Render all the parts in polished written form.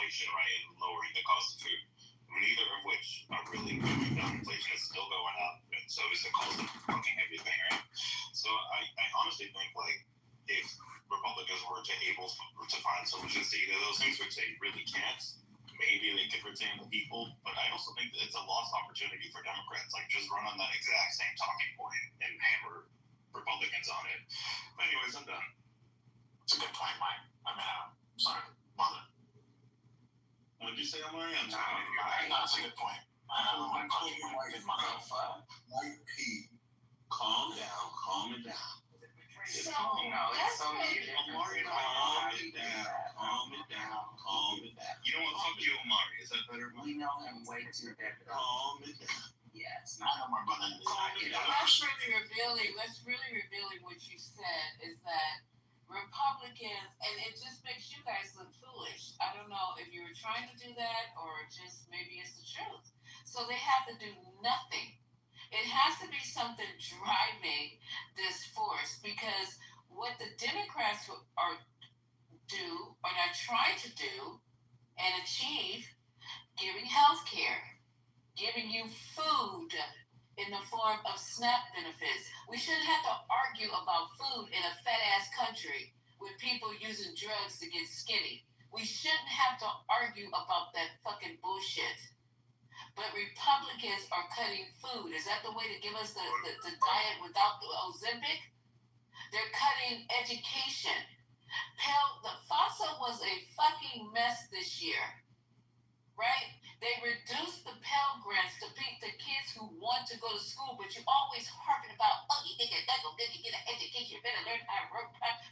inflation, right, and lowering the cost of food. Neither of which are really going down. Inflation is still going up, and so is the cost of fucking everything, right? So I honestly think, like, if Republicans were able to find solutions to either of those things, which they really can't, maybe they could retain the people. But I also think that it's a lost opportunity for Democrats. Like, just run on that exact same talking point and hammer Republicans on it. But anyways, I'm done. It's a good point, Mike. I mean, sorry, mother. What did you say, Omari? No, that's a good point. I don't want to call you Mike. Mike P. Calm it down. So, that's Omari, calm it down. You know what? Fuck you, Omari. Is that better? We know him way too better. Calm it down. Yes. I know my brother. What's really revealing what you said is that Republicans, and it just makes you guys look foolish. I don't know if you were trying to do that or just maybe it's the truth. So they have to do nothing. It has to be something driving this force, because what the Democrats are trying to do and achieve, giving health care, giving you food in the form of SNAP benefits. We shouldn't have to argue about food in a fat-ass country with people using drugs to get skinny. We shouldn't have to argue about that fucking bullshit. But Republicans are cutting food. Is that the way to give us the diet without the Ozempic? They're cutting education. The FAFSA was a fucking mess this year, right? They reduced the Pell Grants to the kids who want to go to school, but you always harping about, you get an education, you better learn how to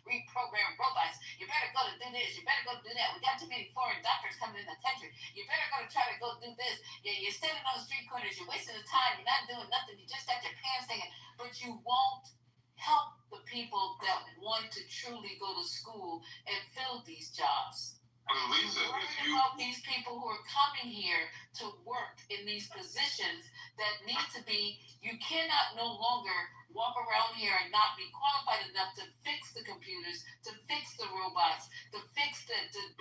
reprogram robots, you better go to do this, you better go to do that. We got too many foreign doctors coming in the country. You better go to try to go do this. You're standing on the street corners, you're wasting the time, you're not doing nothing, you just got your pants hanging, but you won't help the people that want to truly go to school and fill these jobs. Lisa, about these people who are coming here to work in these positions that need to be, you cannot no longer walk around here and not be qualified enough to fix the computers, to fix the robots, to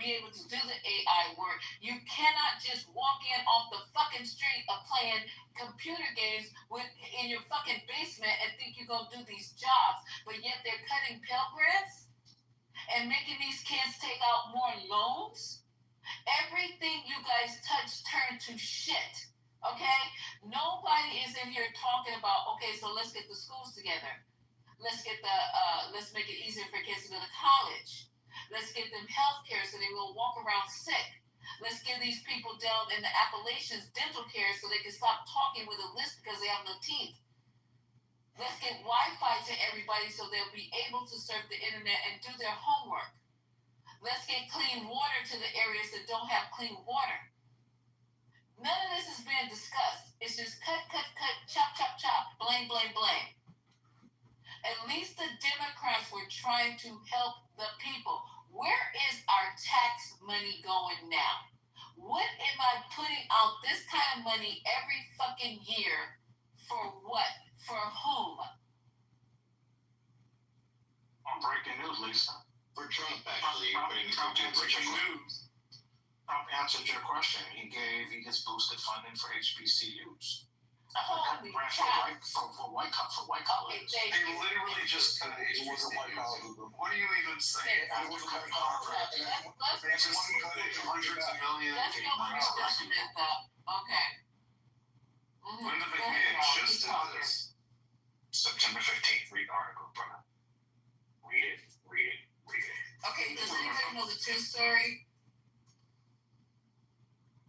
be able to do the AI work. You cannot just walk in off the fucking street of playing computer games in your fucking basement and think you're going to do these jobs, but yet they're cutting Pell Grants and making these kids take out more loans. Everything you guys touch turned to shit, okay? Nobody is in here talking about, okay, so let's get the schools together. Let's make it easier for kids to go to college. Let's get them health care so they will walk around sick. Let's give these people down in the Appalachians dental care so they can stop talking with a lisp because they have no teeth. Let's get Wi-Fi to everybody so they'll be able to surf the internet and do their homework. Let's get clean water to the areas that don't have clean water. None of this is being discussed. It's just cut, chop, blame. At least the Democrats were trying to help the people. Where is our tax money going now? What am I putting out this kind of money every fucking year for what? For whom? Breaking news, Lisa. For Trump, actually. Trump answered your question. He gave his boosted funding for HBCUs. Holy crap. For white colleges. They literally just cut it. It wasn't white colleges. What are you even saying? It wasn't white colleges. They just cut it hundreds of millions. Okay. Linda McMahon just did this. September 15th, read the article, brother. Read it. Okay, does anybody know the true story?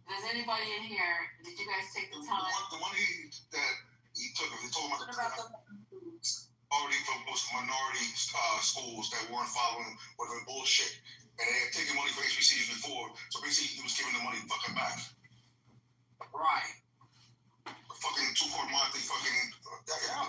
Does anybody in here, did you guys take the time? The one he took, he told about already from most minority schools that weren't following whatever bullshit. And they had taken money for HBCUs before, so basically he was giving the money fucking back. Right. Fucking 2-quart month, they fucking That's not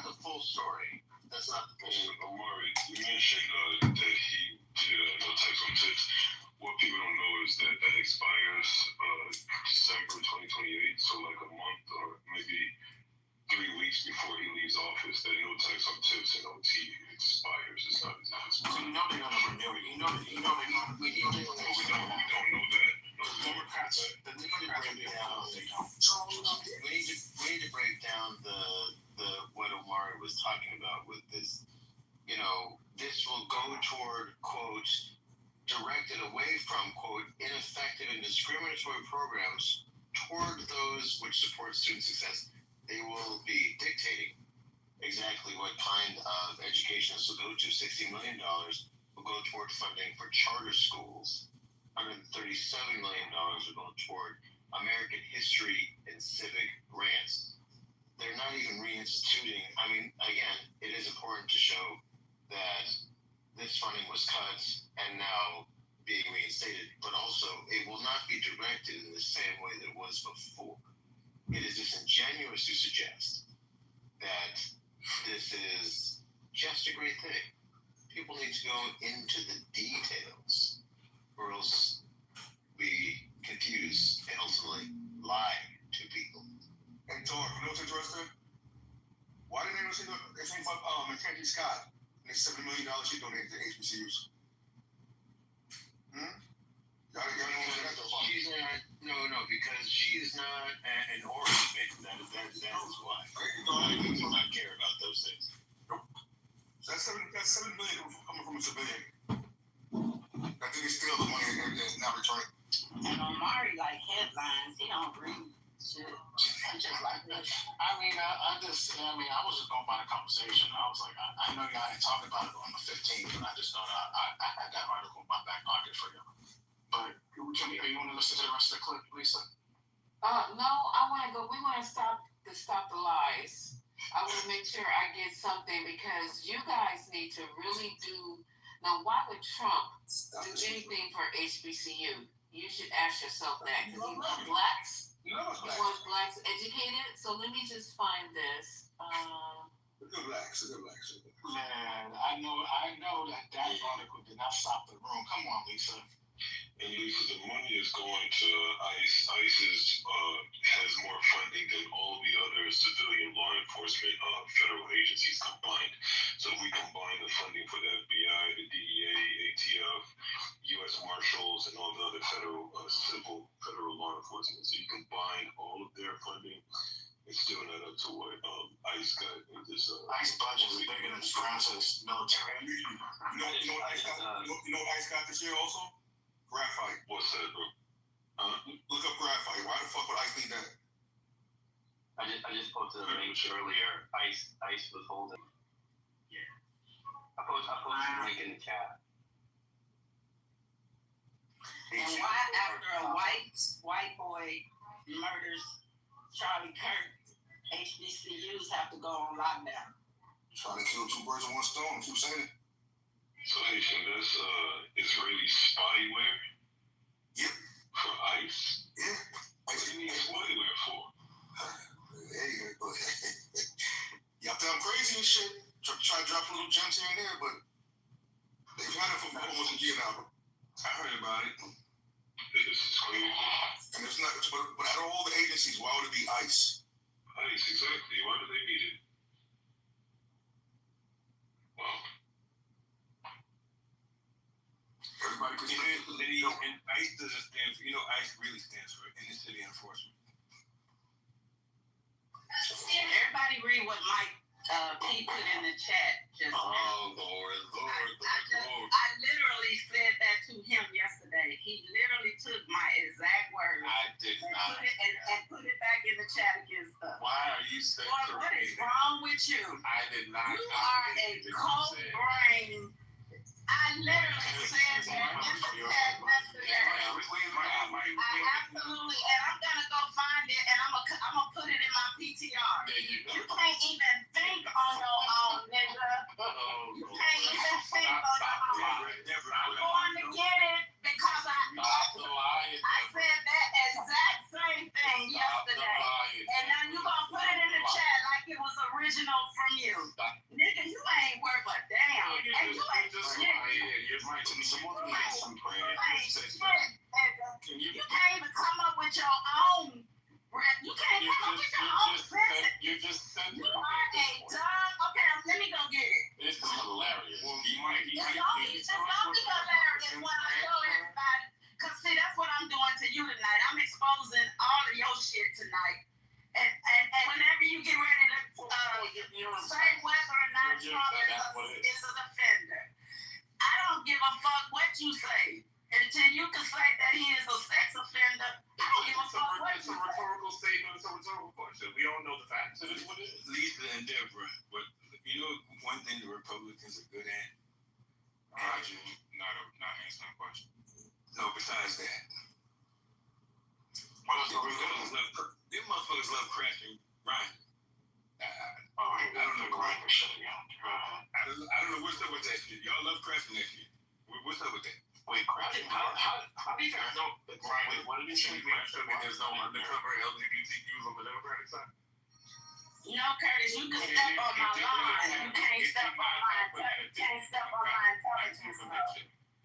the full story. That's not the full story. Omari, you mentioned that he did no tax on tips. What people don't know is that expires December 2028, so like a month or maybe 3 weeks before he leaves office, that no tax on tips and OT expires. you know they're not. We don't know that. The Democrats are down. We need to break down the what Omari was talking about with this. You know, this will go toward, quote, directed away from, quote, ineffective and discriminatory programs toward those which support student success. They will be dictating exactly what kind of education this will go to. $60 million will go toward funding for charter schools. $137 million will go toward American history and civic grants. They're not even reinstituting. I mean, again, it is important to show that this funding was cut and now being reinstated, but also it will not be directed in the same way that it was before. It is disingenuous to suggest that this is just a great thing. People need to go into the details, or else we confuse and ultimately lie to people. Hey, Tor, you know what's interesting? Why didn't they say anything about Mackenzie Scott and the $70 million she donated to HBCUs? Y'all know what that's about? She's not. No, because she is not an Oregon victim. That is why. I do not care about those things. Nope. So that's $7 million coming from a civilian. I think they steal the money and not return it. And Omari like headlines. He don't read shit. He just like this. I was just going by the conversation. I was like, I know y'all didn't talk about it on the 15th, but I just thought I had that article in my back pocket for you. But you want to listen to the rest of the clip, Lisa? No, I want to go. We want to stop the lies. I want to make sure I get something because you guys need to really do. Now, why would Trump do anything for HBCU? You should ask yourself that because he wants blacks. He wants blacks educated. So let me just find this. Look at blacks. Man, I know that article did not stop the room. Come on, Lisa. And Lisa, the money is going to ICE. ICE has more funding than all the other civilian law enforcement federal agencies combined. So if we combine the funding for the FBI, the DEA, ATF, U.S. Marshals, and all the other federal law enforcement, so you combine all of their funding, it's still not up to what ICE got in this. ICE budget is bigger than France's military. You know what ICE got? You know what ICE got this year also? Graphite. What's that, bro? Look up graphite. Why the fuck would ICE need that? I just posted a link earlier. ICE was holding. Yeah. I posted a link in the chat. And why after a white boy murders Charlie Kirk, HBCUs have to go on lockdown? Trying to kill two birds with one stone. Keep saying it. So Haitian, that's Israeli spyware? Yep. For ICE? Yeah. What do you need spyware for? Hey, y'all think I'm crazy and shit. Try to drop little gems here and there, but they've had it for almost a year now. I heard about it. This is crazy. And it's not, but out of all the agencies, why would it be ICE? ICE, exactly. Why do they need it? Wow. Everybody could and ICE doesn't stand for, ICE really stands for Inner City Enforcement. Everybody read what Mike P put in the chat just now. Oh, Lord. I literally said that to him yesterday. He literally took my exact words I did not. and put it back in the chat against us. Why are you saying Boy, what is wrong with you? I did not. You are a cold brain. I literally said that in the chat yesterday. I absolutely, and I'm gonna go find it, and I'm gonna put it in my PTR. There you go. You can't even think on your own, nigga. You can't even think on your own. I'm going to get it because I said that exact same thing yesterday. And now you gonna put it in the chat like it was original from you. Nigga, you ain't worth a damn. And you ain't shit. You might do some more than some prayer. You can't even come up with your own. You can't come up with your own sentence. You just said You are a dumb. Okay, let me go get it. This is hilarious. It's gonna be hilarious you say. Until you can say that he is a sex offender, I don't give a fuck what It's you a say. rhetorical statement. It's a rhetorical question. We all know the facts. So this is what it leads to endeavor. But you know, one thing the Republicans are good at? Not answering the question. No, besides that. Them motherfuckers love crashing grinding. I don't know. Grinder shutting down. I don't know what's up with that shit. Y'all love crashing that shit. What's up with that? Wait, crashing. How do you guys know the grinder? What did you say? There's no undercover LGBTQs on the Democratic side. You know, Curtis, you can step on my line. You can't step on my intelligence.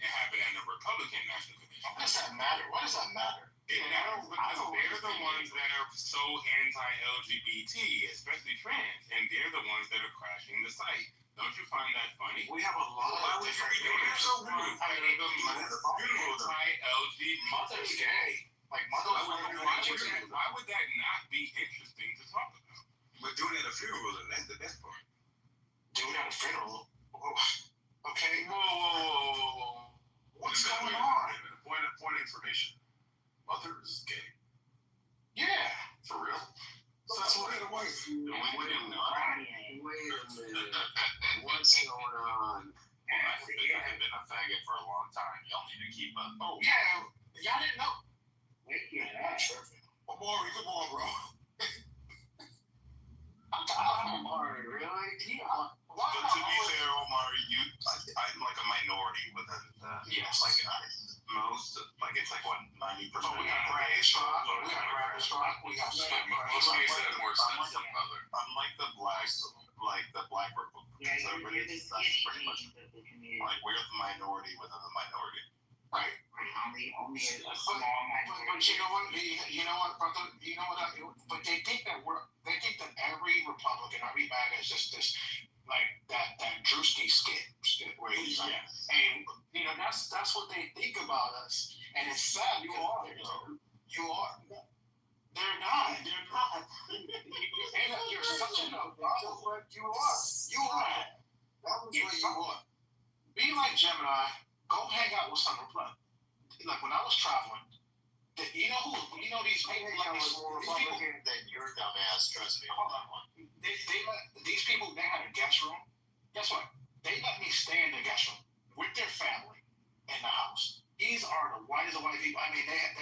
It happened in the Republican National Convention. What does that matter? Why does that matter? It matters because they're the ones that are so anti-LGBT, especially trans, and they're the ones that are crashing the site. Don't you find that funny? We have a lot of different groups. Anti-LGBT. Mother's gay. Like, Why would that not be interesting to talk about? But doing it at a funeral, that's the best part. Do it at a funeral? Okay. Whoa. What's going on? Point of information. Mother is gay. Yeah, for real. So that's what the wife. Wait a minute. What's going on? I have been a faggot for a long time. Y'all need to keep up. Oh, yeah. Y'all didn't know. Amari, come on, bro. Amari, really? Yeah. But to be fair, Omar, I'm like a minority within that. Yes. Like it's like what 90%. We got Brandon Strong. We got Unlike the blacks, like the black conservatives, that's pretty much like we're the minority within the minority. Right. Only a But small minority. but you know what, brother? But they think that every Republican, every MAGA is just this, like that Drewski skit where he's like, and that's what they think about us, and it's sad. You are. They're not. And you're such a brother. You are. That was what you are. Be like Gemini. Go hang out with some Republicans. Like when I was traveling, these people like these people Than your dumbass, trust me. these people, they had a guest room. Guess what? They let me stay in the guest room with their family in the house. These are the whitest of white people. I mean, they had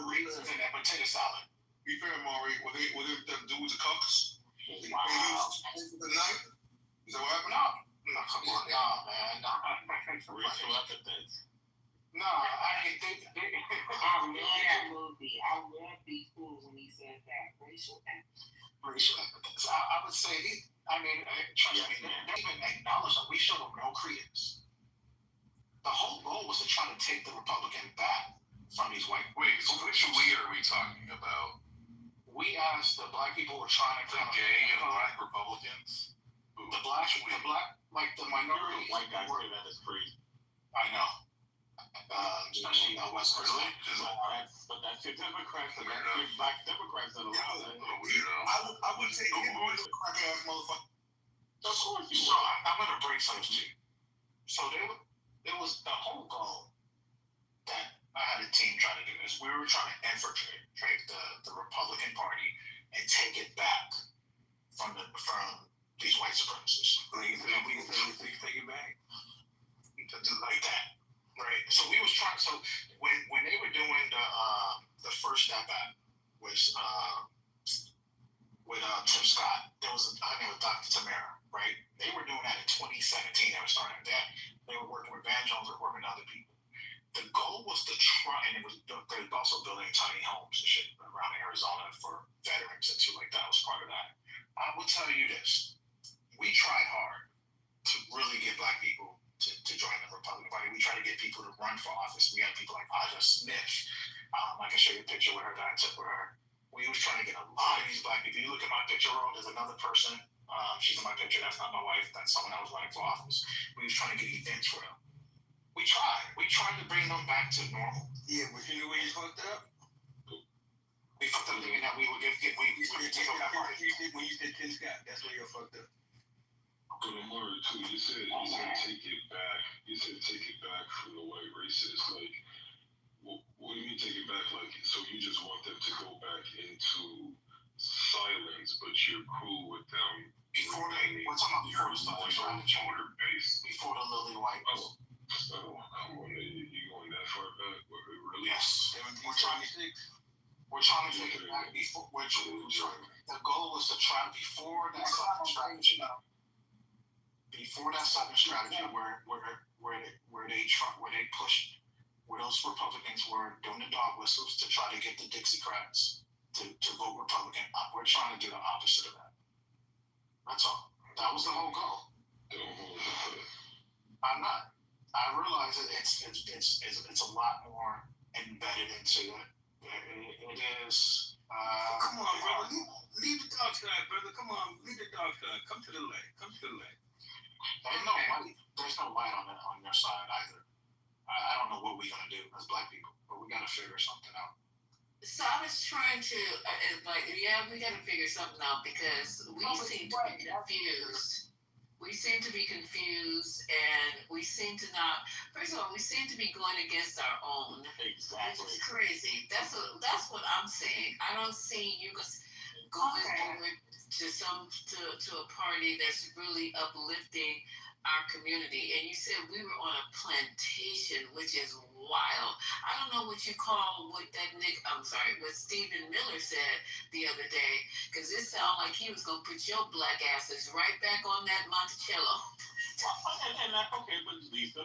raisins in that potato salad. Be fair, Maury. Were they them dudes the cucks? Wow. The night? Is that what happened? No, come on, man. Racial epithets. No, I mean, I love these fools when he said that. Racial epithets. I would say trust me, they even acknowledge that we show them no credence. The whole goal was to try to take the Republican back from these white. Wait, so which we are we talking about? We as the black people were trying to The gay and black Republicans? the black, like the minority. White guys say that is crazy. I know. Especially West Coast. But that's your Democrats and that's your black Democrats that allow that. I would take him as a crack ass motherfucker. Of course you So would. I'm gonna break something to you. So there was the whole goal that I had a team trying to do this. We were trying to infiltrate the Republican Party and take it back from these white supremacists. Please take it back. Like that, right? So we was trying. So when they were doing the first step at was with Tim Scott, there was her name was Dr. Tamara, right? They were doing that in 2017. They were starting that. They were working with Van Jones, they were working with other people. The goal was to try, and they were also building tiny homes and shit around Arizona for veterans and shit like that. Was part of that. I will tell you this: we tried hard to really get black people to join the Republican Party. We tried to get people to run for office. We had people like Aja Smith. I can show you a picture with her that I took with her. We was trying to get a lot of these black people. You look at my picture roll, there's another person. She's in my picture. That's not my wife. That's someone that was running for office. We was trying to get events for them. We tried. We tried to bring them back to normal. Yeah, but you know where you fucked up? We fucked up thinking that we would take over that party. When you said Tim Scott, that's where you fucked up. But Amari too, you said take it back. You said take it back from the white you're cool with them Before we're talking about before the Southern strategy. voter base. Before the Lily White. Oh, come on, you going that far back? Really? Yes. We're trying to take it back before. The goal was to try before that Southern strategy. Before that Southern strategy, where they pushed, where those Republicans were doing the dog whistles to try to get the Dixiecrats to vote Republican. We're trying to do the opposite of that. That's all. That was the whole goal. I'm not. I realize that it's a lot more embedded into it. It is. Come on, brother. Leave the dog side, brother. Come on, leave the dog side. Come to the light. There's no light on your side either. I don't know what we're gonna do as Black people, but we gotta figure something out. So I was trying to, we got to figure something out because we seem to be confused. We seem to be confused, and we seem to not. First of all, we seem to be going against our own. Exactly. Which is crazy. That's what I'm saying. I don't see you going forward to a party that's really uplifting our community. And you said we were on a plantation, which is wild. I don't know what you call what Stephen Miller said the other day, because it sounded like he was gonna put your black asses right back on that Monticello. But Lisa,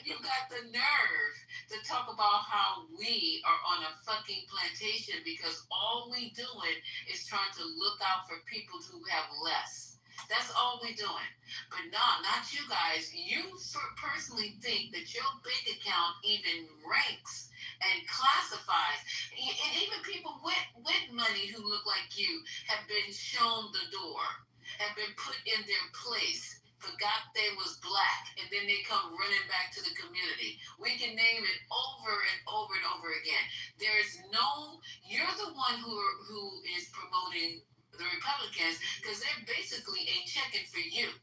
You got the nerve to talk about how we are on a fucking plantation because all we doing is trying to look out for people who have less. That's all we doing. But not you guys. You personally think that your bank account even ranks and classifies. And even people with money who look like you have been shown the door, have been put in their place, forgot they was black, and then they come running back to the community. We can name it over and over and over again. You're the one who is promoting the Republicans, because they're basically ain't checking for you.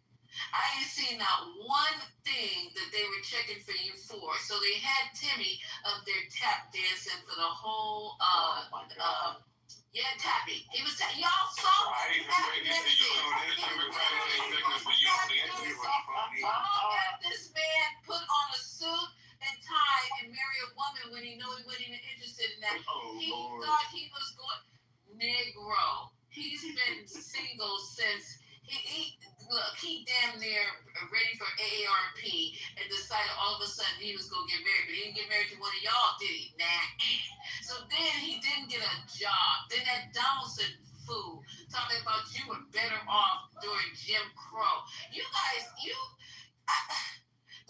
I ain't seen not one thing that they were checking for you for. So they had Timmy up there tap dancing for the whole tapping. He was y'all saw it. This man put on a suit and tie and marry a woman when he knew he wasn't even interested in that. He thought he was going Negro. He's been single since he damn near ready for AARP and decided all of a sudden he was gonna get married, but he didn't get married to one of y'all, did he? Nah. So then he didn't get a job. Then that Donaldson fool talking about you were better off during Jim Crow. You guys,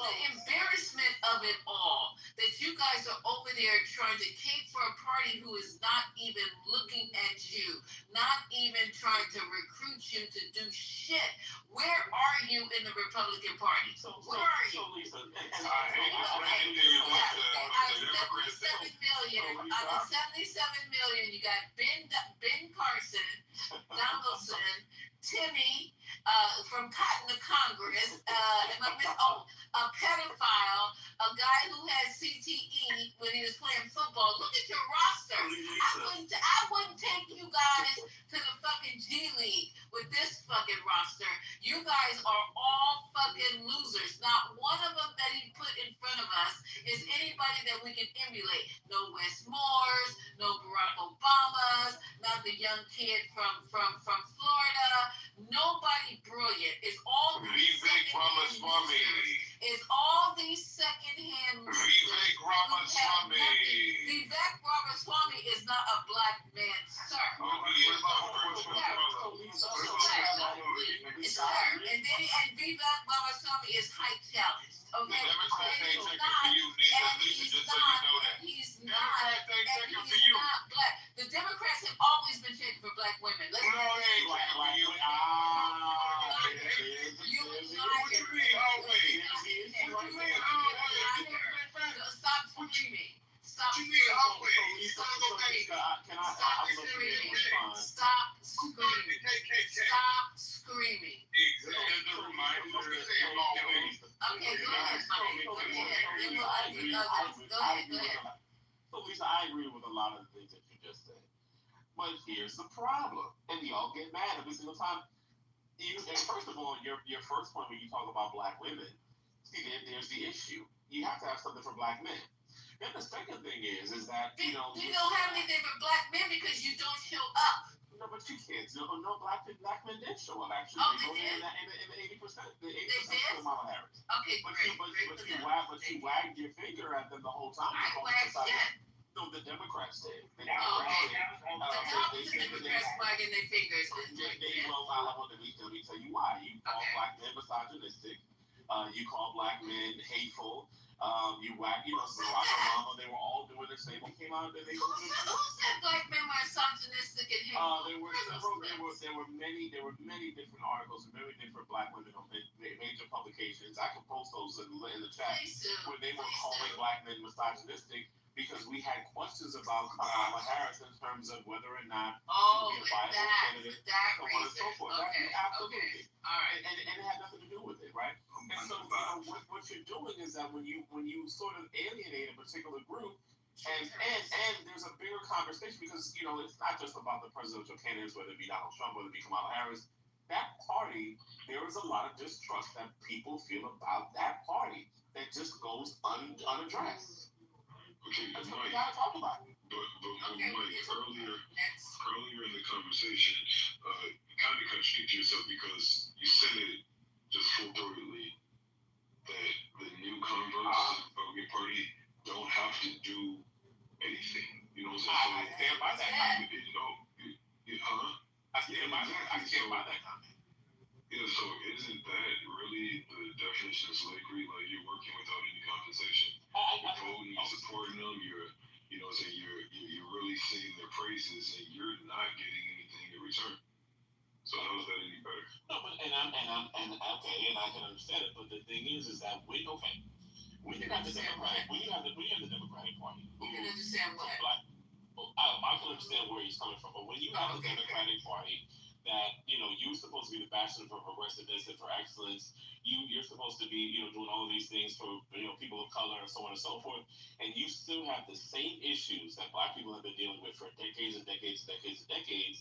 the embarrassment of it all, that you guys are over there trying to cape for a party who is not even looking at you, not even trying to recruit you to do shit. Where are you in the Republican Party? Where are you? So Lisa, Out of 77 million, you got Ben Carson, Donaldson, Timmy from Cotton to Congress, a pedophile, a guy who had CTE when he was playing football. Look at your roster. I wouldn't take you guys to the fucking G League with this fucking roster. You guys are all fucking losers. Not one of them that he put in front of us is anybody that we can emulate. No Wes Moores, no Barack Obamas, not the young kid from Florida. Nobody brilliant. It's all Vivek Ramaswamy. It's all these secondhand losers. Vivek Ramaswamy. Vivek Ramaswamy is not a black man, sir. It's sir. And Vivek Ramaswamy is height challenged. Okay? He's not black. The Democrats have always been checking for black women. You Stop screaming. Stop screaming. Okay, go ahead, Mike. Go ahead. So Lisa, I agree with a lot of the things that you just said. But here's the problem, and y'all get mad every single time. And first of all, your first point when you talk about black women, see, there's the issue. You have to have something for black men. Then the second thing is that you don't have anything for black men because you don't show up. No, but you can't. No black men did show up actually. Oh, they did? In the 80%. The 80% did? for Kamala Harris. Okay, But great. you wagged your finger at them the whole time. I wagged shit. No, the Democrats did. The Democrats wagging their fingers. Let me tell you why. You call black men misogynistic. You call black men hateful. You whack, Barack Obama, they were all doing the same. They came out and they Who said black men were misogynistic and hateful? There were many different articles and many different black women on major publications. I can post those in the chat where they were calling black men misogynistic because we had questions about Kamala Harris in terms of whether or not she would be a viable candidate, so on and so forth. Okay. Absolutely. Okay. All right. And it had nothing to do with it, right? And so what you're doing is that when you sort of alienate a particular group, and there's a bigger conversation because it's not just about the presidential candidates, whether it be Donald Trump, whether it be Kamala Harris. That party, there is a lot of distrust that people feel about that party that just goes unaddressed. Okay, That's but what we Mike, gotta talk about. Mike, earlier in the conversation, you kind of contradict yourself because you said it just full-throatedly that the new converts of your party don't have to do anything. You know what I'm saying? I stand by that comment. Huh? I stand by that comment. Yeah, so isn't that really the definition of slavery? Like you're working without any compensation. You're voting, you're supporting them, you're really singing their praises, and you're not getting anything in return. So how is that any better? No, but and I can understand it. But the thing is that when you have the Democratic Party, You can understand what? I can understand where he's coming from, but when you have the Democratic Party that you're supposed to be the bastion for progressiveness and for excellence, you're supposed to be doing all of these things for people of color and so on and so forth, and you still have the same issues that black people have been dealing with for decades and decades and decades and decades,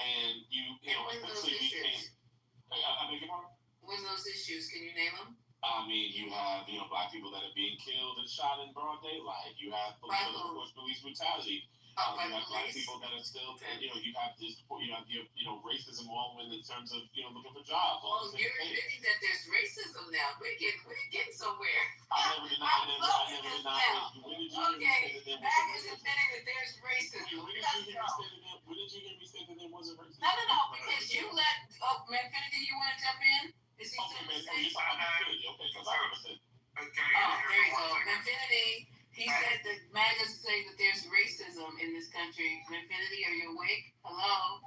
and essentially became. I beg your pardon? What are those issues? Can you name them? I mean, you have black people that are being killed and shot in broad daylight. You have police brutality. You have black people that are still, you have this, racism all in terms of, looking for jobs. Oh, you're admitting that there's racism now. We're getting somewhere. I never denied. When did you hear me say that there was racism? Admitting that there's racism. When did you hear me say that there wasn't racism? No, because you let, Manfinity, you want to jump in? Is he still saying? Okay, because I never said. There you go. Manfinity. He said that MAGAs say that there's racism in this country. Infinity, are you awake? Hello?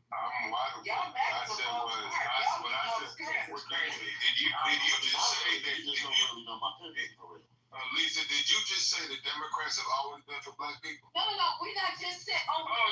I'm wide awake. Y'all MAGAs are falling apart. Did you just say that? You don't really know my opinion for real. Lisa, did you just say the Democrats have always been for black people? No, we're not just saying.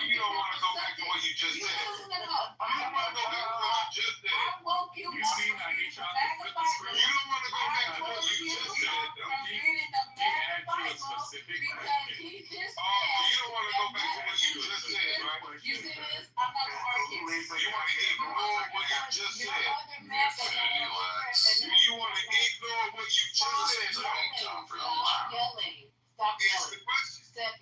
You don't want to go back to what you just said. No. I don't want to go back to what you just said. I woke you up. see how he tried to flip the script? You don't want to go back to what you just said. From reading the MAGA Bible because he just said. You don't want to go back to what you just said, right? You see this? I'm not going to argue. You want to ignore what you just said. You want to ignore what you just said, right? Stop yelling. Stop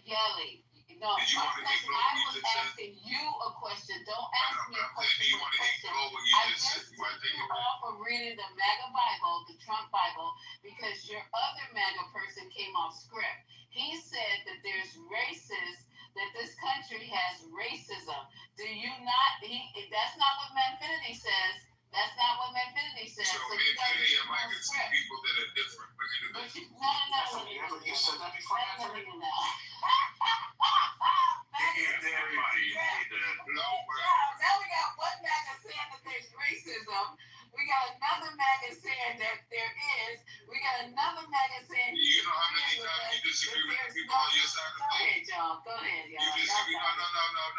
yelling. No, I was asking you a question. Don't ask me a question. You want to ignore what you I just said. just took you off of reading the MAGA Bible, the Trump Bible, because your other MAGA person came off script. He said that there's that this country has racism. Do you not? That's not what Manfinity says. That's not what Manfinity says. So Manfinity and Mike is two people that are different. No. You said that before Manfinity? Now we got one MAGA saying that there's racism. We got another MAGA saying that there is. We got another MAGA saying. You know how many times you disagree with the people on your side of the thing? Go ahead, y'all. You disagree. No. You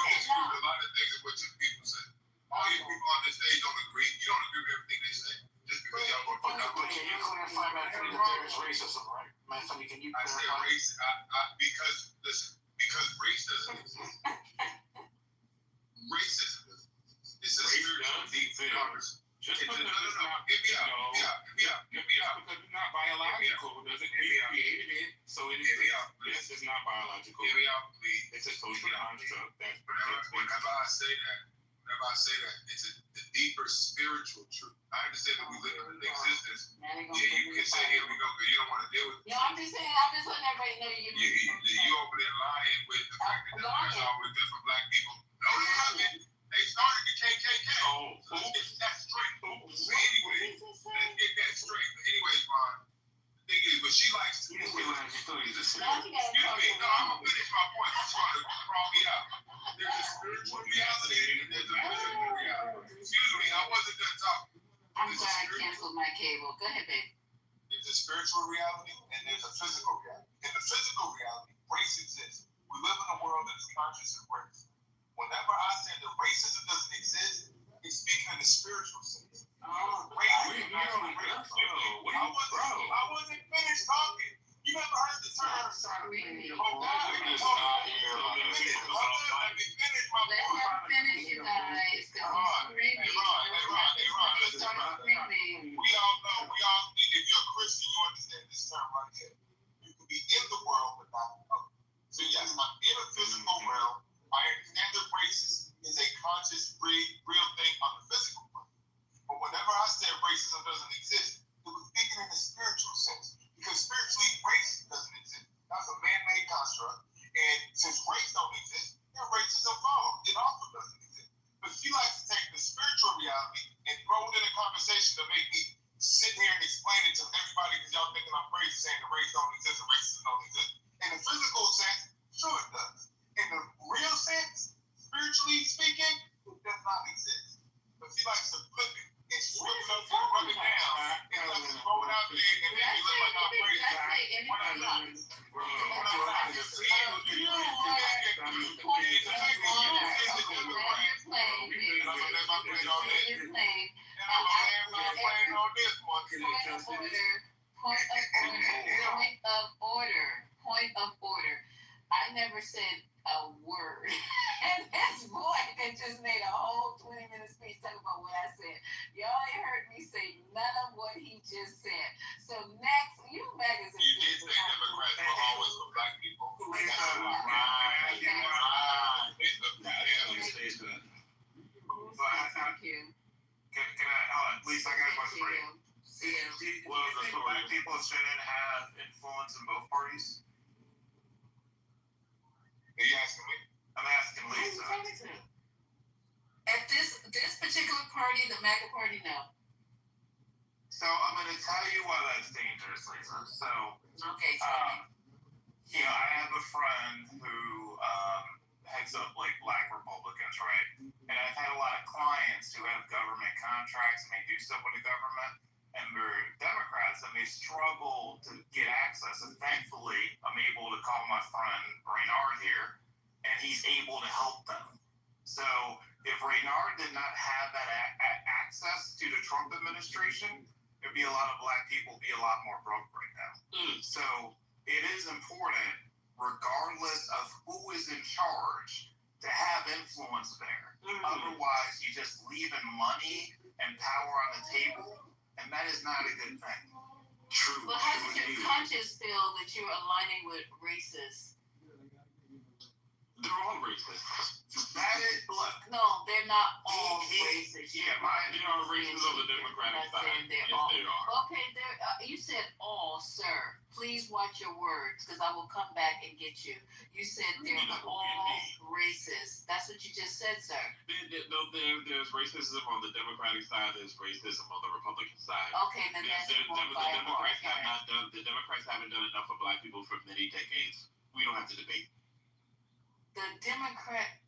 disagree with a lot of things of what two people say. All you people on this stage don't agree. You don't agree with everything they say. Just because y'all want to put up with it. Can you clarify, Manfredi, that there is racism, right? Manfredi, can you clarify? I said race because race doesn't exist. racism is a spiritual deep covers. Just because it's not, because it's not biological doesn't mean we created it. So it is. Yes, it's not biological. It's a social construct. Whenever I say that, it's the deeper spiritual truth. I understand that we live in existence. Yeah, you can say here we go, but you don't want to deal with it. I'm just letting everybody know you. You over there lying with the fact that the is always good for black people. No, they haven't. They started the KKK. Oh, let's get that straight. Anyway, let's get that straight. But anyways, Ron, the thing is, but she likes to. Excuse me. No, I'm gonna finish my point. I'm trying to crawl me out. There's a spiritual reality and there's a physical reality. Excuse me, I wasn't done talking. I'm glad I canceled my cable. Go ahead, babe. There's a spiritual reality and there's a physical reality. In the physical reality, race exists. We live in a world that is conscious of race. Whenever I say that racism doesn't exist, it's speaking in the spiritual sense. Racism doesn't exist. I wasn't finished talking. You never heard the term. Let him finish, you guys. We all know, if you're a Christian, you understand this term right here. You can be in the world, but not of it. So yes, I'm in a physical realm. I understand that racism is a conscious, real thing on the physical plane. But whenever I said racism doesn't exist, it was speaking in the spiritual sense. Because spiritually, race doesn't exist. That's a man-made construct. And since race don't exist, then racism follows. It also doesn't exist. But she likes to take the spiritual reality and throw it in a conversation to make me sit here and explain it to everybody because y'all thinking I'm crazy saying the race don't exist and racism don't exist. In the physical sense, sure it does. In the real sense, spiritually speaking, it does not exist. But she likes to flip it and switch it up and rub it down and let it throw it out there and then you look like I'm crazy. We're not talking. Point of order. I never said a word. And this boy that just made a whole 20-minute speech talking about what I said. Y'all ain't heard me say none of what he just said. So next, you magazine. You did say Democrats were always for black people. Thank you. Can I, at least I got a question for you. Do you think black people shouldn't have influence in both parties? Are you asking me? I'm asking Lisa. At this particular party, the MAGA party, no. So I'm going to tell you why that's dangerous, Lisa. So, okay, I have a friend who heads up like black Republicans, right? And I've had a lot of clients who have government contracts and they do stuff with the government, and they're Democrats and they struggle to get access. And thankfully, I'm able to call my friend Reynard here, and he's able to help them. So if Reynard did not have that access to the Trump administration, there'd be a lot of black people be a lot more broke right now. So it is important, regardless of who is in charge, to have influence there. Otherwise, you're just leaving money and power on the table, and that is not a good thing. True. Well, how does your conscience feel that you're aligning with racists? They're all racist. That is, look. No, they're not all racist. Yeah, they are racist on the Democratic side. Yes, they are. Okay, you said all, sir. Please watch your words, because I will come back and get you. You said they're all racist. That's what you just said, sir. There's racism on the Democratic side. There's racism on the Republican side. Okay, then that's the Democrats haven't done enough for black people for many decades. We don't have to debate. The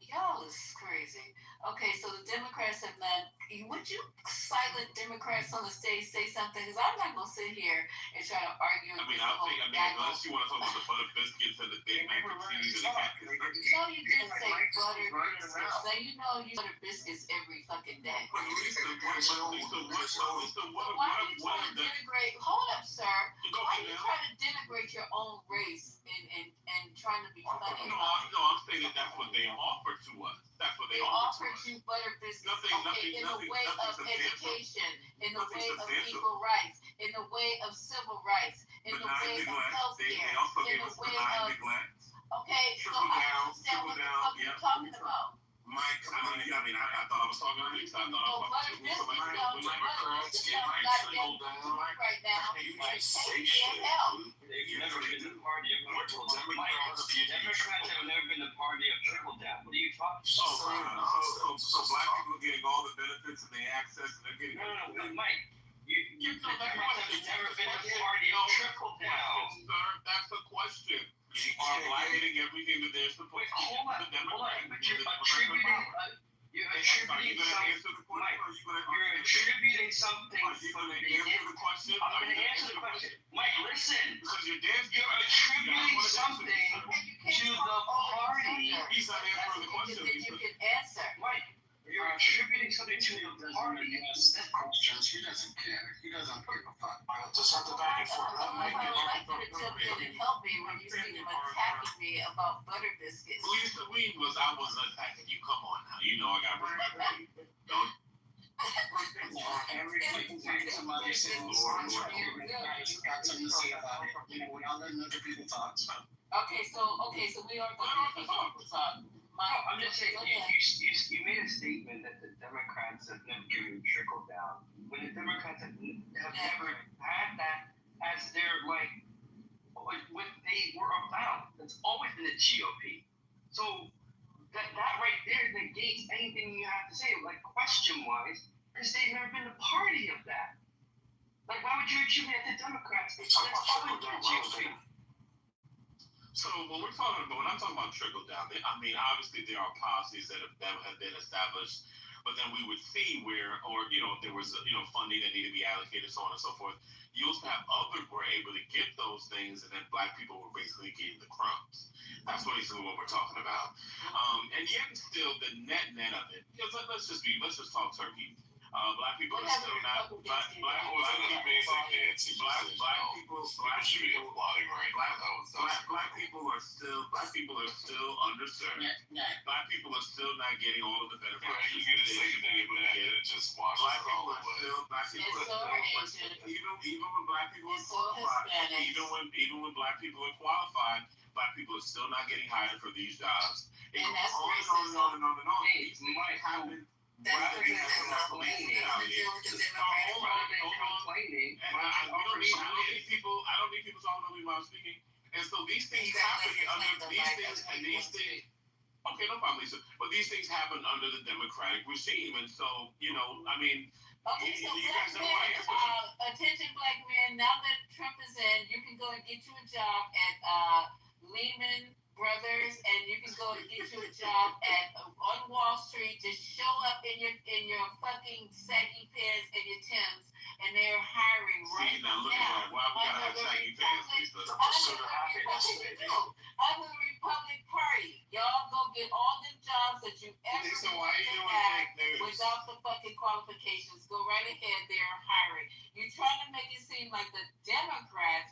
y'all is crazy. Okay, so the Democrats have not. Would you silent Democrats on the stage say something? Because I'm not gonna sit here and try to argue. Unless you want to talk about the butter biscuits and the big mac and cheese and the cactus. No, you didn't say butter biscuits. So you know you butter biscuits every fucking day. Why are you trying to denigrate? Hold up, sir. Why are you trying to denigrate your own race and trying to be funny? No, I'm saying that's what they offer to us. That's what they offer to of education, in the way of equal rights, in the way of civil rights, in the way of healthcare, in the way of. Okay, so I understand what the fuck you're talking about. Mike, I thought I was talking to you. I thought I was talking to somebody. Right now, it's taking hell. You've never been the party of trickle down. Democrats have never been the party of trickle down. What are you talking about? So black people are getting all the benefits and the access, and they're getting. No, Mike. The Democrats have never been a party of trickle down. Sir, that's the question. Are black getting everything that they're supposed to? Hold on. But you're attributing something. I'm going to answer the question. Mike, listen. You're attributing something to the party. He's not answering the question. You can answer. Mike, you're attributing something to the party. Questions. He doesn't care. He doesn't give a fuck. Just have to back and forth. I would like you to jump in and help me when you see them attacking me about butter biscuits. Lisa Weed I was attacking you. Come on now. You know I got respect for you. Don't. Everything somebody says, got something to say about it. We're not letting other people talk. Okay, so we are going to let people talk. I'm just saying, you made a statement that the Democrats have never given trickle down. When the Democrats have never had that as their, what they were about. That's always been the GOP. So that right there negates anything you have to say, question-wise, because they've never been a party of that. Why would you attribute that to Democrats? That's always been the GOP. So when I'm talking about trickle down, obviously there are policies that have been established, but then we would see where, if there was, funding that needed to be allocated, so on and so forth. You also have others who were able to get those things, and then black people were basically getting the crumbs. That's basically what we're talking about. And yet still the net of it, let's just talk turkey. Black people are still not black people are still underserved. Black people are still not getting all of the benefits. Even when black people are qualified, even when black people are qualified, black people are still not getting hired for these jobs. And that's racism. These things happen. That's what they're complaining. I don't need people talking over me while I'm speaking. And so these things happen under these things. Okay, no problem, Lisa. But these things happen under the Democratic regime, and so Okay, so black men, attention, black men. Now that Trump is in, you can go and get you a job at Lehman Brothers, and you can go and get you a job on Wall Street. Just show up in your fucking saggy pants and your Timbs, and they're hiring right now. Why we gotta have saggy pants, Lisa? I'm the Republican Party. Y'all go get all them jobs that you ever had without the fucking qualifications. Go right ahead. They're hiring. You're trying to make it seem like the Democrats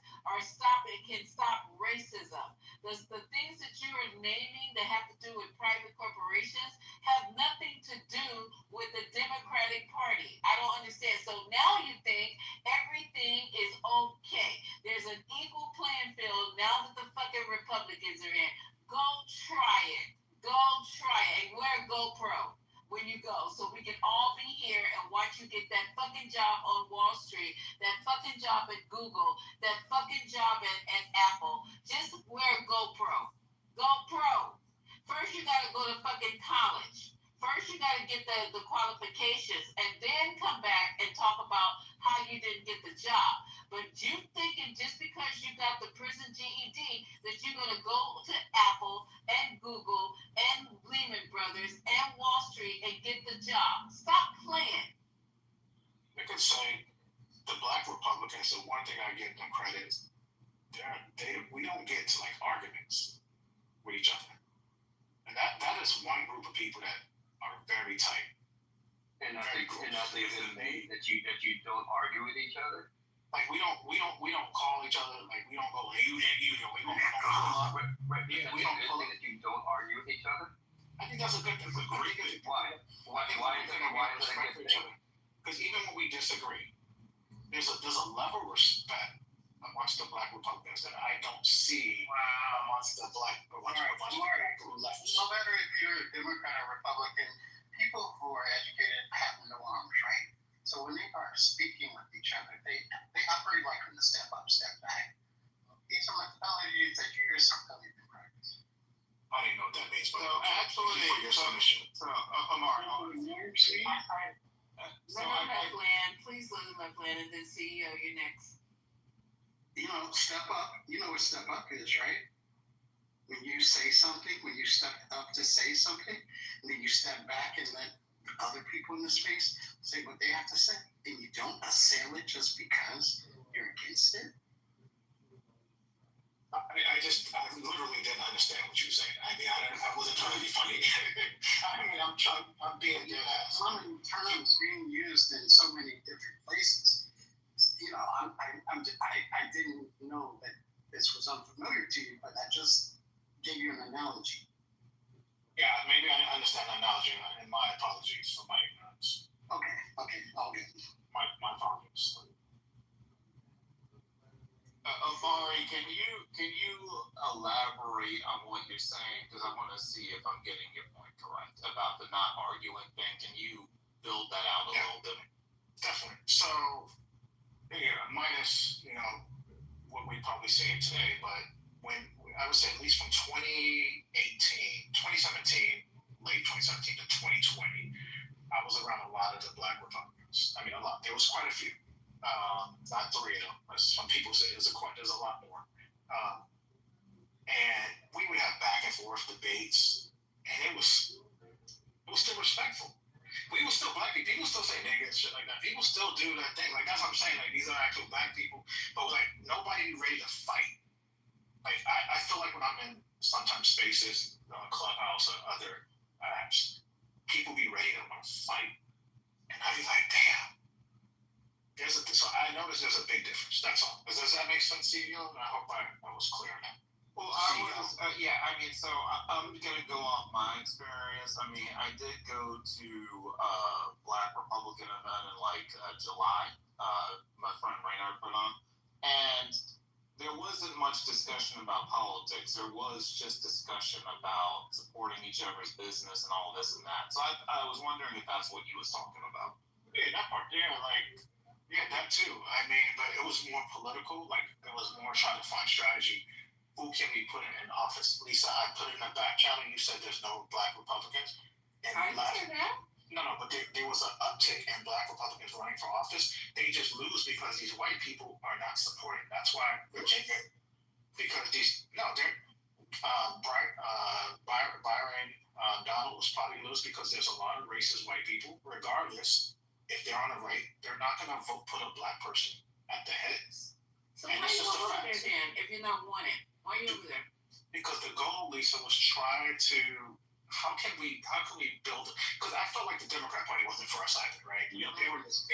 can stop racism. The things that you are naming that have to do with private corporations have nothing to do with the Democratic Party. I don't understand. So now you think everything is okay. There's an equal playing field now that the fucking Republicans are in. Go try it. And wear a GoPro when you go, so we can all be here and watch you get that fucking job on Wall Street, that fucking job at Google, that fucking job at Apple. Just wear a GoPro. First you gotta go to fucking college. First you gotta get the qualifications, and then come back and talk about how you didn't get the job. But you thinking just because you got the prison GED that you're gonna go to Apple and Google and Lehman Brothers and Wall Street and get the job. Stop playing. They could say the black Republicans, the one thing I give them credit is we don't get to arguments with each other. And that is one group of people that are very tight. And I think that you don't argue with each other. We don't call each other, we don't go, hey, you, we don't Right. Yeah, we don't think that you don't argue with each other. I think that's a good thing. Why? Why is that a good thing? because even when we disagree, there's a level of respect amongst the Black Republicans that I don't see amongst the Black who left. No matter if you're a Democrat or Republican, people who are educated have no arms, right? So when they are speaking with each other, they operate like in the step up, step back. These are methodologies that you yourself don't even practice. I didn't know what that means, but So actually, for your submission. Amar, Please let him land, and then CEO, you're next. You know, step up. You know what step up is, right? When you say something, when you step up to say something, and then you step back and let other people in the space say what they have to say, and you don't assail it just because you're against it. I literally didn't understand what you were saying. I mean, I wasn't trying to be funny. I mean, I'm being dead ass. So many terms being used in so many different places. You know, I didn't know that this was unfamiliar to you, but I just gave you an analogy. Yeah, maybe I didn't understand the analogy, and my apologies for my ignorance. Okay, all good. My apologies. Amari, can you elaborate on what you're saying? Because I want to see if I'm getting your point correct about the not arguing thing. Can you build that out a little bit? Definitely. So, yeah, minus, what we probably see today, but when, I would say at least from 2017, late 2017 to 2020, I was around a lot of the Black Republicans. I mean, a lot. There was quite a few. Not three of them, as some people say. There's a lot more. And we would have back and forth debates, and it was still respectful. We were still black people. People still say nigga and shit like that. People still do that thing. Like, that's what I'm saying. Like, these are actual black people. But, like, nobody ready to fight. Like, I feel like when I'm in sometimes spaces, Clubhouse or other apps, people be ready to want to fight. And I'd be like, damn. So I noticed there's a big difference. That's all. Does that make sense to you? I hope I was clear on that. Well, so I'm going to go off my experience. I mean, I did go to a Black Republican event in July, my friend Raynard put on, and there wasn't much discussion about politics. There was just discussion about supporting each other's business and all this and that. So I was wondering if that's what he was talking about. Yeah, that part. Yeah, that too. I mean, but it was more political. Like, it was more trying to find strategy. Who can we put in office? Lisa, I put in a back channel. You said there's no Black Republicans. And I didn't say that. No, but there was an uptick in Black Republicans running for office. They just lose because these white people are not supporting. That's why Virginia, because Byron Donald was probably lose because there's a lot of racist white people. Regardless, if they're on the right, they're not going to put a Black person at the head. So why are you over there then if you're not wanted? Why are you over there? Because the goal, Lisa, was trying to how can we build? Because I felt like the Democrat Party wasn't for us either, right? You know, they were just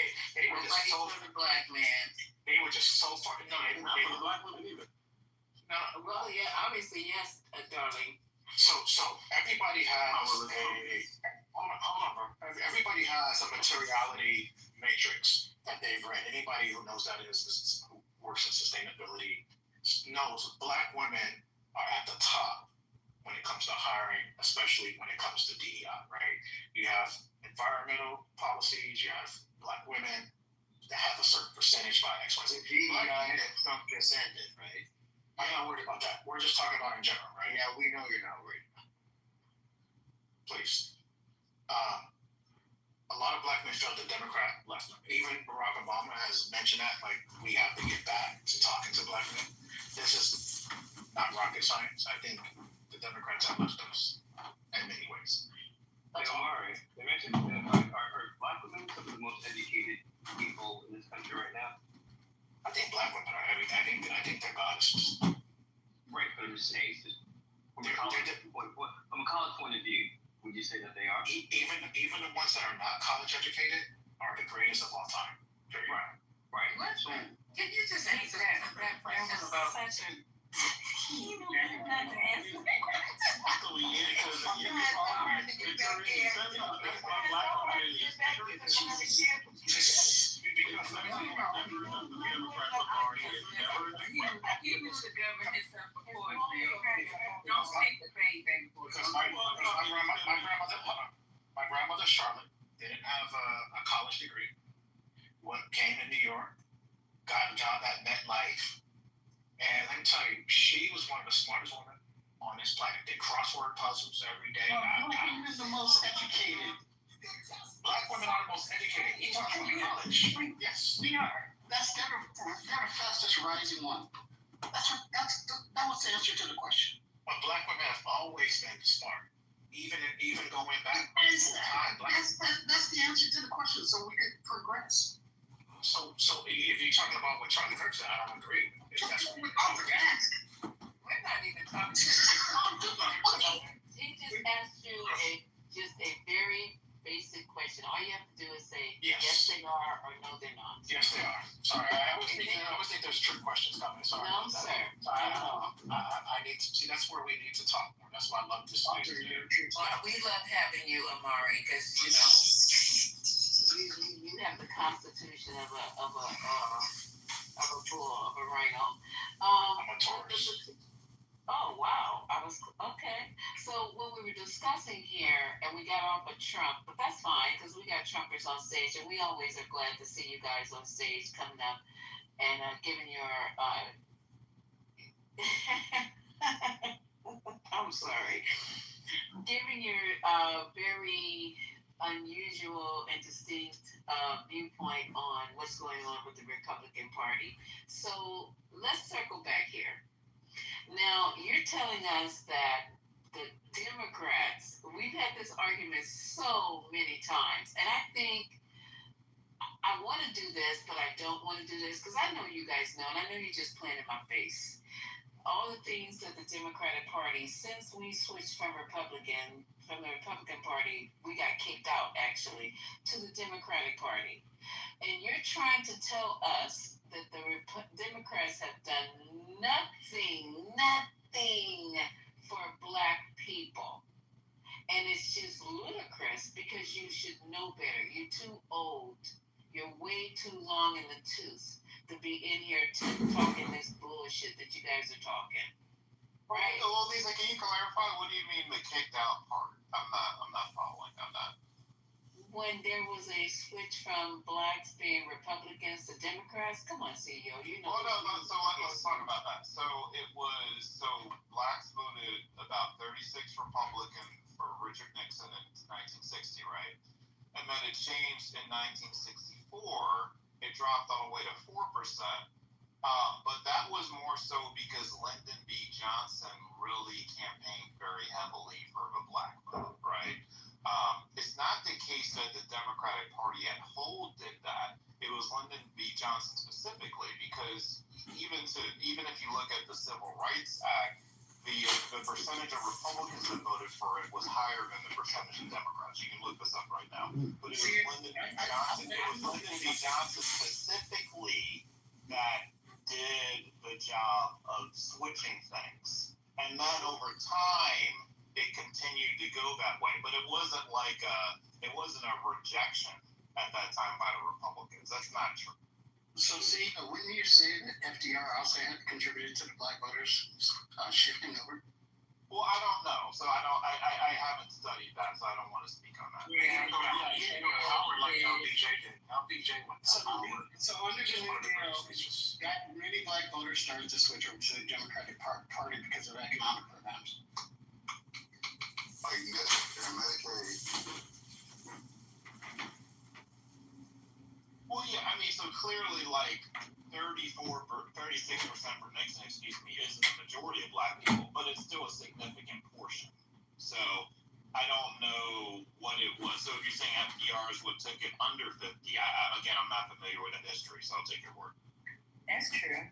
so for the black man. They were just so fucking not for the black women either. No. Well, yeah, obviously yes, darling. So everybody has hold on, bro. Everybody has a materiality matrix that they've read. Anybody who knows that who works in sustainability knows Black women are at the top when it comes to hiring, especially when it comes to DEI, right? You have environmental policies, you have Black women that have a certain percentage by X, Y, Z. DEI that Trump just ended, right? I'm not worried about that. We're just talking about in general, right? Yeah, we know you're not worried. Please. A lot of Black men felt the Democrat left them. Even Barack Obama has mentioned that, like, we have to get back to talking to Black men. This is not rocket science. I think the Democrats have left us in many ways. That's all right. They mentioned that are Black women some of the most educated people in this country right now? I think Black women are everything. I think they're goddesses. Right, but I'm just saying, from a college point of view, would you say that they are? Even the ones that are not college educated are the greatest of all time. Right. So, can you just answer that question about such a... You know, not to answer that question. we in because you probably it's already said the best part black community is because let me tell you, never the Democratic Party has never He was the governor himself before, okay? Don't take the bait, baby. Because my grandmother Charlotte didn't have a college degree. Came to New York, got a job at MetLife, and let me tell you, she was one of the smartest women on this planet. Did crossword puzzles every day. Even the most educated. Black women are the most educated. You talk about college. Yes, we are. They're the fastest rising one. That was the answer to the question. But black women have always been smart. Even going back time, that's the answer to the question, so we could progress. So if you're talking about what Charlie Kirk said, I don't agree. We're not even talking. He just asked you a very basic question. All you have to do is say yes they are or no they're not. Yes they are. Sorry, I always think there's trick questions coming. Sorry. No sir. I need to see. That's where we need to talk more. That's why I love this space. Well, we love having you, Amari, because you have the constitution of a bull, of a rhino. I'm a Taurus. Oh wow, I was okay. So when we were discussing here, and we got off of Trump, but that's fine because we got Trumpers on stage, and we always are glad to see you guys on stage coming up and giving your. I'm sorry, giving your very unusual and distinct viewpoint on what's going on with the Republican Party. So let's circle back here. Now, you're telling us that the Democrats, we've had this argument so many times, and I think I want to do this, but I don't want to do this, because I know you guys know, and I know you're just playing in my face. All the things that the Democratic Party, since we switched from the Republican Party, we got kicked out, actually, to the Democratic Party. And you're trying to tell us that the Democrats have done nothing for Black people. And it's just ludicrous because you should know better. You're too old. You're way too long in the tooth to be in here talking this bullshit that you guys are talking. Right? Well, Lisa, can you clarify? What do you mean the kicked out part? I'm not following on that. When there was a switch from Blacks being Republicans to Democrats, come on, CEO, you know. Well, no, so let's talk about that. So Blacks voted about 36 Republican for Richard Nixon in 1960, right? And then it changed in 1964. It dropped all the way to 4%. But that was more so because Lyndon B. Johnson really campaigned very heavily for the Black vote, right? It's not the case that the Democratic Party at whole did that. It was Lyndon B. Johnson specifically, because even if you look at the Civil Rights Act, the percentage of Republicans that voted for it was higher than the percentage of Democrats. You can look this up right now. But it was Lyndon B. Johnson. It was Lyndon B. Johnson specifically that did the job of switching things, and then over time it continued to go that way. But it wasn't like it wasn't a rejection at that time by the Republicans. That's not true. So see, wouldn't you say that FDR also had contributed to the Black voters shifting over? Well, I don't know. So I haven't studied that, so I don't want to speak on that. Howard like LBJ did. LBJ went to Howard. So under the new deal, that many Black voters started to switch over to the Democratic Party because of economic programs. Like Medicaid. Well, yeah, I mean, so clearly, like 36% for Nixon, isn't the majority of Black people, but it's still a significant portion. So I don't know what it was. So if you're saying FDR is what took it under 50, again, I'm not familiar with the history, so I'll take your word. That's true.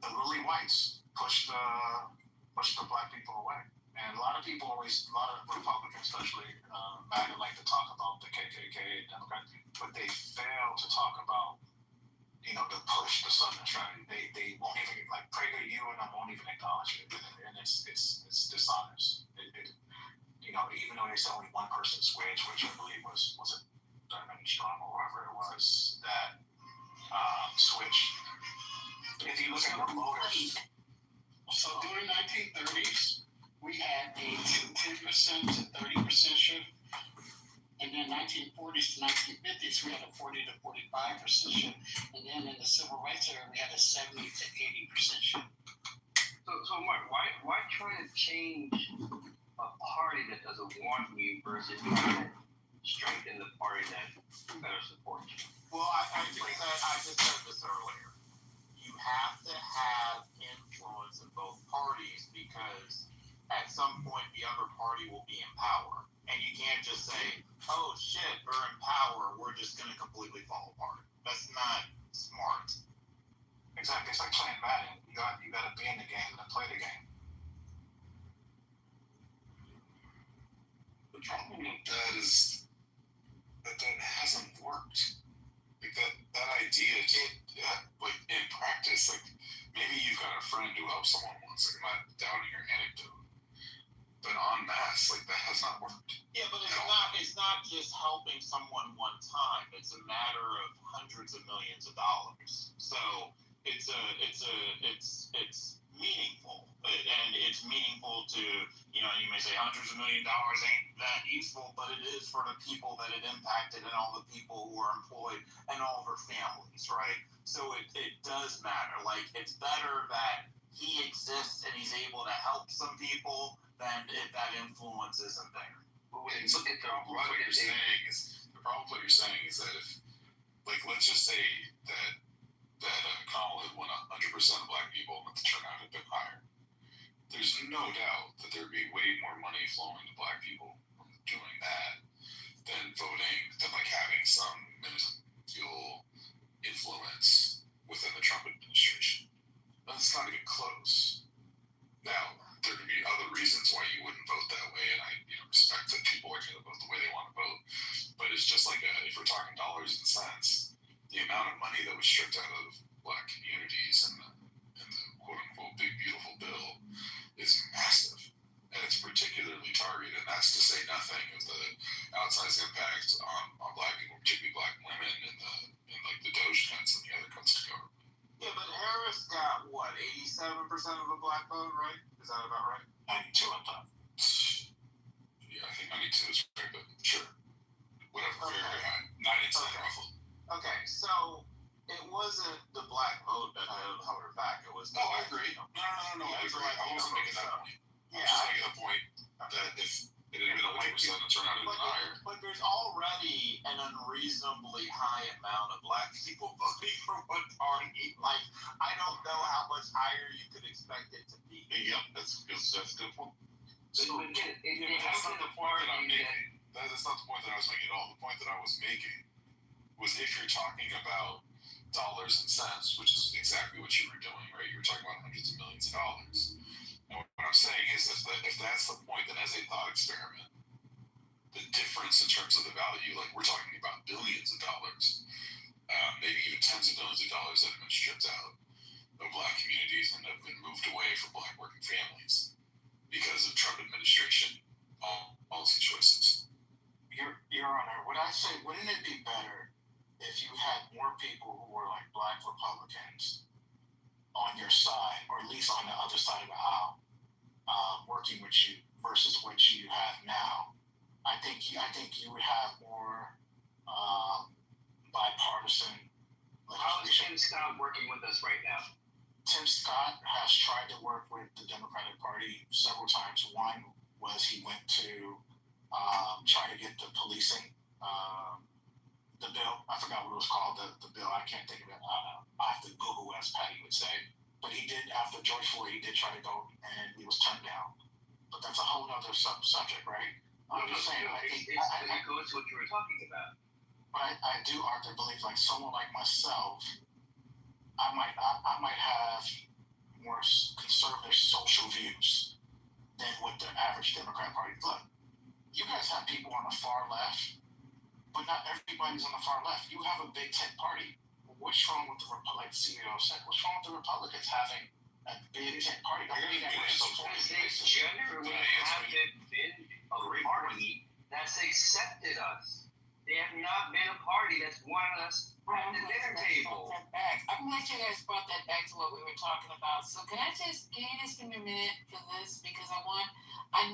The lily whites pushed the Black people away. And a lot of Republicans especially, MAGA like to talk about the KKK, Democrats, but they fail to talk about, to push the Southern strategy. They won't even, like Prager, you and methodology, and it's dishonest. Even though they said only one person switched, which I believe was it Diamond Strong or whoever it was that switched. If you look at the voters, so during 1930s, we had a 10% to 30% shift. And then 1940s to 1950s, we had a 40 to 45% shift. And then in the civil rights era, we had a 70 to 80% shift. So Mark, why try to change a party that doesn't want you versus trying to strengthen the party that better supports you? Well, I just said this earlier. You have to have influence in both parties because at some point the other party will be in power. And you can't just say, oh shit, we're in power, we're just going to completely fall apart. That's not smart. Exactly. It's like playing Madden. You got to be in the game and play the game. The problem with that is that hasn't worked. Like that idea, like in practice, like maybe you've got a friend who helps someone once. Like I'm not doubting your anecdote. But en masse, like that has not worked. Yeah, but it's not just helping someone one time. It's a matter of hundreds of millions of dollars. So it's meaningful, and it's meaningful to, you may say hundreds of millions of dollars ain't that useful, but it is for the people that it impacted and all the people who are employed and all their families, right? So it does matter. Like, it's better that he exists and he's able to help some people than if that influence isn't there. And so the problem what you're saying is that if, like, let's just say that Kamala had won 100% of black people and the turnout had been higher. There's no doubt that there'd be way more money flowing to black people from doing that than having some minuscule influence within the Trump administration. That's not even close. Now, there could be other reasons why you wouldn't vote that way, and I respect that people are going to vote the way they want to vote. But it's just like if we're talking dollars and cents, the amount of money that was stripped out of black communities in the quote-unquote big beautiful bill is massive, and it's particularly targeted. And that's to say nothing of the outsized impact on black people, particularly black women, in the Doge cuts and the other cuts to government. Yeah, but Harris got, 87% of the black vote, right? Is that about right? 92, I thought. Yeah, I think 92 is right, but sure. Whatever, okay. Very high. 9 and 10, roughly. Okay, so it wasn't the black vote that held her back. It was... No, I agree. No. I agree. I wasn't making that point. I was just making the point that if it had been 100%, the turnout had been higher. But there's already an unreasonably high amount of black people voting for one party. Like, I don't know how much higher you could expect it to be. Yeah, that's a good point. So again, that's not the point that I'm making. That's not the point that I was making at all. The point that I was making was if you're talking about dollars and cents, which is exactly what you were doing, right? You were talking about hundreds of millions of dollars. And what I'm saying is if that's the point, then as a thought experiment, the difference in terms of the value, like we're talking about billions of dollars, maybe even tens of millions of dollars that have been stripped out of black communities and have been moved away from black working families because of Trump administration policy choices. Your Honor, would I say, wouldn't it be better if you had more people who were like black Republicans on your side, or at least on the other side of the aisle, working with you versus what you have now? I think you would have more bipartisan legislation. How is Tim Scott working with us right now? Tim Scott has tried to work with the Democratic Party several times. One was he went to try to get the policing, the bill. I forgot what it was called, the bill. I can't think of it. I have to Google, as Patty would say. But he did, after George Floyd, he did try to go, and he was turned down. But that's a whole other subject, right? I'm just saying, it goes to what you were talking about. But I do, Arthur, believe like someone like myself, I might have more conservative social views than what the average Democrat Party. Look, you guys have people on the far left, but not everybody's on the far left. You have a big tent party. What's wrong with like the CEO said? What's wrong with the Republicans having at the Same party. Don't be that way. They generally haven't been a party that's accepted us. They have not been a party that's wanted us at the dinner table. I'm glad you guys brought that back to what we were talking about. So can you just give me a minute for this? Because I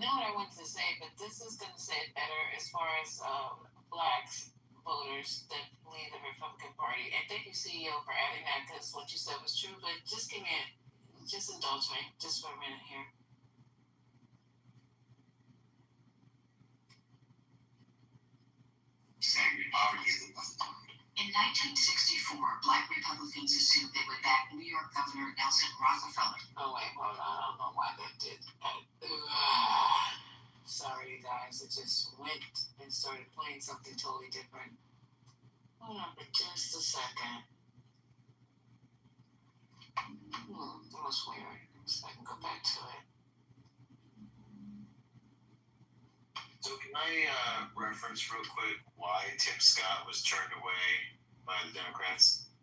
know what I wanted to say, but this is going to say it better as far as blacks voters that leave the Republican Party. And thank you, CEO, for adding that, because what you said was true. But just indulge me just for a minute here. Saying poverty is a In 1964, black Republicans assumed they would back New York Governor Nelson Rockefeller. Oh, wait, hold on. I don't know why that did. Sorry, you guys. It just went and started playing something totally different. Hold on for just a second. That was weird. So I can go back to it. So can I reference real quick why Tim Scott was turned away by the Democrats?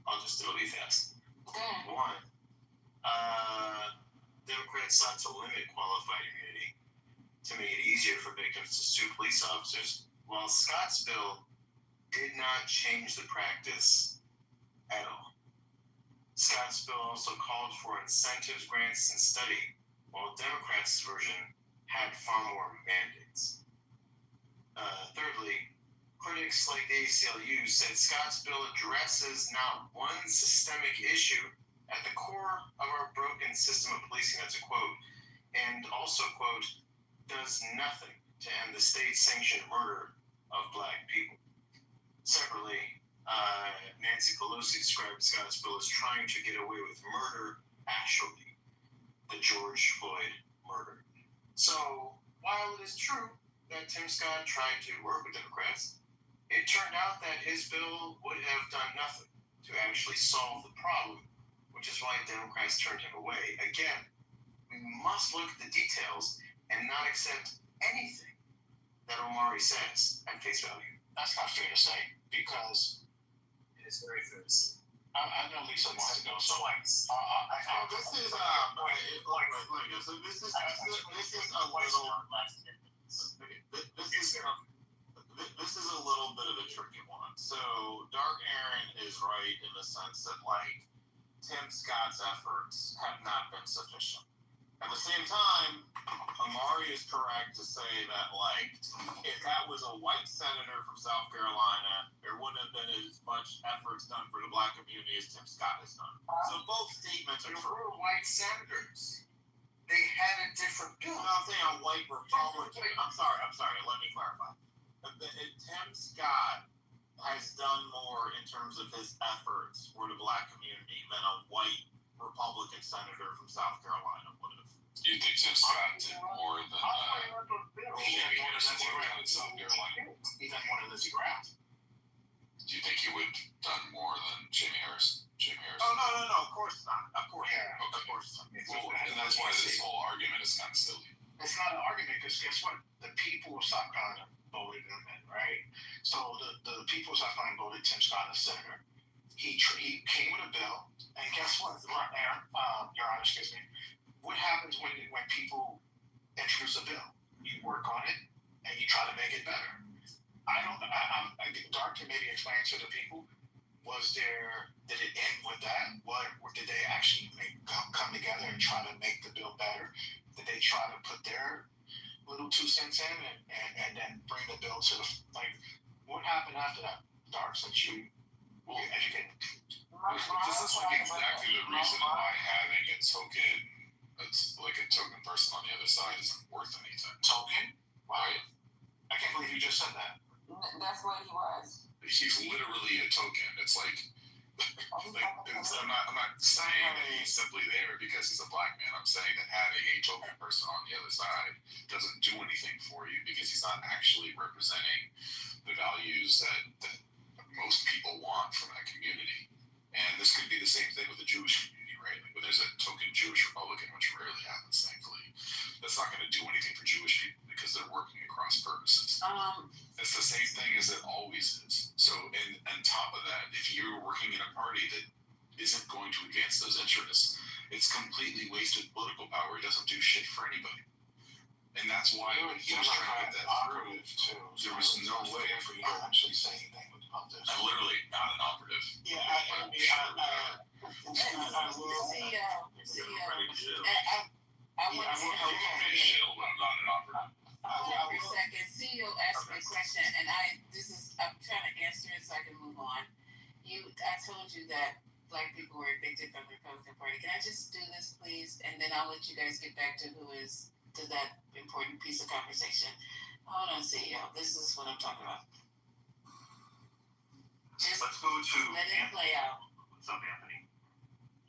It'll be fast. Okay. One, Democrats sought to limit qualified immunity to make it easier for victims to sue police officers, while Scott's bill did not change the practice at all. Scott's bill also called for incentives, grants, and study, while Democrats' version had far more mandates. Thirdly, critics like the ACLU said Scott's bill addresses not one systemic issue at the core of our broken system of policing, that's a quote, and also, quote, does nothing to end the state-sanctioned murder of black people. Separately, Nancy Pelosi described Scott's bill as trying to get away with murder, actually, the George Floyd murder. So, while it is true that Tim Scott tried to work with Democrats, it turned out that his bill would have done nothing to actually solve the problem, which is why Democrats turned him away. Again, we must look at the details and not accept anything that Omari says at face value. That's not fair to say, because it is very fair to say. I know Lisa wants to go, so this is a little. This is a little bit of a tricky one. So Dark Aaron is right in the sense that Tim Scott's efforts have not been sufficient. At the same time, Omari is correct to say that, if that was a white senator from South Carolina, there wouldn't have been as much efforts done for the black community as Tim Scott has done. So both statements are true. There were white senators. They had a different bill. No, I'm saying a white Republican. I'm sorry. Let me clarify. Tim Scott has done more in terms of his efforts for the black community than a white Republican senator from South Carolina would have. You think Tim Scott did more than Jamie Harrison would have in South Carolina? He done more than Lindsey Graham. Do you think he would have done more than Jamie Harrison? Oh, no, of course not. Of course not. Of course not. Well, and that's why this whole argument is kind of silly. It's not an argument, because guess what? The people of South Carolina voted him in, right? So the people of South Carolina voted Tim Scott as senator. He came with a bill, and guess what, Aaron, Your Honor, excuse me, what happens when people introduce a bill? You work on it, and you try to make it better. I think Dark can maybe explain to the people, did it end with that? What did they actually come together and try to make the bill better? Did they try to put their little 2 cents in and then bring the bill to what happened after that, Dark, since you educated? This is exactly the reason why having a token person on the other side isn't worth anything. Token? Why? I can't believe you just said that. That's what he was. He's literally a token. It's I'm not saying that he's simply there because he's a black man. I'm saying that having a token person on the other side doesn't do anything for you because he's not actually representing the values that most people want from that community. And this could be the same thing with the Jewish community, right? When there's a token Jewish Republican, which rarely happens, thankfully, that's not going to do anything for Jewish people because they're working across purposes. It's the same thing as it always is. So, and on top of that, if you're working in a party that isn't going to advance those interests. It's completely wasted political power. It doesn't do shit for anybody. And that's why when he was trying to get that through, there was no way for you to actually say anything about this. I'm literally not an operative. Yeah, I will. For a second, CEO asked me a question, and I'm trying to answer it so I can move on. I told you that Black people were evicted from the Republican Party. Can I just do this, please? And then I'll let you guys get back to that important piece of conversation. Hold on, CEO. This is what I'm talking about. Let's go to let it play out. What's up, Anthony?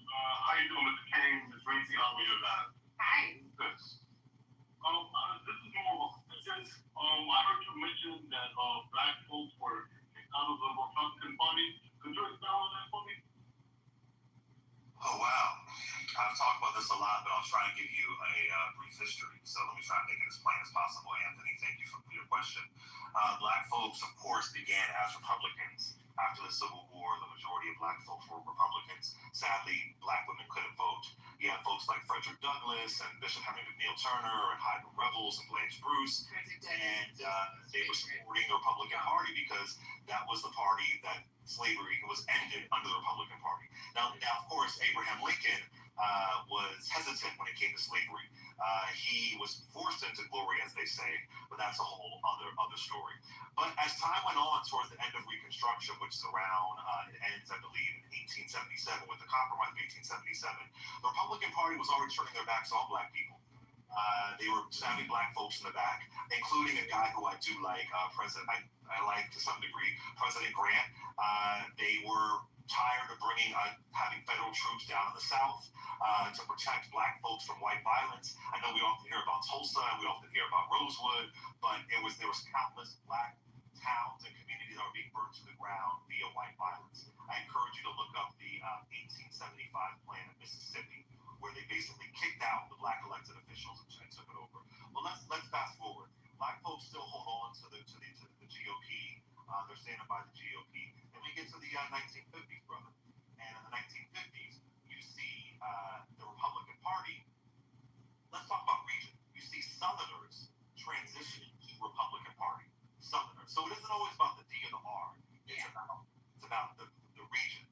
How you doing, Mr. King? Ms. Rincey, how are you tonight? Hi. Good. This is more of a question. I heard you mention that Black folks were kicked out of the Republican Party. Could you expound on that for me? Oh, wow. I've talked about this a lot, but I'll try and give you a brief history. So let me try and make it as plain as possible, Anthony. Thank you for your question. Black folks, of course, began as Republicans. After the Civil War, the majority of Black folks were Republicans. Sadly, Black women couldn't vote. You had folks like Frederick Douglass and Bishop Henry McNeil Turner and Hiram Revels and Blanche Bruce. And they were supporting the Republican Party because that was the party that slavery was ended under the Republican Party. Now, of course, Abraham Lincoln was hesitant when it came to slavery. He was forced into glory, as they say, but that's a whole other story. But as time went on towards the end of Reconstruction, which is around, it ends, I believe, in 1877, with the Compromise of 1877, the Republican Party was already turning their backs on Black people. They were stabbing Black folks in the back, including a guy who I do like, I like to some degree, President Grant. They were tired of having federal troops down in the South to protect Black folks from white violence. I know we often hear about Tulsa and we often hear about Rosewood, but there was countless Black towns and communities that were being burned to the ground via white violence. I encourage you to look up the 1875 plan in Mississippi, where they basically kicked out the Black elected officials and took it over. Well, let's fast forward. Black folks still hold on to the GOP. They're standing by the GOP. And we get to the 1950s, brother. And in the 1950s, you see the Republican Party. Let's talk about region. You see Southerners transitioning to the Republican Party. Southerners. So it isn't always about the D or the R. It's about the region.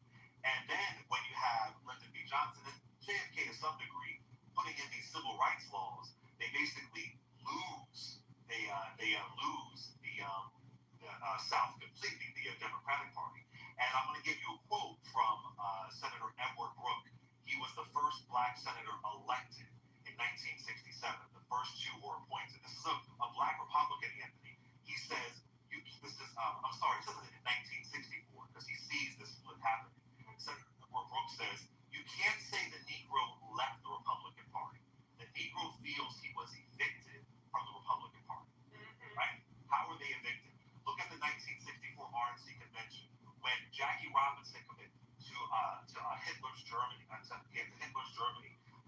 And then when you have Lyndon B. Johnson and JFK to some degree putting in these civil rights laws, they basically lose. They lose the South completely, the Democratic Party. And I'm going to give you a quote from Senator Edward Brooke. He was the first Black senator elected in 1967. The first two were appointed. This is a Black Republican, Anthony. He says, he says it in 1964 because he sees this split happening. Senator Edward Brooke says, you can't say the Negro left the Republican Party. The Negro feels he was evicted from the Republican Party. Right? How were they evicted? Look at the 1964 RNC convention when Jackie Robinson committed to Hitler's Germany,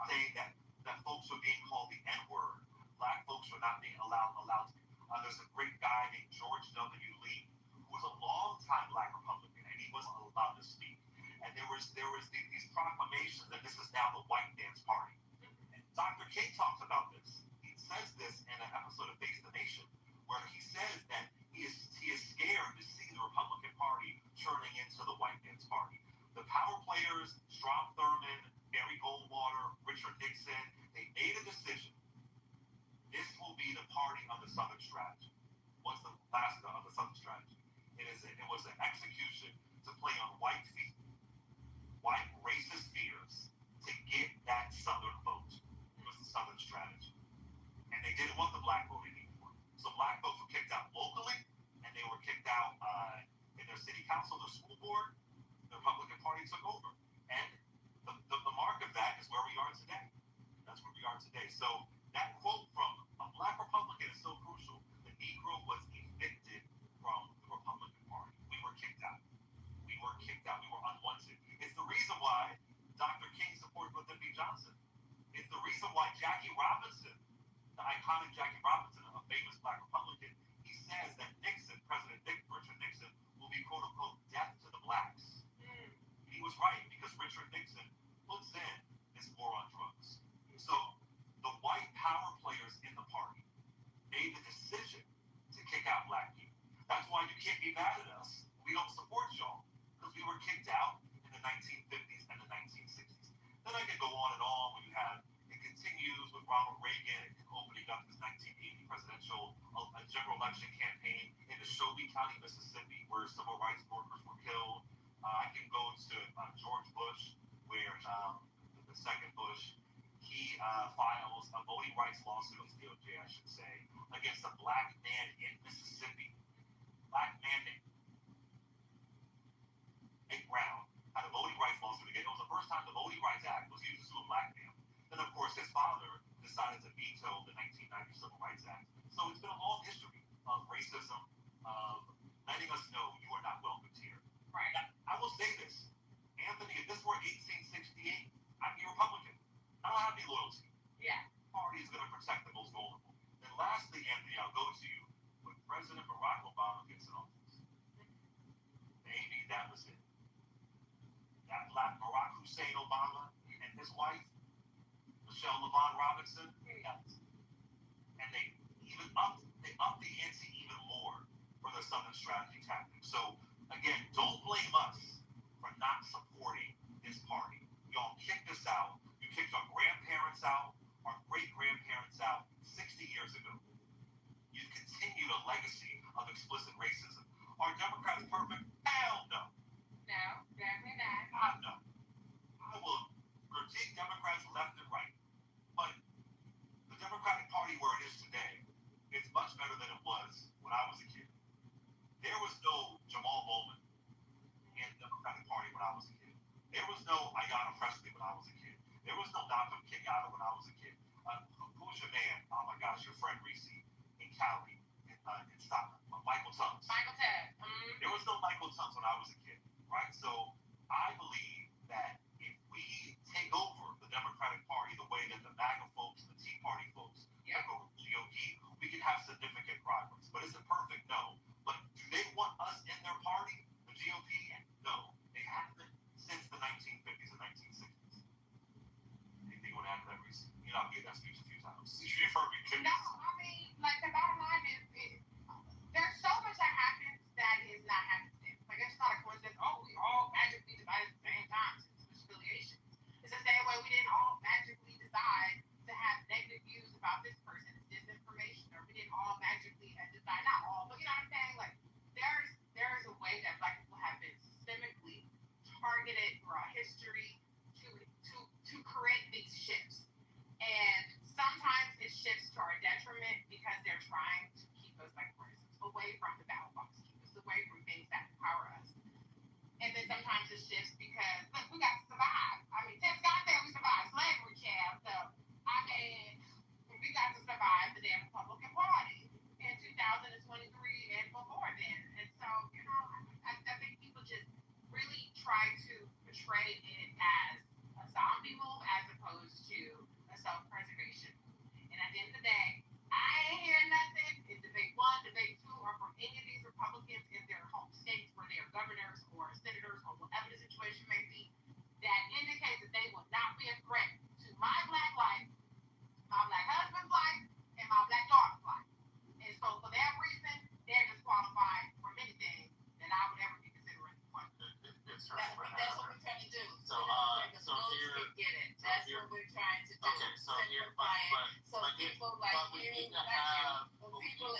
saying that folks were being called the N-word. Black folks were not being allowed to. There's a great guy named George W. Lee, who was a longtime Black Republican, and he wasn't allowed to speak. And there was these proclamations that this is now the white man's party. And Dr. King talks about this. He says this in an episode of Face the Nation, where he says that he is scared to see the Republican Party turning into the white man's party. The power players, Strom Thurmond, Barry Goldwater, Richard Nixon, they made a decision. This will be the party of the Southern strategy. What's the last of the Southern strategy? It was an execution to play on white feet, white racist fears, to get that Southern vote. It was the Southern strategy. And they didn't want the Black vote anymore. So Black folks were kicked out locally, and they were kicked out in their city council, their school board. The Republican Party took over. And the mark of that is where we are today. That's where we are today. So that quote from a Black Republican is so crucial. The Negro was evicted from the Republican Party. We were kicked out. We were unwanted. It's the reason why Dr. King supported Lyndon B. Johnson. It's the reason why Jackie Robinson, the iconic Jackie Robinson, a famous Black Republican, he says that President Richard Nixon, will be quote unquote death to the blacks. He was right, because Richard then I could go on and on when you have, it continues with Ronald Reagan opening up his 1980 presidential general election campaign in Neshoba County, Mississippi, where civil rights workers were killed. I can go to George Bush, where the second Bush, he files a voting rights lawsuit, DOJ, I should say, against a black man in Mississippi. Black man named Nick Brown had a voting rights lawsuit again. It was the first time the Voting Rights Act was used to sue a black man. Then, of course, his father decided to veto the 1990 Civil Rights Act. So it's been a long history of racism, of letting us know you are not welcome here. Right. I will say this, Anthony, if this were 1868, I'd be Republican. I don't have any loyalty. Yeah. The party is going to protect the most vulnerable. And lastly, Anthony, I'll go to you. When President Barack Obama gets in office, maybe that was it. That black Barack Hussein Obama and his wife, Michelle LaVaughn Robinson, and they upped the ante even more for the Southern strategy tactic. So again, don't blame us for not supporting this party. Y'all kicked us out. You kicked our grandparents out, our great-grandparents out 60 years ago. You've continued a legacy of explicit racism. Are Democrats perfect? Hell no. No, definitely not. No. I will critique Democrats left and right. But the Democratic Party where it is today is much better than it was when I was a kid. There was no Jamal Bowman in the Democratic Party when I was a kid. There was no Ayanna Pressley when I was a kid. There was no Dr. Kenyatta when I was a kid. Who's your man? Oh my gosh, your friend Reese in Cali, in Stockton. Michael Tubbs. Michael Tubbs. There was no Michael Tubbs when I was a kid, right? So I believe that if we take over the Democratic Party the way that the MAGA folks and the Tea Party folks took over the GOP, we can have significant progress. But is it perfect? No. But do they want us in their party, the GOP? No. They haven't since the 1950s and 1960s. Anything you want to add to that, Reese? You know, I've given that speech a few times. You've heard me. No, I mean, like, the bottom line is, there's so much that happens that is not happenstance. Like, it's not a coincidence. Oh, we all magically divided at the same time since affiliations. It's the same way we didn't all magically decide to have negative views about this person, disinformation, or we didn't all magically decide, not all, but you know what I'm saying? Like, there is a way that black people have been systemically targeted throughout history to create these shifts. And sometimes it shifts to our detriment because they're trying to keep us, like, for instance, away from the ballot box, keep us away from things that empower us. And then sometimes it shifts because, look, we got to survive. I mean, Tim Scott said we survived slavery, child. So, I mean, we got to survive the damn Republican Party in 2023 and before then. And so, you know, I think people just really try to portray it as a zombie move as opposed to a self-preservation. And at the end of the day, I ain't hearing nothing in debate 1, debate 2, or from any of these Republicans in their home states where they are governors or senators or whatever the situation may be that indicates that they will not be a threat to my black life, my black husband's life, and my black daughter's life. And so for that reason, they're disqualified from anything that I would ever be considering. That's what we're trying to do. So here, get it. That's what we're trying to do. Okay, so here, So people like you, people on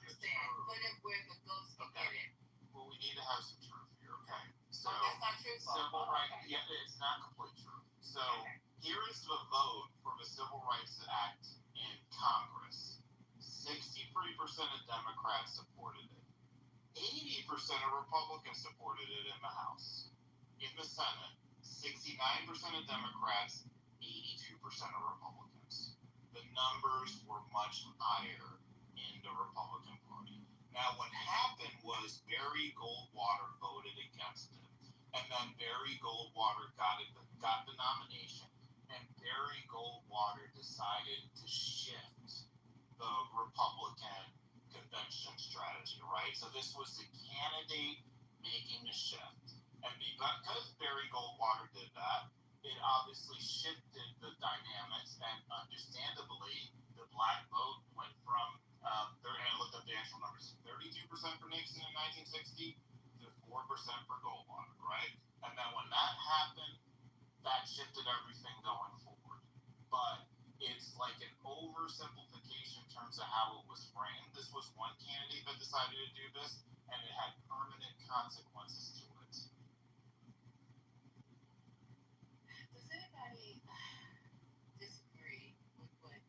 this 50%, put it where the ghosts can get it. Well, we need to have some truth here, okay? So, that's not true. civil rights, yeah, it's not complete truth. So, here is the vote for the Civil Rights Act in Congress. 63% of Democrats supported it. 80% of Republicans supported it in the House. In the Senate, 69% of Democrats, 82% of Republicans. The numbers were much higher in the Republican Party. Now, what happened was Barry Goldwater voted against it. And then Barry Goldwater got the nomination. And Barry Goldwater decided to shift the Republican convention strategy, right? So this was the candidate making the shift. And because Barry Goldwater did that, it obviously shifted the dynamics, and understandably, the black vote went from, and I looked up the actual numbers, 32% for Nixon in 1960 to 4% for Goldwater, right? And then when that happened, that that shifted everything going forward. But it's like an oversimplification in terms of how it was framed. This was one candidate that decided to do this, and it had permanent consequences to it. Does anybody disagree with what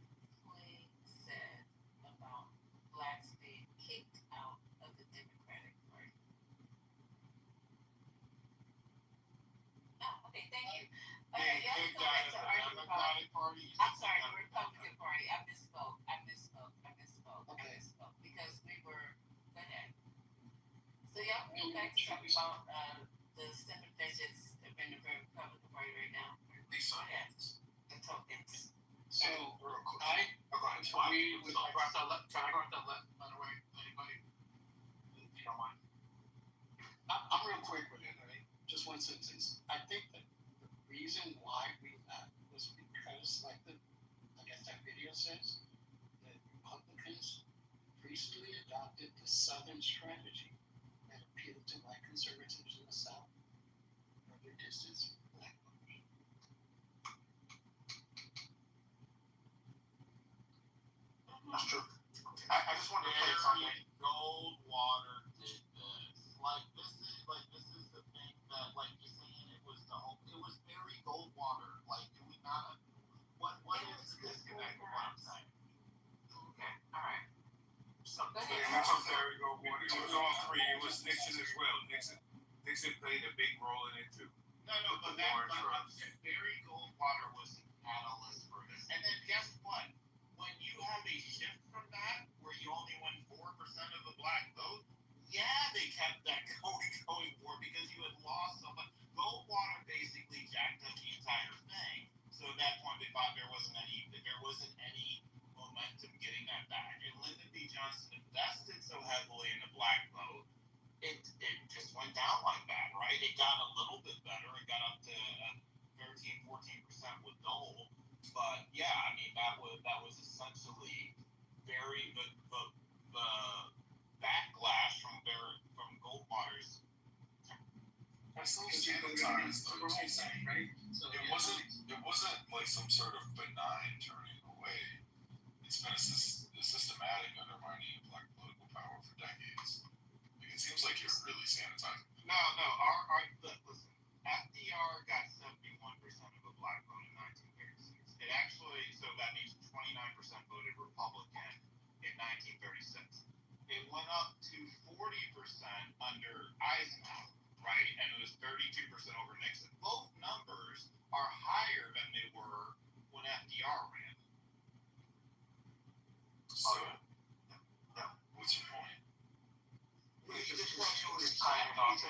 Clay said about blacks being kicked out of the Democratic Party? Oh, okay, thank you. Okay, Being kicked out of the Democratic Party. I'm sorry, the Republican Party. I misspoke. Because we were, go ahead. So y'all can go back to talking about the seven digits in the Republican Party right now. Lisa. Go ahead. The tokens. So, I agree with, can I go off that left, by the way, anybody? If you don't mind. I'm real quick with it, right? Just one sentence. I think that the reason why we was because, like I guess that video says, that Republicans recently adopted the Southern strategy that appealed to white conservatives in the South, further distance black voters. That's true. I just wanted to play something. Goldwater did this. This is the thing that, like, you're saying it was Barry Goldwater. Like, do we not? What is the disconnect with what I'm saying? Okay, all right. That's what Barry Goldwater. It was all three. It was Nixon as well. Nixon played a big role in it too. No, but Barry Goldwater was the catalyst for this. And then guess what? When you have a shift from that, where you only won 4% of the black vote, yeah, they kept that going for because you had lost so much. Goldwater basically jacked up the entire thing. So at that point, they thought there wasn't any momentum getting that back. And Lyndon B. Johnson invested so heavily in the black vote, it just went down like that, right? It got a little bit better. It got up to 13, 14% with Dole. But yeah, I mean that was essentially the backlash from Goldwater's. It's so sanitized though, right? So it wasn't like some sort of benign turning away. It's been a systematic undermining of black political power for decades. Like, it seems like you're really sanitizing. No. Listen. FDR got 71% of the black vote in 1936. It actually, so that means 29% voted Republican in 1936. It went up to 40% under Eisenhower, right? And it was 32% over Nixon. Both numbers are higher than they were when FDR ran. So, what's your point? It's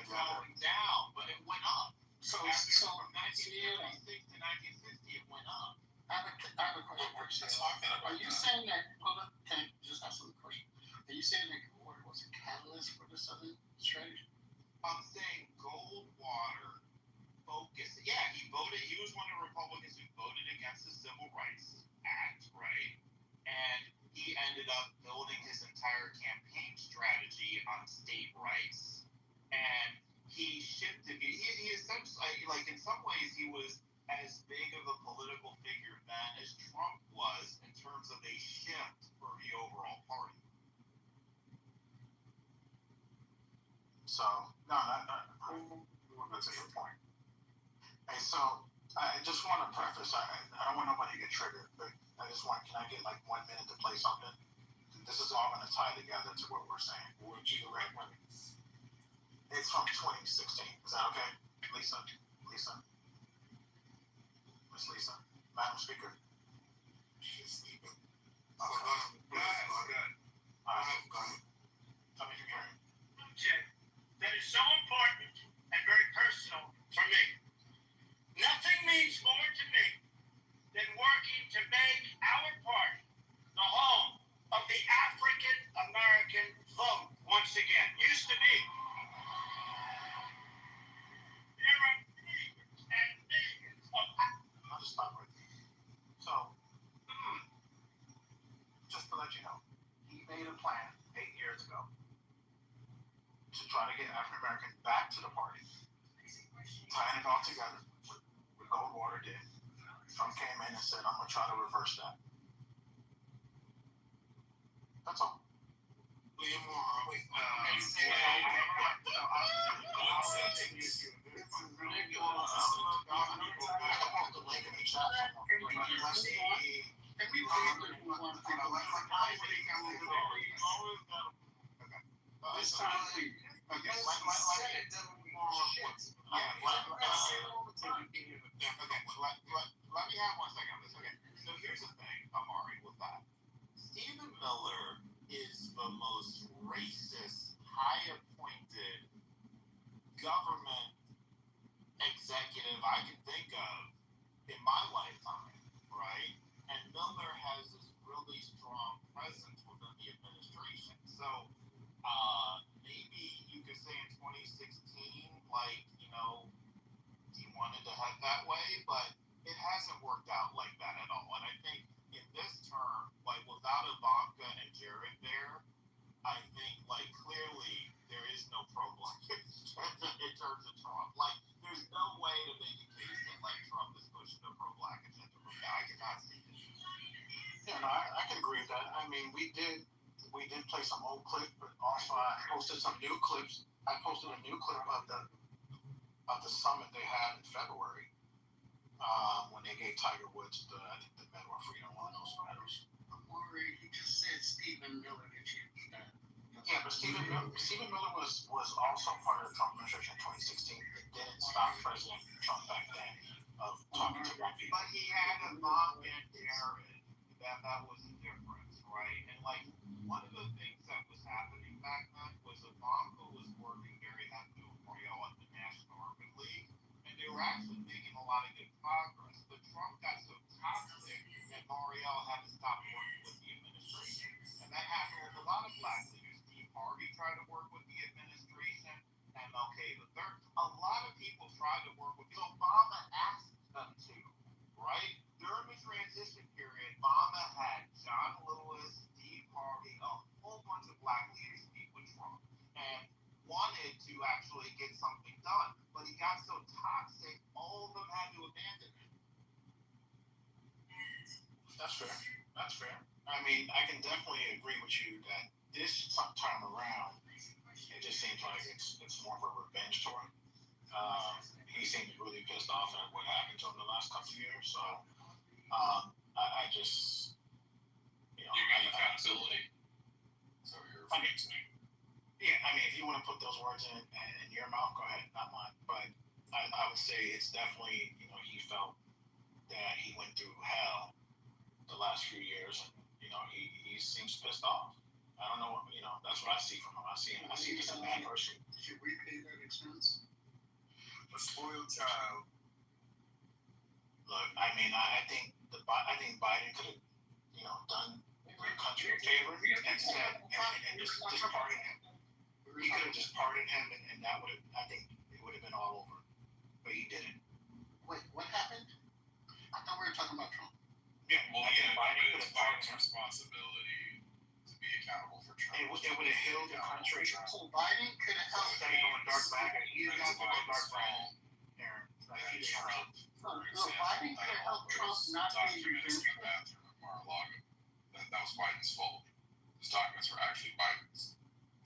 going down, but it went up. So from 1936 to 1960, it went up. I have a question. We're just talking about Are you saying that, hold up, can I just ask a question? Are you saying that Goldwater was a catalyst for the Southern strategy? I'm saying Goldwater focused. Yeah, he was one of the Republicans who voted against the Civil Rights Act, right? And he ended up building his entire campaign strategy on state rights. And he shifted. He essentially, like, in some ways, he was as big of a political figure then as Trump was in terms of a shift for the overall party. So, no, we're good to your point. Hey, so, I just want to preface, I don't want nobody to get triggered, but I just want, can I get like 1 minute to play something? This is all going to tie together to what we're saying. It's from 2016. Is that okay? Lisa? Miss Lisa? Madam Speaker? She's sleeping. Okay. Go ahead. All right, go ahead. Tell me if you can hear me. That is so important and very personal for me. Nothing means more to me than working to make our party the home of the African American vote once again. Used to be. There are millions and millions of. I'll just stop right there. So, just to let you know, he made a plan 8 years ago to try to get African Americans back to the party, tying it all together with Goldwater Trump came in and said, I'm going to try to reverse that. That's all. Let me have 1 second on this. Okay, so here's the thing, Amari, with that. Stephen Miller is the most racist, high-appointed government executive I can think of in my lifetime, right? And Miller has this really strong presence within the administration. So maybe you could say in 2016, like, you know, he wanted to head that way, but it hasn't worked out like that at all. And I think in this term, like without Ivanka and Jared there, I think like clearly there is no pro-black in terms of Trump. Like there's no way to make a case that like Trump is pushing a pro-black agenda. I cannot see it. Yeah, no, I can agree with that. I mean, we did play some old clips, but also I posted some new clips. I posted a new clip of the summit they had in February when they gave Tiger Woods the Medal of Freedom, one of those medals. Amari, he just said Stephen Miller. Did you? Yeah, but Stephen Miller was also part of the Trump administration in 2016. It didn't stop President Trump back then of talking to black people. But he had Ivanka and Jared. That was the difference, right? And like one of the things that was happening back then was Ivanka was working very heavily with L'Oreal at the National Urban League, and they were actually making a lot of good progress. But Trump got so toxic that L'Oreal had to stop working with the administration, and that happened with a lot of black leaders. Steve Harvey tried to work with the administration, MLK III. A lot of people tried to work with. Obama asked them to, right? During the transition period, Obama had John Lewis, Steve Harvey, a whole bunch of black leaders meet with Trump and wanted to actually get something done. But he got so toxic, all of them had to abandon him. That's fair. That's fair. I mean, I can definitely agree with you that this time around, it just seems like it's more of a revenge tour. He seemed really pissed off at what happened to him the last couple of years. So I just, you know, you mean accountability. So you're referring to me. Yeah, I mean, if you want to put those words in your mouth, go ahead, not mine. But I would say it's definitely, you know, he felt that he went through hell the last few years, and you know, he seems pissed off. I don't know what, you know, that's what I see from him. I see just a mad person. Should we pay that expense? A spoiled child. Look, I mean, I think Biden could have, you know, done the country a favor and said and just pardon him. He could have just pardoned him, and that would have, I think, it would have been all over. But he didn't. Wait, what happened? I thought we were talking about Trump. Yeah, Well, I think Biden could it's have pardoned Biden's him. responsibility to be accountable for Trump. It would have healed the country. So Biden could have helped. Instead of going dark bag, he didn't have to go dark Biden's bag. fault Aaron, like, that he didn't have Trump, to. for No, example, Biden could have had all helped Trump those not be documents in the revengeful. bathroom at Mar-a-Lago. That was Biden's fault. His documents were actually Biden's.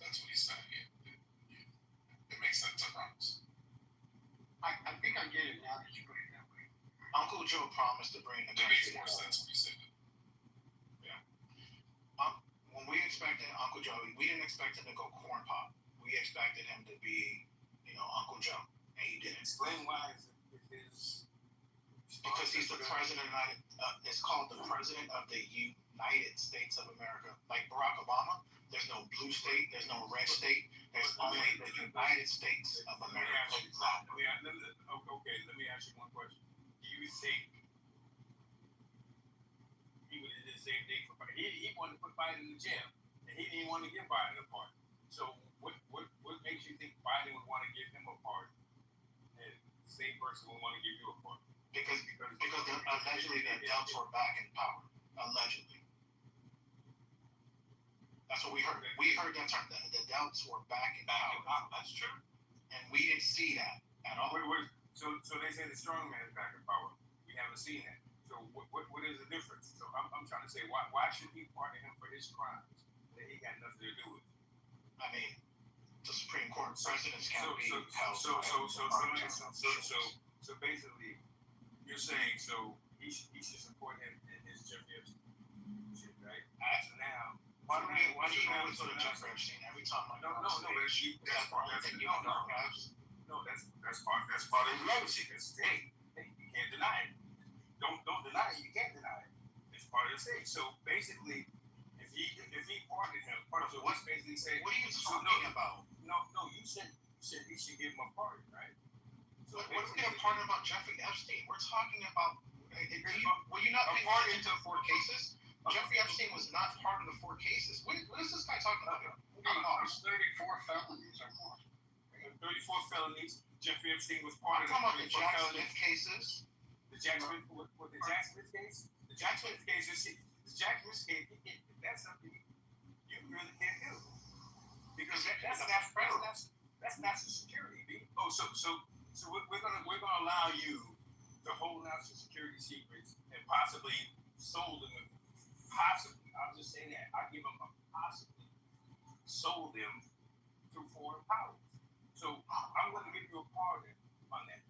That's what he's saying. It makes sense, I promise. I think I get it now that you put it that way. Uncle Joe promised to bring the It makes country more together. sense when you say that. When we expected Uncle Joe, we didn't expect him to go corn pop. We expected him to be, you know, Uncle Joe, and he didn't. Explain why it is. Because he's the president of it's called the President of the United States of America. Like Barack Obama, there's no blue state, there's no red state, there's only the United States of America. Okay, let me ask you one question. Do you think he would have did the same thing for Biden? He wanted to put Biden in jail, and he didn't want to give Biden a pardon. So what makes you think Biden would want to give him a pardon, and the same person would want to give you a pardon? Because allegedly the adults were back in power. Allegedly. That's what we heard. We heard that term. The adults were back in power. That's true. And we didn't see that at all. So they say the strong man is back in power. We haven't seen that. So what is the difference? So I'm trying to say why should we pardon him for his crimes that he got nothing to do with? I mean, the Supreme Court presidents can't be held. So basically, you're saying he should support him in his Jeffrey Epstein shit, right? After now, why do you always go to Jeffrey Epstein every time? No, that's part of his legacy. Hey, you can't deny it. Don't deny it. You can't deny it. It's part of the thing. So basically, if he pardoned him, so what's basically saying? What are you talking about? No, you said he should give him a pardon, right? So what are we going to pardon about Jeffrey Epstein? We're talking about. Were you not paying attention to the 4 cases? Jeffrey Epstein was not part of the 4 cases. What is this guy talking about? There's 34 felonies or more. 34 felonies. Jeffrey Epstein was part of the 34 felonies. Cases. The Jack Smith case? The Jack Smith case, that's something you really can't do. Because that's national security, B. Oh, so we're gonna allow you to hold national security secrets and possibly sold them. Possibly, I'll just say that. I give them a possibly sold them through foreign powers. So I'm gonna give you a pardon on that.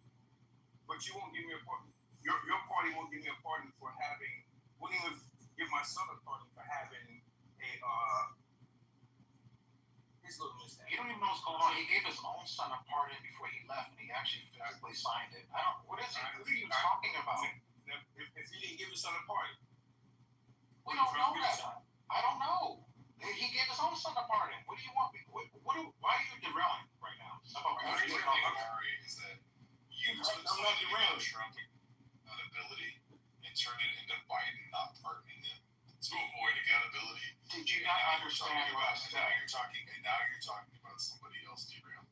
But you won't give me a pardon. Your party won't give me a pardon for having, won't even give my son a pardon for having his little mistake. You don't even know what's going on. He gave his own son a pardon before he left, and he actually physically signed it. What are you talking about? If he didn't give his son a pardon. We don't know that. I don't know. He gave his own son a pardon. What do you want? Why are you derailing right now? Is that you took Trump accountability and turned it into Biden not pardoning him to avoid accountability. Did you not understand what I said? Now you're talking about somebody else derailing.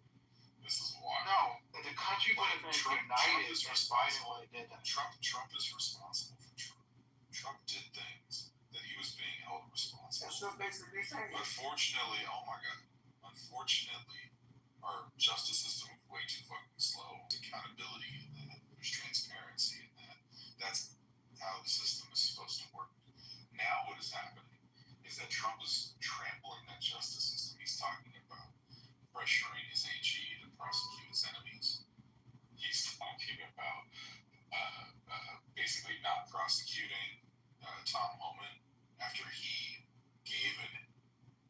This is why. No, the country would have been united is responsible. Did that. Trump is responsible for Trump. Trump did things that he was being held responsible. That's what basically saying. Unfortunately, our justice system is way too fucking slow. There's accountability in that. There's transparency in that. That's how the system is supposed to work. Now what is happening is that Trump is trampling that justice system. He's talking about pressuring his AG to prosecute his enemies. He's talking about basically not prosecuting Tom Homan after he gave an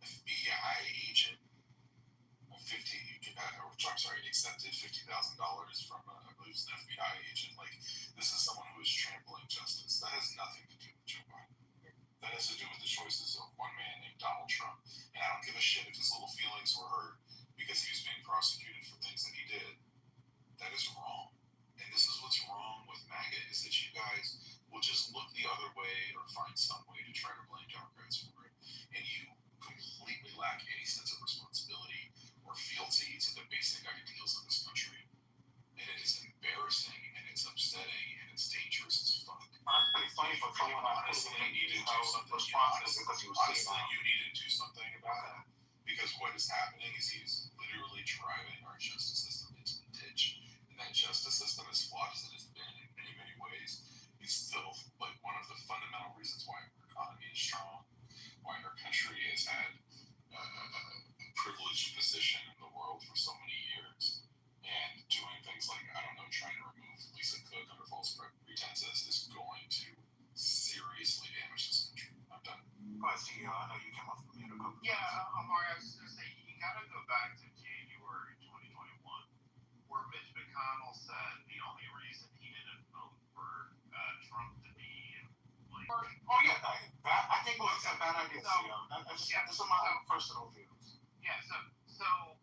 FBI agent accepted $50,000 from I believe it's an FBI agent. Like, this is someone who is trampling justice. That has nothing to do with Joe Biden. That has to do with the choices of one man named Donald Trump. And I don't give a shit if his little feelings were hurt because he was being prosecuted for things that he did. That is wrong. And this is what's wrong with MAGA, is that you guys will just look the other way or find some way to try to blame Democrats for it. And you completely lack any sense of responsibility or fealty to the basic ideals of this country. And it is embarrassing, and it's upsetting, and it's dangerous as fuck. It's funny for someone honestly, you need to do something. You need to do something about that. Because what is happening is he's literally driving our justice system into the ditch. And that justice system, as flawed as it has been in many, many ways, is still like one of the fundamental reasons why our economy is strong, why our country has had a privileged position in the world for so many years. And doing things like, I don't know, trying to remove Lisa Cook under false pretenses is going to seriously damage this country. I'm done. Go ahead, CEO. I know you came off from Unico. Yeah, Amari, I was just going to say, you got to go back to January 2021, where Mitch McConnell said the only reason he didn't vote for Trump to be like. Oh, yeah. I think it was a bad idea, CEO. This is my personal views. Yeah, so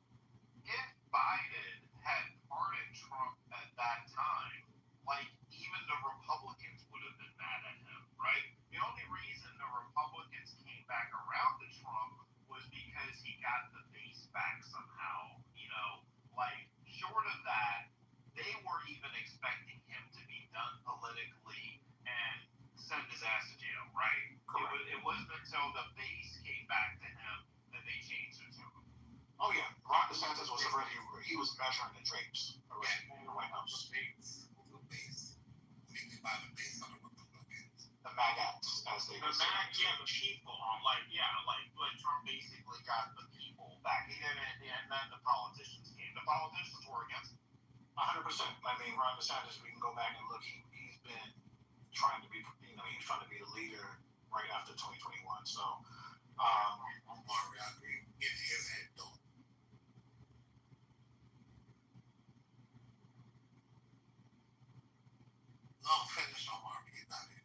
if Biden had pardoned Trump at that time, like, even the Republicans would have been mad at him, right? The only reason the Republicans came back around to Trump was because he got the base back somehow, you know? Like, short of that, they were even expecting him to be done politically and send his ass to jail, right? It wasn't until the base came back to him that they changed it to him. Oh, yeah. Ron DeSantis was already, he was measuring the drapes already in the White House. The base. We by the base on the Republican MAG acts, as they The would say. the people, like Trump basically got the people back. He didn't, and then the politicians came. The politicians were against it. 100%. I mean, Ron DeSantis, we can go back and look. He's been trying to be, he's trying to be the leader right after 2021. So, Omari, I agree. In his head, though. No, finish, Omari. Get out of here.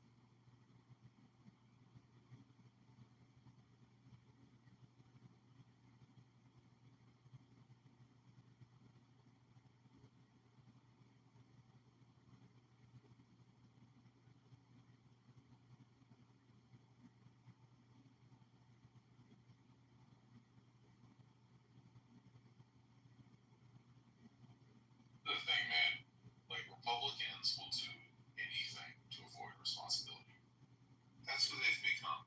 The thing, man, like Republicans will do anything to avoid responsibility. That's who they've become.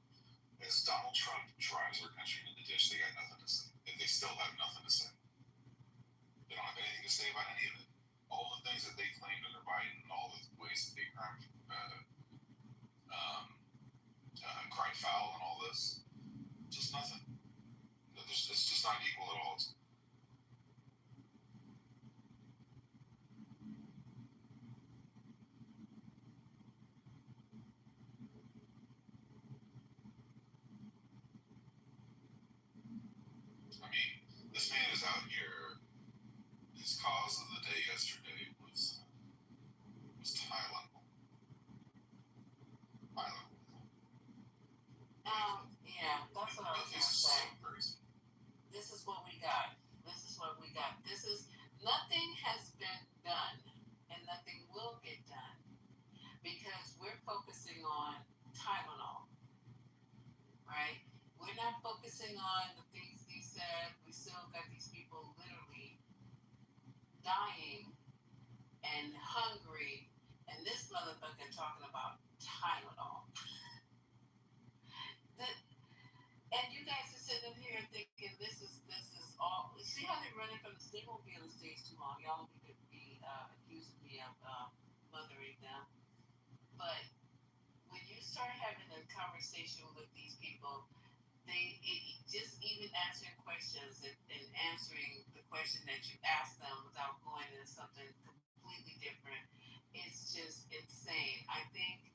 As Donald Trump drives our country into the ditch, they got nothing to say. And they still have nothing to say. They don't have anything to say about any of it. All the things that they claimed under Biden, all the ways that they cried foul and all this, just nothing. It's just not equal at all. I mean, this man is out here. His cause of the day yesterday was Tylenol. Yeah, that's what I was This gonna is say. so crazy. This is what we got. Nothing has been done, and nothing will get done because we're focusing on Tylenol, right? We're not focusing on the things he said. We still got these people literally dying and hungry, and this motherfucker talking about Tylenol. And you guys are sitting here thinking this is all. See how they're running from the stage? They won't be on the stage too long. Y'all will be accusing me of mothering them. But when you start having a conversation with these people, just even answering questions and answering the question that you ask them without going into something completely different, it's just insane. I think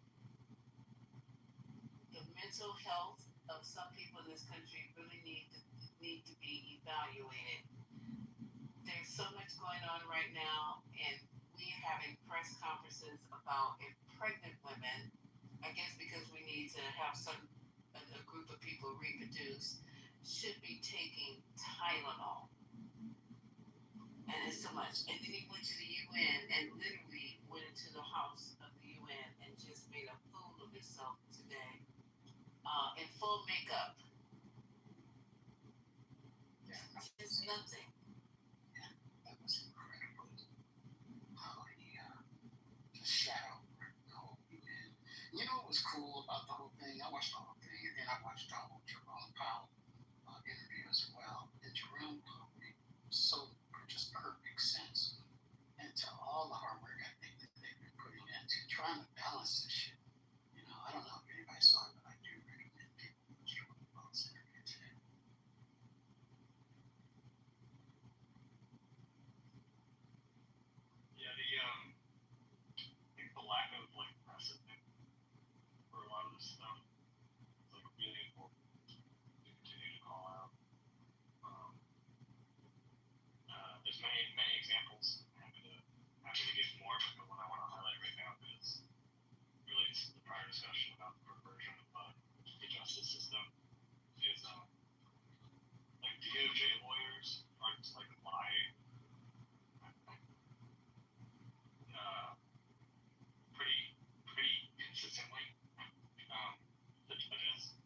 the mental health of some people in this country really need to be evaluated. There's so much going on right now, and we're having press conferences about if pregnant women, I guess because we need to have a group of people reproduce, should be taking Tylenol. And it's so much. And then he went to the UN and literally went into the house of the UN and just made a fool of himself today. In full makeup. Just nothing. Yeah, that was incredible. How he just shadow the whole UN. You know what was cool about the whole thing? I watched the whole thing, and then I watched the whole Jerome Powell interview as well. And Jerome Powell made just perfect sense. And to all the hard work I think that they've been putting into trying to balance this shit. I don't know if anybody saw it, but I do recommend people watch Jerome Powell's interview today. Yeah, I think the lack of precedent for a lot of this stuff is really important to continue to call out. There's many examples. I'm happy to give more, but the one I want to highlight right now is relates to the prior discussion about the perversion of the justice system. Is DOJ lawyers are just lying pretty consistently. The judges.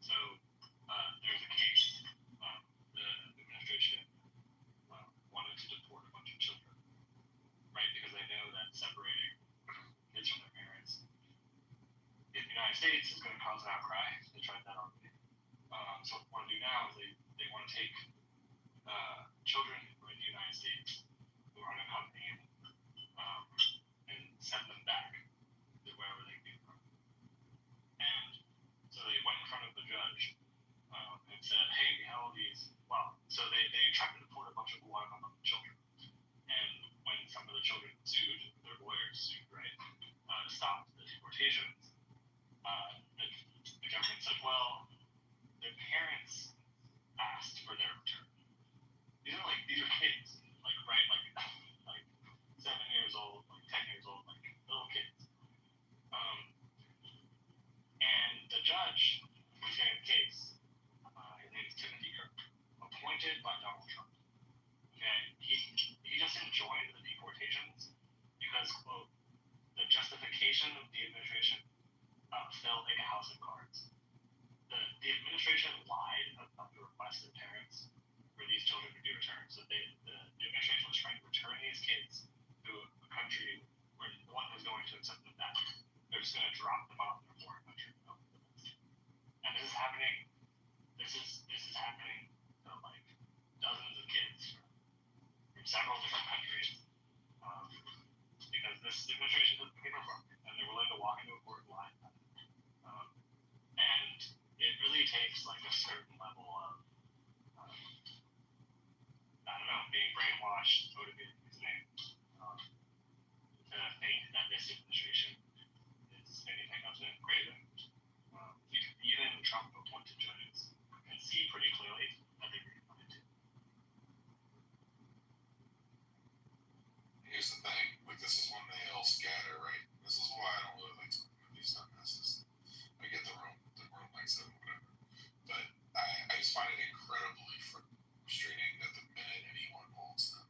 So there's a case. The administration wanted to deport a bunch of children, right? Because they know that separating kids from their parents in the United States is going to cause an outcry. They tried that already. So what they want to do now is they want to take children who are in the United States who are unaccompanied and send them back to wherever they administration lied about the request of parents for these children to be returned. So the administration was trying to return these kids to a country where no one was going to accept them back. They're just going to drop them off in a foreign country. And this is happening. This is happening to like dozens of kids from several different countries because this administration doesn't give a fuck and they're willing to walk into a court and lie about it. And it really takes like a certain level of I don't know, being brainwashed, motivated, reasoning, to think that this administration is anything other than craven. Even Trump appointed judges can see pretty clearly that they really wanted to. Here's the thing, like this is when they all scatter, right? This is why I don't really like talking about these dumbasses. I get the room likes them, whatever. But I just find it incredibly frustrating that the minute anyone holds them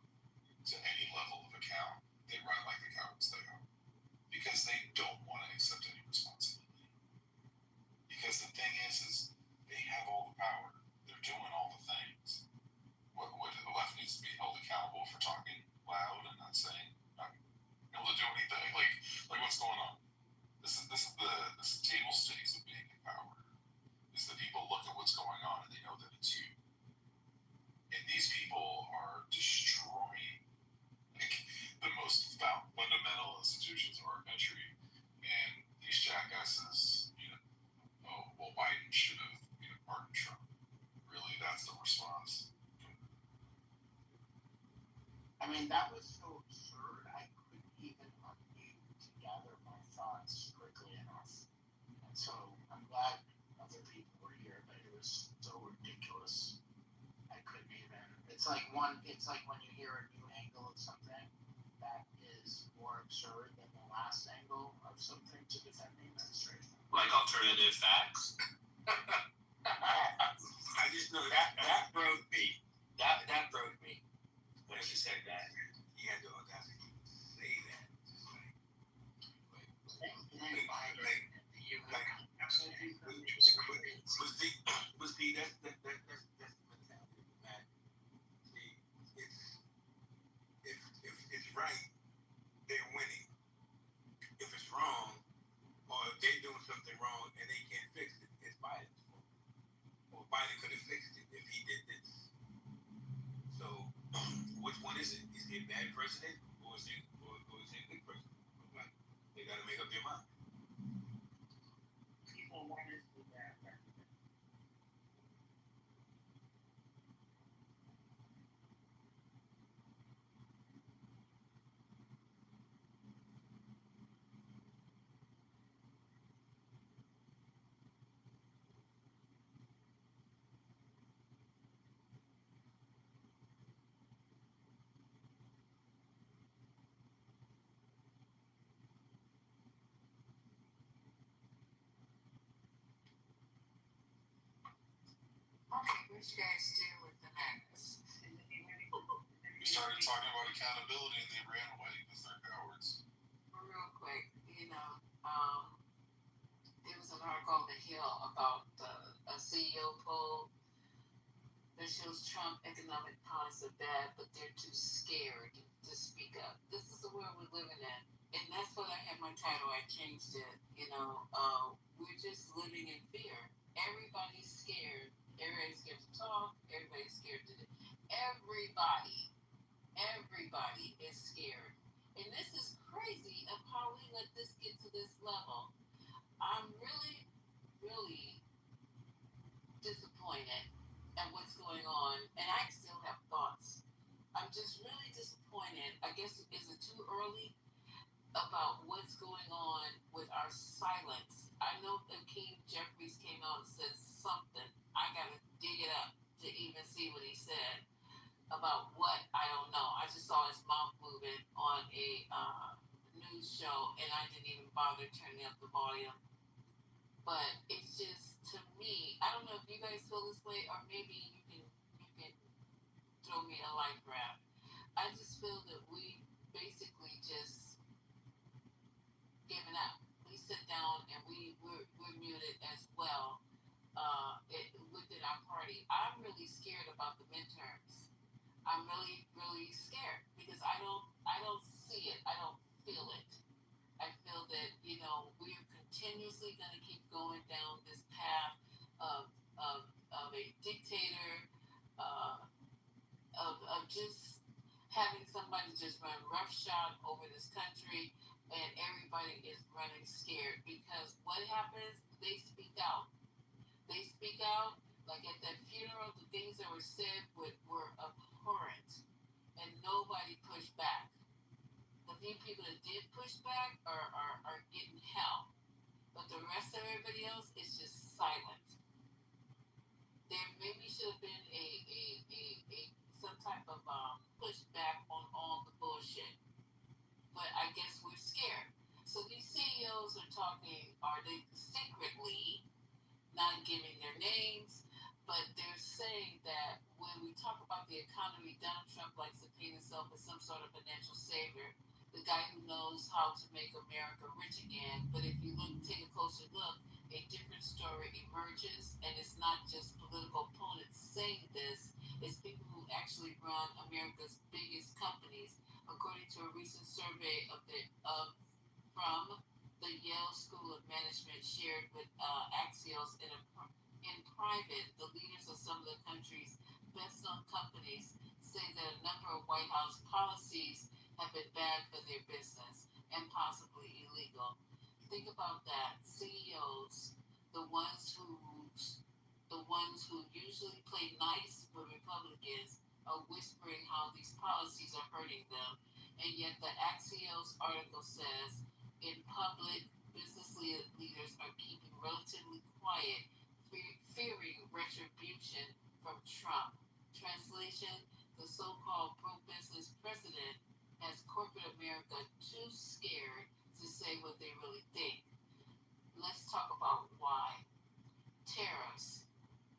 to any level of account, they run like the cowards they are. Because they don't want to accept any responsibility. Because the thing is they have all the power. They're doing all the things. What the left needs to be held accountable for talking loud and not saying, not able to do anything. Like what's going on? This is the table stakes of being in power. Is that people look at what's going on and they know that it's you. And these people are destroying like the most fundamental institutions of our country. And these jackasses, oh, well, Biden should have pardoned Trump. Really, that's the response. I mean, that was so absurd. I couldn't even unmute to gather my thoughts quickly enough. And so I'm glad other people were here, but it was so ridiculous. I couldn't even. It's like when you hear a new angle of something that is more absurd than the last angle of something to defend the administration. Like alternative facts. I just know that broke me. That broke me when she said that. He had the audacity to say that. But see, that's the mentality, man. See, if it's right, they're winning. If it's wrong, or if they're doing something wrong and they can't fix it, it's Biden's fault. Or Biden could have fixed it if he did this. So, which one is it? Is he a bad president or is he a good president? Like, they got to make up their mind. People want to do that. Okay, what you guys do with the madness? We started talking about accountability and they ran away because they're cowards. Real quick, there was an article on The Hill about a CEO poll that shows Trump economic policies are bad, but they're too scared to speak up. This is the world we're living in. And that's what I had my title. I changed it. We're just living in fear. Everybody's scared. Everybody's scared to talk. Everybody's scared to do. Everybody is scared. And this is crazy of how we let this get to this level. I'm really, really disappointed at what's going on. And I still have thoughts. I'm just really disappointed. I guess, is it too early? About what's going on with our silence. I know that King Jeffries came out and said something. I gotta dig it up to even see what he said about what, I don't know. I just saw his mouth moving on a news show and I didn't even bother turning up the volume. But it's just, to me, I don't know if you guys feel this way or maybe you can throw me a life raft. I just feel that we basically just given up. We sit down and we're muted as well. my party. I'm really scared about the midterms. I'm really, really scared because I don't see it. I don't feel it. I feel that, we're continuously going to keep going down this path of, of a dictator, of just having somebody just run roughshod over this country, and everybody is running scared because what happens? They speak out. They speak out. Like at that funeral, the things that were said were abhorrent, and nobody pushed back. The few people that did push back are getting hell, but the rest of everybody else is just silent. There maybe should have been a some type of pushback on all the bullshit, but I guess we're scared. So these CEOs are they secretly not giving their names, but they're saying that when we talk about the economy, Donald Trump likes to paint himself as some sort of financial savior, the guy who knows how to make America rich again. But if you take a closer look, a different story emerges, and it's not just political opponents saying this, it's people who actually run America's biggest companies. According to a recent survey from the Yale School of Management shared with Axios in private, the leaders of some of the country's best-known companies say that a number of White House policies have been bad for their business and possibly illegal. Think about that. CEOs, the ones who usually play nice with Republicans, are whispering how these policies are hurting them, and yet the Axios article says in public, business leaders are keeping relatively quiet, fearing retribution from Trump. Translation: the so-called pro-business president has corporate America too scared to say what they really think. Let's talk about why. Tariffs,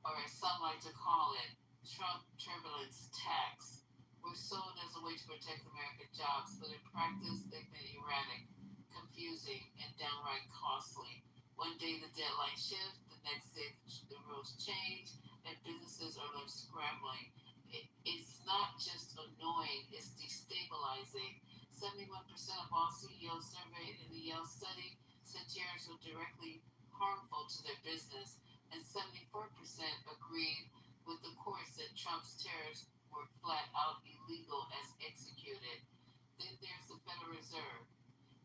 or as some like to call it, Trump turbulence tax, were sold as a way to protect American jobs, but in practice they've been erratic, confusing, and downright costly. One day the deadline shifts, the next day the rules change, and businesses are left scrambling. It's not just annoying, it's destabilizing. 71% of all CEOs surveyed in the Yale study said tariffs were directly harmful to their business, and 74% agreed with the courts that Trump's tariffs were flat out illegal as executed. Then there's the Federal Reserve.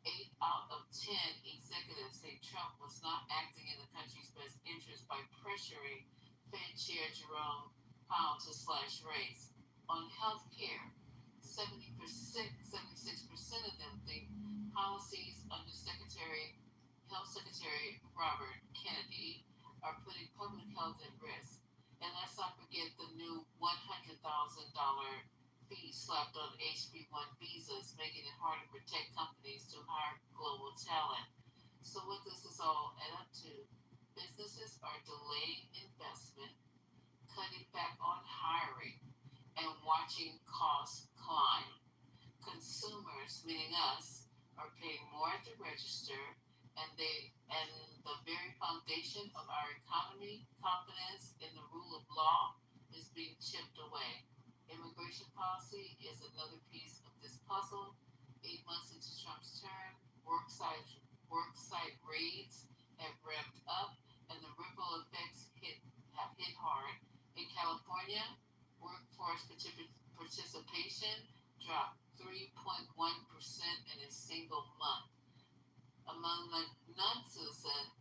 8 out of 10 executives say Trump was not acting in the country's best interest by pressuring Fed Chair Jerome Powell to slash rates. On health care, 76% of them think policies under Health Secretary Robert Kennedy are putting public health at risk. And let's not forget the new $100,000 fee slapped on HB1 visas, making it hard to protect companies to hire global talent. So what does this all add up to? Businesses are delaying investment, cutting back on hiring, and watching costs climb. Consumers, meaning us, are paying more at the register, and the very foundation of our economy, confidence in the rule of law, is being chipped away. Immigration policy is another piece of this puzzle. 8 months into Trump's term, worksite raids have ramped up, and the ripple effects have hit hard. In California, workforce participation dropped 3.1% in a single month. Among the non-citizens,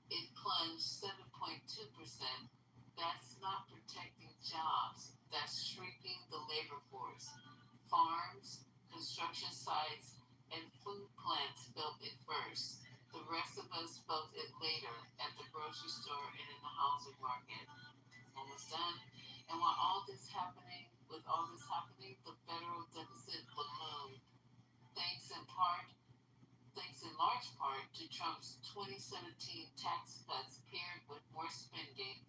it plunged 7.2%. That's not protecting jobs. That's shrinking the labor force. Farms, construction sites, and food plants felt it first. The rest of us felt it later at the grocery store and in the housing market. Almost done. And while all this happening, the federal deficit ballooned. Thanks in large part to Trump's 2017 tax cuts paired with more spending.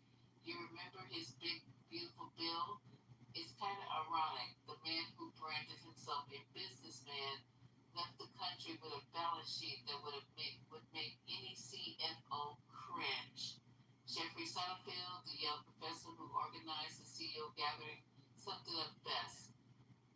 You remember his big, beautiful bill? It's kind of ironic. The man who branded himself a businessman left the country with a balance sheet that would make any CFO cringe. Jeffrey Sonnenfeld, the Yale professor who organized the CEO gathering summed it up best.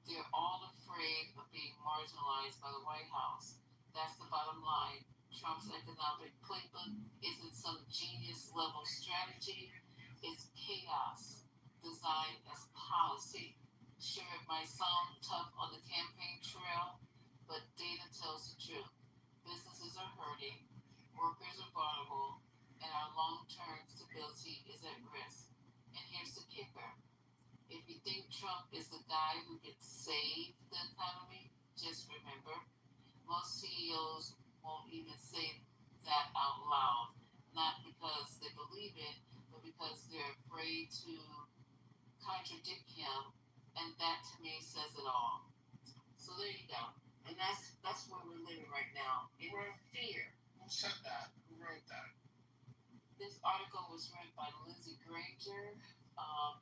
They're all afraid of being marginalized by the White House. That's the bottom line. Trump's economic playbook isn't some genius level strategy. It's chaos designed as policy. Sure, it might sound tough on the campaign trail, but data tells the truth. Businesses are hurting, workers are vulnerable, and our long-term stability is at risk. And here's the kicker. If you think Trump is the guy who can save the economy, just remember, most CEOs won't even say that out loud. Not because they believe it, but because they're afraid to contradict him. And that to me says it all. So there you go. And that's where we're living right now, in fear. Who said that? Who wrote that? This article was written by Lindsey Granger.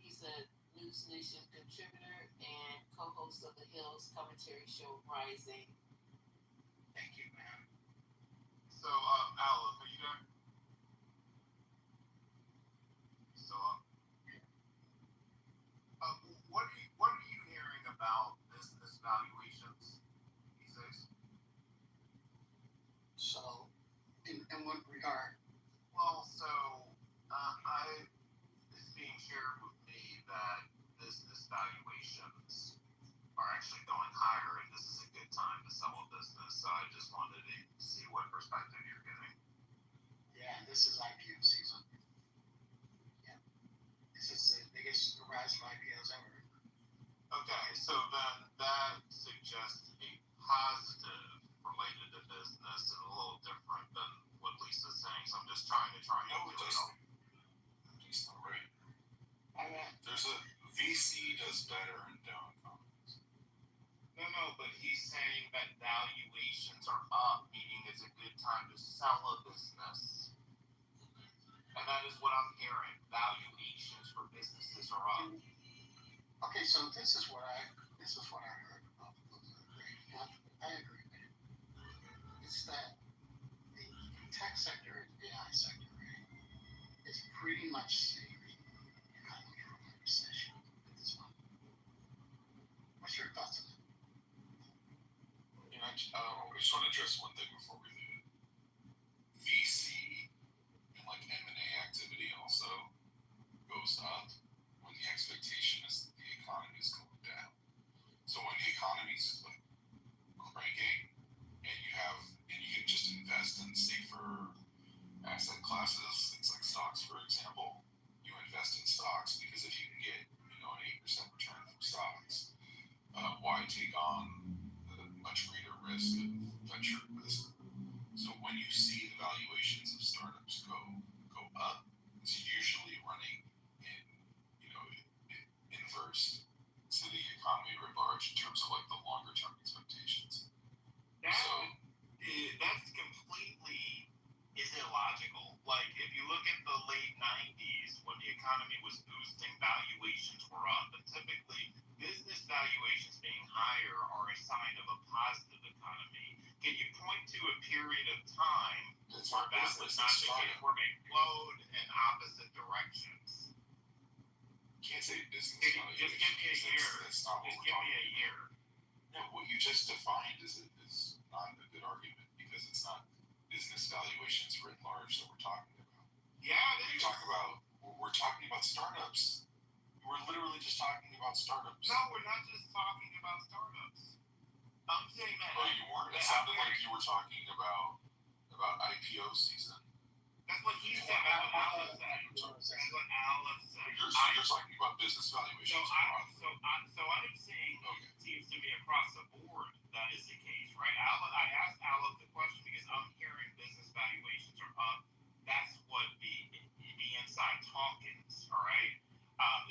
He's a News Nation contributor and co-host of the Hills commentary show Rising. Thank you, man. So, Alice, are you there? So, what are you hearing about business valuations these days? So, in what regard? Well, so it's being shared with me that business valuations are actually going higher, and this is a good time to sell a business. So I just wanted to see what perspective you're getting. Yeah, this is IPO season. Yeah, this is the biggest rise of IPOs ever. Okay, so then that suggests a positive related to business and a little different than what Lisa's saying. So I'm just trying to triangulate all. That's not right. There's a VC does better in down economies. No, but he's saying that valuations are up, meaning it's a good time to sell a business. And that is what I'm hearing. Valuations for businesses are up. Okay, so this is what I heard about I agree with you. It's that the tech sector, the AI sector, right, is pretty much saving the economy from a recession at this point. What's your thoughts on that? You know, I just want to address one thing before we leave it. VC and like M&A activity also goes up when the expectation is that the economy is going down. So when the economy is like cranking and you can just invest in safer asset classes, things like stocks, for example, you invest in stocks because if you can get an 8% return from stocks, why take on the much greater risk of venture risk? So when you see the valuations of startups go up, it's usually running inverse to the economy writ large in terms of like the longer term expectations. That's completely is illogical. Like if you look at the late 90s when the economy was boosting, valuations were up, and typically business valuations being higher are a sign of a positive economy. Can you point to a period of time where that was not the case, where they flowed in opposite directions? Can't say business valuations. Just give me a year. That's not what just give me a year. No, what you just defined is not a good argument because it's not business valuations writ large that we're talking about. Yeah, we're talking about startups. We're literally just talking about startups. No, we're not just talking about startups. I'm saying that. Oh, you weren't. It sounded like you were talking about IPO season. That's what he said. That's what Alice said. You're talking about business valuations. So I'm saying it seems to me across the board that is the case, right? I asked Alice the question because I'm hearing business valuations are up. That's what the inside talk is, all right?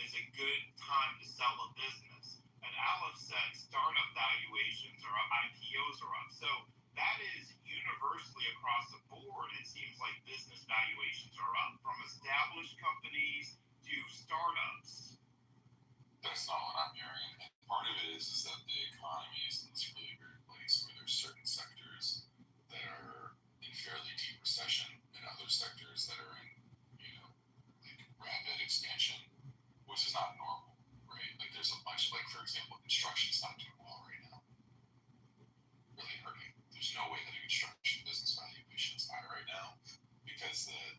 It's a good time to sell a business. And Alice said startup valuations are up, IPOs are up. So that is universally across the board. It seems like business valuations are up from established companies to startups. That's not what I'm hearing. And part of it is that the economy is in this really weird place where there's certain sectors that are in fairly deep recession and other sectors that are in, like rapid expansion, with is that,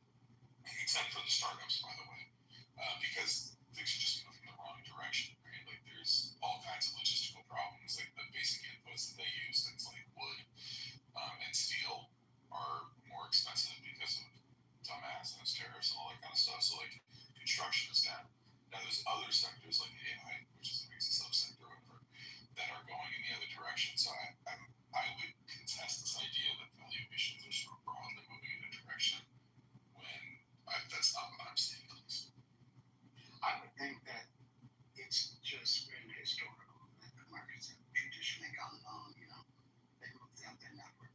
except for the startups, by the way, because things are just moving in the wrong direction, right? Like there's all kinds of logistical problems, like the basic inputs that they use, things like wood and steel, are more expensive because of dumbass and its tariffs and all that kind of stuff. So like construction is down. Now there's other sectors like AI, which is a subsector over, that are going in the other direction. So I would contest this idea that valuations are sort of broadly moving in a direction when that's not what I'm seeing, at least. I would think that it's just been historical that the markets have traditionally gone along, they moved up their network.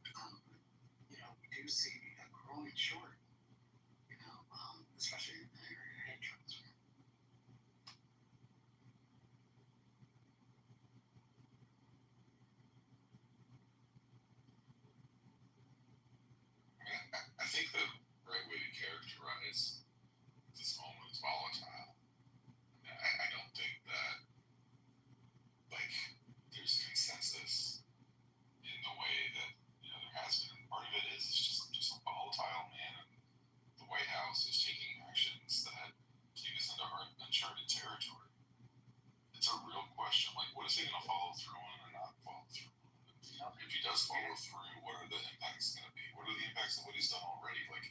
We do see a growing short, especially in the area of hedge funds. I think the right way to characterize this moment is volatile. I don't think that, like, there's consensus in the way that, there has been. Part of it is it's just a volatile, man. And the White House is taking actions that take us into uncharted territory. It's a real question. Like, what is he going to follow through on or not follow through on? If he does follow through, what are the impacts going to be? What are the impacts of what he's done already? Like,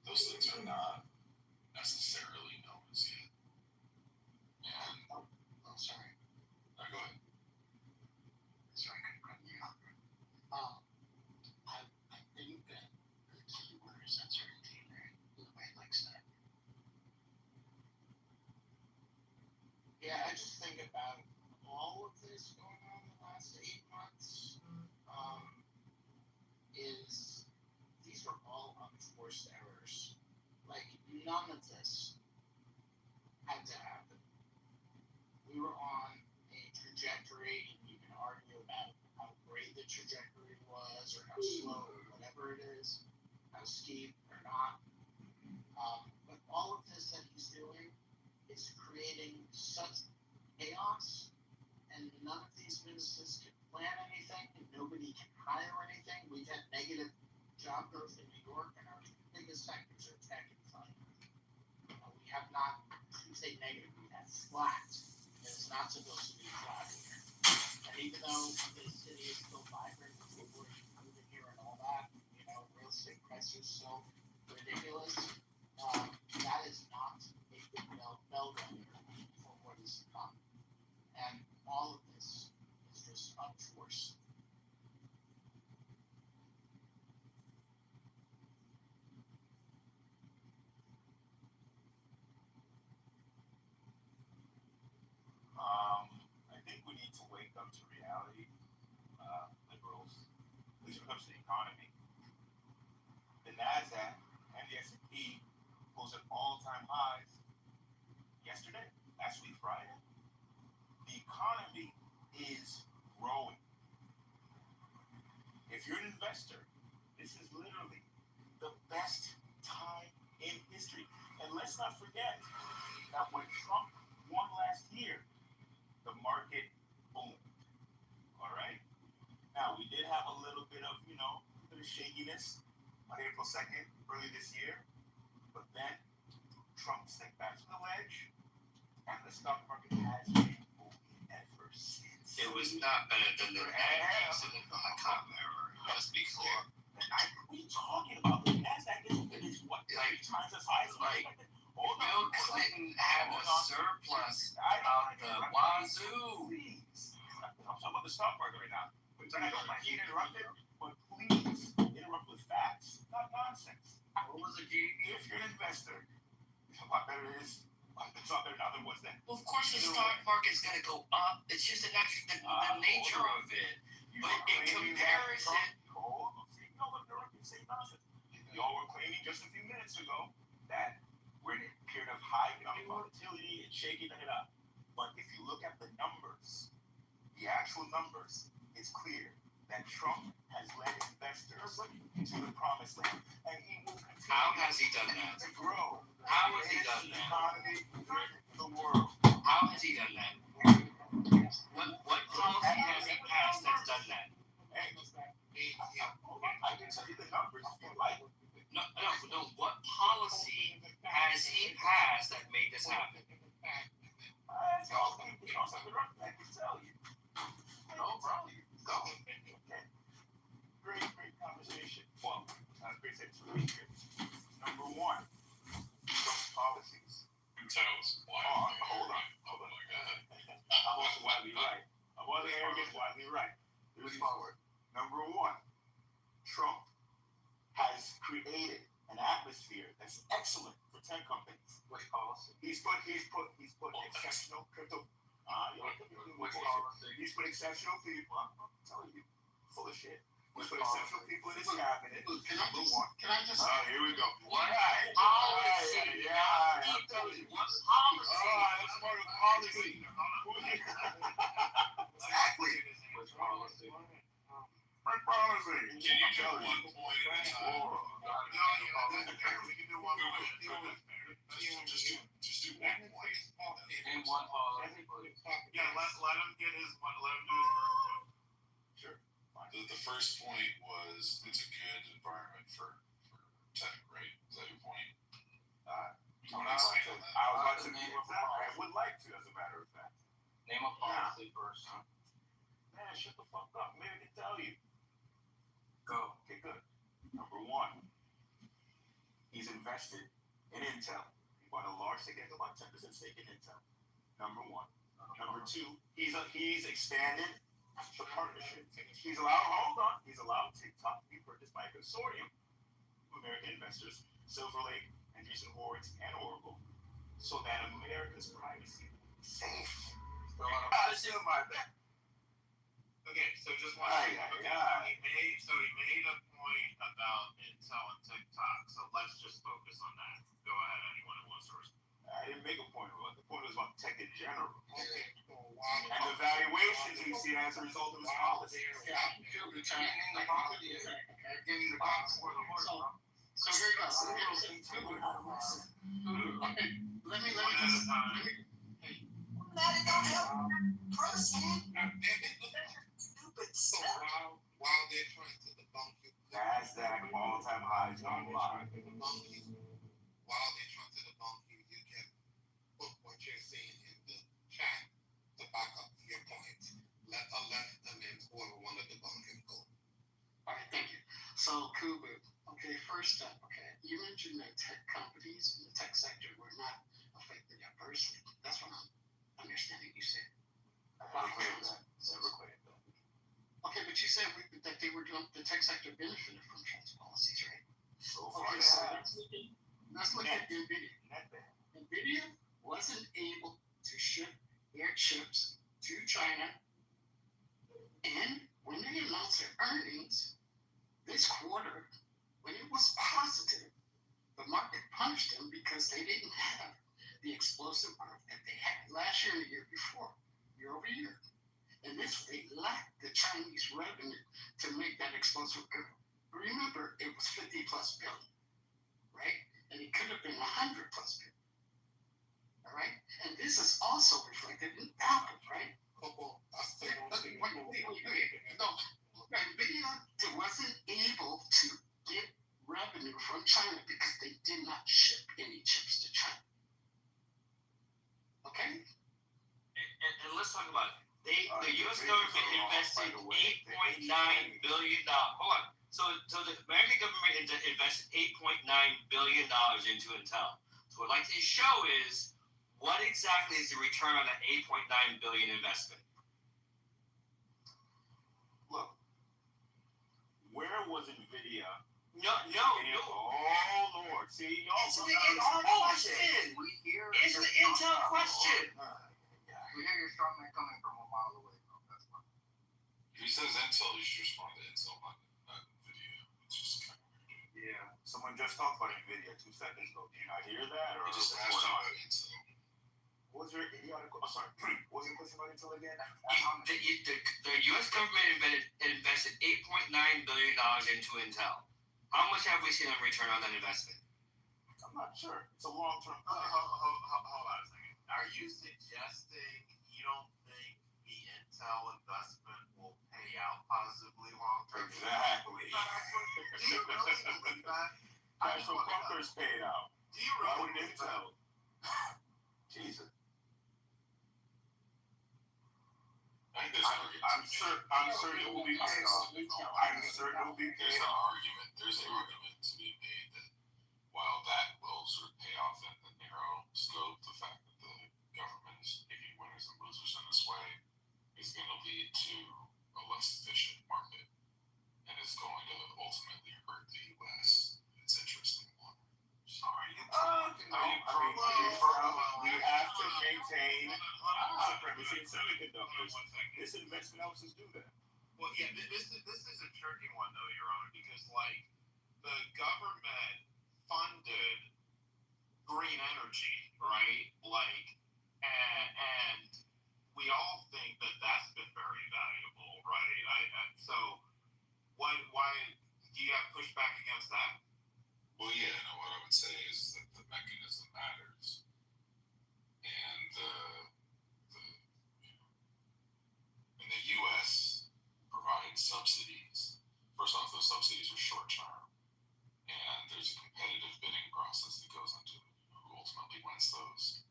those things are not necessarily known as yet. And, sorry. No, go ahead. Sorry, I couldn't cut you off. I think that the key word is uncertainty, right? The way it likes that. Yeah, I just think about all of this going on the last 8 months. Is these were all unforced errors. Like, none of this had to happen. We were on a trajectory, and you can argue about how great the trajectory was, or how slow, or whatever it is, how steep or not. But all of this that he's doing is creating such chaos, and none of these businesses can plan anything, and nobody can hire anything. We've had negative job growth in New York, and our biggest sectors are tech and finance. We have not, you say negative, we have flat. It's not supposed to be flat here. And even though the city is still vibrant, people are moving here and all that, real estate prices still ridiculous. That is not a good bellwether for what is to come. And all of this is just unforced. I think we need to wake up to reality, liberals, at least when it comes to the economy. The NASDAQ and the S&P posted all-time highs yesterday, last week, Friday. The economy is growing. If you're an investor, this is literally the best time in history. And let's not forget that when Trump won last year, the market boomed. All right? Now, we did have a little bit of, shakiness on April 2nd, early this year. But then Trump stepped back from the ledge, and the stock market has been moving ever since. It was not better than the pancakes in the dot-com era. Let's be clear. What are you talking about? The NASDAQ is what, 30 times as high as expected? Bill Clinton had a surplus out the wazoo. Please. I'm talking about the stock market right now. I don't mind being interrupted, but please interrupt with facts, not nonsense. What was it, if you're an investor, it's a lot better it's not better now than it was then. Well, of course, the stock market's going to go up. It's just the nature of it. But in comparison, y'all were claiming just a few minutes ago that we're in a period of high economic volatility and shaking it up. But if you look at the numbers, the actual numbers, it's clear that Trump has led investors to the promised land, and he will continue. How has he done that? To grow. How has he done that? Economy in the world. How has he done that? What policy has he passed that's done that? I can tell you the numbers if you like. No. What policy has that made this happen? I can tell you. No problem. Go. Okay. Great conversation. Well, great section to be here. Number one, Trump's policies. Intel's Hold on. Oh my God. I wasn't widely right. I wasn't arrogant, widely right. Here's forward. Number one, Trump has created an atmosphere that's excellent for tech companies. Which policy? He's put exceptional crypto. He's put exceptional people. I'm telling you, full of shit. He's put exceptional people in his cabinet. Number one. Can I just? Here we go. What policy? Yeah. I'm telling you. What policy? That's part of policy. Exactly. Which policy? What policy? Can you do one point at a time? We can do one point. Just do one point. In one policy. Yeah, let him get his one. Let him do his first one. Sure. The first point was it's a good environment for tech, right? Is that your point? You want to expand on that? I would like to, as a matter of fact. Name a policy first. Man, shut the fuck up. Maybe I can tell you. Go. Okay, good. Number one, he's invested in Intel. He bought a large stake, about 10% stake in Intel. Number one. Number two, he's expanded the partnership. He's allowed TikTok to be purchased by a consortium of American investors, Silver Lake, Andreessen Horowitz, and Oracle, so that America's privacy is safe. Okay, so just one. He made a point about Intel and TikTok. So let's just focus on that. Go ahead, anyone who wants to respond. I didn't make a point about it. The point was about tech in general. Okay. And the valuations you see as a result of his policy. So here goes. Let me just. While they're trying to debunk you, NASDAQ all-time highs on live. while they're trying to debunk you, you can put what you're saying in the chat to back up your point. Let a left and then whoever want to debunk him go. All right, thank you. So, Kubu, okay, first step, okay, you mentioned that tech companies in the tech sector were not affected adversely. That's what I'm understanding you said. Never claimed that. Okay, but you said that they were doing, the tech sector benefited from Trump's policies, right? So far, Okay, so let's look at NVIDIA. NVIDIA wasn't able to ship their chips to China, and when they announced their earnings this quarter, when it was positive, the market punished them because they didn't have the explosive growth that they had last year and the year before, year over year. And this way, they lacked the Chinese revenue to make that explosive growth. Remember, it was 50 plus billion, right? And it could have been 100 plus billion. All right? And this is also reflected in Apple, right? NVIDIA wasn't able to get revenue from China because they did not ship any chips to China. Okay? And let's talk about it. The U.S. government invested $8.9 billion. Hold on. So the American government invested $8.9 billion into Intel. So what I'd like to show is what exactly is the return on that $8.9 billion investment? Look, where was NVIDIA? No. Oh Lord, see, y'all. It's the Intel question. It's the Intel question. We hear your strong man coming from a mile away. That's fine. If he says Intel, you should respond to Intel, not video. It's just kind of weird. Yeah, someone just talked about NVIDIA 2 seconds ago. Did you not hear that? Or He just asked you about Intel. What was your idiotic? Oh, sorry. What was your question about Intel again? The U.S. government invested $8.9 billion into Intel. How much have we seen in return on that investment? I'm not sure. It's a long-term plan. Hold on a second. Are you suggesting you don't think the Intel investment will pay out positively long-term? Exactly. Do you really believe that? Cash for Bunkers paid out. Do you Why really would believe Intel? that? Jesus. I think there's an argument. I'm certain it will be paid off. I'm certain it will be paid off. There's an argument to be made that while that will sort of pay off in the narrow scope, the fact that the government is picking winners and losers in this way is going to lead to a less efficient market and is going to ultimately hurt the U.S. its interest in the long run. Sorry, we have to maintain supremacy in semiconductors. This investment helps us do that. Well, yeah, this is a tricky one though, Your Honor, because like the government funded green energy, right? Like, and we all think that that's been very valuable, right? So why do you have pushback against that? Well, yeah, no, what I would say is that the mechanism matters. And the U.S. provides subsidies. First off, those subsidies are short-term. And there's a competitive bidding process that goes into who ultimately wins those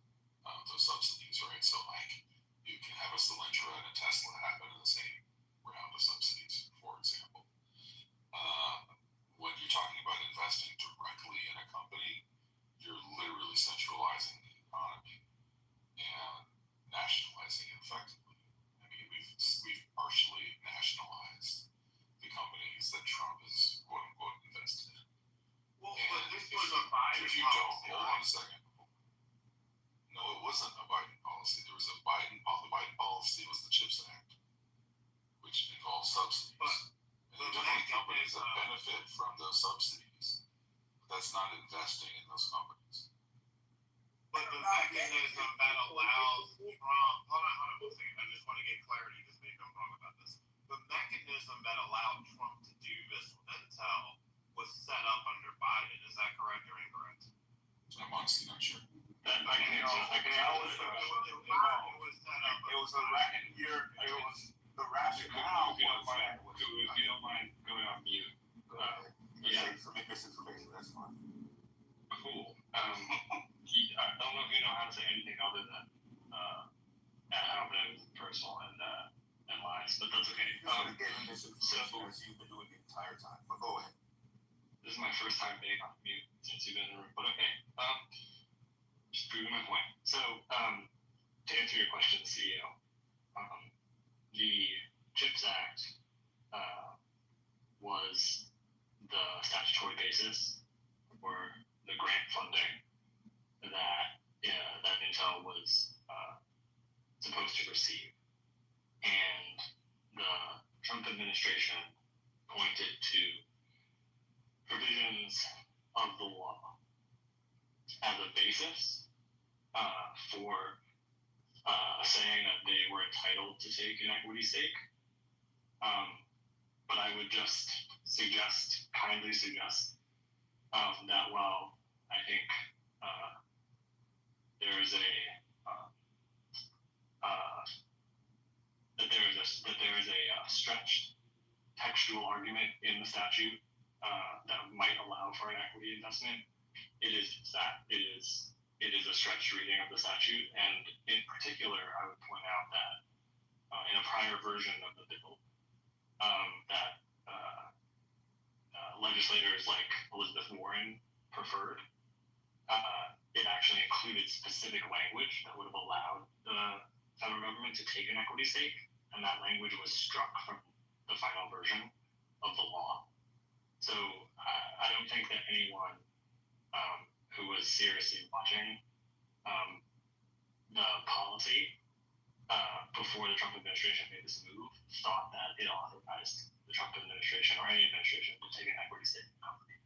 subsidies, right? So, like, you can have a Solyndra and a Tesla happen in the same round of subsidies, for example. When you're talking about investing directly in a company, you're literally centralizing the economy and nationalizing it effectively. I mean, we've partially nationalized the companies that Trump has quote unquote invested in. Well, but this was a Biden if you don't, policy. hold on a second. No, it wasn't a Biden policy. There was the Biden policy was the CHIPS Act, which involves subsidies. And there are definitely companies that benefit from those subsidies, but that's not investing in those companies. But the mechanism that allows Trump, hold on one second, I just want to get clarity because maybe I'm wrong about this. The mechanism that allowed Trump to do this with Intel was set up under Biden. Is that correct or incorrect? I'm honestly not sure. It was set up. It was the rationale. If you don't mind going on mute. Yeah. For misinformation, that's fine. Cool. I don't know if you know how to say anything other than how it was personal and lies, but that's okay. Misinformation as you've been doing the entire time. But go ahead. This is my first time being on mute since you've been in the room, but okay. Just proving my point. So, to answer your question, CEO, the CHIPS Act was the statutory basis for the grant funding that Intel was supposed to receive. And the Trump administration pointed to provisions of the law as a basis for saying that they were entitled to take an equity stake. But I would just kindly suggest that while I think there is a stretched textual argument in the statute that might allow for an equity investment, it is a stretched reading of the statute, and in particular, I would point out that in a prior version of the bill, that legislators like Elizabeth Warren preferred, it actually included specific language that would have allowed the federal government to take an equity stake, and that language was struck from the final version of the law. So I don't think that anyone who was seriously watching the policy before the Trump administration made this move thought that it authorized the Trump administration or any administration to take an equity stake in the company.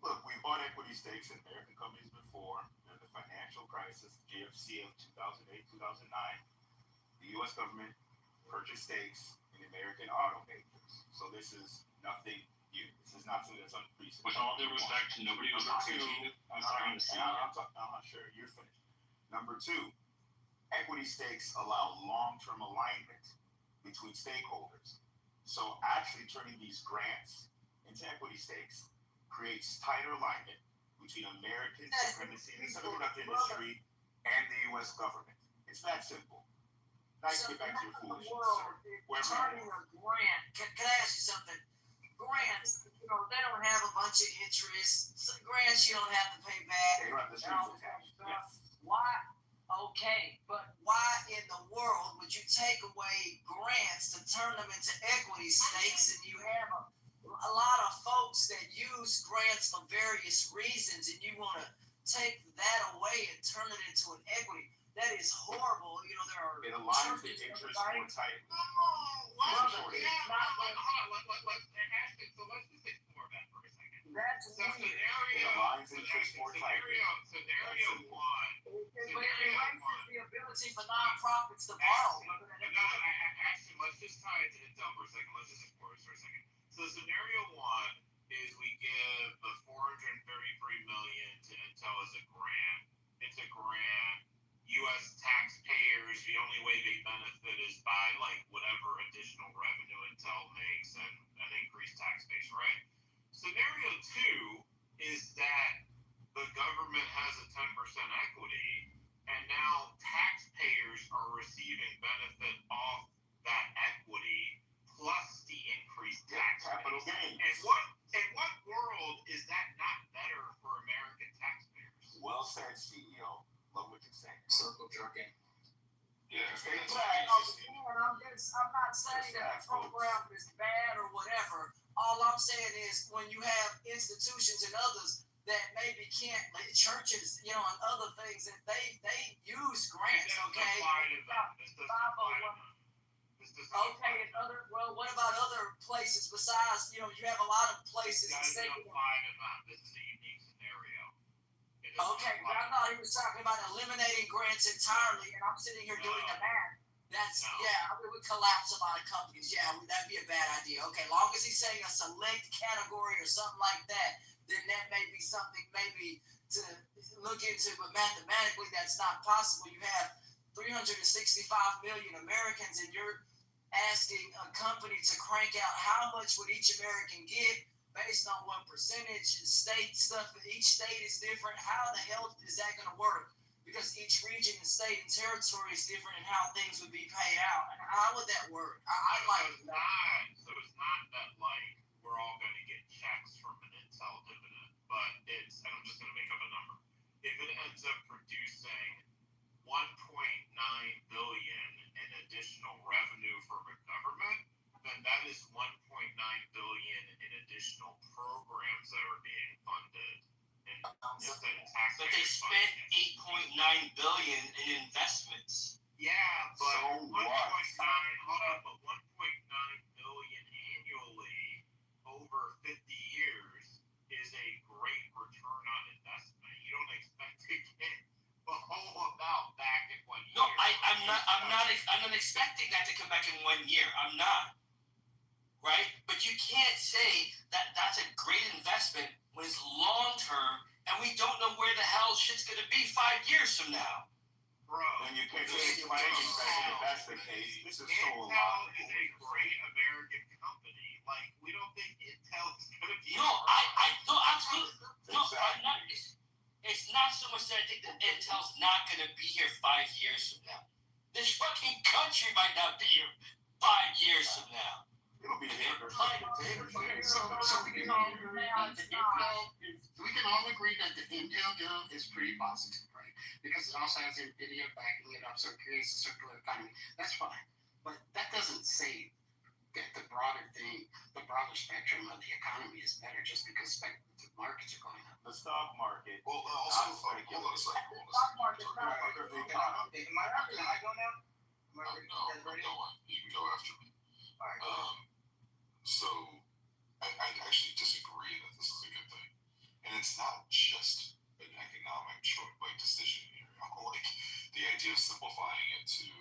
Look, we bought equity stakes in American companies before. During the financial crisis, GFC of 2008, 2009, the U.S. government purchased stakes in American automakers. So this is nothing new. This is not something that's unprecedented. With all due respect, nobody was talking to you. I'm talking to CEO. I'm not sure. You're finished. Number two, equity stakes allow long-term alignment between stakeholders. So actually turning these grants into equity stakes creates tighter alignment between American supremacy and the semiconductor industry and the U.S. government. It's that simple. Nice to get back to your foolishness. Turning a grant. Can I ask you something? Grants, they don't have a bunch of interest. So grants you don't have to pay back. They don't have the strings attached. Yes. Why? Okay, but why in the world would you take away grants to turn them into equity stakes? And you have a lot of folks that use grants for various reasons, and you want to take that away and turn it into an equity. That is horrible. There are. It aligns the interest more tightly. Let's just explore that for a second. That's So scenario one. It raises the ability for nonprofits to borrow. Actually, let's just tie it to Intel for a second. Let's just explore this for a second. So scenario one is we give the $433 million to Intel as a grant. It's a grant. U.S. taxpayers, the only way they benefit is by whatever additional revenue Intel makes and an increased tax base, right? Scenario two is that the government has a 10% equity, and now taxpayers are receiving benefit off that equity plus the increased tax capital gains. And what world is that not better for American taxpayers? Well said, CEO. Love what you're saying. Circle jerking. Yeah. I'm not saying that the program is bad or whatever. All I'm saying is when you have institutions and others that maybe can't, like churches, and other things that they use grants, okay? Okay, and what about other places besides, you have a lot of places in state. This is a unique scenario. Okay, but I thought he was talking about eliminating grants entirely, and I'm sitting here doing the math. It would collapse a lot of companies. Yeah, that'd be a bad idea. Okay, long as he's saying a select category or something like that, then that may be something maybe to look into, but mathematically that's not possible. You have 365 million Americans, and you're asking a company to crank out how much would each American get based on what percentage, state stuff, each state is different. How the hell is that going to work? Because each region and state and territory is different in how things would be paid out. And how would that work? So it's not that we're all going to get checks from an Intel dividend, but and I'm just going to make up a number. If it ends up producing $1.9 billion in additional revenue for the government, then that is $1.9 billion in additional programs that are being funded. But they spent $8.9 billion in investments. Yeah, but so 1.9 billion annually over 50 years is a great return on investment. You don't expect to get the whole amount back in 1 year. No, I'm not expecting that to come back in 1 year. I'm not. Right? But you can't say that that's a great investment when it's long term and we don't know where the hell shit's going to be 5 years from now. Bro, and you can't say anything about any investment if that's the case. This is so Intel is a great American company. We don't think Intel is going to be. No, no, absolutely. No, I'm not. It's not so much that I think that Intel's not going to be here 5 years from now. This fucking country might not be here 5 years from now. It'll be here. So we can all agree that the Intel deal is pretty positive, right? Because it also has NVIDIA backing it up, so it creates a circular economy. That's fine. But that doesn't say that the broader spectrum of the economy is better just because the markets are going up. The stock market. Well, also, hold on a second. Stock market. No, I'm going. You can go after me. So, I actually disagree that this is a good thing. And it's not just an economic decision here. The idea of simplifying it to,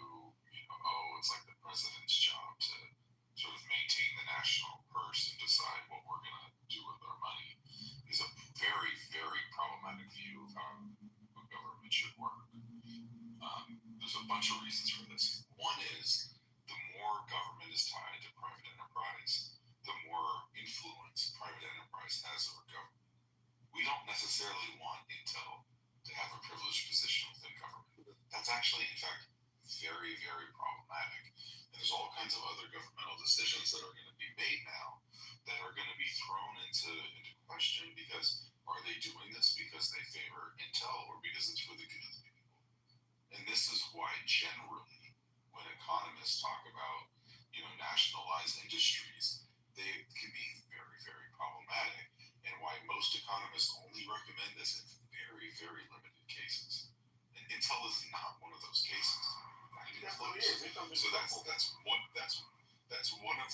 it's like the president's job to sort of maintain the national purse and decide what we're going to do with our money is a very, very problematic view of how a government should work. There's a bunch of reasons for this. One is the more government don't necessarily want Intel to have a privileged position within government. That's actually, in fact, very, very problematic. And there's all kinds of other governmental decisions that are going to be made now that are going to be thrown into question because are they doing this because they favor Intel or because it's for the good of the people? And this is why generally when economists talk about, nationalized industries, they can be very, very problematic, and why most economists only recommend this in very, very limited cases. And Intel is not one of those cases. That's what it is. So that's one of.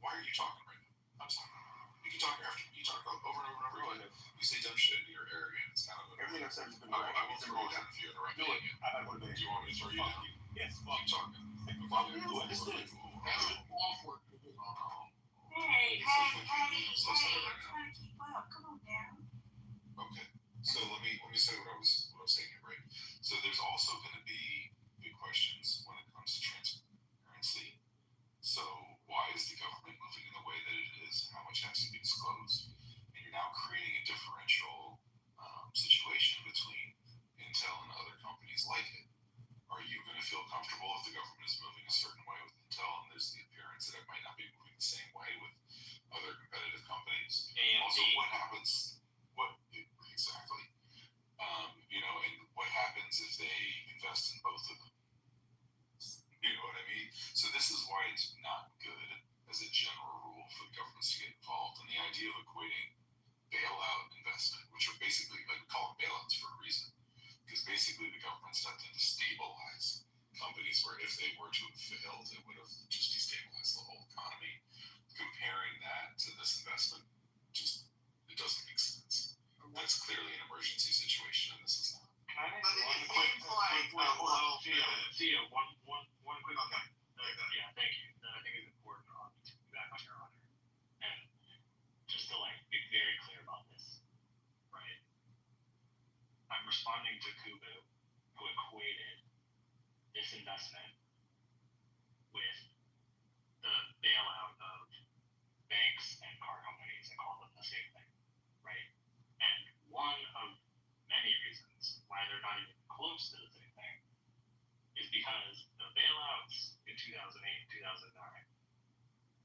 Why are you talking right now? I'm sorry. You can talk after. You talk over and over and over again. You say dumb shit. You're arrogant. It's kind of everything I've said has been. I will throw you down if you interrupt me again. I go to bed. Do you want me to throw you down? Yes. Keep talking. Fuck you. Understood. Hey, So sorry right now. trying to keep up. Come on now. Okay. So let me say what I was saying here, right? So there's also going to be big questions when it comes to transparency. So why is the government moving in the way that it is? How much has to be disclosed? And you're now creating a differential situation between Intel and other companies like it. Are you going to feel comfortable if the government is moving a certain way with Intel and there's the appearance that it might not be moving the same way with other competitive companies? And also, what happens? Exactly? And what happens if they invest in both of them? You know what I mean? So this is why it's not good as a general rule for the governments to get involved. And the idea of equating bailout investment, which are basically, we call them bailouts for a reason, because basically the government stepped in to stabilize companies where if they were to have failed, it would have just destabilized the whole economy. Comparing that to this investment, it doesn't make sense. That's clearly an emergency situation, and this is not. But it seems like a little bit. Theo, one quick. Okay. Yeah, thank you. I think it's important to be back on your honor, and just to be very clear about this, right? I'm responding to Kubu, who equated this investment with the bailout of banks and car companies and called them the same thing, right? And one of many reasons why they're not even close to the same thing is because the bailouts in 2008 and 2009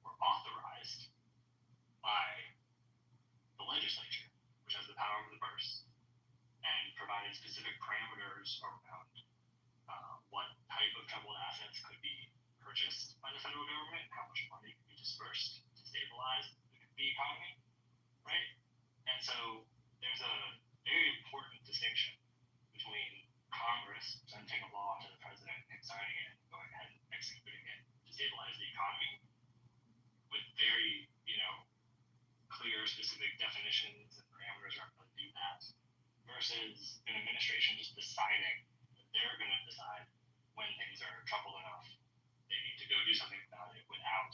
were authorized by the legislature, which has the power of the purse, and provided specific parameters around what type of troubled assets could be purchased by the federal government, how much money could be dispersed to stabilize the economy, right? And so there's a very important distinction between Congress presenting a law to the president and signing it and going ahead and executing it to stabilize the economy with very, clear, specific definitions and parameters around how to do that versus an administration just deciding that they're going to decide when things are troubled enough they need to go do something about it without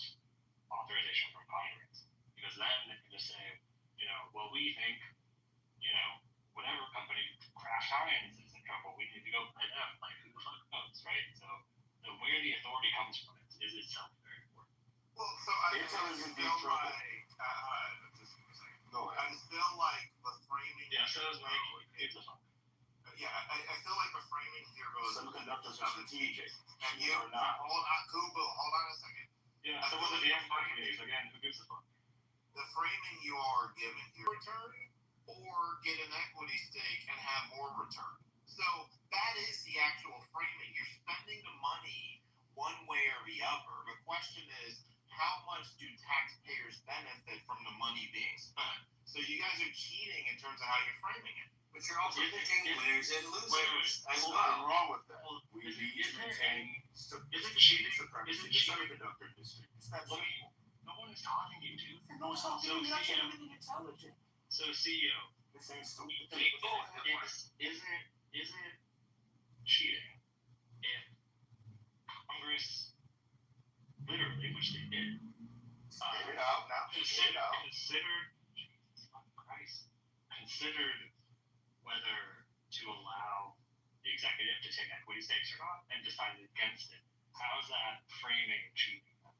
authorization from Congress. Because then they can just say, well, we think, whatever company, Kraft Heinz is in trouble, we need to go play them. Who the fuck knows, right? So where the authority comes from is itself very important. Well, so I feel like, I feel like the framing. Yeah, so it's it's a fun. Yeah, I feel like the framing here goes. Semiconductors are strategic. And you are not. Hold on a second. Yeah, so what the damn companies, again, who gives a fuck? The framing you are giving here, return or get an equity stake and have more return. So that is the actual framing. You're spending the money one way or the other. The question is, how much do taxpayers benefit from the money being spent? So you guys are cheating in terms of how you're framing it. But you're also picking winners and losers. There's nothing wrong with that. We need to maintain cheating supremacy in the semiconductor industry. It's that simple. No one is talking you to. No one's talking to you. You're not anything intelligent. So CEO, this ain't stupid. Isn't cheating if Congress literally, which they did, considered whether to allow the executive to take equity stakes or not, and decided against it. How is that framing cheating? What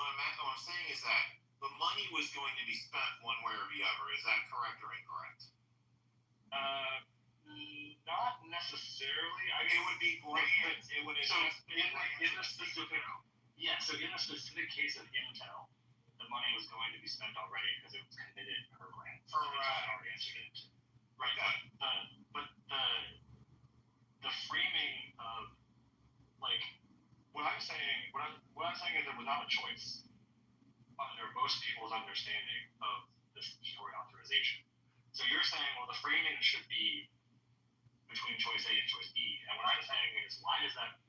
I'm saying is that the money was going to be spent one way or the other. Is that correct or incorrect? Not necessarily. I mean, it would be grants. It would so in the specific, yeah. So in the specific case of Intel, the money was going to be spent already because it was committed per grant. Already entered into. Right. But the framing of like what I'm saying is there was not a choice under most people's understanding of the statutory authorization. So you're saying, well, the framing should be between choice A and choice B. And what I'm saying is, why is that?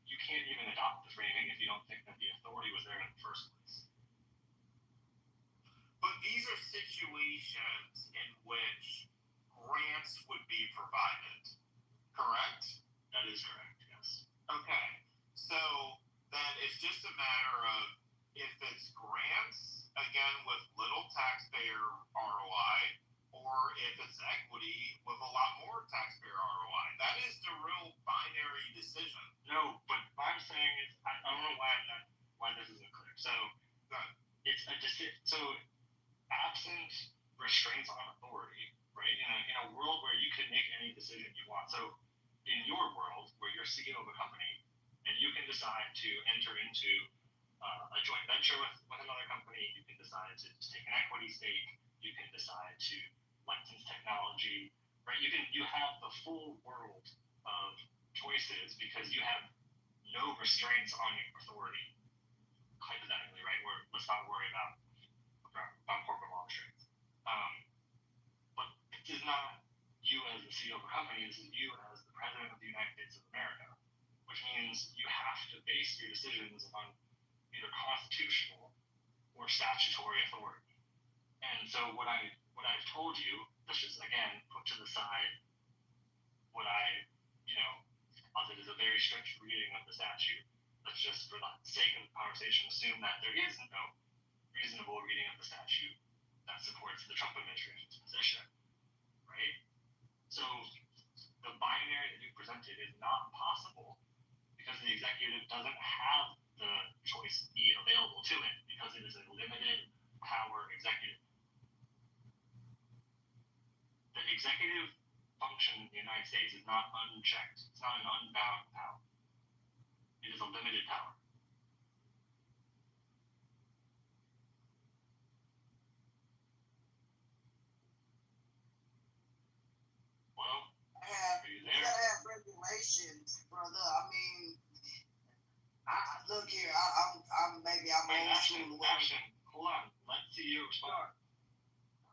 You can't even adopt the framing if you don't think that the authority was there in the first place. But these are situations in which grants would be provided, correct? That is correct, yes. Okay. So then it's just a matter of if it's grants, again, with little taxpayer ROI, or if it's equity with a lot more taxpayer ROI. That is the real binary decision. No, but what I'm saying is, I don't know why this isn't clear. So it's a decision. So absent restraints on authority, right? In a world where you can make any decision you want. So in your world, where you're CEO of a company, and you can decide to enter into a joint venture with another company, you can decide to take an equity stake, you can decide to license technology, right? You have the full world of choices because you have no restraints on your authority, hypothetically, right? Let's not worry about corporate law restraints. But it is not you as the CEO of a company, this is you as the President of the United States of America, which means you have to base your decisions on either constitutional or statutory authority. And so what I've told you, which is again put to the side what I, other as a very strict reading of the statute, let's just for the sake of the conversation assume that there is no reasonable reading of the statute that supports the Trump administration's position, right? So the binary that you presented is not possible because the executive doesn't have the choice E available to it because it is a limited power executive. The executive function in the United States is not unchecked. It's not an unbound power. It is a limited power. Well, you gotta have regulations, brother. I mean, look here. I'm old school. Action. Hold on. Let's see you respond.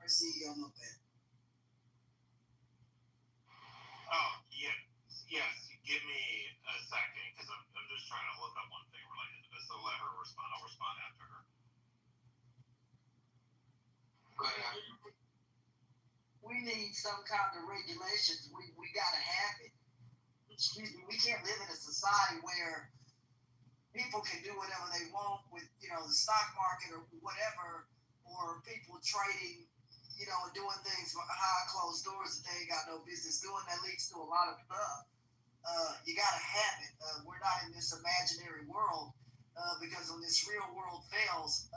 I see you on the bed. Oh, yeah. Yes, give me a second, because I'm just trying to look up one thing related to this. So let her respond. I'll respond after her. Go ahead. We need some kind of regulations. We gotta have it. Excuse me. We can't live in a society where people can do whatever they want with, the stock market or whatever, or people trading, doing things behind closed doors that they ain't got no business doing. That leads to a lot of stuff. You gotta have it. We're not in this imaginary world because when this real world fails,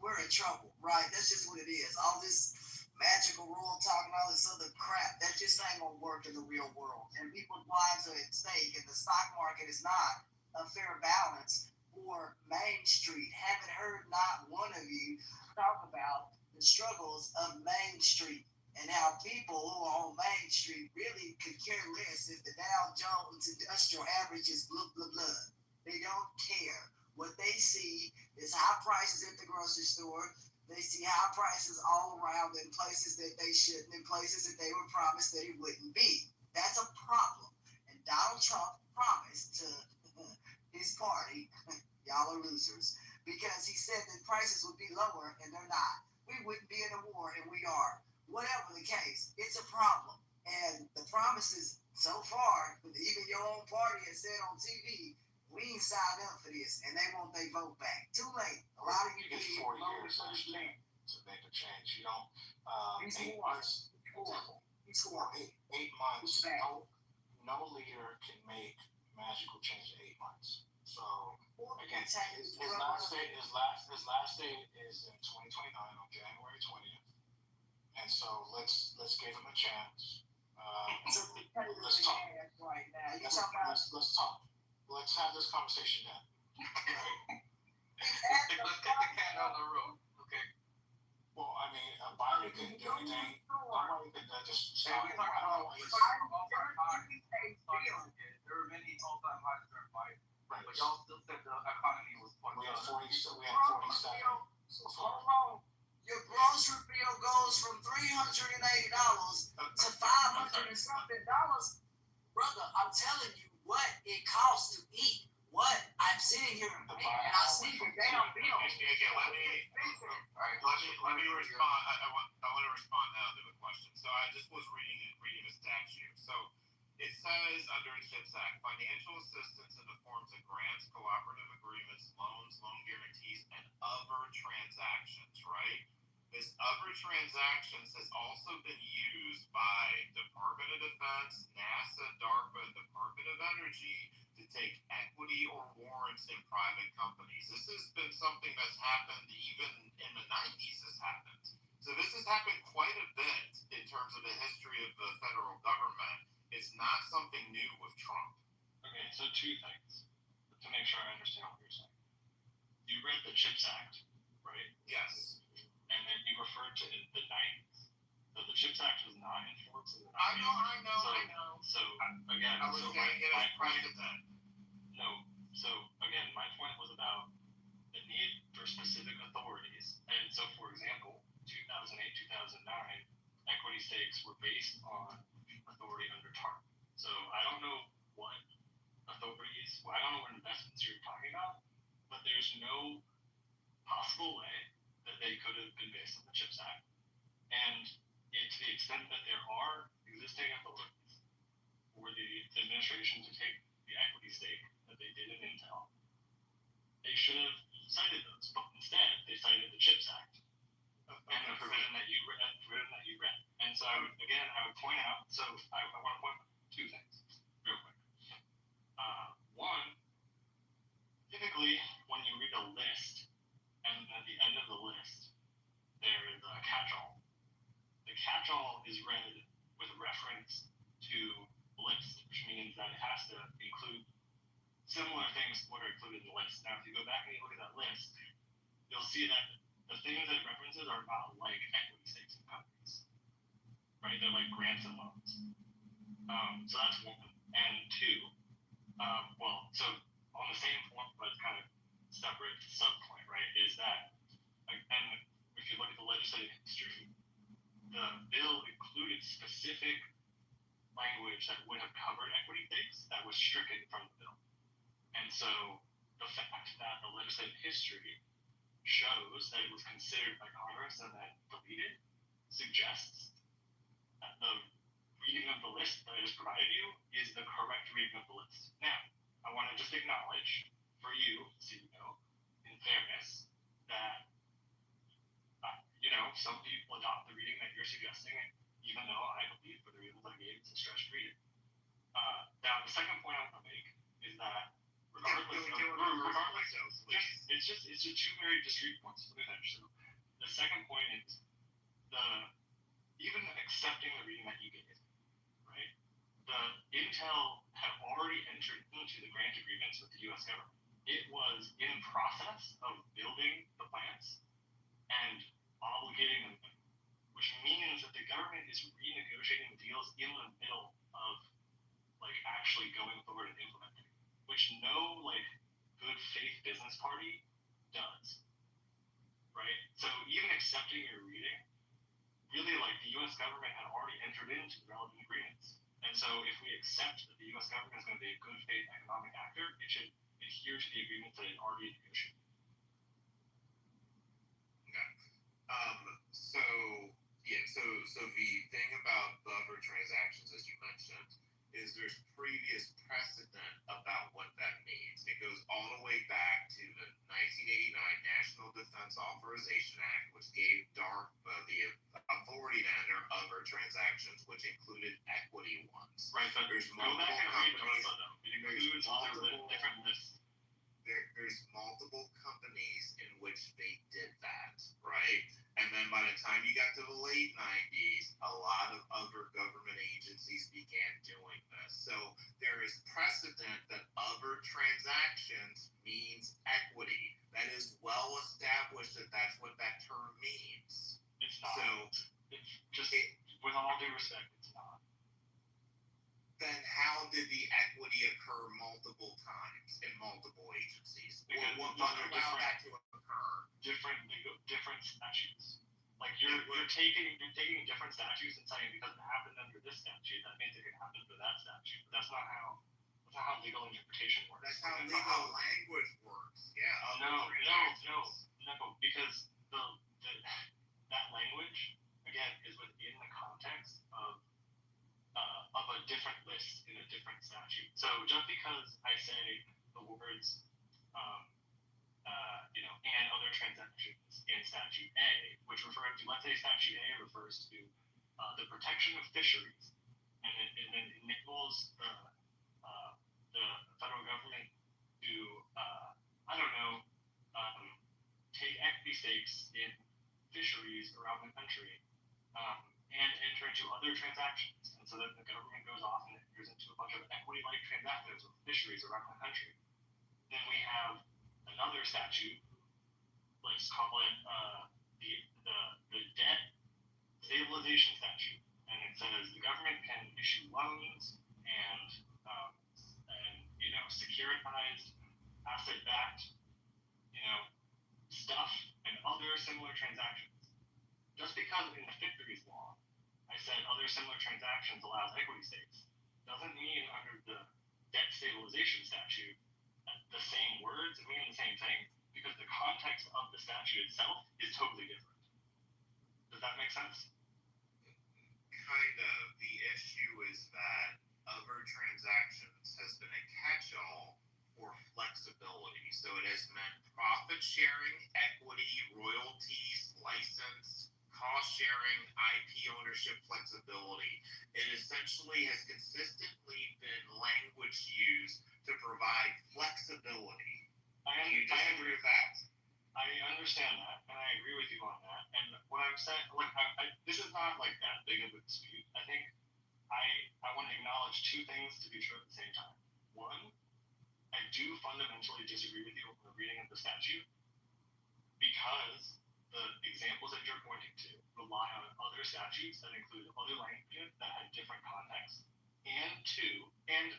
we're in trouble, right? That's just what it is. All this magical rule talking, all this other crap, that just ain't gonna work in the real world. And people's lives are at stake, and the stock market is not a fair balance for Main Street. Haven't heard not one of you talk about the struggles of Main Street and how people who are on Main Street really could care less if the Dow Jones Industrial Average is blah, blah, blah. They don't care. What they see is high prices at the grocery store. They see high prices all around in places that they shouldn't, in places that they were promised that it wouldn't be. That's a problem. And Donald Trump promised to his party, y'all are losers, because he said that prices would be lower, and they're not. We wouldn't be in a war, and we are. Whatever the case, it's a problem. And the promises so far, even your own party has said on TV, we ain't signed up for this, and they want their vote back. Too late. A lot of you get 4 years actually to make a change. 8 months. He's 4. 8 months. No leader can make magical change in 8 months. So again, his last day is in 2029 on January 20th, and so let's give him a chance. Let's talk. Right now, Let's talk. Let's have this conversation then. Right? Let's get the cat on the road. Okay. Well, I mean, Biden couldn't do anything. Nobody could just stop him. There are many all-time highs during Biden. Right. But y'all still said the economy was We had 47 so far. Hold on. Your grocery bill goes from $380 to $500 and something dollars. Brother, I'm telling you what it costs to eat. What I'm sitting here and I see the damn bill. Let me respond. I want to respond now to the question. So I just was reading the statute. So it says under the CHIPS Act, financial assistance in the forms of grants, cooperative agreements, loans, loan guarantees, and other transactions, right? This other transactions has also been used by Department of Defense, NASA, DARPA, Department of Energy to take equity or warrants in private companies. This has been something that's happened even in the 90s. This happened. So this has happened quite a bit in terms of the history of the federal government. It's not something new with Trump. Okay, so two things to make sure I understand what you're saying. You read the CHIPS Act, right? Yes. And then you referred to the 90s. So the CHIPS Act was not enforced in the 90s. I know. So again, I was saying it as precedent. No. So again, my point was about the need for specific authorities. And so, for example, 2008, 2009, equity stakes were based on authority under TARP. So I don't know what authorities, I don't know what investments you're talking about, but there's no possible way that they could have been based on the CHIPS Act. And to the extent that there are existing authorities for the administration to take the equity stake that they did in Intel, they should have cited those, but instead they cited the CHIPS Act and the provision that you read. And so I would point out, so I want to point out two things real quick. One, typically when you read a list, and at the end of the list, there is a catch-all. The catch-all is read with reference to list, which means that it has to include similar things to what are included in the list. Now, if you go back and you look at that list, you'll see that the things that it references are not like equity stakes in companies, right? They're like grants and loans. So that's one. And two, so on the same point, but kind of separate subpoint, right, is that, and if you look at the legislative history, the bill included specific language that would have covered equity stakes that was stricken from the bill. And so the fact that the legislative history shows that it was considered by Congress and then deleted suggests that the reading of the list that is provided you is the correct reading of the list. Now, I want to just acknowledge for you, CEO, in fairness, that some people adopt the reading that you're suggesting, even though I believe for the reasons I gave it's a stretched reading. Now, the second point I want to make is that it's just two very discrete points. So the second point is even accepting the reading that you gave, right? The Intel had already entered into the grant agreements with the U.S. government. It was in process of building the plants and obligating them, which means that the government is renegotiating the deals in the middle of actually going forward and implementing, which no good faith business party does, right? So even accepting your reading, really the U.S. government had already entered into the relevant agreements, and so if we accept that the U.S. government is going to be a good faith economic actor, it should adhere to the agreements that it already negotiated. So the thing about the other transactions, as you mentioned, is there's previous precedent about what that means. It goes all the way back to the 1989 National Defense Authorization Act, which gave DARPA the authority to enter other transactions, which included equity ones. Right, but there's go back and read DARPA, though. It includes multiple different lists. there's multiple companies in which they did that, right? And then by the time you got to the late 90s, a lot of other government agencies began doing this. So there is precedent that other transactions means equity. That is well established that that's what that term means. It's not. So it's just, with all due respect, it's not. Then how did the equity occur multiple times in multiple agencies? Because what allowed that to occur? Different statutes. Like you're taking different statutes and saying because it happened under this statute, that means it could happen under that statute. But that's not how legal interpretation works. That's how legal language works. Yeah. No, because that language again is within the context of a different list in a different statute. So just because I say the words and other transactions in statute A, which refers to, let's say statute A refers to the protection of fisheries, and it enables the federal government to take equity stakes in fisheries around the country and enter into other transactions, and so that the government goes off and enters into a bunch of equity-like transactions with fisheries around the country. Then we have another statute, let's call it the debt stabilization statute, and it says the government can issue loans and securitized, asset-backed, stuff and other similar transactions. Just because in the fisheries law I said other similar transactions allows equity stakes doesn't mean under the debt stabilization statute the same words mean the same thing, because the context of the statute itself is totally different. Does that make sense? Kind of. The issue is that other transactions has been a catch-all for flexibility. So it has meant profit sharing, equity, royalties, license, cost sharing, IP ownership flexibility. It essentially has consistently been language used to provide flexibility. Do you disagree with that? I understand that, and I agree with you on that. And what I'm saying, this is not like that big of a dispute. I think I want to acknowledge two things to be true at the same time. One, I do fundamentally disagree with you on the reading of the statute, because the examples that you're pointing to rely on other statutes that include other languages that have different contexts. And two, and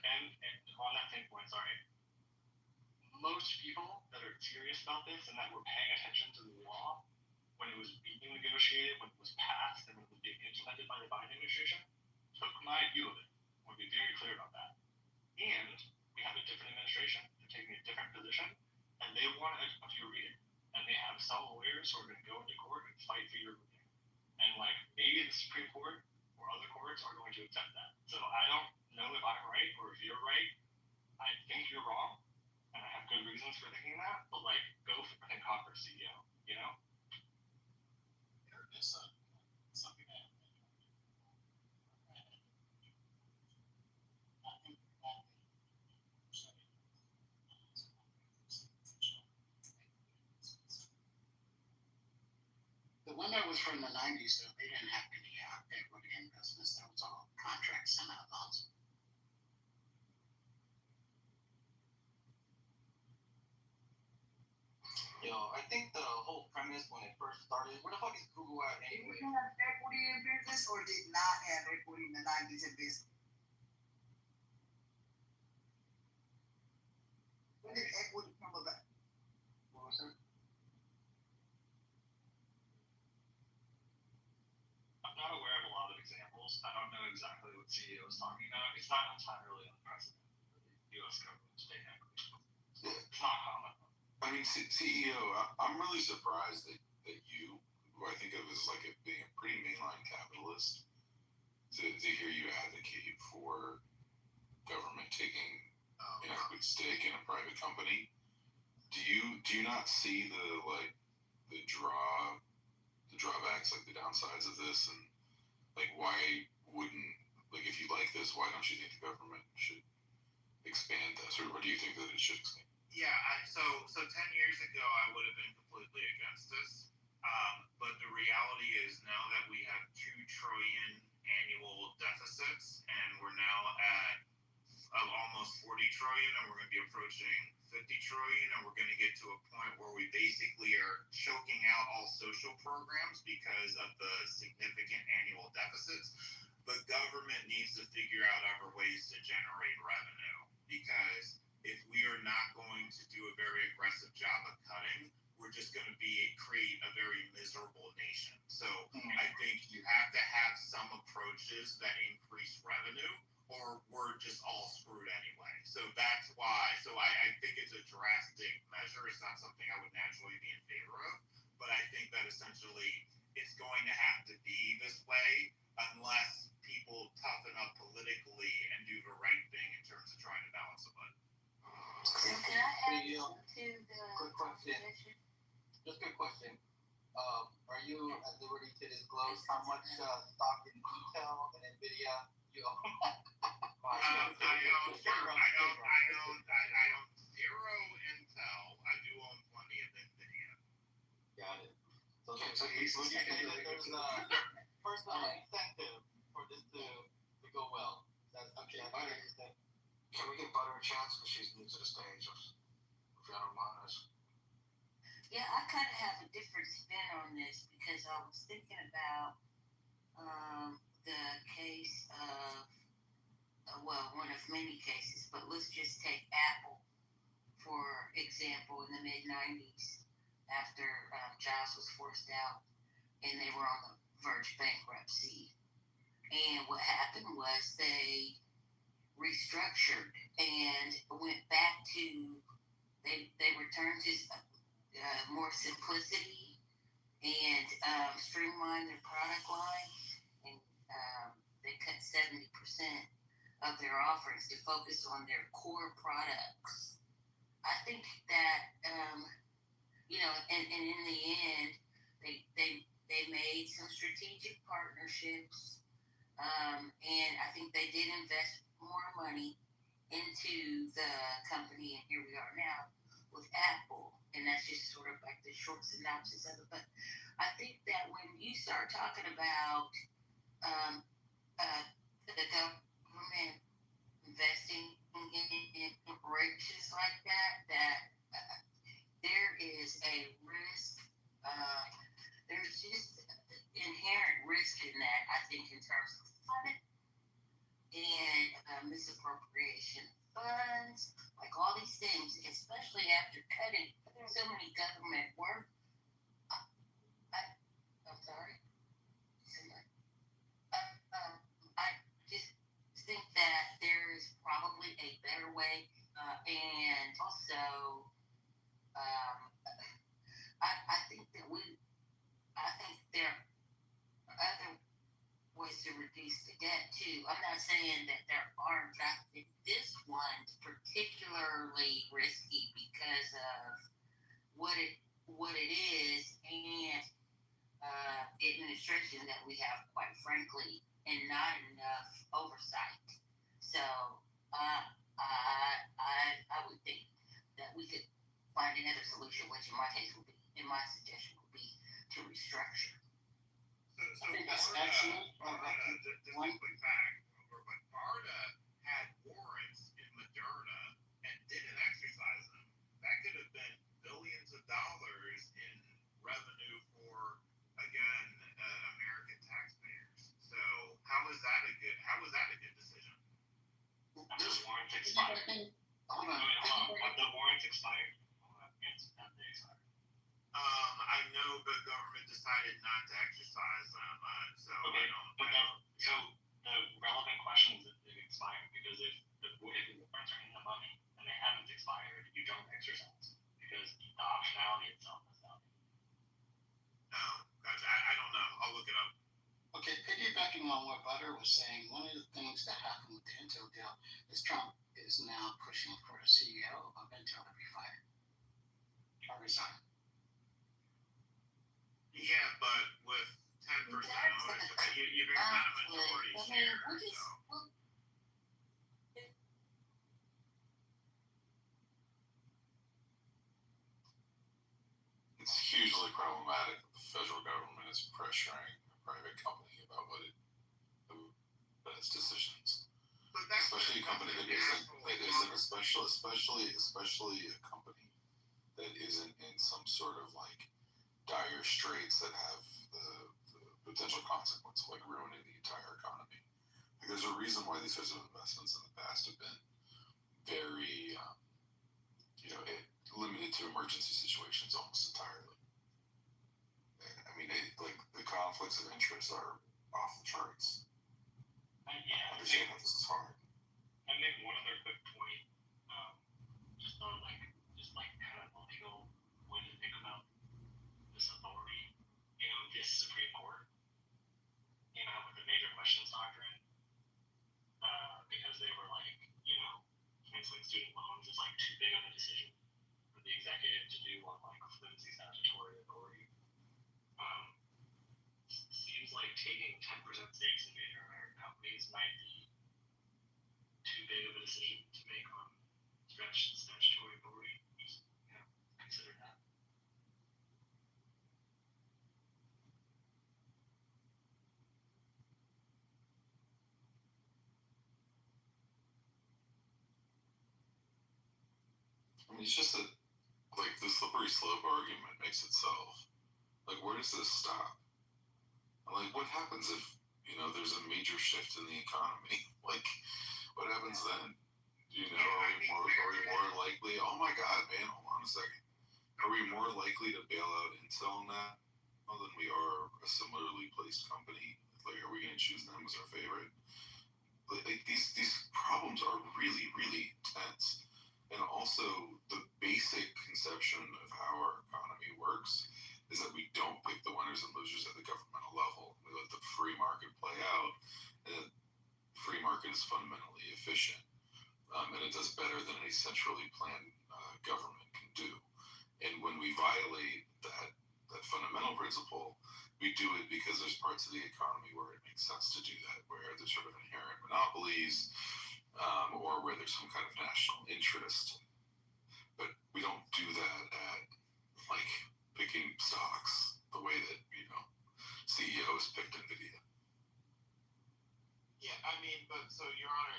on that same point, most people that are serious about this and that were paying attention to the law when it was being negotiated, when it was passed, and when it was being implemented by the Biden administration, took my view of it. I want to be very clear about that. And we have a different administration. They're taking a different position, and they want you to read it. And they have some lawyers who are going to go into court and fight for your reading. And maybe the Supreme Court or other courts are going to accept that. So I don't know if I'm right or if you're right. I think you're wrong, and I have good reasons for thinking that. But go forth and conquer, CEO. There is something that I think the one that was from the 90s, though, they didn't have any equity in business. That was all contracts and loans. I think the whole premise when it first started, where the fuck is Google at anyway? Did we have equity in business or did not have equity in the 90s in business? When did equity come about? What was that? I'm not aware of a lot of examples. I don't know exactly what CEO is talking about. It's not entirely unprecedented for the U.S. government to take equity. It's not common. I mean, CEO, I'm really surprised that you, who I think of as being a pretty mainline capitalist, to hear you advocate for government taking an equity stake in a private company. Do you not see the drawbacks, the downsides of this, and why wouldn't, if you like this, why don't you think the government should expand this, or do you think that it should expand? Yeah, so 10 years ago, I would have been completely against this. But the reality is now that we have 2 trillion annual deficits, and we're now at almost 40 trillion, and we're going to be approaching 50 trillion, and we're going to get to a point where we basically are choking out all social programs because of the significant annual deficits. The government needs to figure out other ways to generate revenue, because if we are not going to do a very aggressive job of cutting, we're just going to create a very miserable nation. So I think you have to have some approaches that increase revenue, or we're just all screwed anyway. So that's why. So I think it's a drastic measure. It's not something I would naturally be in favor of, but I think that essentially it's going to have to be this way unless people toughen up politically and do the right thing in terms of trying to balance the budget. So can I add to the quick question? Just a quick question. Are you at liberty to disclose how much stock in Intel and Nvidia you own? I own zero Intel. I do own plenty of Nvidia. Got it. So you say that there's first incentive for this to go well. That's okay. Can we give Butter a chance because she's new to the stage? If y'all don't mind us. Yeah, I kind of have a different spin on this because I was thinking about the case of, one of many cases, but let's just take Apple, for example, in the mid-90s after Jobs was forced out and they were on the verge of bankruptcy. And what happened was they restructured and went back to, they returned to more simplicity and streamlined their product line, and they cut 70% of their offerings to focus on their core products. I think that and in the end they made some strategic partnerships, and I think they did invest more money into the company, and here we are now with Apple. And that's just sort of like the short synopsis of it. But I think that when you start talking about the government investing in corporations like that there is a risk. There's just inherent risk in that, I think, in terms of funding and misappropriation funds, like all these things, especially after cutting so many government work. I'm sorry. I just think that there is probably a better way, and also, I think there are other ways to reduce the debt too. I'm not saying that there aren't. I think this one's particularly risky because of what it is and the administration that we have, quite frankly, and not enough oversight. So I would think that we could find another solution, which in my suggestion would be to restructure. So BARDA, just a quick fact, but BARDA had warrants in Moderna and didn't exercise them. That could have been billions of dollars in revenue for, again, American taxpayers. So how was that a good decision? The warrants expired. The warrants expired. I know the government decided not to exercise them, so okay, so the relevant question is if they expired, because if the warrants are in the money and they haven't expired, you don't exercise because the optionality itself is out. Oh, gotcha. I don't know. I'll look it up. Okay, piggybacking on what Butter was saying, one of the things that happened with the Intel deal is Trump is now pushing for the CEO of Intel to be fired or resign. Yeah, but with 10% ownership, you're going to have a majority share. hugely problematic that the federal government is pressuring a private company about what its decisions. Especially a company that isn't especially a company that isn't in some sort of like dire straits that have the potential consequence of like ruining the entire economy. Like, there's a reason why these sorts of investments in the past have been very, limited to emergency situations almost entirely. I mean, like the conflicts of interest are off the charts. Yeah, I understand how this is hard. I make one other quick point, just on like kind of legal way to think about this authority. This Supreme Court came out with the major questions doctrine, because they were like, canceling student loans is like too big of a decision for the executive to do on like flimsy statutory authority. Seems like taking 10% stakes in major American companies might be too big of a decision to make on stretched statutory authority. Just, consider that. I mean, it's just that, like, the slippery slope argument makes itself. Like, where does this stop? Like, what happens if, there's a major shift in the economy? Like, what happens then? Are we more likely? Oh my God, man, hold on a second. Are we more likely to bail out Intel now than we are a similarly placed company? Like, are we going to choose them as our favorite? Like these problems are really, really intense. And also, the basic conception of how our economy works is that we don't pick the winners and losers at the governmental level. We let the free market play out, and the free market is fundamentally efficient. And it does better than any centrally planned government can do. And when we violate that fundamental principle, we do it because there's parts of the economy where it makes sense to do that, where there's sort of inherent monopolies, or where there's some kind of national interest. But we don't do that at, like, picking stocks the way that, CEOs picked NVIDIA. Yeah, I mean, but so, Your Honor,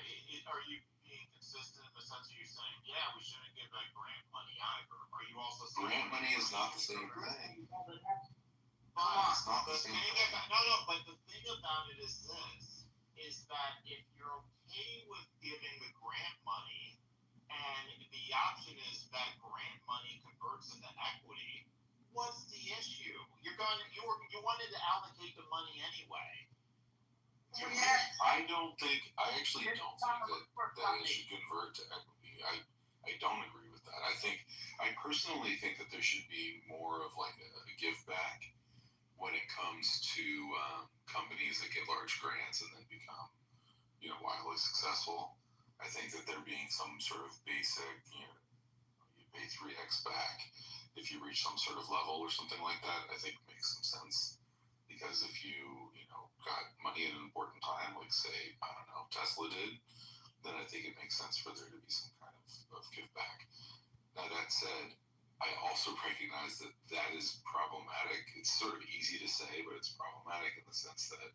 are you being consistent in the sense of you saying, yeah, we shouldn't give that grant money either? Are you also saying grant money is not the same thing? But it's not the same thing. But the thing about it is this, is that if you're okay with giving the grant money, and the option is that grant money converts into equity, what's the issue? You wanted to allocate the money anyway. I actually don't think that it should convert to equity. I don't agree with that. I personally think that there should be more of like a give back when it comes to companies that get large grants and then become, wildly successful. I think that there being some sort of basic, you pay 3x back if you reach some sort of level or something like that, I think makes some sense. Because if you got money at an important time, like say, I don't know, Tesla did, then I think it makes sense for there to be some kind of give back. Now that said, I also recognize that is problematic. It's sort of easy to say, but it's problematic in the sense that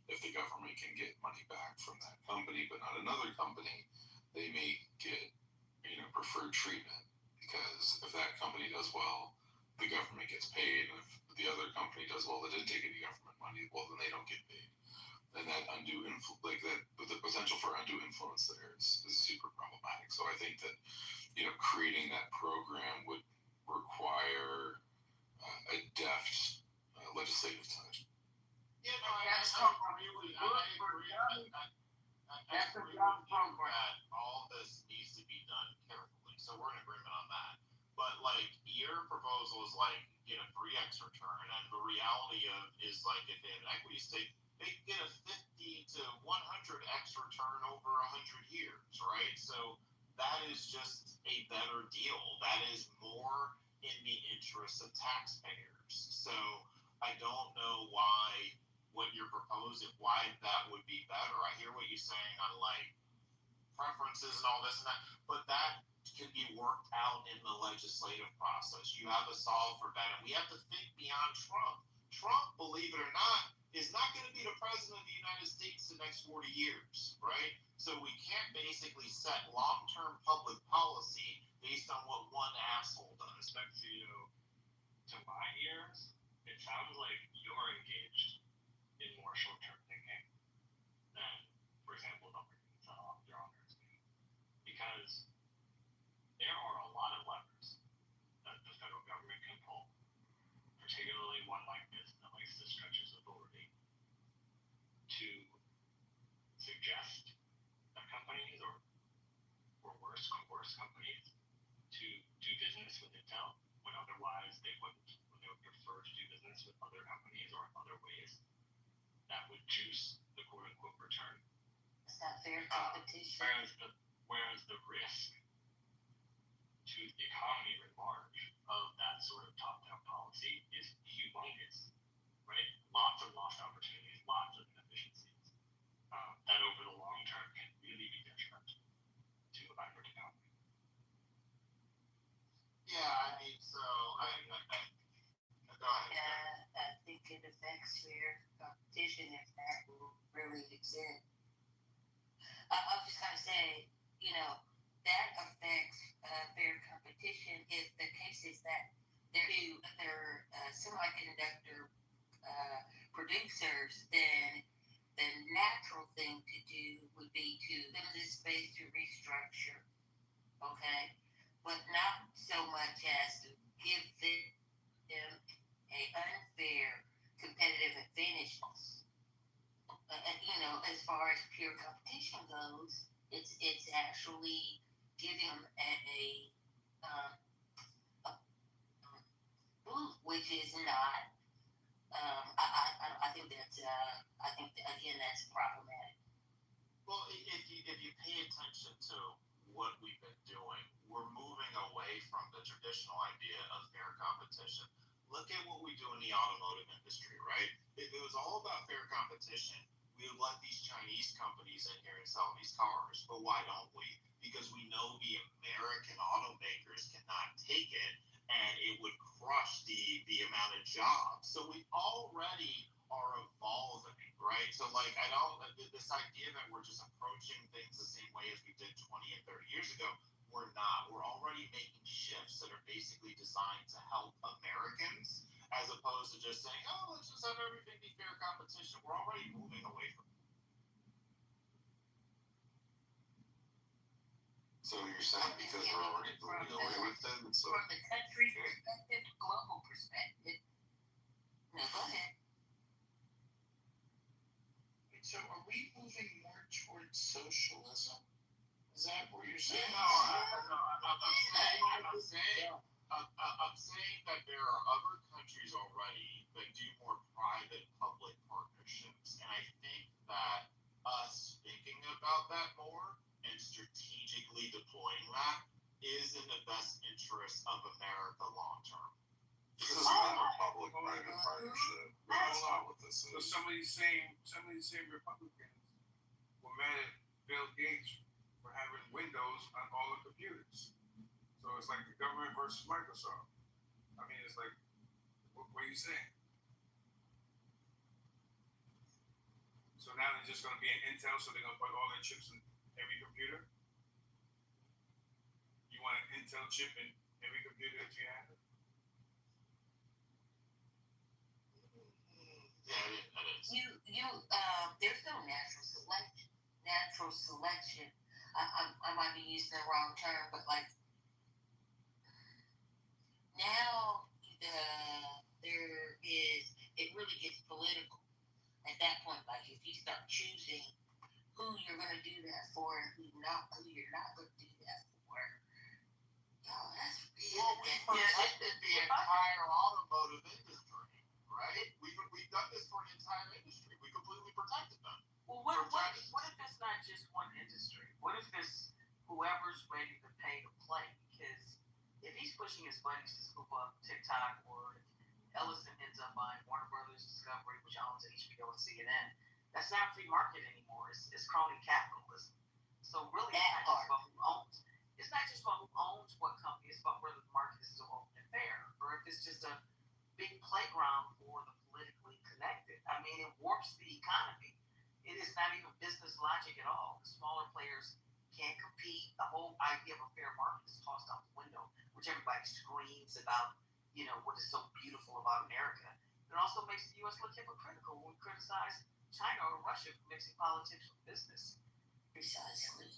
if the government can get money back from that company, but not another company, they may get, preferred treatment. Because if that company does well, the government gets paid, and if the other company does well that didn't take any government money, well, then they don't get paid. And that the potential for undue influence there is super problematic. So I think that, creating that program would require a deft legislative touch. Yeah, no, I agree with you that all this needs to be done carefully. So we're in agreement on that. But like your proposal is like get a 3x return, and the reality is like if they have an equity stake, they get a 50 to 100x return over 100 years, right? So that is just a better deal. That is more in the interest of taxpayers. So I don't know what you're proposing, why that would be better. I hear what you're saying on like preferences and all this and that, but that can be worked out in the legislative process. You have a solve for that, and we have to think beyond Trump. Trump, believe it or not, is not going to be the president of the United States the next 40 years, right? So we can't basically set long-term public policy based on what one asshole does. Respect to you, to my ears, it sounds like you're engaged in more short-term thinking than, for example, your honors do. Because there are a lot of levers that the federal government can pull, particularly one like this that likes to stretch its authority to suggest that companies or worse, coerce companies to do business with Intel when otherwise they wouldn't, when they would prefer to do business with other companies or other ways that would juice the quote-unquote return. It's not fair competition. Whereas the risk to the economy writ large of that sort of top-down policy is humongous, right? Lots of lost opportunities, lots of inefficiencies that over the long term can really be detrimental to a vibrant economy. Yeah, I mean, so I go ahead. I think it affects fair competition if that will really exist. I was just gonna say, that affects fair competition if the case is that they're semiconductor producers, then the natural thing to do would be to limit the space to restructure, okay? But not so much as to give them a unfair competitive advantage. As far as pure competition goes, it's actually giving them a booth, which is not. I think that's. I think again that's problematic. Well, if you pay attention to what we've been doing, we're moving away from the traditional idea of fair competition. Look at what we do in the automotive industry, right? If it was all about fair competition, we would let these Chinese companies in here and sell these cars. But why don't we? Because we know the American automakers cannot take it, and it would crush the amount of jobs. So we already are evolving, right? So I don't, this idea that we're just approaching things the same way as we did 20 and 30 years ago, we're not. We're already making shifts that are basically designed to help Americans, as opposed to just saying, oh, let's just have everything be fair competition. We're already moving away from it. So you're saying because we're already moving away with them, so from the country perspective, global perspective. No, go ahead. So are we moving more towards socialism? Is that what you're saying? I'm saying that there are other countries already that do more private-public partnerships, and I think that us thinking about that more and strategically deploying that is in the best interest of America long-term. this is not a public-private partnership. That's not what this So is. some of these same Republicans were mad at Bill Gates for having Windows on all the computers. So it's like the government versus Microsoft. I mean, it's like, what are you saying? So now they're just going to be an Intel, so they're going to put all their chips in every computer? You want an Intel chip in every computer that you have? There's no natural selection. I might be using the wrong term, but now it really gets political at that point. If you start choosing who you're going to do that for and who you're not going to do that for, that's really we protected the entire automotive industry, right? We've done this for an entire industry. We completely protected them. Well, what if it's not just one industry? What if it's whoever's ready to pay to play? Because if he's pushing his buddies to scoop up TikTok, or if Ellison ends up buying Warner Brothers Discovery, which owns HBO and CNN, that's not free market anymore. It's crony capitalism. So really, it's not just about who owns. it's not just about who owns what company, it's about whether the market is still open and fair, or if it's just a big playground for the politically connected. I mean, it warps the economy. It is not even business logic at all. The smaller players can't compete. The whole idea of a fair market is tossed out the window, which everybody screams about, what is so beautiful about America. It also makes the U.S. look hypocritical when we criticize China or Russia for mixing politics with business. Precisely.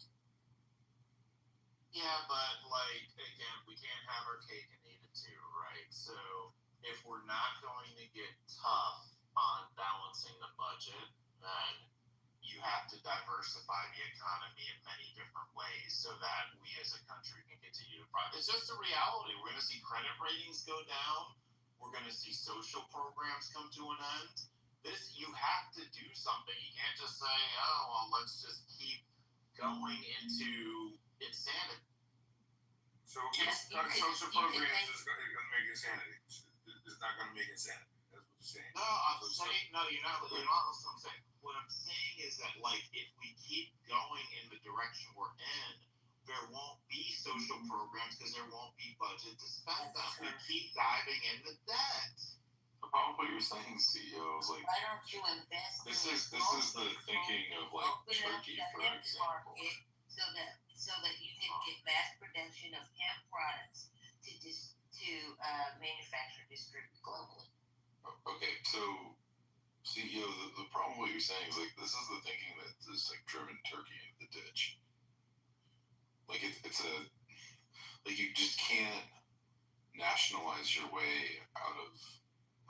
Yeah, but again, we can't have our cake and eat it too, right? So if we're not going to get tough on balancing the budget, then you have to diversify the economy in many different ways so that we as a country can continue to thrive. It's just a reality. We're going to see credit ratings go down. We're going to see social programs come to an end. You have to do something. You can't just say, oh, well, let's just keep going into insanity. So social programs is going to make insanity. It's not going to make insanity. That's what you're saying. No, I'm saying, no, you're not listening to what I'm saying. What I'm saying is that, if we keep going in the direction we're in, there won't be social programs because there won't be budget to spend them. We keep diving into debt. The problem with what you're saying, CEO, is why don't you invest? This is the thinking of Turkey, for example. So that you can get mass production of hemp products to manufacture, distribute globally. Okay, so CEO, the problem with what you're saying is this is the thinking that is driven Turkey into the ditch. You just can't nationalize your way out of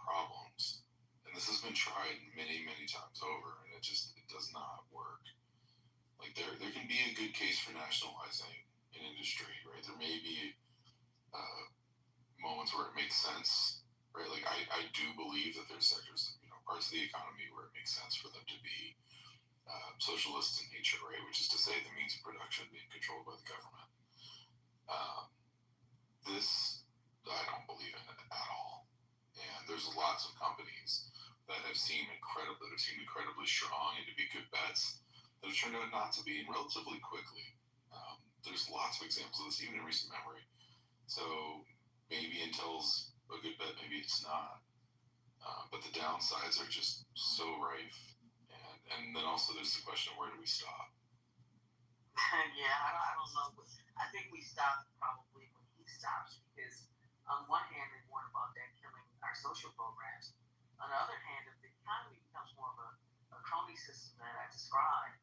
problems, and this has been tried many, many times over, and it does not work. There can be a good case for nationalizing an industry, right? There may be moments where it makes sense, right? I do believe that there's sectors, parts of the economy where it makes sense for them to be socialist in nature, right? Which is to say, the means of production being controlled by the government. This, I don't believe in it at all. And there's lots of companies that have seemed incredibly strong and to be good bets that have turned out not to be, and relatively quickly. There's lots of examples of this, even in recent memory. So maybe Intel's a good bet, maybe it's not. But the downsides are just so rife. And then also there's the question of where do we stop? Yeah, I don't know. I think we stop probably when he stops, because on one hand they warn about that killing our social programs. On the other hand, if the economy becomes more of a crony system that I described,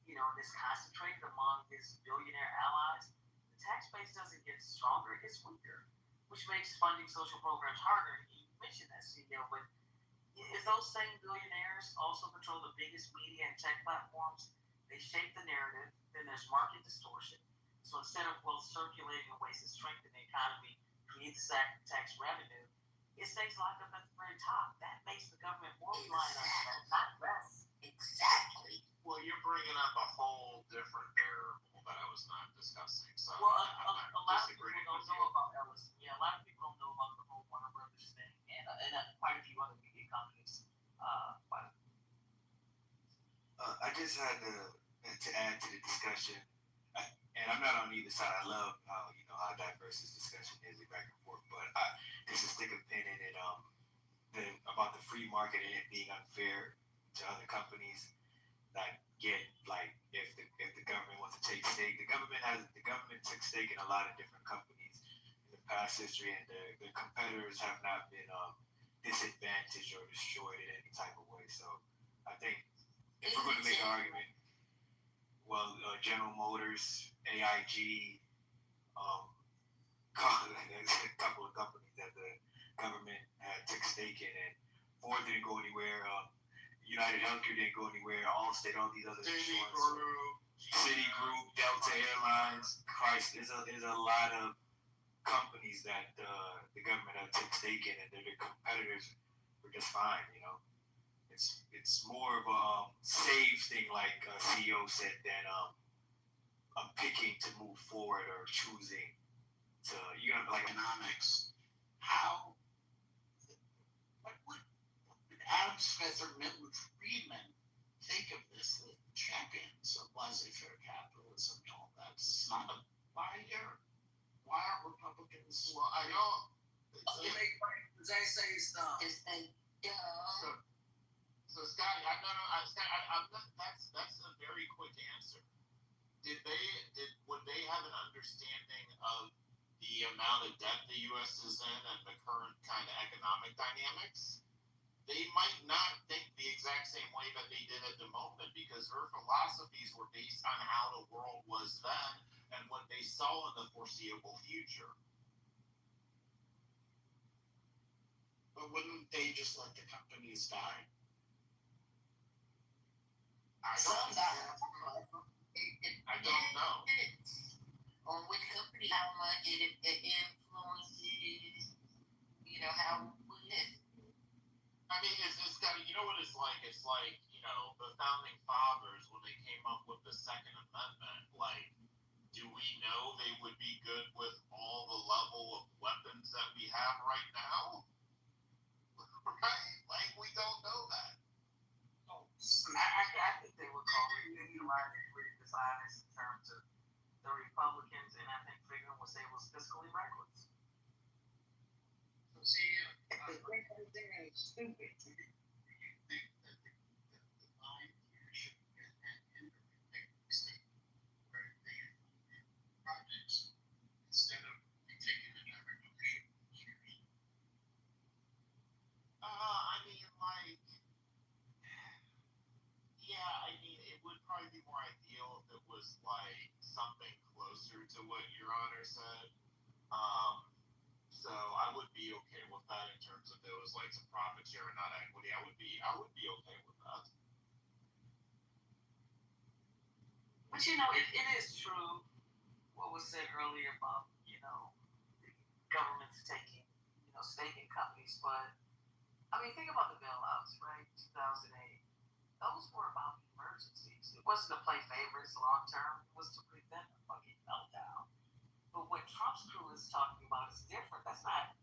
and it's concentrated among his billionaire allies, the tax base doesn't get stronger, it gets weaker, which makes funding social programs harder. And you mentioned that, CEO, but if those same billionaires also control the biggest media and tech platforms, they shape the narrative, then there's market distortion. So instead of wealth circulating in ways that strengthen the economy, create the tax revenue, it stays locked up at the very top. That makes the government more reliant on that, not less. Exactly. Well, you're bringing up a whole different variable that I was not discussing. So well, a lot of people don't know about Ellison. Yeah, a lot of people don't know about the whole Warner Brothers thing and quite a few other media companies. I just had to add to the discussion, and I'm not on either side. I love how diverse this discussion is, back and forth. But just to stick a pin in it, about the free market and it being unfair to other companies that get if the government wants to take stake. The government took stake in a lot of different companies in the past history, and the competitors have not been disadvantaged or destroyed in any type of way. So I think if we're going to make an argument, General Motors, AIG, a couple of companies that the government took stake in, and Ford didn't go anywhere. United Healthcare didn't go anywhere. Allstate, all these other Citigroup, Delta Airlines, Christ. There's a lot of companies that the government took stake in, and their competitors were just fine. It's more of a save thing, like CEO said, than picking to move forward or choosing to, economics. How, what would Adam Smith or Milton Friedman think of this, the champions of laissez-faire capitalism and all that? It's not a why aren't Republicans? Well, I don't. They say stuff. So Scotty, that's a very quick answer. Would they have an understanding of the amount of debt the U.S. is in and the current kind of economic dynamics? They might not think the exact same way that they did at the moment, because her philosophies were based on how the world was then and what they saw in the foreseeable future. But wouldn't they just let the companies die? I don't know. On which company, how much it influences, how we live. I mean, it's got, you know what it's like? It's like, the founding fathers, when they came up with the Second Amendment, like, do we know they would be good with all the level of weapons that we have right now? Right? Like, we don't know that. I think they would call it pretty dishonest in terms of the Republicans, and I think Freeman would say it was fiscally reckless. So see, I think everything is stupid. Do you think that the line leadership and indirectly state where they fund projects instead of taking the direct ownership of shares? It would probably be more ideal if it was like something closer to what Your Honor said. So I would be okay with that in terms of there was like some profit share and not equity. I would be okay with that. But it is true what was said earlier about the government's taking stake in companies. But I mean, think about the bailouts, right? 2008. Those were about emergencies. It wasn't to play favorites long term. It was to prevent a fucking meltdown. But what Trump's crew is talking about is different. That's not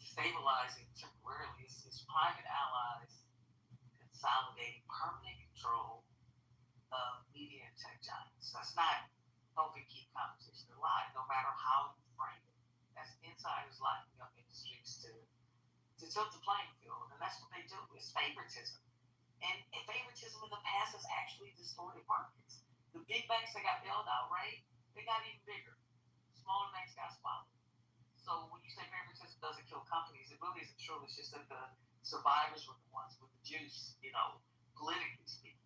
stabilizing temporarily. It's private allies consolidating permanent control of media and tech giants. That's not helping keep competition alive, no matter how you frame it. That's insiders locking up industries to tilt the playing field. And that's what they do. It's favoritism. And favoritism in the past has actually distorted markets. The big banks that got bailed out, right? They got even bigger. Smaller banks got swallowed. So when you say favoritism doesn't kill companies, it really isn't true. It's just that the survivors were the ones with the juice, politically speaking.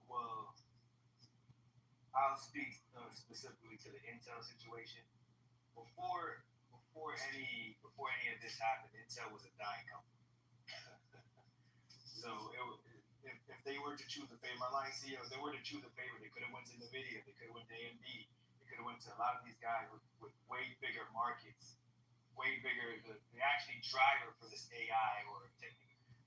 Well, I'll speak specifically to the Intel situation. Before any of this happened, Intel was a dying company. So if they were to choose a favorite, my line CEOs, they were to choose a favorite, they could have went to NVIDIA, they could have went to AMD, they could have went to a lot of these guys with way bigger markets, way bigger, the actually driver for this AI or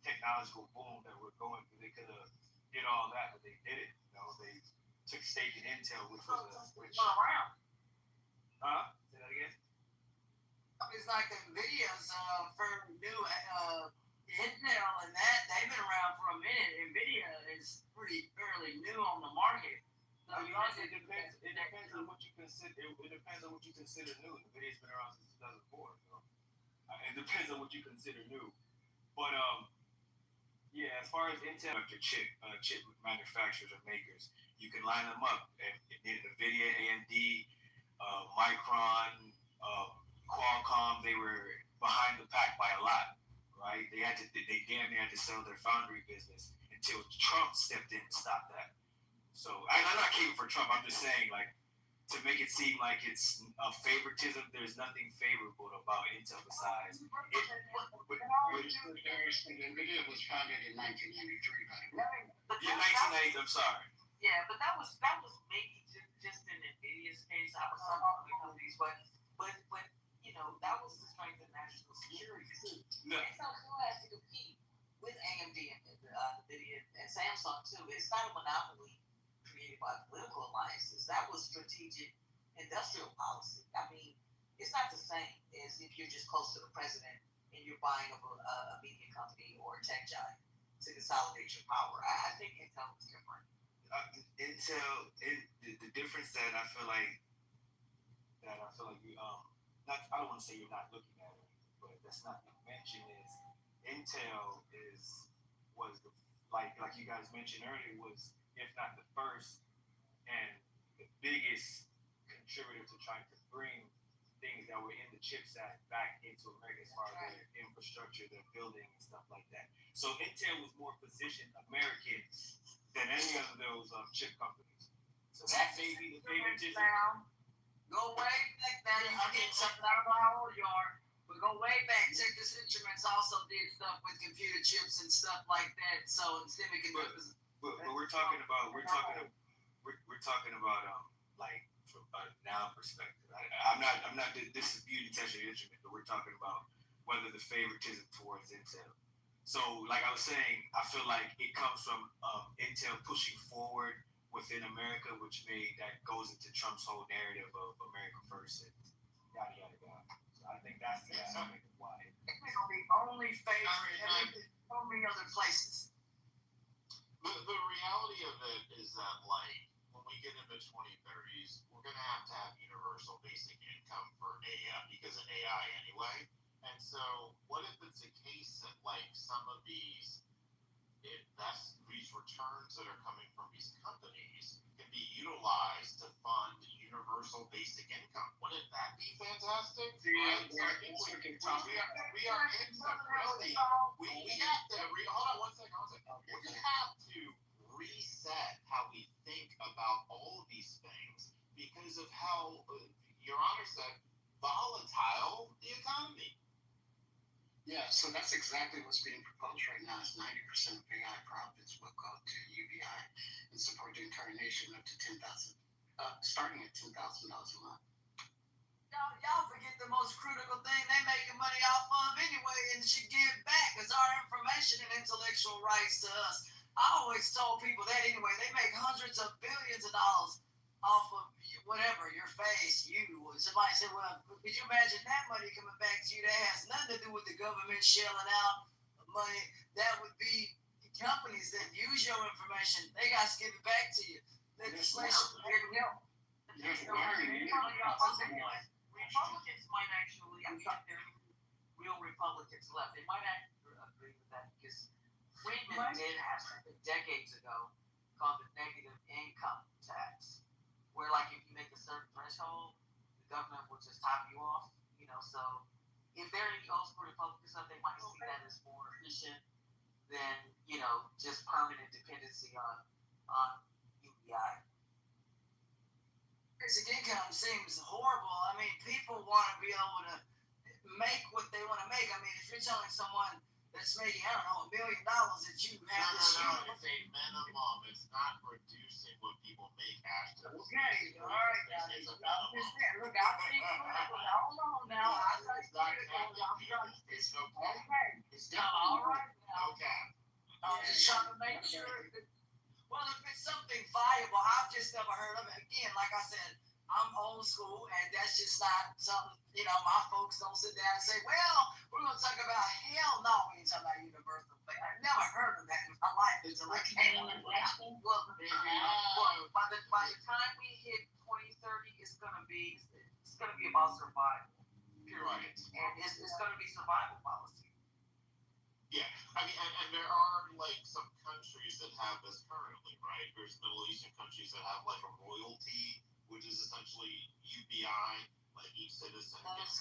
technological boom that we're going through. They could have did all that, but they didn't. They took stake in Intel, which was around. Say that again? It's like NVIDIA's firm new Intel and that they've been around for a minute. NVIDIA is pretty fairly new on the market. So it depends on what you consider. It depends on what you consider new. NVIDIA's been around since 2004. So it depends on what you consider new. But as far as Intel, chip manufacturers or makers, you can line them up. And NVIDIA, AMD, Micron, Qualcomm, they were behind the pack by a lot. Right? They damn near had to sell their foundry business until Trump stepped in and stopped that. So I'm not caping for Trump. I'm just saying, like, to make it seem like it's a favoritism, there's nothing favorable about Intel besides NVIDIA was founded in 1993, by the way. Yeah, 1990. I'm sorry. Yeah, but that was maybe just in NVIDIA's case. I was some other companies, but that was the strength of national security. No. Intel still has to compete with AMD and NVIDIA and Samsung too. It's not a monopoly created by political alliances. That was strategic industrial policy. I mean, it's not the same as if you're just close to the president and you're buying up a media company or a tech giant to consolidate your power. I think Intel is different. Intel, the difference that I feel like you not, I don't want to say you're not looking at it, but that's not being mentioned is Intel was the, like you guys mentioned earlier, was if not the first and the biggest contributor to trying to bring things that were in the CHIPS Act back into America as far as the infrastructure, the building and stuff like that. So Intel was more positioned American than any of those chip companies. So that may be the favoritism. Go way back, man. I get something out of my old yard. But go way back. Texas Instruments also did stuff with computer chips and stuff like that. So semiconductors. But we're talking about like from a now perspective. I'm not disputing Texas Instruments, but we're talking about whether the favoritism towards Intel. So, like I was saying, I feel like it comes from Intel pushing forward within America, which goes into Trump's whole narrative of America first and yada yada yada. So I think that's the aspect of why. Only favorite, so many other places. The reality of it is that, like, when we get into 2030s, we're going to have universal basic income for because of AI anyway. And so, what if it's a case that, like, some of these returns that are coming from these companies can be utilized to fund universal basic income? Wouldn't that be fantastic? Right? We are in some really. We have to hold on one second. We have to reset how we think about all of these things because of how Your Honor said volatile the economy. Yeah, so that's exactly what's being proposed right now. Is 90% of AI profits will go to UBI and support the entire nation up to starting at $10,000 a month. Y'all forget the most critical thing they making money off of anyway, and should give back is our information and intellectual rights to us. I always told people that anyway. They make hundreds of billions of dollars off of whatever, your face, somebody said, well, could you imagine that money coming back to you? That has nothing to do with the government shelling out money. That would be companies that use your information. They got to give it back to you. Legislation didn't help. Republicans might actually, I think there are real Republicans left. They might actually agree with that because Friedman did have something decades ago called the negative income tax, where like if you make a certain threshold, the government will just top you off. So if there are any old school Republicans up, they might see that as more efficient than just permanent dependency on UBI. Basic income seems horrible. I mean, people want to be able to make what they want to make. I mean, if you're telling someone that's making, I don't know, $1 million that you have No, it's a minimum. It's not reducing what people make, Ashton. Okay, all right. It's a minimum. Look, I think, hold on now. I got It's not capping. It's no cap. Okay. It's All right now. no cap. I'm just trying to make sure that, well, if it's something viable, I've just never heard of it. Again, like I said, I'm old school, and that's just not something, my folks don't sit down and say, well, we're going to talk about, hell no, we ain't talking about universal. I've never heard of that in my life until I came on the Well, by the time we hit 2030, it's gonna be about survival. Period. Right. And it's gonna be survival policy. Yeah, I mean, and there are like some countries that have this currently, right? There's Middle Eastern countries that have like a royalty, which is essentially UBI, like each citizen gets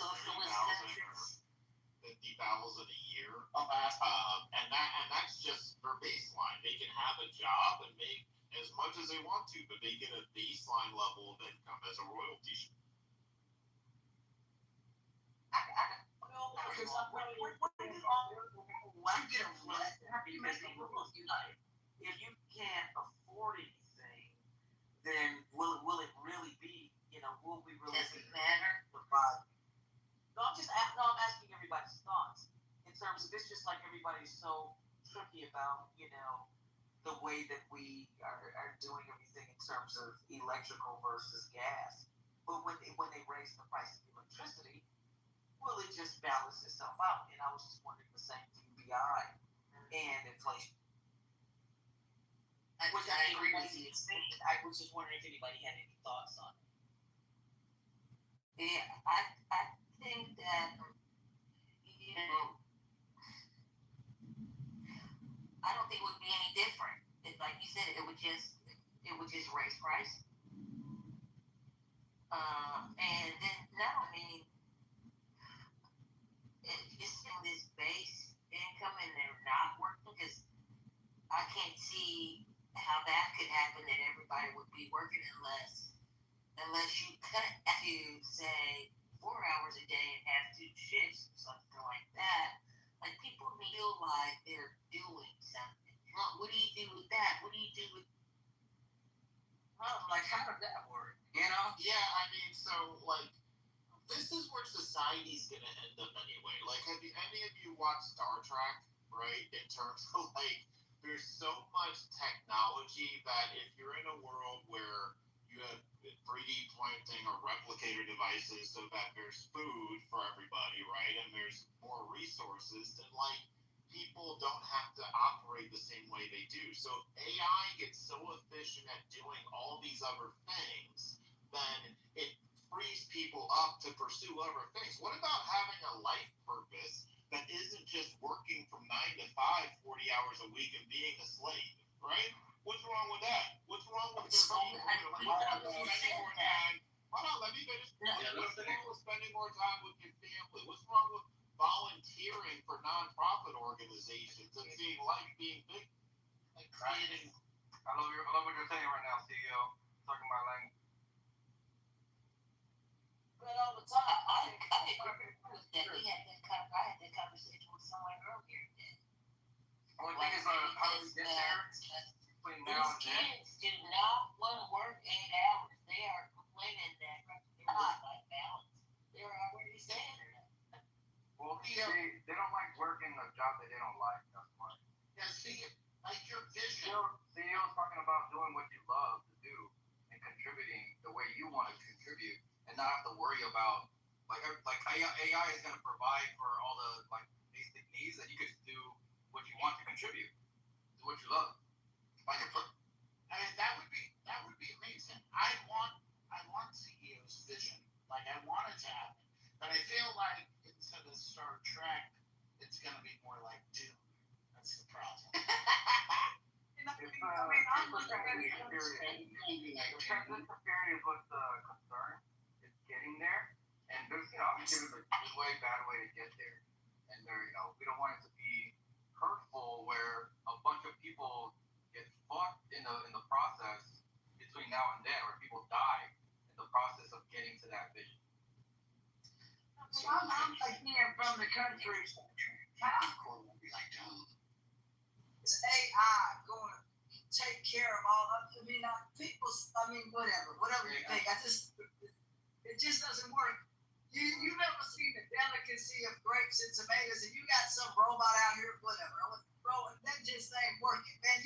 $50,000 a year, and that's just their baseline. They can have a job and make as much as they want to, but they get a baseline level of income as a royalty. If you can't afford anything, then will it really be? Will we really? Does it matter? No, I'm asking everybody's thoughts in terms of it's just like everybody's so tricky about the way that we are doing everything in terms of electrical versus gas. But when they raise the price of electricity, will it just balance itself out? And I was just wondering the same for UBI and inflation. I agree crazy expensive. I was just wondering if anybody had any thoughts on it. Yeah, I think that, you know, I don't think it would be any different. Like you said, it would just raise price. And then now, I mean, it's in this base income and they're not working, because I can't see how that could happen, that everybody would be working unless you cut to say 4 hours a day and have 2 shifts or something like that. Like, people feel like they're doing something. What do you do with that? What do you do with? Like, how does that work? You know? Yeah, I mean, so like, this is where society's gonna end up anyway. Like, have any of you watched Star Trek? Right? In terms of like, there's so much technology that if you're in a world where you have 3D printing or replicator devices so that there's food for everybody, right? And there's more resources, then like, people don't have to operate the same way they do. So if AI gets so efficient at doing all these other things, then it frees people up to pursue other things. What about having a life purpose that isn't just working from 9 to 5, 40 hours a week and being a slave, right? What's wrong with that? What's wrong with spending more time? Hold on, let me finish. What's wrong with spending more time with your family? What's wrong with volunteering for nonprofit organizations and seeing life being big, like creating? I love what you're saying right now, CEO. Talking about language. But all the time, I agree with that. I had that conversation with someone earlier. Only thing is, how do we get there? Between now and then. Kids do not want to work 8 hours. They are complaining that their work-life balance. They're already saying it. Well, they don't like working a job that they don't like. That's why. Yeah, see, like your vision. CEO's talking about doing what you love to do and contributing the way you want to contribute, and not have to worry about like AI is going to provide for all the like basic needs, that you could do what you want to contribute, do what you love. I mean, that would be amazing. I want CEO's vision. Like, I want it to happen. But I feel like instead of Star Trek, it's going to be more like Dune. That's the problem. I'm looking at this period. This period is what's the concern. It's getting there. And there's, I'm giving a good way, bad way to get there. And there, we don't want it to be hurtful where a bunch of people get fucked in the process between now and then, where people die in the process of getting to that vision. I'm again from the country. How is AI going to take care of all? Whatever you think. It just doesn't work. You never seen the delicacy of grapes and tomatoes, and you got some robot out here, whatever. Bro, that just ain't working, man.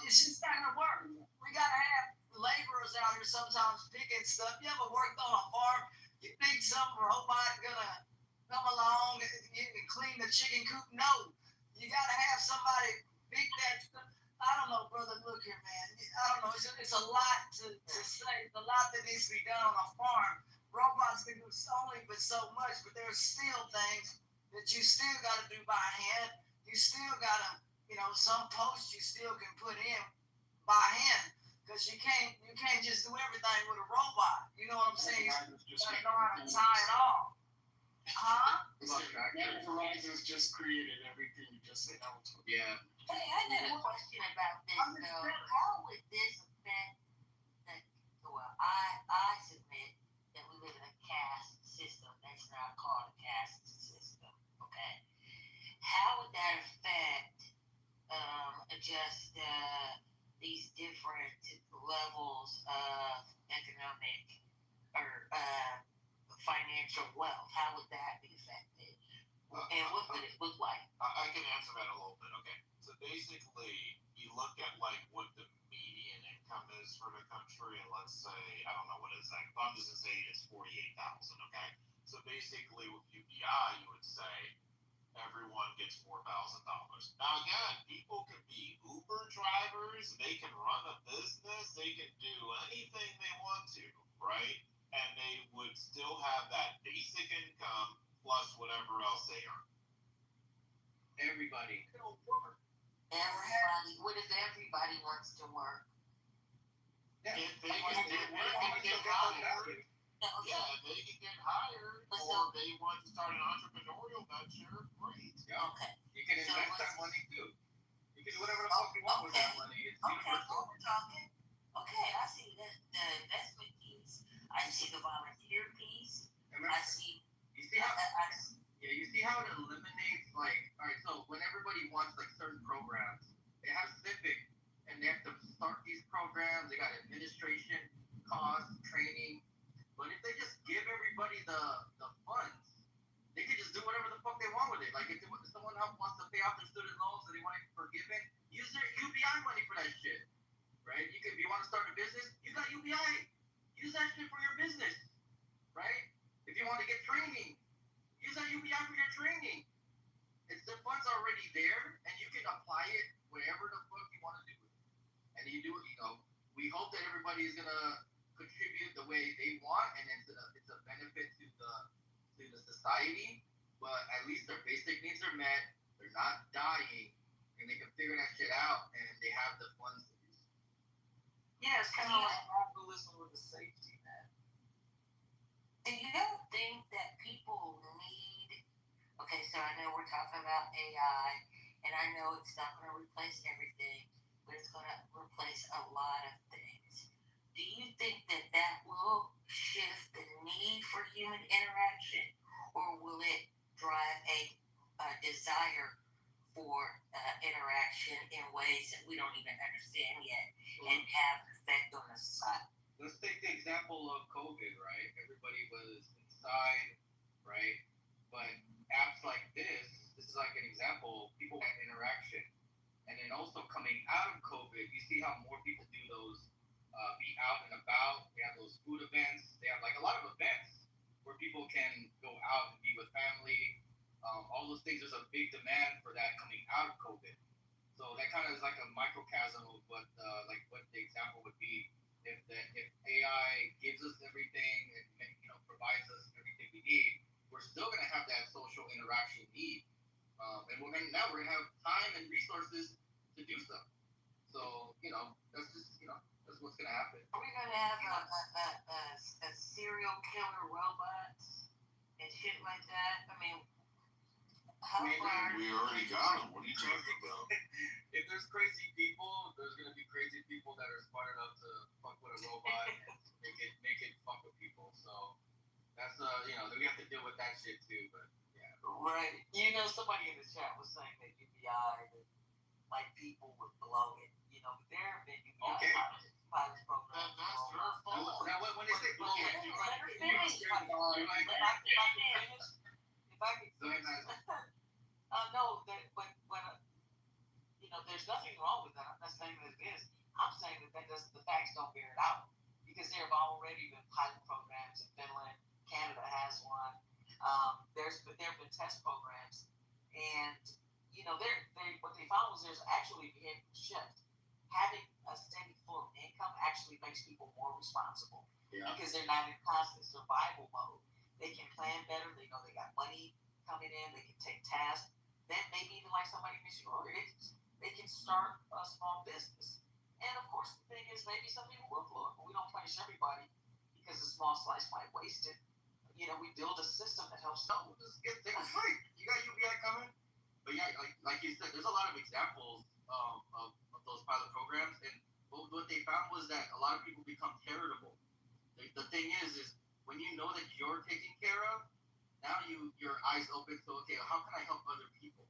It's just not gonna work. We gotta have laborers out here sometimes picking stuff. You ever worked on a farm? You think some robot gonna come along and clean the chicken coop? No. You gotta have somebody pick that stuff. I don't know, brother. Look here, man. I don't know. It's a lot to say. It's a lot that needs to be done on a farm. Robots can do only but so much, but there's still things that you still got to do by hand. You still got to, some posts you still can put in by hand, because you can't just do everything with a robot. You know what I'm saying? You got to know how to tie it off. Huh? Verizon's just created everything you just said. Yeah. Hey, I got a question about this, though. How would this affect I submit that we live in a caste system that's not called a caste system, okay? How would that affect just these different levels of economic or financial wealth? How would that be affected? And what would it look like? I can answer that a little bit. Okay. So basically, you look at like what the median income is for the country, and let's say, I don't know what is that. I'm just gonna say it's 48,000. Okay. So basically, with UBI, you would say everyone gets $4,000. Now again, people could be Uber drivers leaders, they can run a business, they can do anything they want to, right? And they would still have that basic income plus whatever else they earn. Everybody. It'll work. Everybody. What if everybody wants to work? Yeah. If they can get hired, yeah, they can get hired, or they want to start an entrepreneurial venture, great. Yeah. Okay. You can invest that money too. You can do whatever the fuck you want with that money. It's universal. We're talking. Okay, I see the investment piece. I see the volunteer piece. I see. You see how? Yeah, you see how it eliminates, like, all right, so when everybody wants, like, certain programs, they have civic, and they have to start these programs, they got administration, costs, training, but if they just give everybody the funds, they can just do whatever the fuck they want with it. Like, if someone else wants to pay off their student loans and they want it forgiven, use their UBI money for that shit, right? If you want to start a business, you got UBI, use that shit for your business, right? If you want to get training, use that UBI for your training. It's the funds already there, and you can apply it wherever the fuck you want to do it. And you do it, we hope that everybody is gonna contribute the way they want, and it's a benefit to the society. But at least their basic needs are met. They're not dying, and they can figure that shit out, and they have the funds to do so. Yeah, it's kind of like capitalism with the safety net. Do you don't think that people need? Okay, so I know we're talking about AI, and I know it's not going to replace everything, but it's going to replace a lot of things. Do you think that will shift the need for human interaction, or will it drive a desire for interaction in ways that we don't even understand yet and have an effect on the society? Let's take the example of COVID, right? Everybody was inside, right? But apps like this is like an example, people had interaction. And then also coming out of COVID, you see how more people do those, be out and about. They have those food events. They have like a lot of events where people can go out and be with family. All those things, there's a big demand for that coming out of COVID. So that kind of is like a microcosm of what the example would be. If AI gives us everything and provides us everything we need, we're still going to have that social interaction need, and we're going to have time and resources to do so. So that's just that's what's going to happen. Are we going to have a serial killer robots and shit like that? I mean, how far? We already got them. What are you talking about? If there's crazy people, there's gonna be crazy people that are smart enough to fuck with a robot and make it fuck with people. So that's we have to deal with that shit too. But yeah. Right. Somebody in the chat was saying that UBI, like people would blow it. There have been UBI pilot programs. That's your fault. Now when they say blow it, If I can finish. No, but there's nothing wrong with that. I'm not saying that it is. I'm saying that the facts don't bear it out, because there have already been pilot programs in Finland. Canada has one. There have been test programs, and what they found was there's actually a behavioral shift. Having a steady flow of income actually makes people more responsible, because they're not in constant survival mode. They can plan better. They know they got money coming in. They can take tasks. Then maybe even like somebody mentioned earlier, they can start a small business. And of course, the thing is, maybe some people will blow it, but we don't punish everybody because a small slice might waste it. We build a system that helps. No, just get things right. You got UBI coming, but yeah, like you said, there's a lot of examples of those pilot programs, and what they found was that a lot of people become charitable. The thing is when you know that you're taken care of, now your eyes open to, okay, how can I help other people?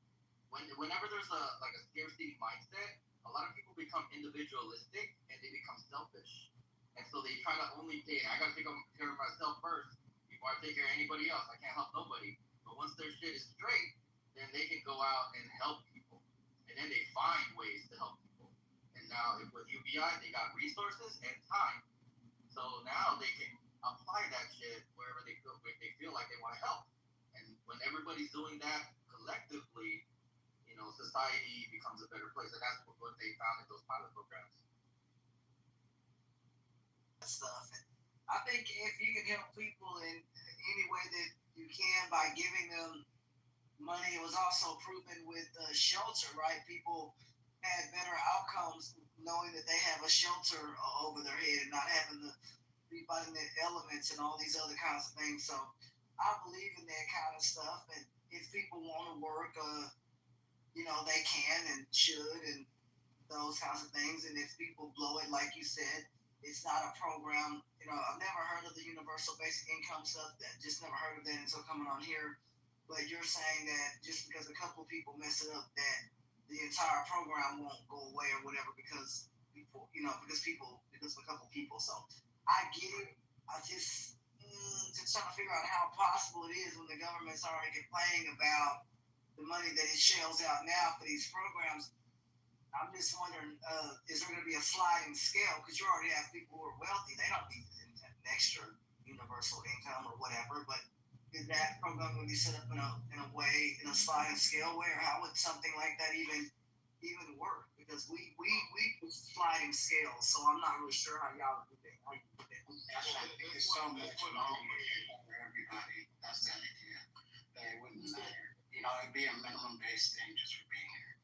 Whenever there's a scarcity mindset, a lot of people become individualistic and they become selfish, and so they try to only I gotta take care of myself first before I take care of anybody else. I can't help nobody. But once their shit is straight, then they can go out and help people, and then they find ways to help people. And now with UBI, they got resources and time, so now they can apply that shit wherever they feel like they want to help. And when everybody's doing that collectively, society becomes a better place. And that's what they found in those pilot programs. Stuff. And I think if you can help people in any way that you can by giving them money, it was also proven with shelter, right? People had better outcomes knowing that they have a shelter over their head and not having to be fighting the elements and all these other kinds of things. So I believe in that kind of stuff. And if people want to work, they can and should, and those kinds of things. And if people blow it, like you said, it's not a program. I've never heard of the universal basic income stuff. Just never heard of that until coming on here. But you're saying that just because a couple of people mess it up, that the entire program won't go away or whatever because of a couple of people. So I get it. I just trying to figure out how possible it is when the government's already complaining about the money that it shells out now for these programs. I'm just wondering, is there going to be a sliding scale? Because you already have people who are wealthy. They don't need an extra universal income or whatever. But is that program going to be set up in a sliding scale way? Or how would something like that even work? Because we sliding scales, so I'm not really sure how y'all would do that. There's so much money for everybody. That's the idea. That it wouldn't matter. It'd be a minimum based thing just for being here.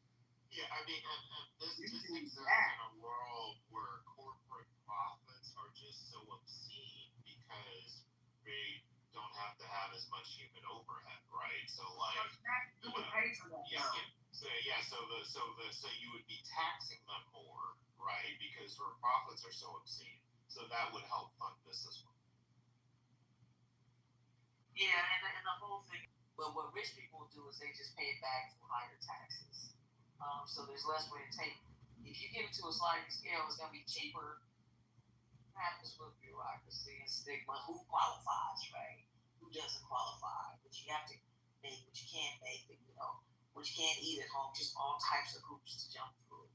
Yeah, I mean, and this exists in a world where corporate profits are just so obscene because they don't have to have as much human overhead, right? So so you would be taxing them more, right? Because their profits are so obscene. So that would help fund this as well. Yeah, and the whole thing. But what rich people will do is they just pay it back through higher taxes. So there's less red tape. If you give it to a sliding scale, it's going to be cheaper. What happens with bureaucracy and stigma? Who qualifies, right? Who doesn't qualify? What you have to make, what you can't make, what you can't eat at home. Just all types of hoops to jump through.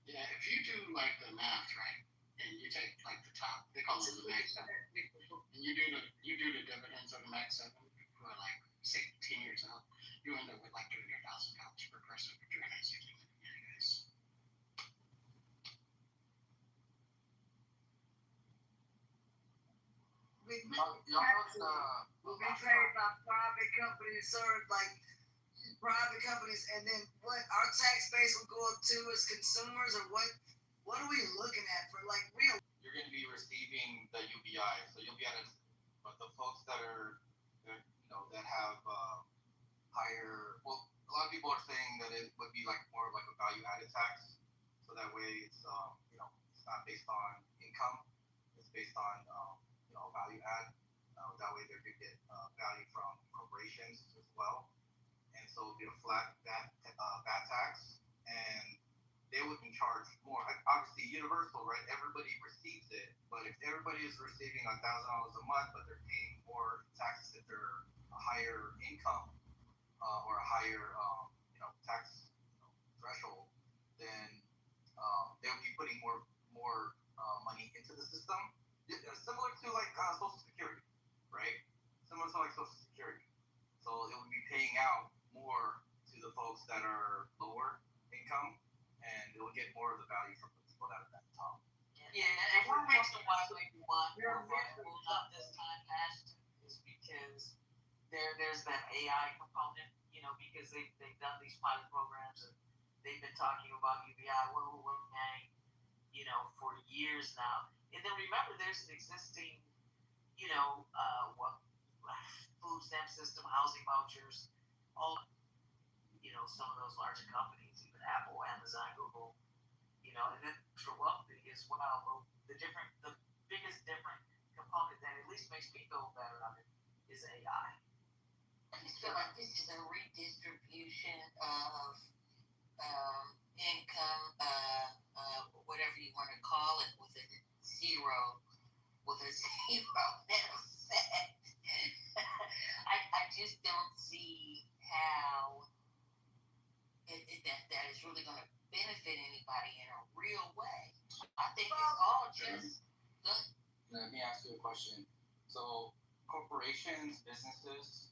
Yeah, if you do like the math, right, and you take like the top, they call it the max 7, and you do the dividends of the max 7 for like 16 years out, you end up with like $300,000 per person for 360 days. Will be paid by private companies, sir, like private companies, and then what our tax base will go up to as consumers, or what are we looking at for like real? You're going to be receiving the UBI, so you'll be at the folks that are that have higher. Well, a lot of people are saying that it would be like more of like a value added tax, so that way it's it's not based on income, it's based on value add. That way they could get value from corporations as well, and so it'll be a flat VAT tax, and they wouldn't charge more. Like, obviously, universal, right? Everybody receives it, but if everybody is receiving $1,000 a month, but they're paying more taxes if they're a higher income or a higher tax threshold, then they would be putting more money into the system, similar to like Social Security, right? Similar to like Social Security. So it would be paying out more to the folks that are lower income, and it will get more of the value from the people that are at the top. Yeah, and one reason why we want more vulnerable, not this time past, is because there's that AI component, because they've done these pilot programs and they've been talking about UBI, for years now. And then remember, there's an existing, food stamp system, housing vouchers, all, some of those larger companies, even Apple, Amazon, Google, and then for wealthy as well. The biggest different component that at least makes me feel better on it is AI. I just feel like this is a redistribution of income, whatever you want to call it, with a zero net effect. I just don't see how that is really going to benefit anybody in a real way. I think it's all just good. Let me ask you a question. So corporations, businesses,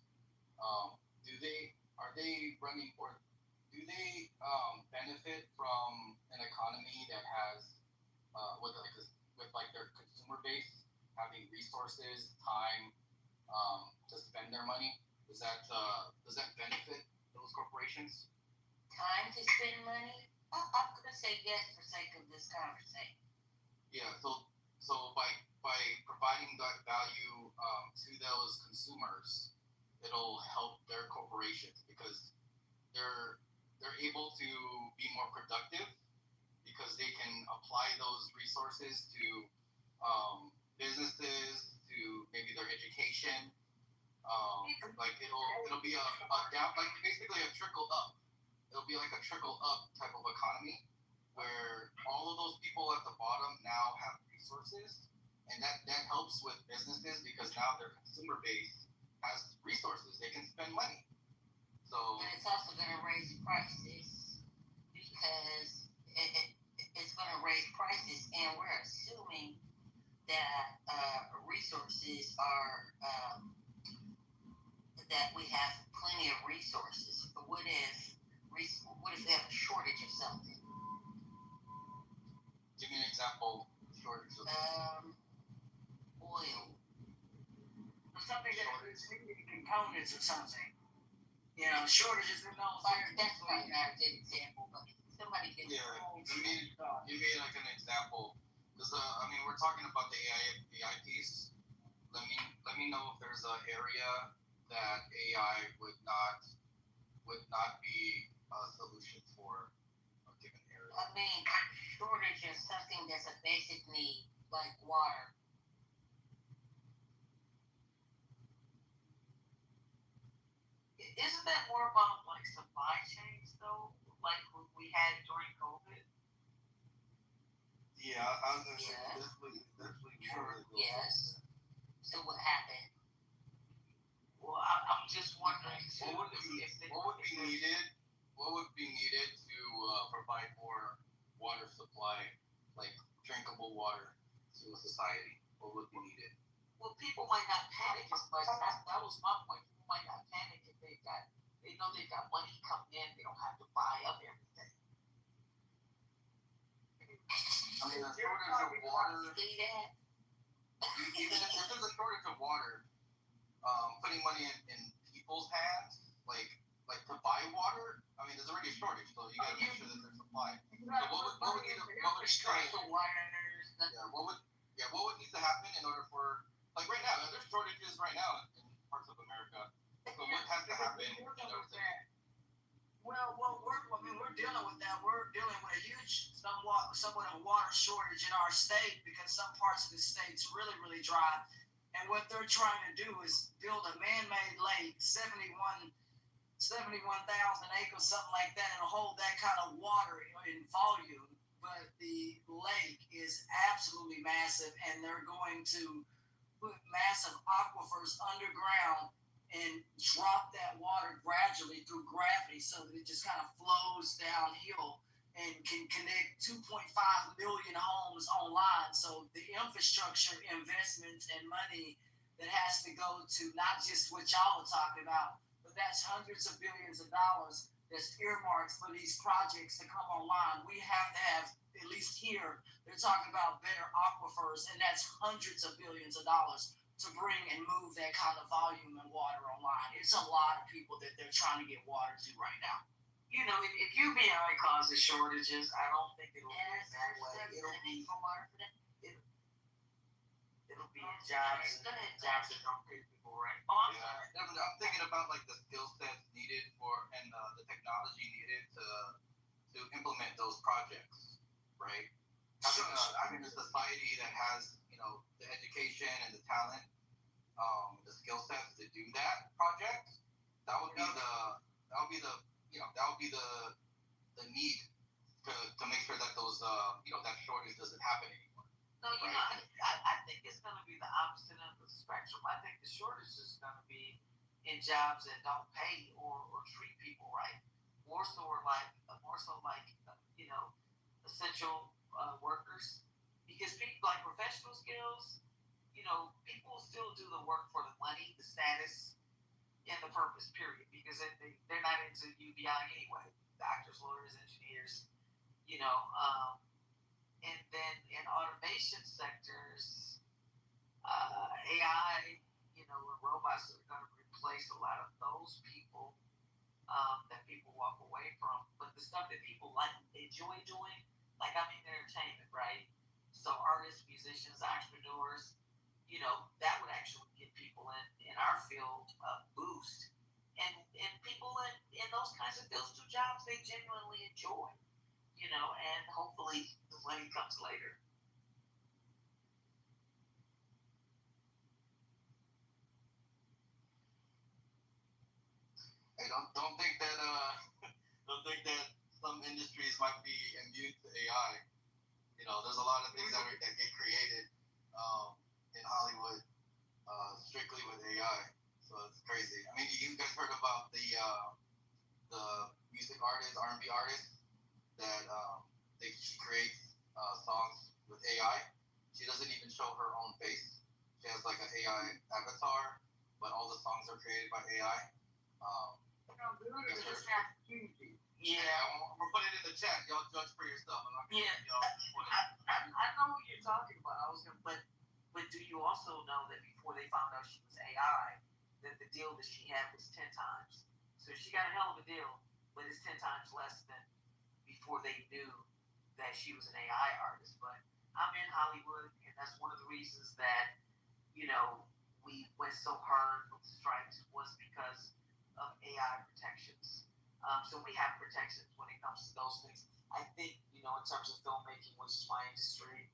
are they running for? Do they benefit from an economy that has with their consumer base having resources, time to spend their money? Does that benefit those corporations? Time to spend money? I'm gonna say yes for sake of this conversation. Yeah. So by providing that value to those consumers, it'll help their corporations because they're able to be more productive because they can apply those resources to businesses, to maybe their education. Like it'll be a down, like basically a trickle up. It'll be like a trickle up type of economy where all of those people at the bottom now have resources, and that helps with businesses because now their consumer base has resources. They can spend money. So, and it's also going to raise prices because it's going to raise prices, and we're assuming that resources are that we have plenty of resources. But what if we have a shortage of something? Give me an example. Shortage of oil. Something that is needed components or something. You know, shortages in those. That's right. Not a good example, but somebody can. Yeah, you made like an example. Because we're talking about the AI piece. Let me know if there's an area that AI would not be a solution for a given area. Shortage is something that's a basic need, like water. Isn't that more about like supply chains though, like we had during COVID? Yeah, I was gonna say definitely more. Yes. So what happened? Well, I'm just wondering too, what would be needed to provide more water supply, like drinkable water to a society? What would be needed? Well, people might not panic as much. That was my point. People might not panic if they know they've got money coming in. They don't have to buy up everything. A shortage of water. Even if there's a shortage of water, putting money in people's hands, like to buy water. There's already a shortage, so you gotta make sure that there's supply. So what would need to happen in order for, like right now, there's shortages right now in parts of America. So what has to happen in order to? Well, we're dealing with that. We're dealing with a huge, somewhat of a water shortage in our state because some parts of the state's really, really dry. And what they're trying to do is build a man-made lake, 71,000 acres, something like that, and hold that kind of water in volume. But the lake is absolutely massive, and they're going to put massive aquifers underground and drop that water gradually through gravity so that it just kind of flows downhill and can connect 2.5 million homes online. So the infrastructure investments and money that has to go to not just what y'all are talking about, but that's hundreds of billions of dollars that's earmarked for these projects to come online. We have to have, at least here, they're talking about better aquifers, and that's hundreds of billions of dollars to bring and move that kind of volume and water online. It's a lot of people that they're trying to get water to right now. You know, if UBI causes shortages, I don't think it'll be that way. It'll be jobs that don't pay people right. Yeah, I'm thinking about like the skill sets needed and the technology needed to implement those projects, right? Having a society that has the education and the talent, the skill sets to do that project, that would be the need to make sure that those that shortage doesn't happen anymore. No, I think it's going to be the opposite end of the spectrum. I think the shortage is going to be in jobs that don't pay or treat people right. More so like essential workers, because people like professional skills, people still do the work for the money, the status, and the purpose. Period. Because they're not into UBI anyway. Doctors, lawyers, engineers, and then in automation sectors, AI, robots are going to replace a lot of those people that people walk away from. But the stuff that people enjoy doing, like I'm in entertainment, right? So artists, musicians, entrepreneurs, that would actually give people in our field a boost. And people in those kinds of fields do jobs they genuinely enjoy, and hopefully the money comes later. Hey, don't think that some industries might be immune to AI. There's a lot of things that get created in Hollywood strictly with AI. So it's crazy. I mean, you guys heard about the music artist, R&B artist that she creates songs with AI. She doesn't even show her own face. She has like an AI avatar, but all the songs are created by AI. Yeah, we'll put it in the chat. Y'all judge for yourself. I know who you're talking about. But do you also know that before they found out she was AI, that the deal that she had was 10 times? So she got a hell of a deal, but it's 10 times less than before they knew that she was an AI artist. But I'm in Hollywood, and that's one of the reasons that, we went so hard with the strikes was because of AI protections. So we have protections when it comes to those things. I think, in terms of filmmaking, which is my industry,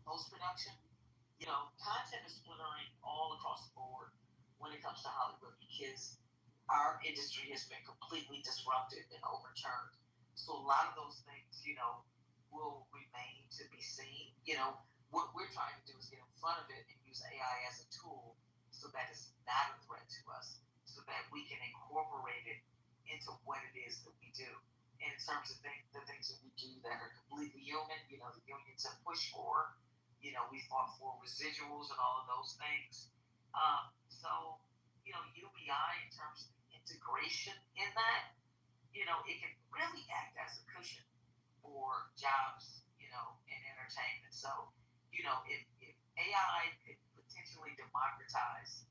post-production, content is splintering all across the board when it comes to Hollywood because our industry has been completely disrupted and overturned. So a lot of those things, will remain to be seen. What we're trying to do is get in front of it and use AI as a tool so that it's not a threat to us, so that we can incorporate it into what it is that we do. And in terms of the things that we do that are completely human, the unions have pushed for, we fought for residuals and all of those things. So, UBI in terms of integration in that, it can really act as a cushion for jobs, in entertainment. So, if AI could potentially democratize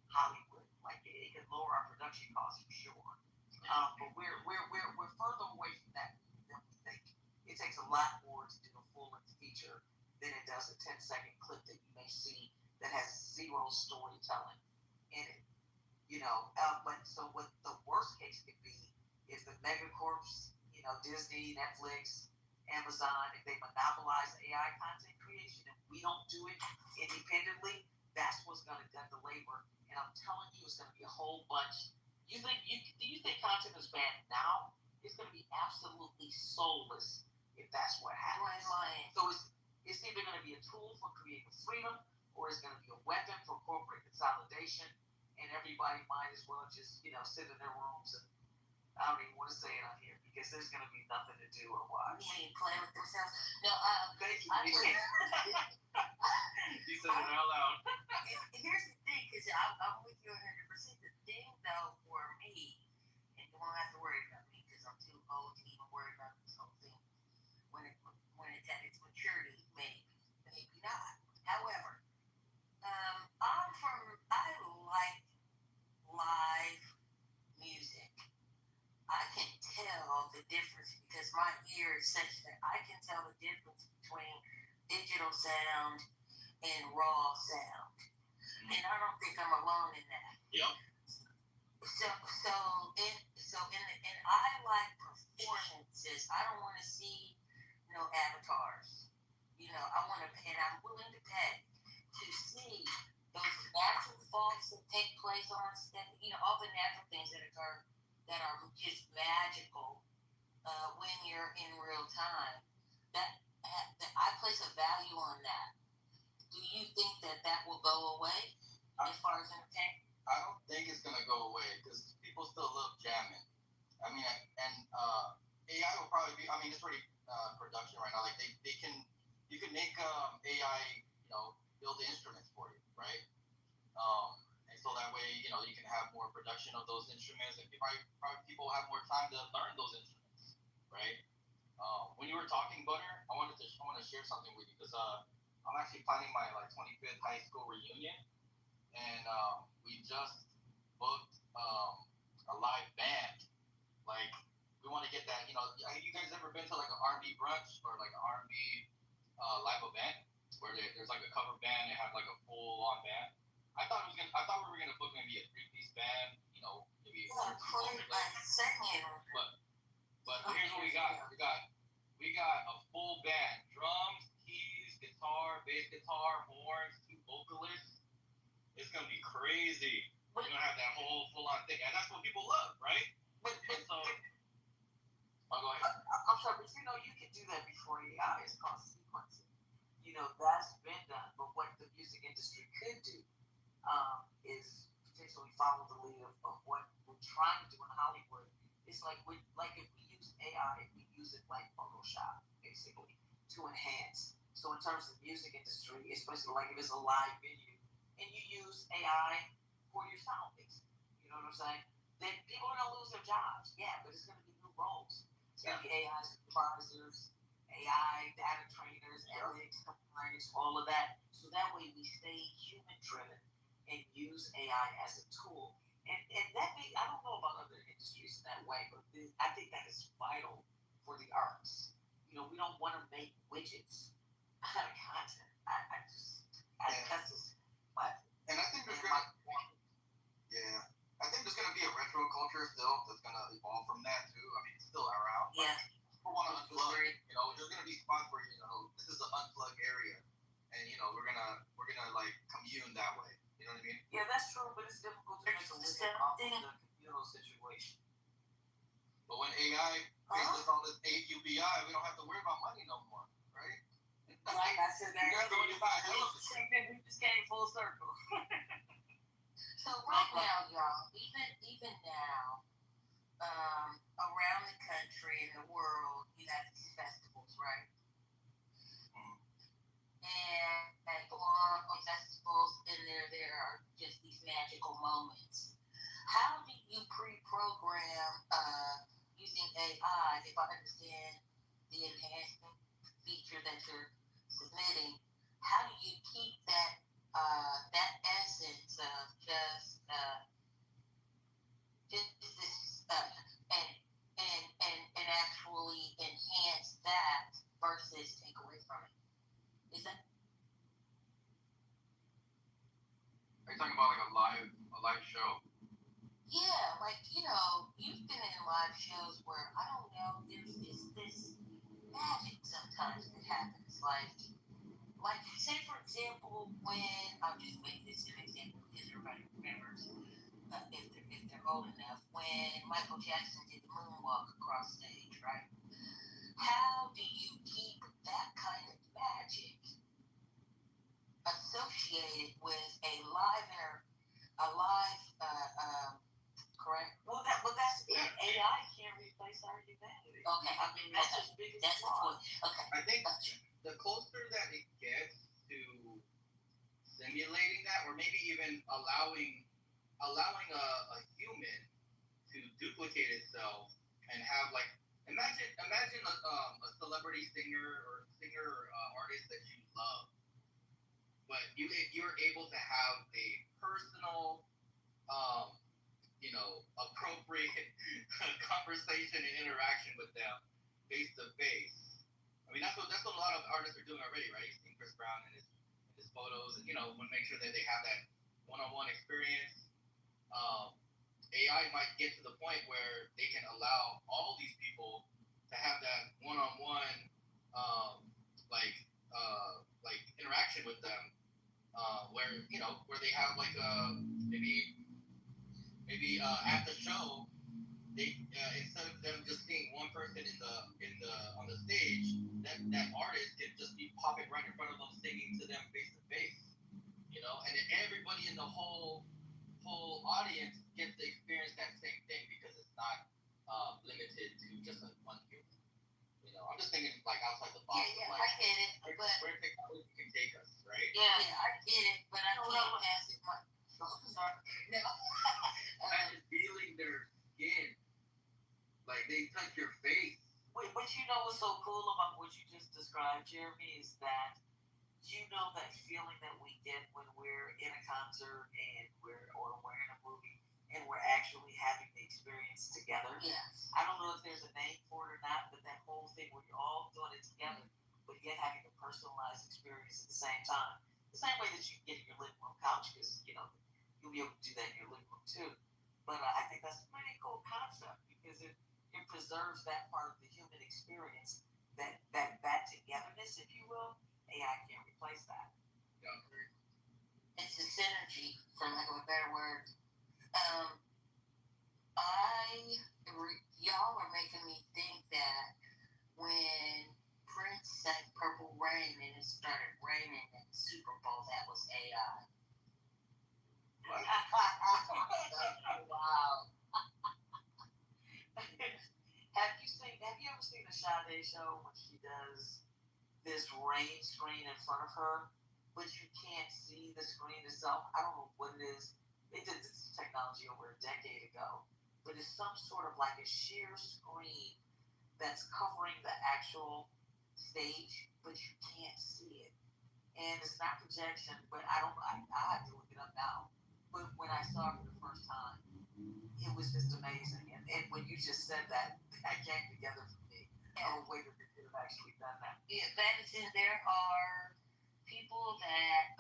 Hollywood, like it could lower our production costs for sure. But we're further away from that than we think. It takes a lot more to do a full-length feature than it does a 10-second clip that you may see that has zero storytelling in it. But so what the worst case could be is the megacorps, Disney, Netflix, Amazon, if they monopolize AI content creation and we don't do it independently, that's what's going to gut the labor. And I'm telling you, it's going to be a whole bunch. Do you think content is bad now? It's going to be absolutely soulless if that's what happens. So it's either going to be a tool for creative freedom or it's going to be a weapon for corporate consolidation. And everybody might as well just, sit in their rooms and I don't even want to say it on here because there's going to be nothing to do or watch. Play with themselves. No, thank you. You said it out loud. Here's the thing, because I'm with you 100%. The thing, though, for me, and you won't have to worry about me because I'm too old to even worry about this whole thing. When it's at its maturity, maybe not. However, I like live music. I can tell the difference because my ear is such that I can tell the difference between digital sound and raw sound. And I don't think I'm alone in that. Yep. And I like performances. I don't want to see no avatars. I want to, and I'm willing to pay to see those natural faults that take place on stage. All the natural things that are just magical when you're in real time. That I place a value on that. Do you think that will go away as far as entertainment? I don't think it's gonna go away because people still love jamming. I mean, and AI will probably be. I mean, it's already production right now. Like you can make AI, build the instruments for you, right? And so that way, you can have more production of those instruments. instruments, and probably people have more time to learn those instruments, right? When you were talking, Butter, I want to share something with you because I'm actually planning my 25th high school reunion, and we just booked a live band. Like, we want to get that. You know, have you guys ever been to like an R&B brunch or like an R&B live event where there's like a cover band and have like a full-on band? I thought we were gonna book maybe a 3-piece band. You know, maybe. But here's what we got. We got a full band: drums, keys, guitar, bass guitar, horns, 2 vocalists. It's gonna be crazy. We're gonna have that whole full-on thing, and that's what people love, right? But so, go ahead. I'm sorry, but you know, you can do that before AI is called sequencing. You know, that's been done. But what the music industry could do is potentially follow the lead of what we're trying to do in Hollywood. It's like if we use AI, we use it like Photoshop, basically, to enhance. So in terms of the music industry, especially like if it's a live venue, and you use AI for your sound mixing, you know what I'm saying? Then people are gonna lose their jobs. Yeah, but it's gonna be new roles. It's gonna be AI supervisors, AI data trainers, analytics compliance, all of that. So that way we stay human driven and use AI as a tool. And that I don't know about other industries in that way, but I think that is vital for the arts. You know, we don't want to make widgets out of content. That's just my. And I think there's gonna be a retro culture still that's gonna evolve from that too. I mean, it's still around. Yeah. People want to unplug. You know, there's gonna be spots where this is the unplug area, and we're gonna like commune that way. You know what I mean? Yeah, that's true, but it's difficult to make a living off of the communal situation. But when AI faces all this AUBI, we don't have to worry about money no more, right? Right, I said that earlier. We just came full circle. So right now, y'all, even now, around the country and the world, you have these festivals, right? And on festivals, and there are just these magical moments. How do you pre-program using AI? If I understand the enhancement feature that you're submitting, how do you keep that essence of just this and actually enhance that versus take away from it? Is that? Are you talking about like a live show? Yeah, like you've been in live shows where I don't know, there's this magic sometimes that happens, like say for example when I'll just make this an example because everybody remembers if they're old enough when Michael Jackson did the moonwalk across stage, right? How do you keep that kind of magic associated with a live correct? Well, that's it. AI can't replace our humanity. Okay, I mean that's his biggest flaw. Okay, I think the closer that it gets to simulating that, or maybe even allowing a human to duplicate itself and have like imagine a celebrity singer or artist that you love, but you're able to have a personal appropriate conversation and interaction with them face to face. I mean, that's what a lot of artists are doing already, right? You've seen Chris Brown in his photos, and want to make sure that they have that one-on-one experience. AI might get to the point where they can allow all these people to have that one-on-one interaction with them, where they have like maybe at the show, they instead of them just seeing one person on the stage, that artist can just be popping right in front of them, singing to them face to face, and then everybody in the whole audience gets to experience that same thing because it's not limited to just one human. I'm just thinking like outside the box. Yeah, like, I get it, but where technology can take us, right? Yeah, I get it, but I can't pass it. Sorry. No. Imagine feeling their like they touch your face. But you know what's so cool about what you just described, Jeremy, is that you know that feeling that we get when we're in a concert and we're in a movie and we're actually having the experience together. Yes. I don't know if there's a name for it or not, but that whole thing where you're all doing it together, but yet having a personalized experience at the same time. The same way that you can get in your living room couch, because you'll be able to do that in your living room too. But I think that's a pretty cool concept because it preserves that part of the human experience, that togetherness, if you will. AI can't replace that. Yeah. It's a synergy, for lack of a better word. Y'all are making me think that when Prince sang Purple Rain and it started raining at the Super Bowl, that was AI. Wow. Have you ever seen the Sade show when she does this rain screen in front of her, but you can't see the screen itself? I don't know what it is. They did this technology over a decade ago, but it's some sort of like a sheer screen that's covering the actual stage, but you can't see it. And it's not projection, but I have to look it up now. But when I saw it for the first time, it was just amazing. And when you just said that came together for me. Oh, wait, they could have actually done that. Yeah, that is in there are people that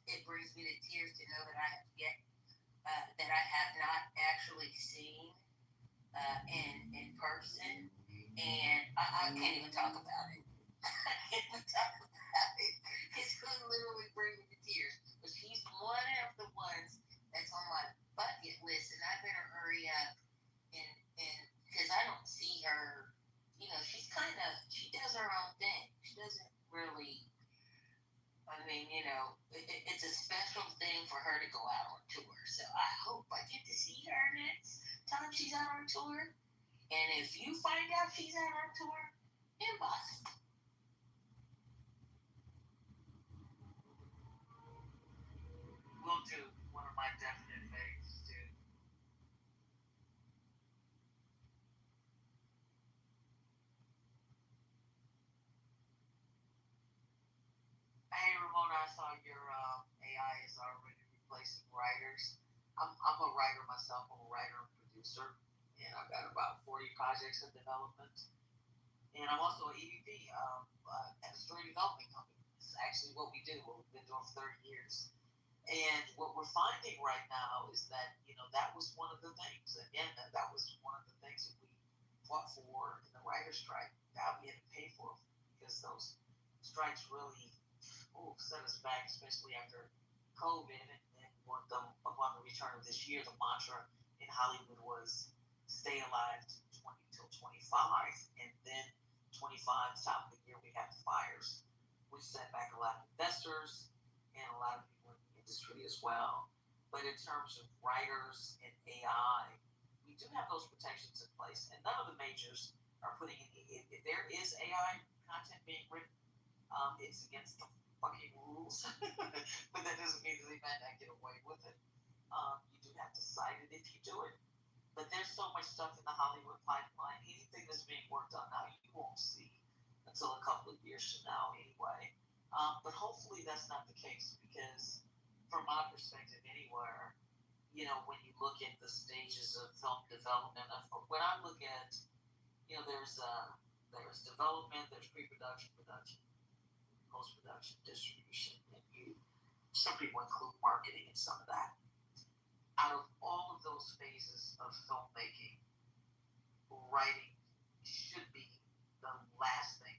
it brings me to tears to know that I have not actually seen in person, and I can't even talk about it. I can't even talk about it. It's going to literally bring me to tears. But she's one of the ones that's on my bucket list, and I better hurry up and because I don't see her. She does her own thing. She doesn't really. I mean, it's a special thing for her to go out on tour. So I hope I get to see her next time she's out on tour. And if you find out she's out on tour, inbox me. Will do. One of my definite faves too. Hey Ramona, I saw your AI is already replacing writers. I'm a writer myself. I'm a writer and producer, and I've got about 40 projects in development. And I'm also an EVP at a story development company. It's actually what we do, what we've been doing for 30 years. And what we're finding right now is that, that was one of the things. Again, that was one of the things that we fought for in the writer's strike. That we had to pay for because those strikes really set us back, especially after COVID. And upon the return of this year, the mantra in Hollywood was stay alive till 25. And then 25, top of the year, we had the fires, which set back a lot of investors and a lot of people in the industry as well. But in terms of writers and AI, we do have those protections in place. And none of the majors are putting in. If there is AI content being written, it's against the fucking rules. But that doesn't mean that they might not get away with it. You do have to cite it if you do it. But there's so much stuff in the Hollywood pipeline. Anything that's being worked on now, you won't see until a couple of years from now anyway. But hopefully that's not the case because from my perspective anywhere, when you look at the stages of film development, when I look at, there's development, there's pre-production, production, post-production, distribution, and some people include marketing and some of that. Out of all of those phases of filmmaking, writing should be the last thing,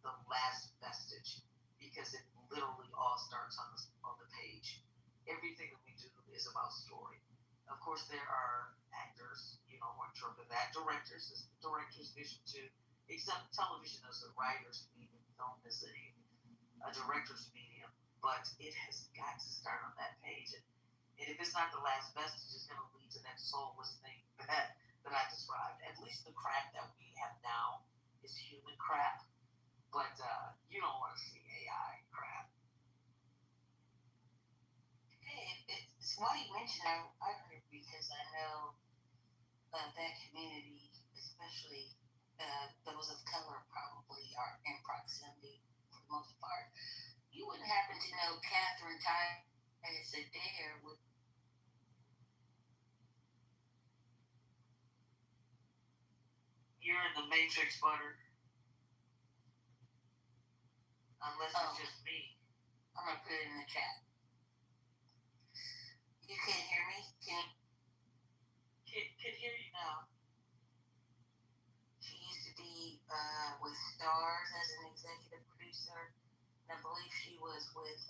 the last vestige, because it literally all starts on the page. Everything that we do is about story. Of course, there are actors, who interpret that. Directors is the director's vision too, except television is a writer's medium, film is a director's medium, but it has got to start on that page. And if it's not the last vestige, it's going to lead to that soulless thing that I described. At least the crap that we have now is human crap, but you don't want to see AI crap. Hey, it's why you mentioned I heard because I know that community, especially those of color, probably are in proximity for the most part. You wouldn't happen to know Catherine Tyus Adair would. You're in the Matrix, Butter. Unless it's just me. I'm gonna put it in the chat. You can't hear me? Can hear you now. She used to be with Stars as an executive producer. And I believe she was with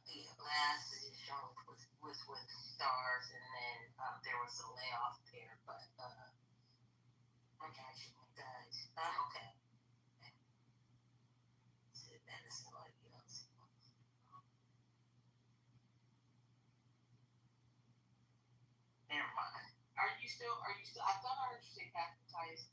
the last show was with Stars, and then there was a layoff there, but I got you guys. I'm okay. That is somebody else. Never mind. Are you still, I thought I heard you say Catherine Tyus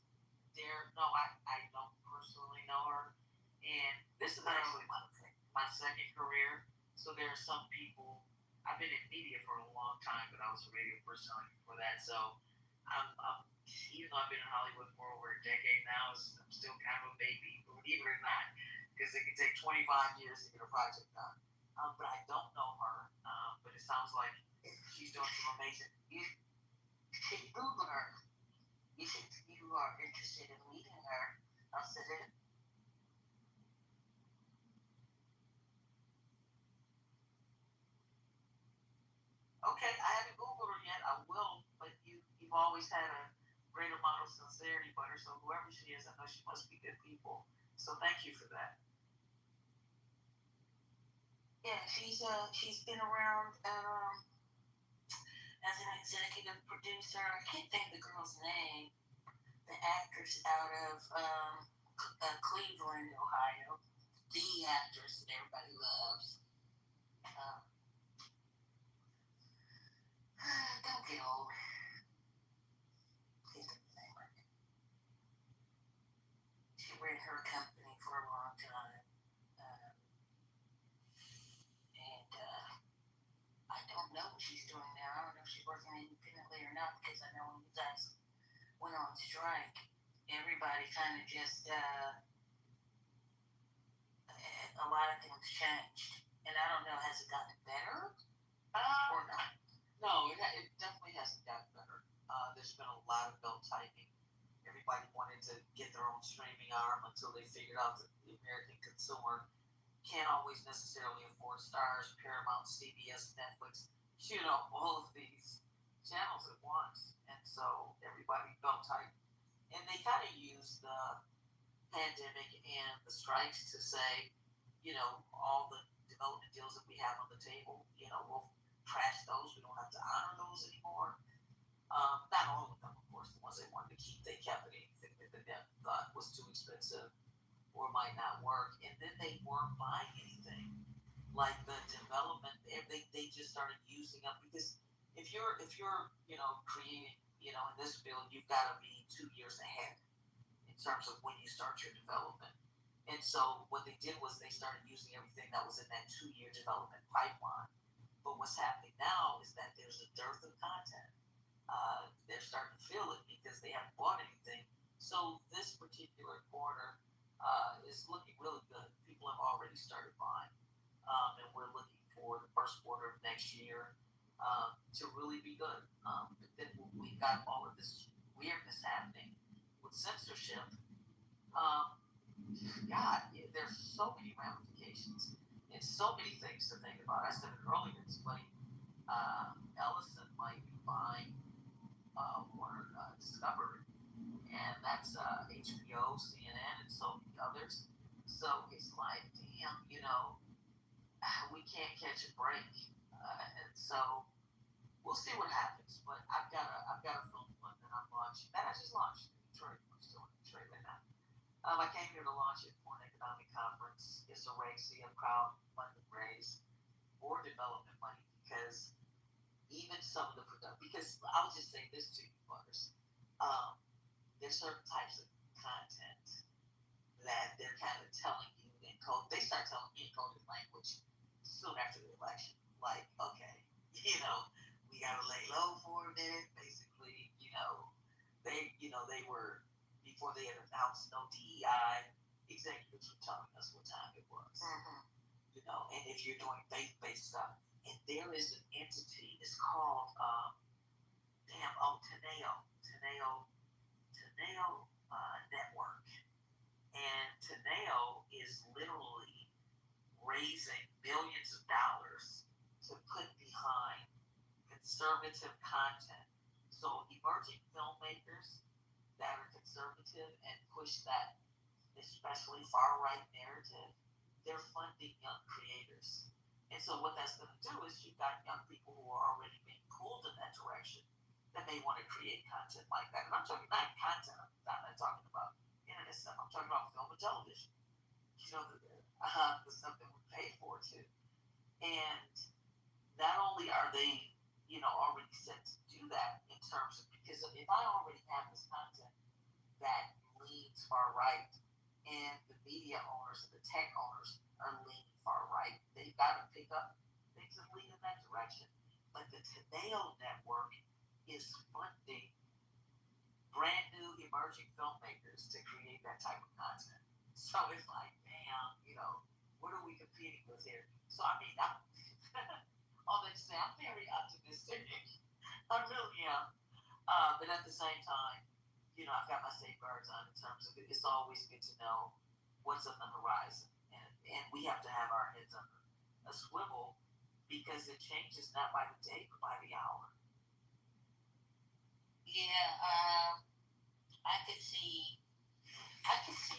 Adair. No, I don't personally know her. And this is actually my second career. So there are some people, I've been in media for a long time, but I was a radio personality before that. So I'm even though I've been in Hollywood for over a decade now, I'm still kind of a baby, believe it or not, because it can take 25 years to get a project done. But I don't know her, but it sounds like she's doing some amazing. You should Google her. You are interested in meeting her. I'll send it. Okay, I haven't Googled her yet. I will, but you've always had a great amount of sincerity, Butter. So whoever she is, I know she must be good people. So thank you for that. Yeah, she's been around as an executive producer. I can't think of the girl's name. The actress out of Cleveland, Ohio. The actress that everybody loves. Don't get old. She ran her company for a long time. And I don't know what she's doing now. I don't know if she's working independently or not, because I know when you guys went on strike, everybody kind of just, a lot of things changed. And I don't know, has it gotten better or not? No, it definitely hasn't gotten better. There's been a lot of belt tightening. Everybody wanted to get their own streaming arm until they figured out that the American consumer can't always necessarily afford Stars, Paramount, CBS, Netflix, all of these channels at once. And so everybody belt tightened. And they kind of used the pandemic and the strikes to say, all the development deals that we have on the table, we'll trash those. We don't have to honor those anymore. Not all of them, of course. The ones they wanted to keep, they kept it. Anything that they thought was too expensive or might not work. And then they weren't buying anything. Like the development, they just started using up, because if you're creating, in this field, you've got to be 2 years ahead in terms of when you start your development. And so what they did was they started using everything that was in that 2-year development pipeline. But what's happening now is that there's a dearth of content. They're starting to feel it because they haven't bought anything. So this particular quarter is looking really good. People have already started buying. And we're looking for the first quarter of next year to really be good. But then we've got all of this weirdness happening with censorship. God, there's so many ramifications and so many things to think about. I said it earlier, it's funny. Ellison might be buying Warner Discovery, and that's HBO, CNN, and so many others. So it's like, damn, we can't catch a break, and so we'll see what happens. But I've got a film one that I'm launching that I just launched in Detroit. I'm still in Detroit right now. I came here to launch it for an economic conference. It's a race, a crowdfunding race for development money, because even some of the because I'll just say this to you, Butters. There's certain types of content that they're kind of telling you in code. They start telling me in coded language soon after the minute, basically, they were, before they had announced no DEI, executives were telling us what time it was. And if you're doing faith-based stuff, and there is an entity, it's called, Teneo Network. And Teneo is literally raising billions of dollars to put behind conservative content. So emerging filmmakers that are conservative and push that, especially far-right narrative, they're funding young creators. And so what that's going to do is you've got young people who are already being pulled in that direction that may want to create content like that. And I'm talking not content, I'm not talking about internet stuff, I'm talking about film and television. The stuff that we pay for too. And not only are they, already set to do that in terms of, because if I already have this content that leans far right, and the media owners and the tech owners are leaning far right, they've got to pick up things and lean in that direction. But the Teneo Network is funding brand new emerging filmmakers to create that type of content. So it's like, damn, what are we competing with here? So I mean, all that to say, I'm very optimistic. I really am. But at the same time, I've got my safeguards on in terms of it's always good to know what's on the horizon. And we have to have our heads on a swivel because it changes not by the day, but by the hour. Yeah, I could see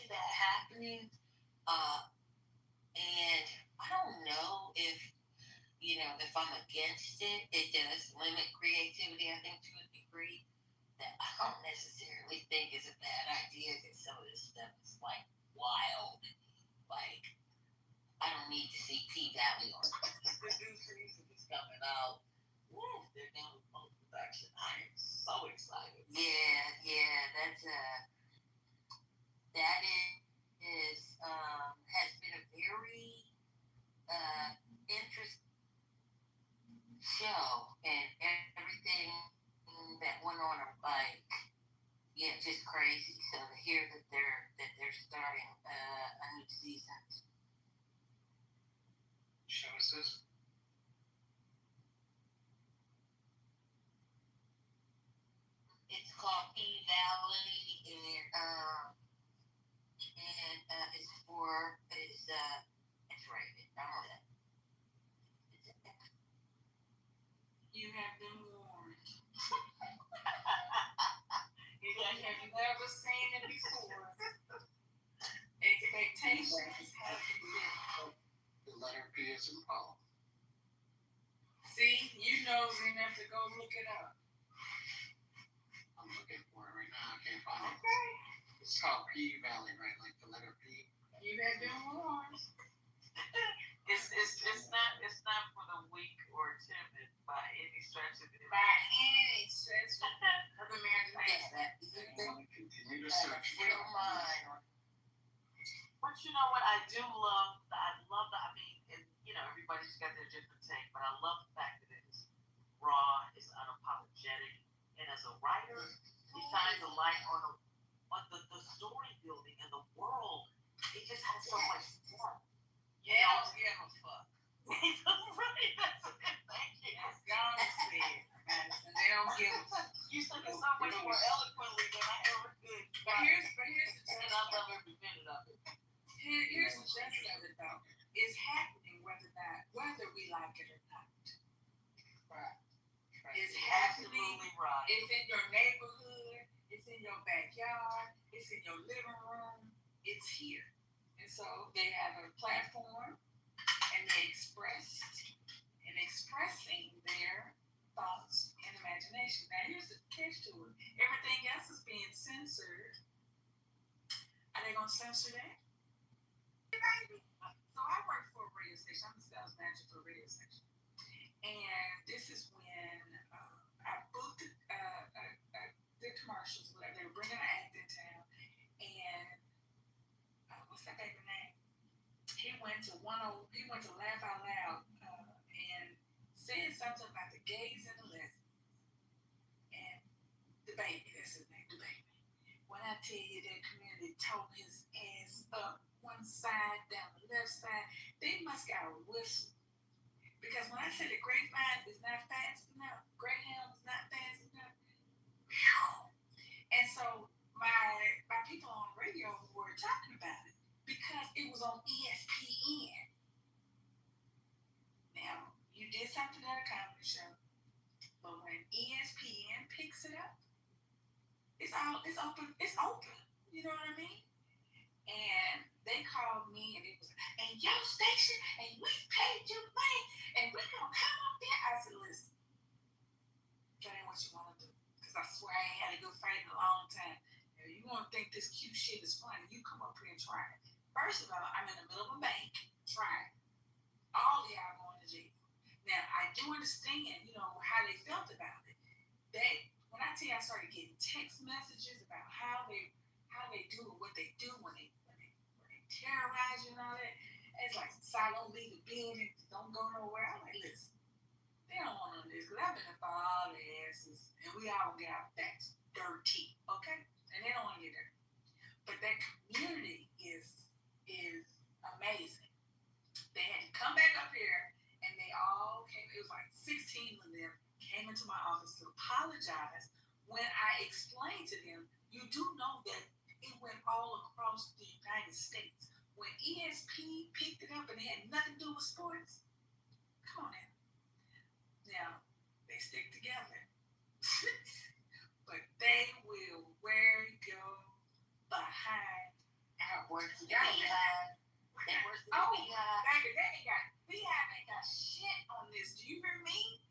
that happening. And I don't know if I'm against it. It does limit creativity, I think, to a degree that I don't necessarily think is a bad idea because some of this stuff is like wild. Like, I don't need to see P-Valley or the new season is coming out. Woo, they're doing post-production. I am so excited. Yeah, that is has been a very interesting show, and everything that went on, just crazy. So to hear that they're starting a new season. Show us this. It's called P-Valley, and it's rated. I don't know. You have been warned. Have you ever seen it before? Expectations have been built. The letter P is in Paul. See, you know enough to go look it up. I'm looking for it right now. I can't find it. Okay. It's called P-Valley, right? Like the letter P. You have been warned. It's not for the weak or timid by any stretch of the imagination. Continue to search. But you know what? I do love. Everybody's got their different take, but I love the fact that it is raw, it's unapologetic, and as a writer, he shines a light on the story building and the world. It just has so much fun. They don't give a fuck. Right, that's it. Thank you. That's God said, Madison. They don't give a fuck. You said it so much more eloquently than I ever could. But here's the gist. And I love every minute of it. Here's the gist of it, though. It's happening whether we like it or not. Right. It's happening. Absolutely right. It's in your neighborhood. It's in your backyard. It's in your living room. It's here. And so they have a platform, and they expressing their thoughts and imagination. Now here's the catch to it. Everything else is being censored. Are they gonna censor that? So I work for a radio station. I'm a sales manager for a radio station. And this is when I booked the commercials, whatever. They were bringing an act in town. And what's that baby name? He went to Laugh Out Loud and said something about the gays and the lesbians. tell you, that community tore his ass up, one side, down the left side. They must got a whistle. Because when I said the grapevine is not fast enough, Greyhound is not fast enough, whew. And so my people on the radio were talking about it because it was on ESPN. Now, you did something at a comedy show, but when ESPN picks it up, it's open. It's open. You know what I mean? And they called me and it was, and your station, and we paid you money, and we're gonna come up there. I said, listen, that ain't what you wanna do. Because I swear I ain't had a good fight in a long time. If you wanna think this cute shit is funny, you come up here and try it. First of all, I'm in the middle of a bank. Try it. All of y'all going to jail. Now, I do understand, how they felt about it. When I tell you I started getting text messages about how they do and what they do when they terrorize you and all that, it's like, so I don't leave the building, don't go nowhere. I'm like, listen, they don't want none of this, because I've been up for all their asses, and we all get our backs dirty, okay? And they don't want to get dirty. But that community is amazing. They had to come back up here, and they all came, it was like 16 of them came into my office to apologize when I explained to them, you do know that it went all across the United States. When ESP picked it up and it had nothing to do with sports, come on now. Now, they stick together. But they will wear you behind out. Worse than Beehive. They worse than Beehive. Baby, Beehive ain't got shit on this. Do you hear me?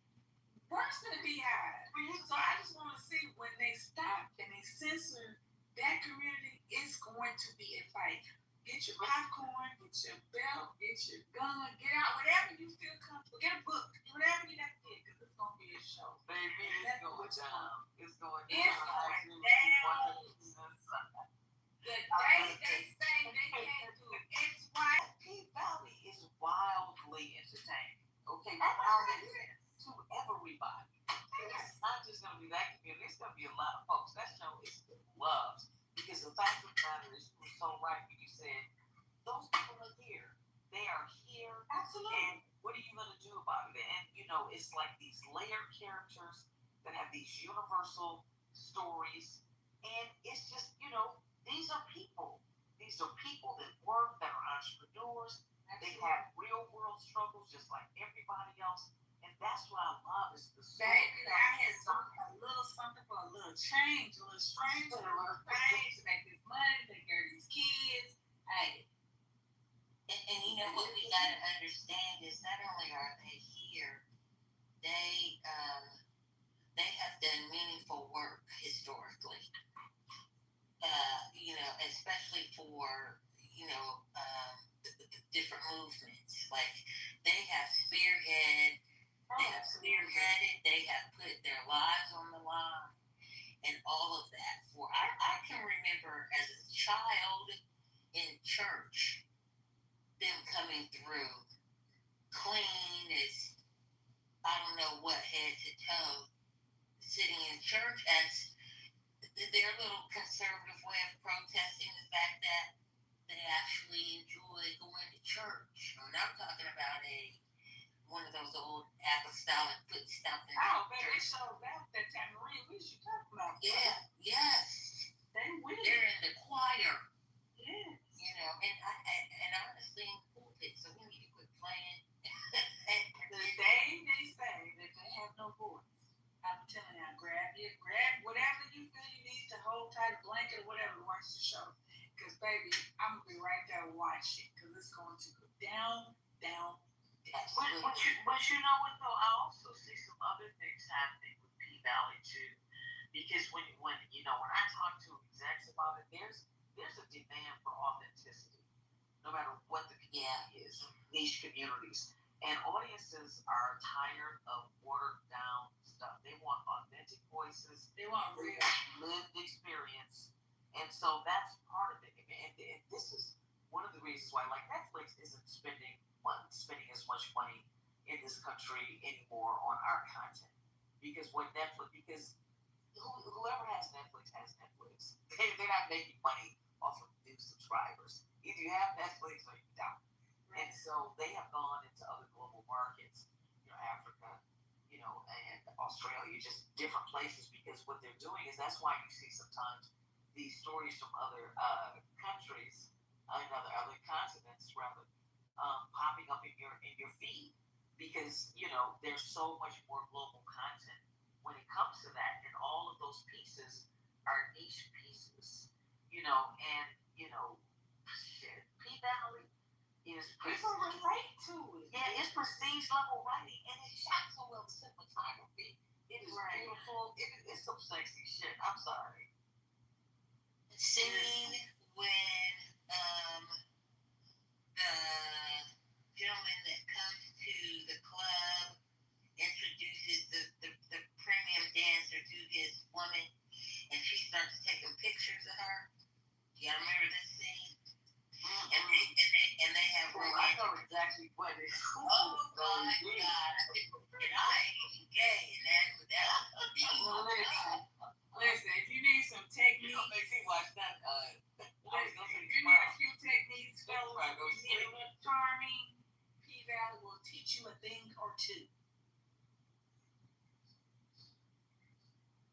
Worse than Beehive. So I just want to see when they stop and they censor that community, it's going to be a fight. Get your popcorn, get your belt, get your gun, get out, whatever you feel comfortable. Get a book, whatever you got to get, because it's going to be a show. Baby, it's going down. It's going down. It's going down. The day they say they can't do it, it's right. P-Valley is wildly entertaining. Okay, to everybody. It's not just going to be that community. It's going to be a lot of folks. That show is loved. Because the fact of the matter is, you were so right when you said, those people are here. They are here. Absolutely. And what are you going to do about it? And, it's like these layered characters that have these universal stories. And it's just, these are people. These are people that work, that are entrepreneurs. They have real world struggles just like everybody else. And that's what I love is the story. Baby, I had a little something for a little change, a little strange, a little thing to make this money, take care of these kids. Hey, and you know what we gotta understand is not only are they here, they have done meaningful work historically. Especially for different movements. Like they have spearheaded, they have put their lives on the line, and all of that. I can remember as a child in church, them coming through clean as I don't know what, head to toe, sitting in church as their little conservative way of protesting the fact that they actually enjoy going to church. And I'm talking about one of those old apostolic foot stomping. Oh, man, they showed that time. Marie, what you talking about? Yeah, yes. They're in the choir. Yes. And honestly, in pulpit, so we need to quit playing. The day they say that they have no voice, I'm telling you, grab whatever you feel you need to hold tight, a blanket or whatever, to watch the show. Because, baby, I'm going to be right there to watch it. Because it's going to go down. But you know what, though? I also see some other things happening with P-Valley, too. Because when I talk to execs about it, there's a demand for authenticity, no matter what the community is, niche communities. And audiences are tired of watered down stuff. They want authentic voices. They want real lived experience. And so that's part of it. And this is one of the reasons why, like, Netflix isn't spending as much money in this country anymore on our content. Because whoever has Netflix has Netflix. They're not making money off of new subscribers. Either you have Netflix or you don't. And so they have gone into other global markets, Africa, and Australia, just different places, because what they're doing is, that's why you see sometimes these stories from other countries, and other continents rather, popping up in your feed, because there's so much more global content when it comes to that, and all of those pieces are niche pieces, and shit, P-Valley is people relate to it. Yeah, it's prestige level writing, and it's shot so well. Cinematography, it is beautiful. It's some sexy shit. I'm sorry. The scene when the gentleman that comes to the club introduces the premium dancer to his woman, and she starts taking pictures of her. Y'all remember this scene? And they have I know exactly what it is. Oh my God! And I ain't gay, and Listen, if you need some techniques, make me watch that. Listen, if you need a few techniques, Charming, P-Valley will teach you a thing or two.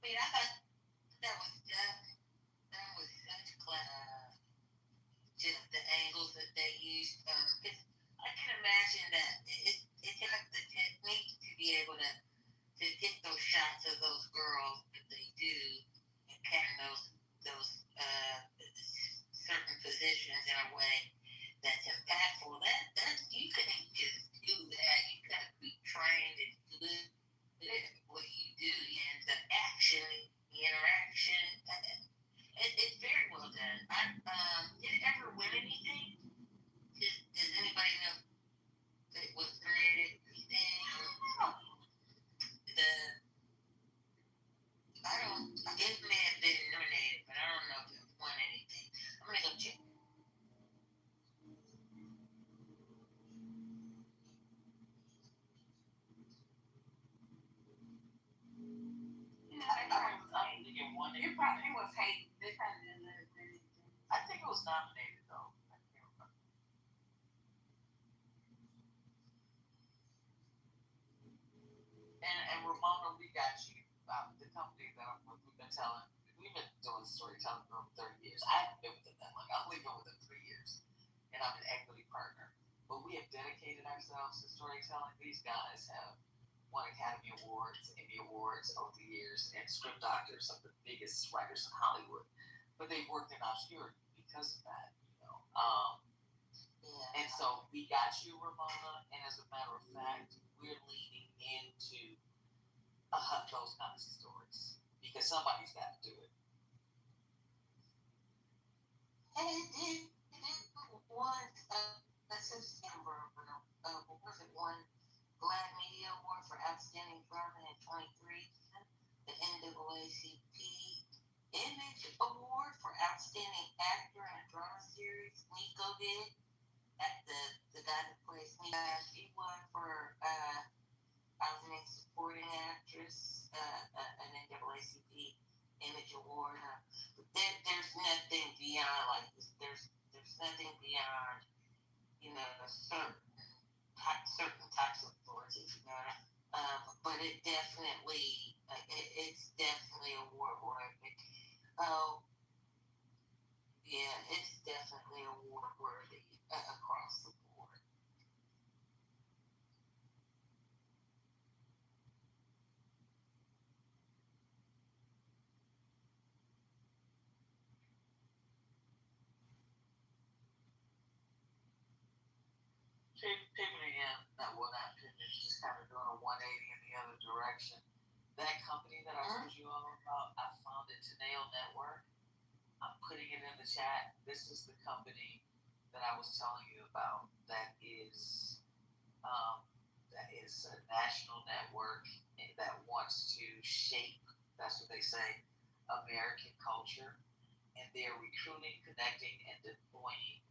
I mean, I thought that was such class. Just the angles that they used. I can imagine that it takes the technique to be able to get those shots of those girls that they do, and capture those certain positions in a way that's impactful. That you couldn't just do that. You gotta be trained and good at what you do, and the action, the interaction. It's very well done. Did it ever win anything? Does anybody know that it was nominated anything? It may have been nominated, but I don't know if it won anything. I'm gonna go check. I think it won. It probably was hate. They probably didn't let it win anything. I think it was nominated though. I can't remember. And Ramona, we got you. The company that we've been telling, we've been doing storytelling for over 30 years. I haven't been with them that long. I've only been with them 3 years, and I'm an equity partner. But we have dedicated ourselves to storytelling. These guys have won Academy Awards, Emmy Awards over the years, and script doctors, some of the biggest writers in Hollywood. But they've worked in obscurity because of that, And so we got you, Ramona, and as a matter of fact, we're leaning into those kinds of stories, because somebody's got to do it. And it did one September, was it one Glad Media Award for Outstanding Drama in 23, the NAACP Image Award for Outstanding Actor in a Drama Series. Nico did. The guy that plays me, she won for Outstanding Supporting Actress, an NAACP Image Award. There's nothing beyond like this. There's nothing beyond certain types of awards, if you know. But it's definitely award worthy. Oh, yeah, it's definitely award worthy across the board. Pivoting in, just kind of doing a 180 in the other direction. That company that I told you all about, I found it, Teneo Network. I'm putting it in the chat. This is the company that I was telling you about. That is a national network that wants to shape, that's what they say, American culture. And they're recruiting, connecting, and deploying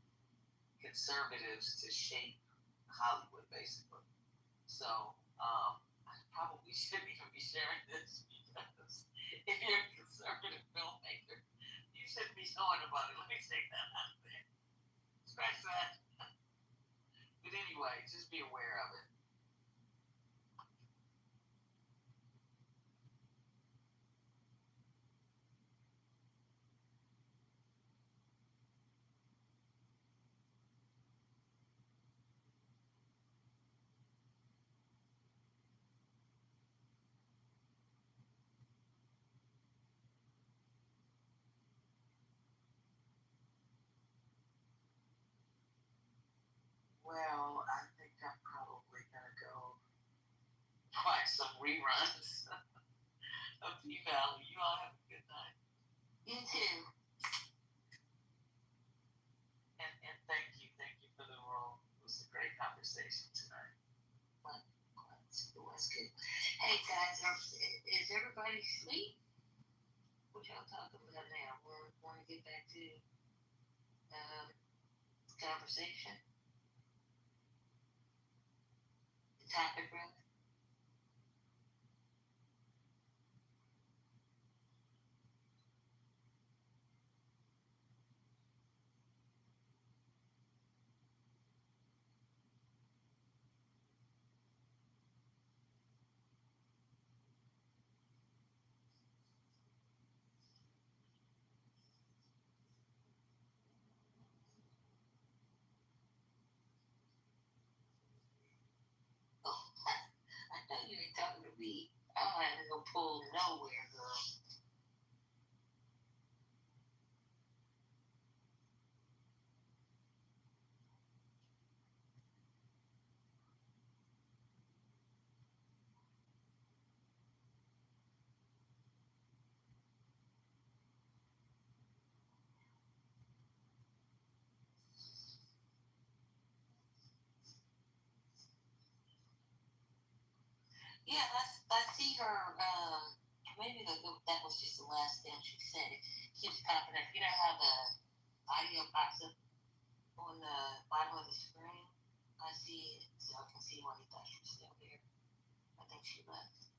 conservatives to shape Hollywood, basically. So I probably we shouldn't even be sharing this because if you're a conservative filmmaker, you shouldn't be knowing about it. Let me take that out of there. Scratch that. But anyway, just be aware of it. Well, I think I'm probably gonna go find some reruns of P-Valley. You all have a good night. You too. And thank you for the role. It was a great conversation tonight. It was good. Hey guys, is everybody asleep? What y'all talking about now? We're going to get back to conversation. The topic, rather. Oh, I know you ain't talking to me. I don't have to go pull nowhere, girl. Yeah, I see her. Maybe that was just the last thing she said. It keeps popping up. You know how the audio pops up on the bottom of the screen? I see it, so I can see why he thought she was still here. I think she left.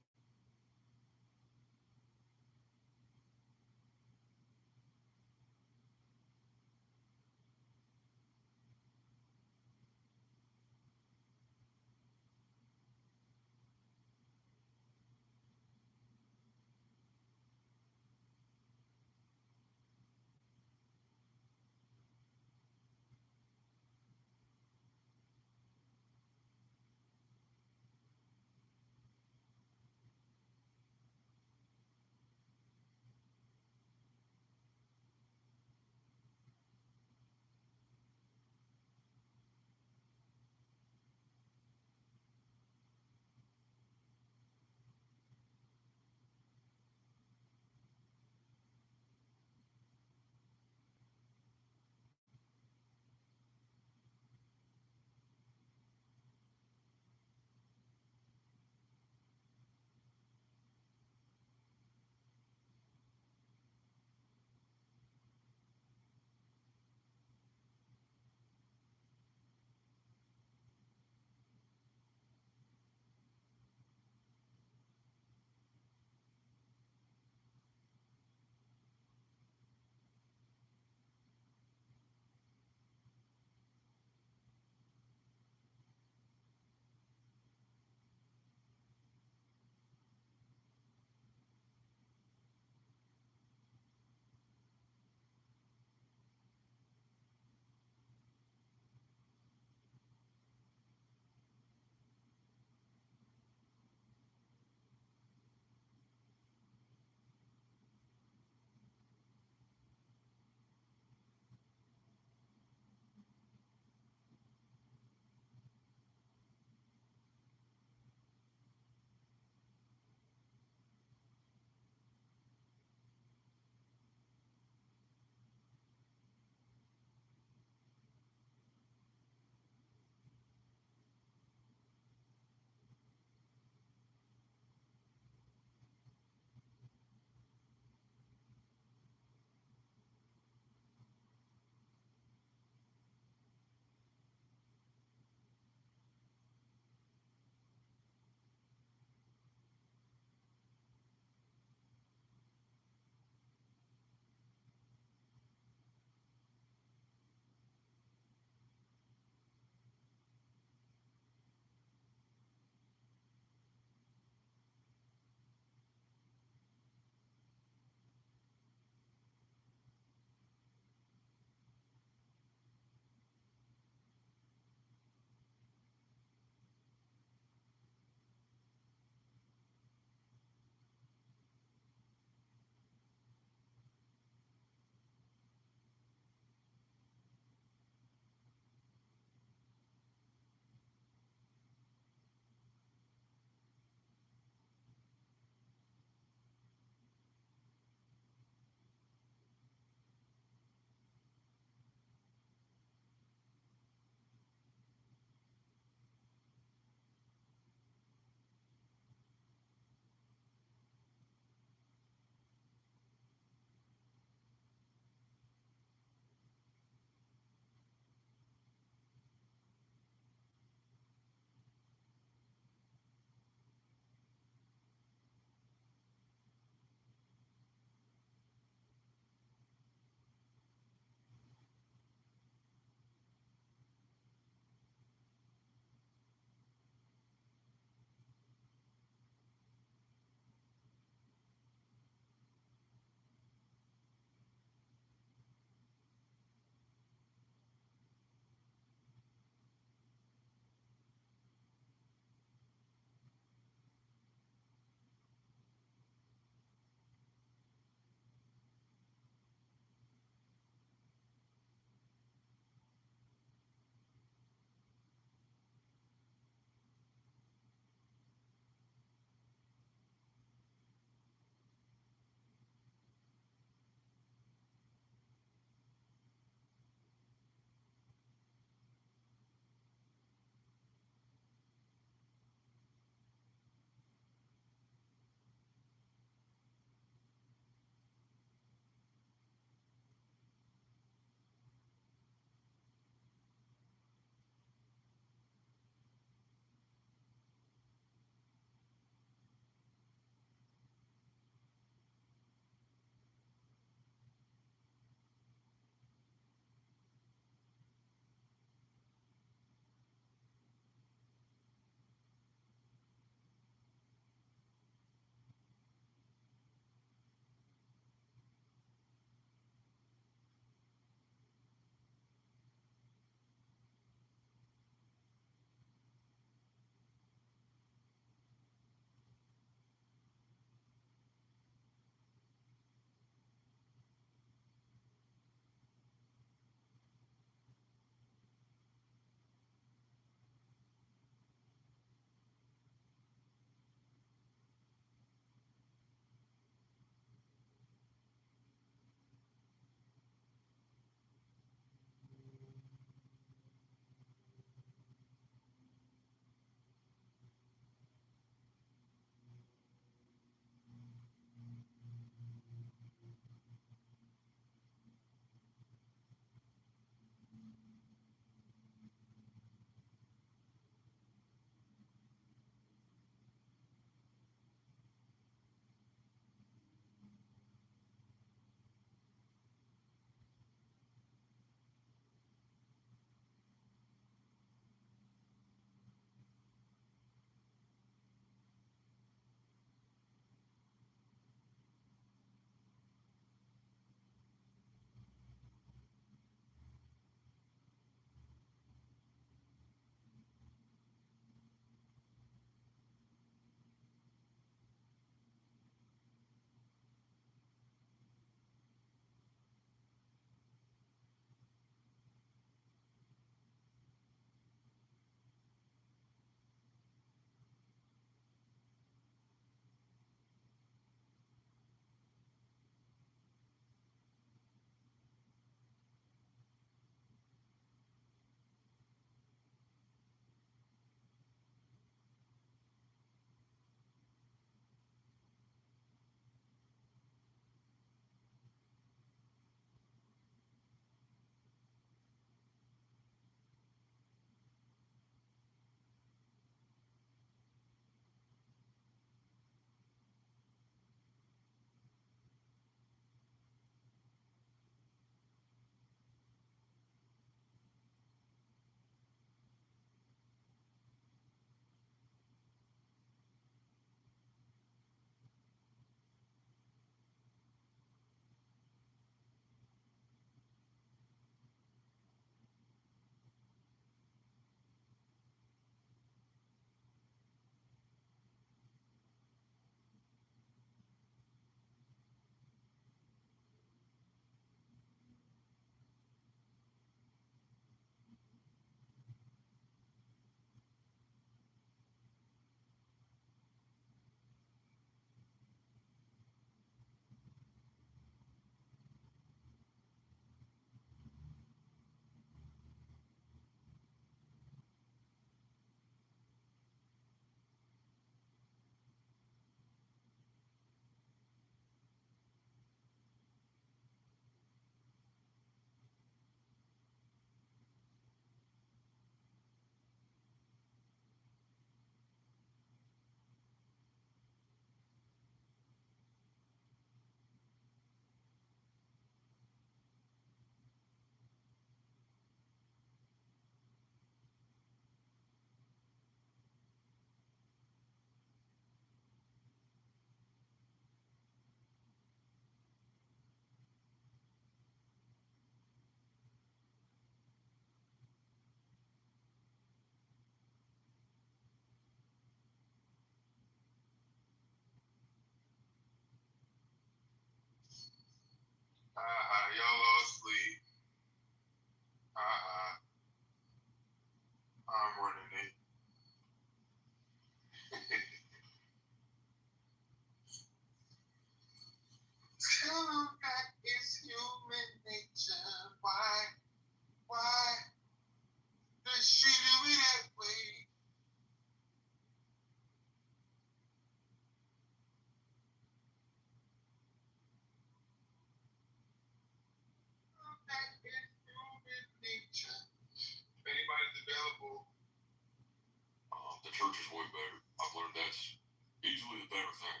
that's easily the better thing.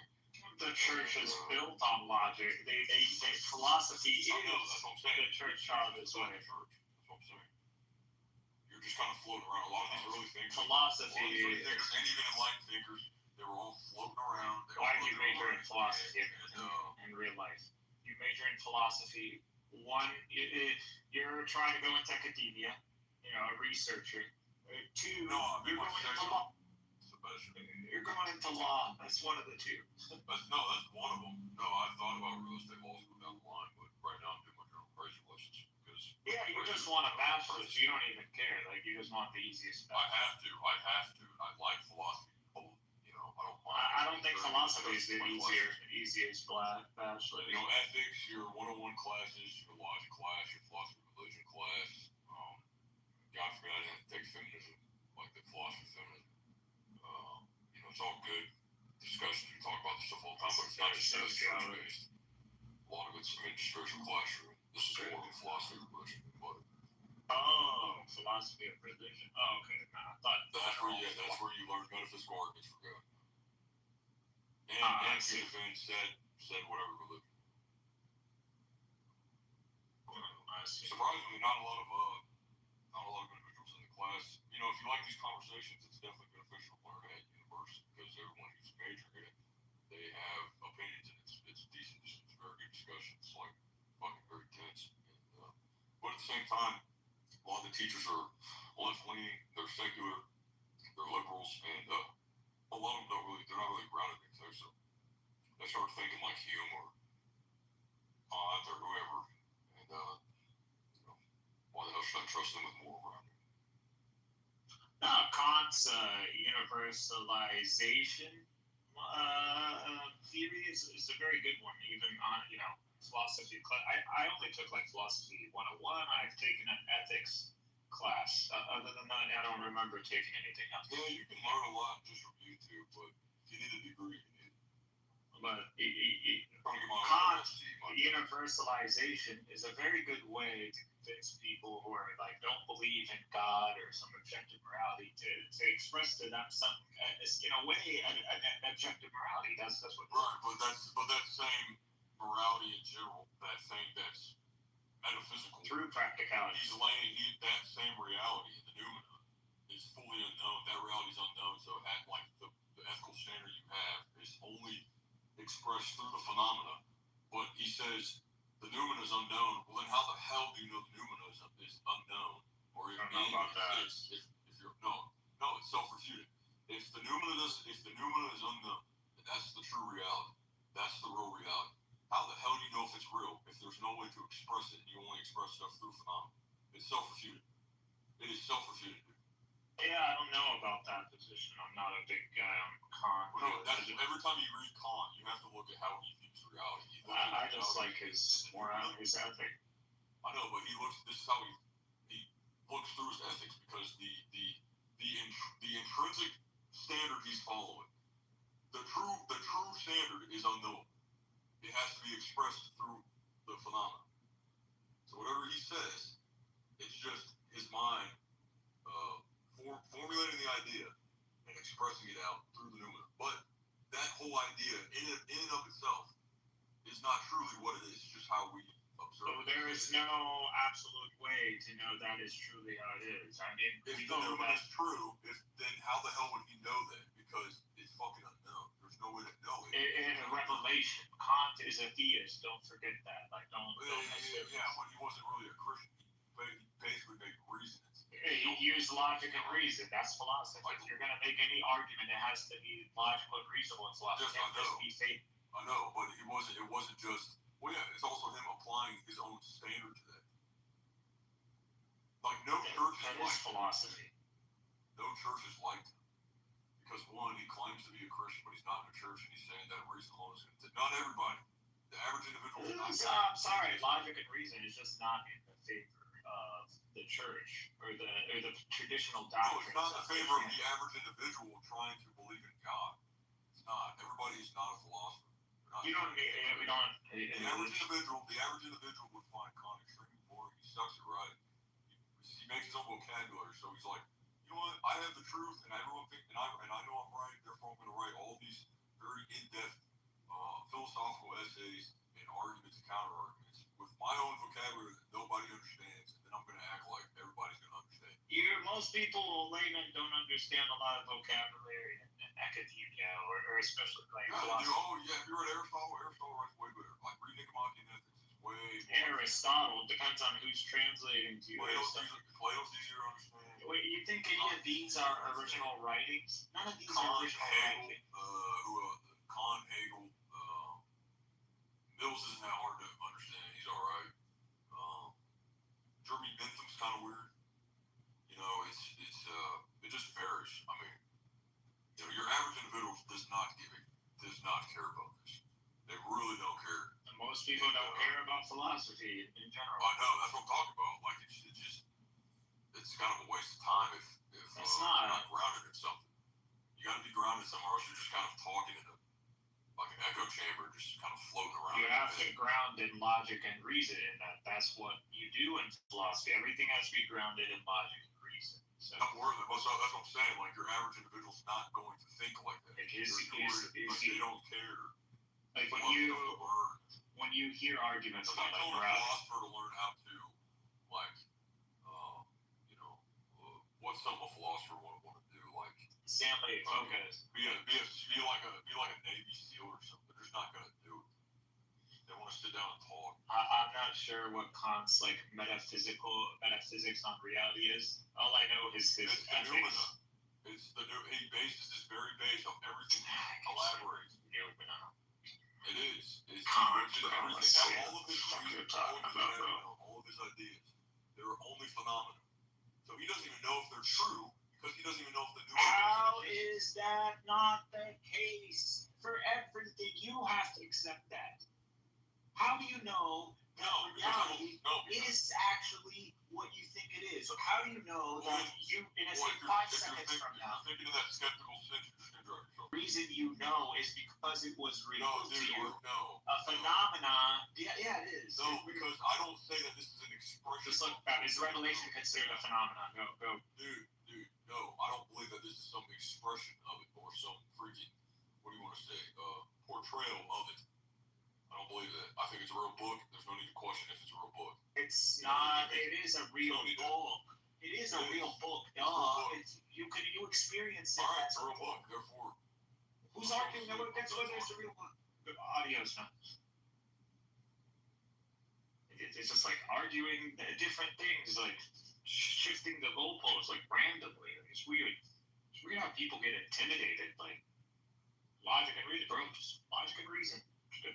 The church is built on logic. They philosophy is the church child as well. That's what I'm saying. You're just kind of floating around. A lot of these early thinkers, Philosophy and even enlightened thinkers, they were all floating around. Why do you major in philosophy in real life? You major in philosophy. One, you're trying to go into academia, a researcher. Two, you're going into law. You're going into law. That's one of the two. That's one of them. No, I thought about real estate law school down the line, but right now I'm doing my general appraisal license because. Yeah, you just want a bachelor's. You don't even care. Like you just want the easiest. I have to. I like philosophy. I don't think philosophy is the easiest bachelor. Ethics, your 101 classes, your logic class, your philosophy of religion class. God forbid I didn't take feminism, like the philosophy of feminism. It's all good discussions. We talk about this stuff all the time, but it's not just church based. A lot of it's in just spiritual classroom. This is more of a philosophy of religion. But philosophy of religion. Oh, okay. I thought that's where you learn metaphysical arguments for God. And said whatever religion. Surprisingly, not a lot of individuals in the class. If you like these conversations, it's definitely beneficial to learn at university because everyone who's majoring in it, they have opinions and it's decent. It's very good discussion. It's like fucking very tense. But at the same time, a lot of the teachers are left leaning. They're secular. They're liberals, and a lot of them they're not really grounded in things. So they start thinking like Hume or Kant or whoever, and why the hell should I trust them with moral grounding? Kant's universalization theory is a very good one. Even on philosophy class, I only took like philosophy 101. I've taken an ethics class. Other than that, I don't remember taking anything else. Yeah, you can learn a lot just from YouTube, but if you need a degree, you need it. But Kant's universalization is a very good way to convince people who are like don't believe in God or some objective morality to express to them some in a way an objective morality. That's what. Right, but that same morality in general, that thing that's metaphysical through practicality. He's laying that same reality in the noumena is fully unknown. That reality is unknown. So at like the ethical standard you have is only expressed through the phenomena. But he says the noumena is unknown. Well, then how the hell do you know the noumena is unknown? Or if you're no, it's self-refuted. If the noumena is unknown, that's the true reality. That's the real reality. How the hell do you know if it's real if there's no way to express it and you only express stuff through phenomena? It's self-refuted. It is self-refuted. Yeah, I don't know about that position. I'm not a big guy on Kant. Well, no, every time you read Kant, you have to look at how he views reality. I just like his moral, his ethic. I know, but this is how he looks through his ethics because the intrinsic standard he's following, the true standard is unknown. It has to be expressed through the phenomena. So whatever he says, it's just his mind formulating the idea and expressing it out through the noumena. But that whole idea, in and of itself, is not truly what it is. It's just how we observe. So there is no absolute way to know that is truly how it is. I mean, if the noumena is true, then how the hell would he know that? Because it's fucking unknown. There's no way to know it. In a revelation, Kant is a theist. Don't forget that. Like, don't yeah, but he wasn't really a Christian. He basically made reason. He used logic and reason. That's philosophy. If you're going to make any argument, it has to be logical and reasonable in philosophy. Yes, I know. I know, but it wasn't just. Well, yeah, it's also him applying his own standard to that. Like no church is philosophy. No church is like him because one, he claims to be a Christian, but he's not in a church, and he's saying that reason alone is going to. Not everybody. The average individual is not. I'm sorry, logic and reason is just not in the favor of the church or the traditional doctrine. No, it's not in favor of the average individual trying to believe in God. It's not. Everybody is not a philosopher. You don't need. We don't. The average individual would find Kant extremely boring. He sucks it right. He makes his own vocabulary, so he's like, you know what? I have the truth, and everyone thinks, and I know I'm right. Therefore, I'm going to write all these very in-depth philosophical essays and arguments and counter-arguments with my own vocabulary that nobody understands, and then I'm going to act like everybody's going to understand. Most people, laymen, don't understand a lot of vocabulary in academia, or especially like philosophy. If you're at Aristotle writes way better. Like reading Nicomachean Ethics is way more. Aristotle depends on who's translating to you. Plato's easier to understand. Wait, you think any of these are original writings? None of these are original writings. Kant, Hegel, Mills isn't that hard to understand. He's all right. Jeremy Bentham's kind of weird. It just varies. I mean, your average individual does not care about this. They really don't care. And most people don't care about philosophy in general. I know, that's what I'm talking about. Like it's kind of a waste of time if you're not grounded in something. You got to be grounded somewhere, else you're just kind of talking in like an echo chamber, just kind of floating around. You have to ground in logic and reason, and that's what you do in philosophy. Everything has to be grounded in logic and reason. So that's what I'm saying. Like your average individual's not going to think like that. They don't care. Like when you hear arguments about like morality, a philosopher to learn how to what's something a philosopher would want to do, like Stanley focus. Be like a Navy SEAL or something. They're just not gonna do it. They want to sit down and talk. I'm not sure what Kant's like metaphysics on reality is. All I know is his ethics. It's the new. He bases his very base on everything he elaborates. It is. It's Kant. All of his ideas. They're only phenomena. So he doesn't even know if they're true because he doesn't even know if the new. How is that not the case for everything? You have to accept that. How do you know that reality is actually what you think it is? So how do you know that you, in a 5 seconds from now, thinking of that skeptical syndrome? The reason you know is because it was revealed to you. No. A phenomenon. Yeah, it is. No, because I don't say that this is an expression. Just look, is revelation considered a phenomenon? Go. Dude, no. I don't believe that this is some expression of it or some freaking, what do you want to say, portrayal of it. I don't believe that. I think it's a real book. There's no need to question if it's a real book. It's not. It is a real book. It is a real book. You experience it. All right, it's a real book. Therefore, who's arguing that's whether it's a real book? The audio's not. It's just like arguing different things, like shifting the goalposts like randomly. It's weird. It's weird how people get intimidated. Like logic and reason, bro. Just logic and reason. You're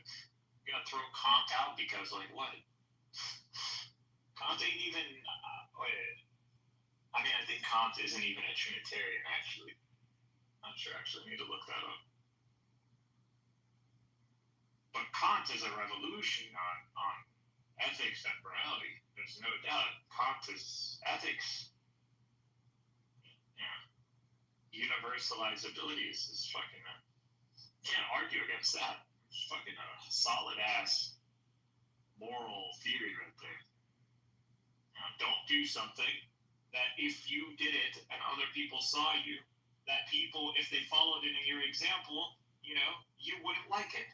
gonna throw Kant out because like what? Kant ain't even. I mean, I think Kant isn't even a Trinitarian, actually. Not sure, actually. I need to look that up. But Kant is a revolution on ethics and morality. There's no doubt. Kant is ethics. Yeah. Universalizability is fucking... can't argue against that. It's fucking a solid-ass moral theory right there. Don't do something that if you did it and other people saw you, that people, if they followed in your example, you wouldn't like it.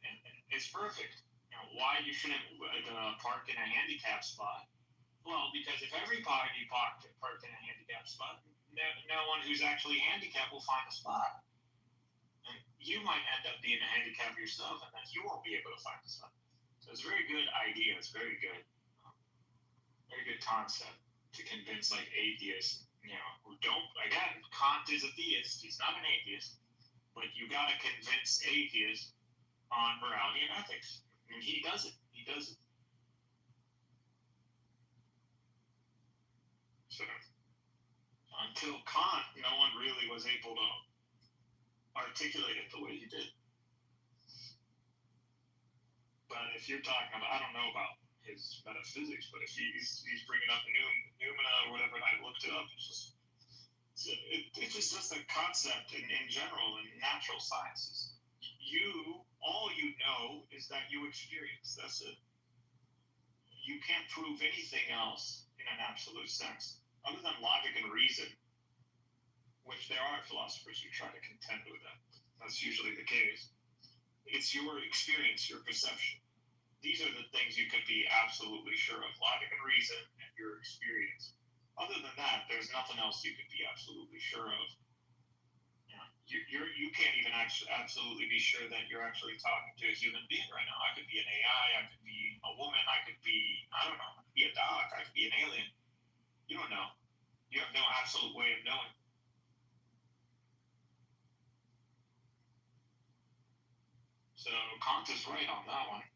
And it's perfect. Why you shouldn't park in a handicap spot? Well, because if everybody parked in a handicap spot, no one who's actually handicapped will find a spot. And you might end up being a handicap yourself, and then you won't be able to find a spot. So it's a very good idea. It's very good concept to convince like atheists, who don't. Again, Kant is a theist. He's not an atheist, but you got to convince atheists on morality and ethics. And he does it. So until Kant, no one really was able to articulate it the way he did. But if you're talking about, I don't know about his metaphysics, but if he's bringing up Numina or whatever, and I looked it up, it's just a concept in general in natural sciences. All you know is that you experience. That's it. You can't prove anything else in an absolute sense, other than logic and reason, which there are philosophers who try to contend with that. That's usually the case. It's your experience, your perception. These are the things you could be absolutely sure of: logic and reason and your experience. Other than that, there's nothing else you could be absolutely sure of. You can't even absolutely be sure that you're actually talking to a human being right now. I could be an AI, I could be a woman, I could be, I don't know, I could be a dog, I could be an alien. You don't know. You have no absolute way of knowing. So Kant is right on that one.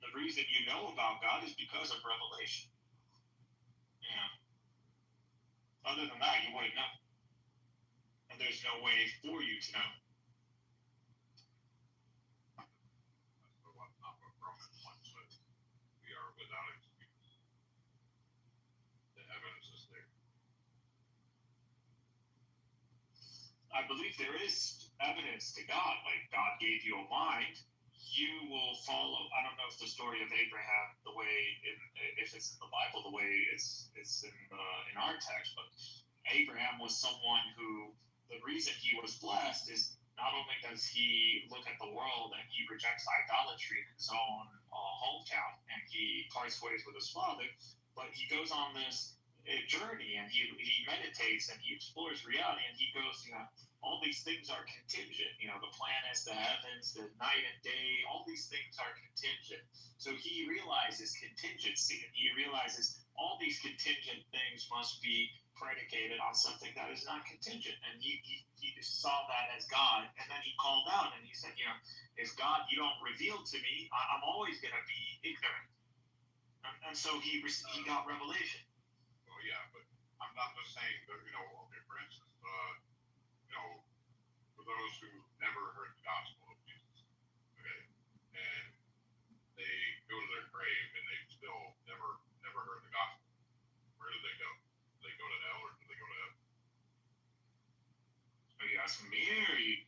The reason you know about God is because of revelation. Yeah. Other than that, you wouldn't know. And there's no way for you to know. We are without excuse. The evidence is there. I believe there is evidence to God. Like, God gave you a mind, you will follow. I don't know if the story of Abraham, the way if it's in the Bible, the way it's in our text, but Abraham was someone who, the reason he was blessed is not only does he look at the world and he rejects idolatry in his own hometown and he parts ways with his father, but he goes on this journey and he meditates and he explores reality and he goes, all these things are contingent. The planets, the heavens, the night and day, all these things are contingent. So he realizes contingency and he realizes all these contingent things must be predicated on something that is not contingent. And he saw that as God, and then he called out and he said, if God, you don't reveal to me, I'm always going to be ignorant. And so he got revelation. Well, yeah, but I'm not just saying that, okay, for instance, for those who never heard the gospel of Jesus, okay, and they go to their grave and they still never heard the gospel, where do they go? Do they go to hell or do they go to heaven? Are you asking me or are you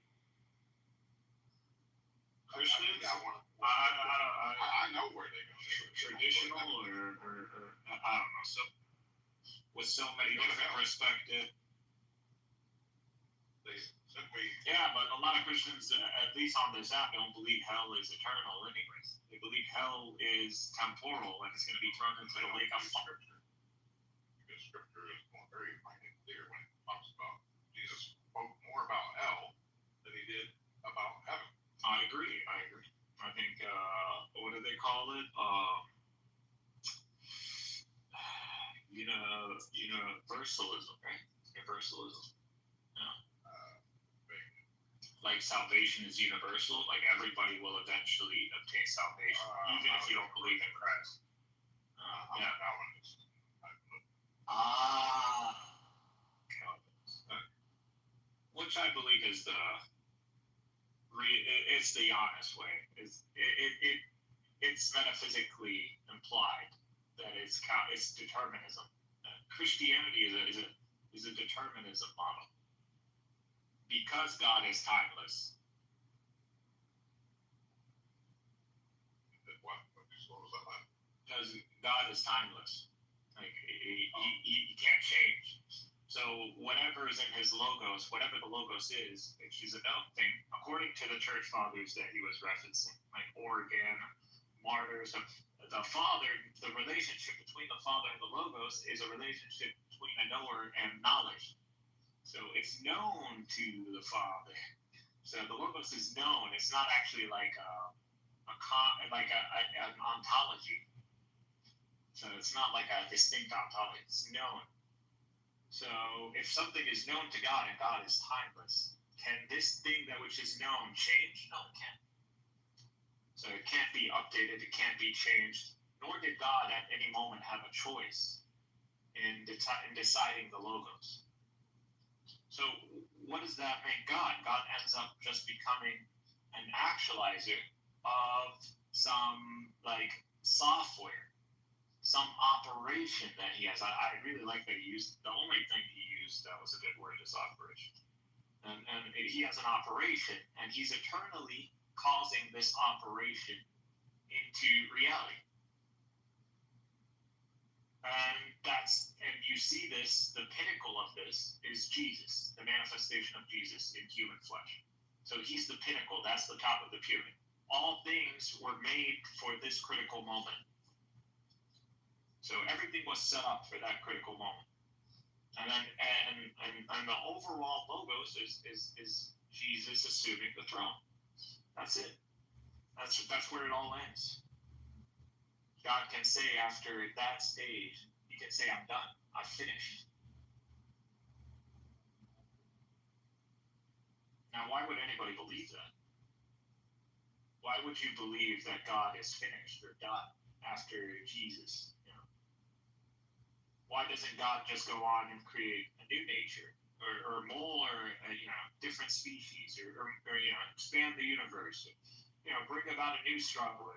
Christians? I know where they go. Traditional or I don't know. So with so many different perspectives. Yeah, but a lot of Christians, at least on this app, don't believe hell is eternal anyways. They believe hell is temporal and it's going to be thrown into the lake of fire. Because Scripture is very clear when it talks about Jesus spoke more about hell than he did about heaven. I agree. I think, what do they call it? Universalism, right? Universalism. Yeah. Like salvation is universal. Like everybody will eventually obtain salvation, even if you don't believe in Christ. Yeah. That one is. Which I believe is it's the honest way. It's metaphysically implied that it's determinism. Christianity is a determinism model. Because God is timeless. Because God is timeless. Like he can't change. So whatever is in his logos, whatever the logos is, which is a known thing, according to the church fathers that he was referencing, like Origen, martyrs of the Father, the relationship between the Father and the logos is a relationship between a knower and knowledge. So it's known to the Father. So the Logos is known. It's not actually like an ontology. So it's not like a distinct ontology. It's known. So if something is known to God and God is timeless, can this thing that which is known change? No, it can't. So it can't be updated. It can't be changed. Nor did God at any moment have a choice in deciding the Logos. So what does that make God? God ends up just becoming an actualizer of some software, some operation that he has. I really like that he used, the only thing he used that was a good word is operation. And he has an operation and he's eternally causing this operation into reality. And you see this, the pinnacle of this is Jesus, the manifestation of Jesus in human flesh. So he's the pinnacle, that's the top of the pyramid. All things were made for this critical moment. So everything was set up for that critical moment. And then and the overall logos is Jesus assuming the throne. That's it. That's where it all ends. God can say after that stage, he can say, I'm done. I've finished. Now, why would anybody believe that? Why would you believe that God is finished or done after Jesus? You know? Why doesn't God just go on and create a new nature or more, different species or expand the universe, bring about a new struggle or,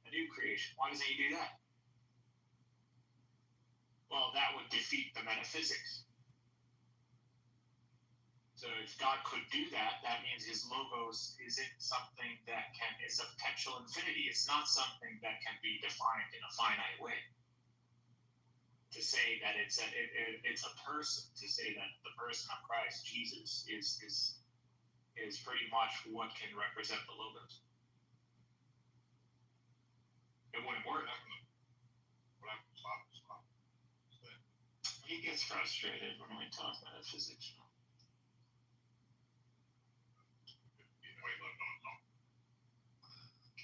a new creation? Why doesn't he do that? Well, that would defeat the metaphysics. So if God could do that, that means his logos isn't something that is a potential infinity. It's not something that can be defined in a finite way. To say that it's a person, to say that the person of Christ, Jesus, is pretty much what can represent the logos. It wouldn't work. He gets frustrated when we talk metaphysics.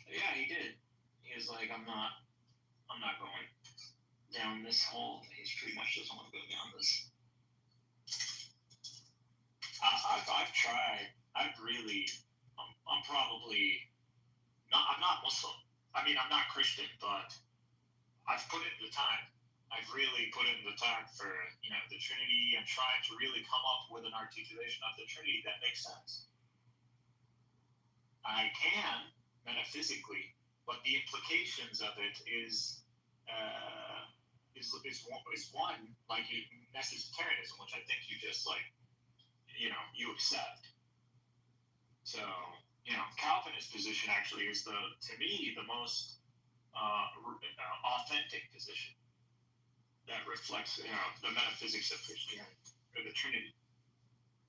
Yeah, he did. He was like, I'm not going down this hole. He pretty much doesn't want to go down this. I've tried. I'm probably not. I'm not Muslim. I mean, I'm not Christian, but I've put in the time. I've really put in the time for the Trinity and tried to really come up with an articulation of the Trinity that makes sense. I can metaphysically, but the implications of it is one like necessitarianism, which I think you just you accept. So Calvinist position actually is to me the most authentic position that reflects the metaphysics of Christianity or the Trinity.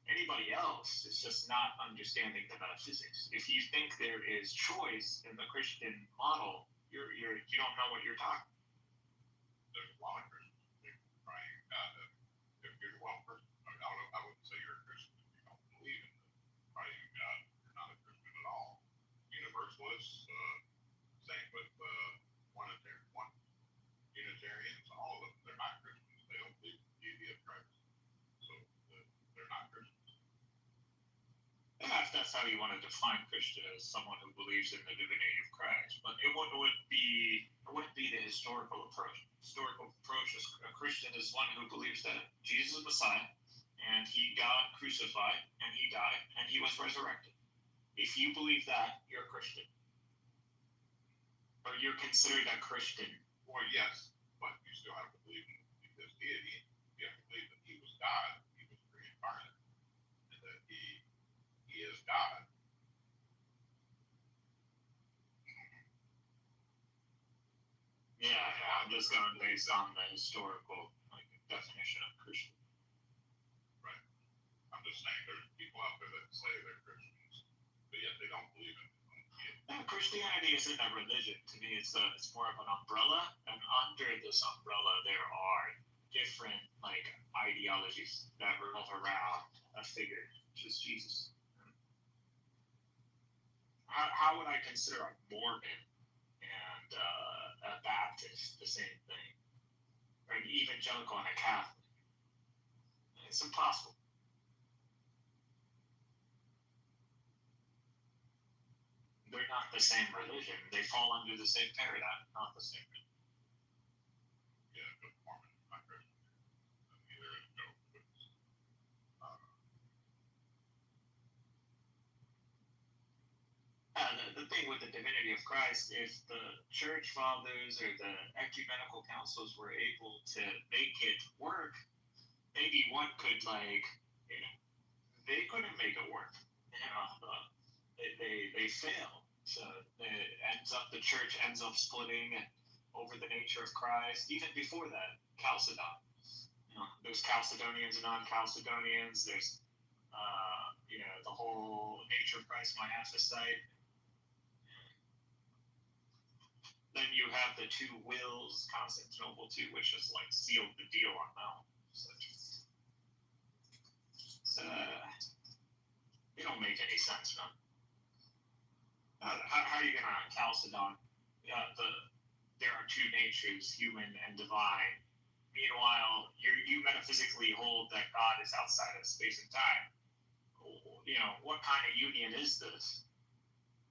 Anybody else is just not understanding the metaphysics. If you think there is choice in the Christian model, you don't know what you're talking. There's a lot of Christians crying if you're one person. I wouldn't say you're a Christian if you don't believe in the triune God. You're not a Christian at all. Universalists, same with Unitarians, all of them, they're not Christians. They don't believe in the deity of Christ. So they're not Christians. If that's how you want to define Christian, as someone who believes in the divinity of Christ, but it wouldn't be the historical approach. Historical approach is a Christian is one who believes that Jesus is Messiah, and he got crucified, and he died, and he was resurrected. If you believe that, you're a Christian, or you're considered a Christian. Well, yes, but you still have to believe in his deity. You have to believe that he was God, he was pre-incarnate, and that he is God. Yeah, I'm just going based on the historical definition of Christian. Right. I'm just saying there's people out there that say they're Christians, but yet they don't believe in Christianity isn't a religion. To me, it's more of an umbrella, and under this umbrella, there are different ideologies that revolve around a figure, which is Jesus. How would I consider a Mormon and a Baptist the same thing, or an evangelical and a Catholic? It's impossible. They're not the same religion. They fall under the same paradigm, not the same religion. Yeah, but Mormon is not Christian. Neither is Jehovah's. The thing with the divinity of Christ, if the church fathers or the ecumenical councils were able to make it work, maybe one could they couldn't make it work. They fail. So the church ends up splitting, over the nature of Christ. Even before that, Chalcedon. There's Chalcedonians and non-Chalcedonians. There's the whole nature of Christ monaphysite. Then you have the two wills, Constantinople II, which just like sealed the deal on that one. So, it don't make any sense, man. How are you gonna Chalcedon? There are two natures, human and divine. Meanwhile, you metaphysically hold that God is outside of space and time. What kind of union is this?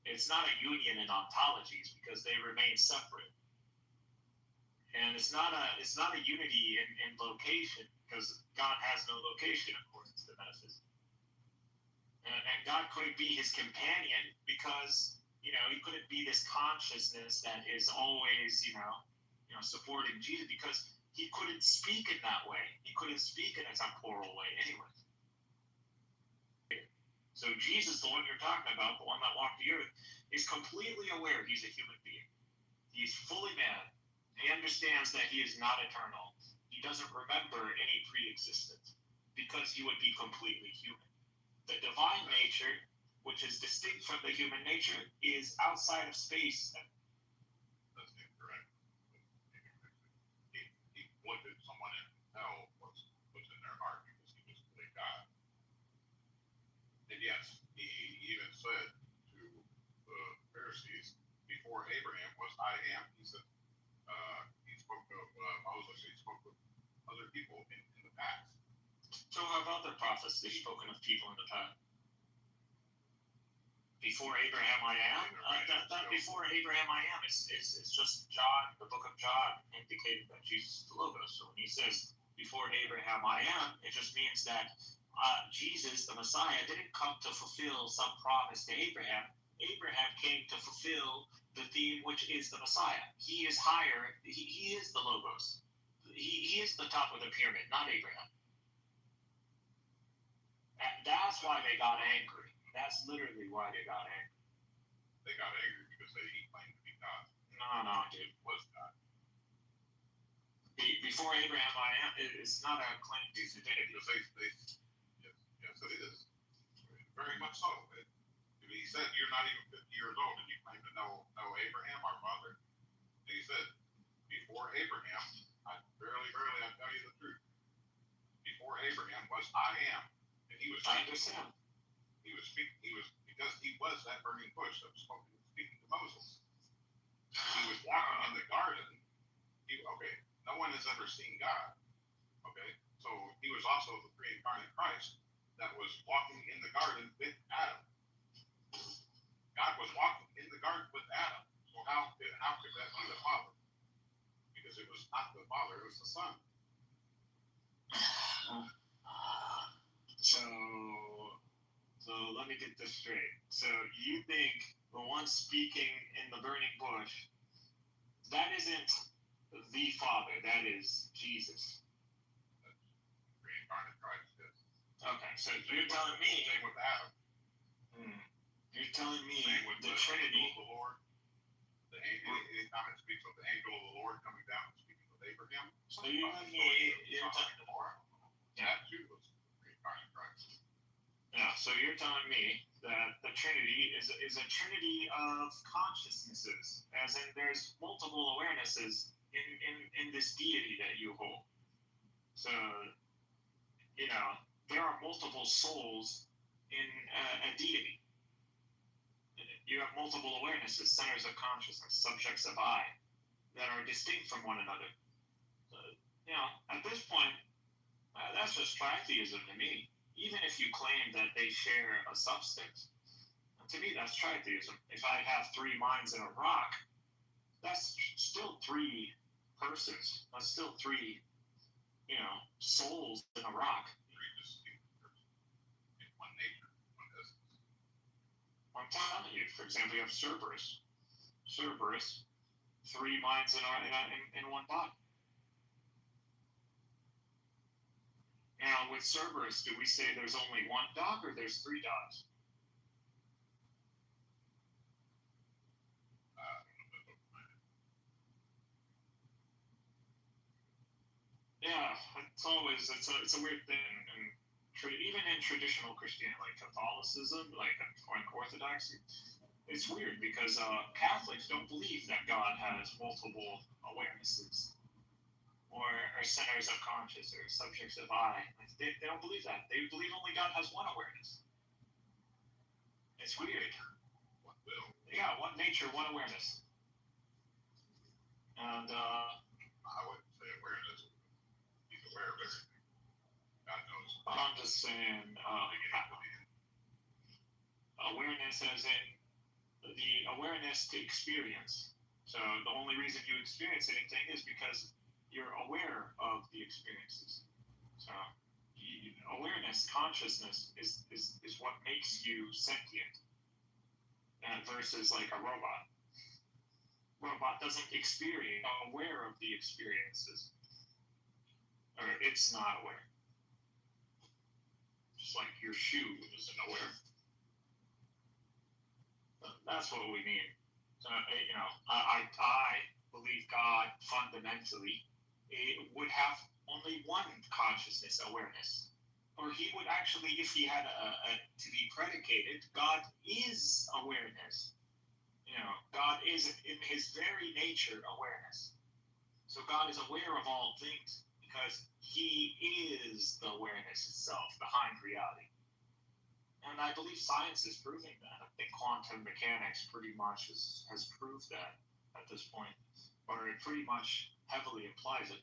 It's not a union in ontologies because they remain separate. And it's not a unity in location because God has no location according to the metaphysics. And God couldn't be his companion because he couldn't be this consciousness that is always supporting Jesus because he couldn't speak in that way. He couldn't speak in a temporal way anyway. So Jesus, the one you're talking about, the one that walked the earth, is completely aware he's a human being. He's fully man. He understands that he is not eternal. He doesn't remember any pre-existence because he would be completely human. The divine nature, which is distinct from the human nature, is outside of space. That's incorrect. He wanted someone in hell what's in their heart because he was really God. And yes, he even said to the Pharisees, before Abraham was I am. He said, he spoke of Moses, he spoke of other people in the past. So how about the prophets? They've spoken of people in the past. Before Abraham I am? That before Abraham I am is just John, the book of John, indicating that Jesus is the Logos. So when he says, before Abraham I am, it just means that Jesus, the Messiah, didn't come to fulfill some promise to Abraham. Abraham came to fulfill the theme, which is the Messiah. He is higher. He is the Logos. He is the top of the pyramid, not Abraham. And that's why they got angry. That's literally why they got angry. They got angry because they claimed to be God. No, dude. Was God. Before Abraham I am, it's not a claim to divinity. Yes, it is. Very much so. He said, you're not even 50 years old and you claim to know Abraham, our father. And he said, before Abraham, verily, I tell you the truth. Before Abraham was I am. And he was I understand. Because he was that burning bush that was speaking to Moses. He was walking in the garden. No one has ever seen God. Okay, so he was also the pre-incarnate Christ that was walking in the garden with Adam. God was walking in the garden with Adam. So how could that be the Father? Because it was not the Father, it was the Son. So let me get this straight. So you think the one speaking in the burning bush, that isn't the Father, that is Jesus. That's pre-incarnate Christ, yes. Okay, so you're telling me. Same with Adam. You're telling me the Trinity. Angel of the Lord. Anytime it speaks of the angel of the Lord coming down and speaking with Abraham. So you're telling me you're telling the Lord? That too was pre-incarnate Christ. Yeah, so you're telling me that the Trinity is a trinity of consciousnesses, as in there's multiple awarenesses in this deity that you hold. So, there are multiple souls in a deity. You have multiple awarenesses, centers of consciousness, subjects of I, that are distinct from one another. So, at this point, that's just tritheism to me. Even if you claim that they share a substance, to me that's tritheism. If I have three minds in a rock, that's still three persons. That's still three, souls in a rock. Three distinct persons in one nature, one essence. I'm telling you, for example, you have Cerberus. Cerberus, three minds in one body. Now, with Cerberus, do we say there's only one dog or there's three dogs? Yeah, it's a weird thing, and even in traditional Christianity, like Catholicism, like or Orthodoxy, it's weird because Catholics don't believe that God has multiple awarenesses or centers of conscious or subjects of I. Like, they don't believe that. They believe only God has one awareness. It's weird. Yeah, one nature, one awareness. And I wouldn't say awareness. He's aware of everything. God knows. I'm just saying awareness as in the awareness to experience. So the only reason you experience anything is because you're aware of the experiences. So awareness, consciousness is what makes you sentient, versus like a robot. Robot doesn't experience, aware of the experiences, or it's not aware. Just like your shoe isn't aware. That's what we need. So, I believe God fundamentally would have only one consciousness awareness. Or he would actually, if he had to be predicated, God is awareness. God is in his very nature awareness. So God is aware of all things because he is the awareness itself behind reality. And I believe science is proving that. I think quantum mechanics pretty much has proved that at this point, or it pretty much heavily implies it.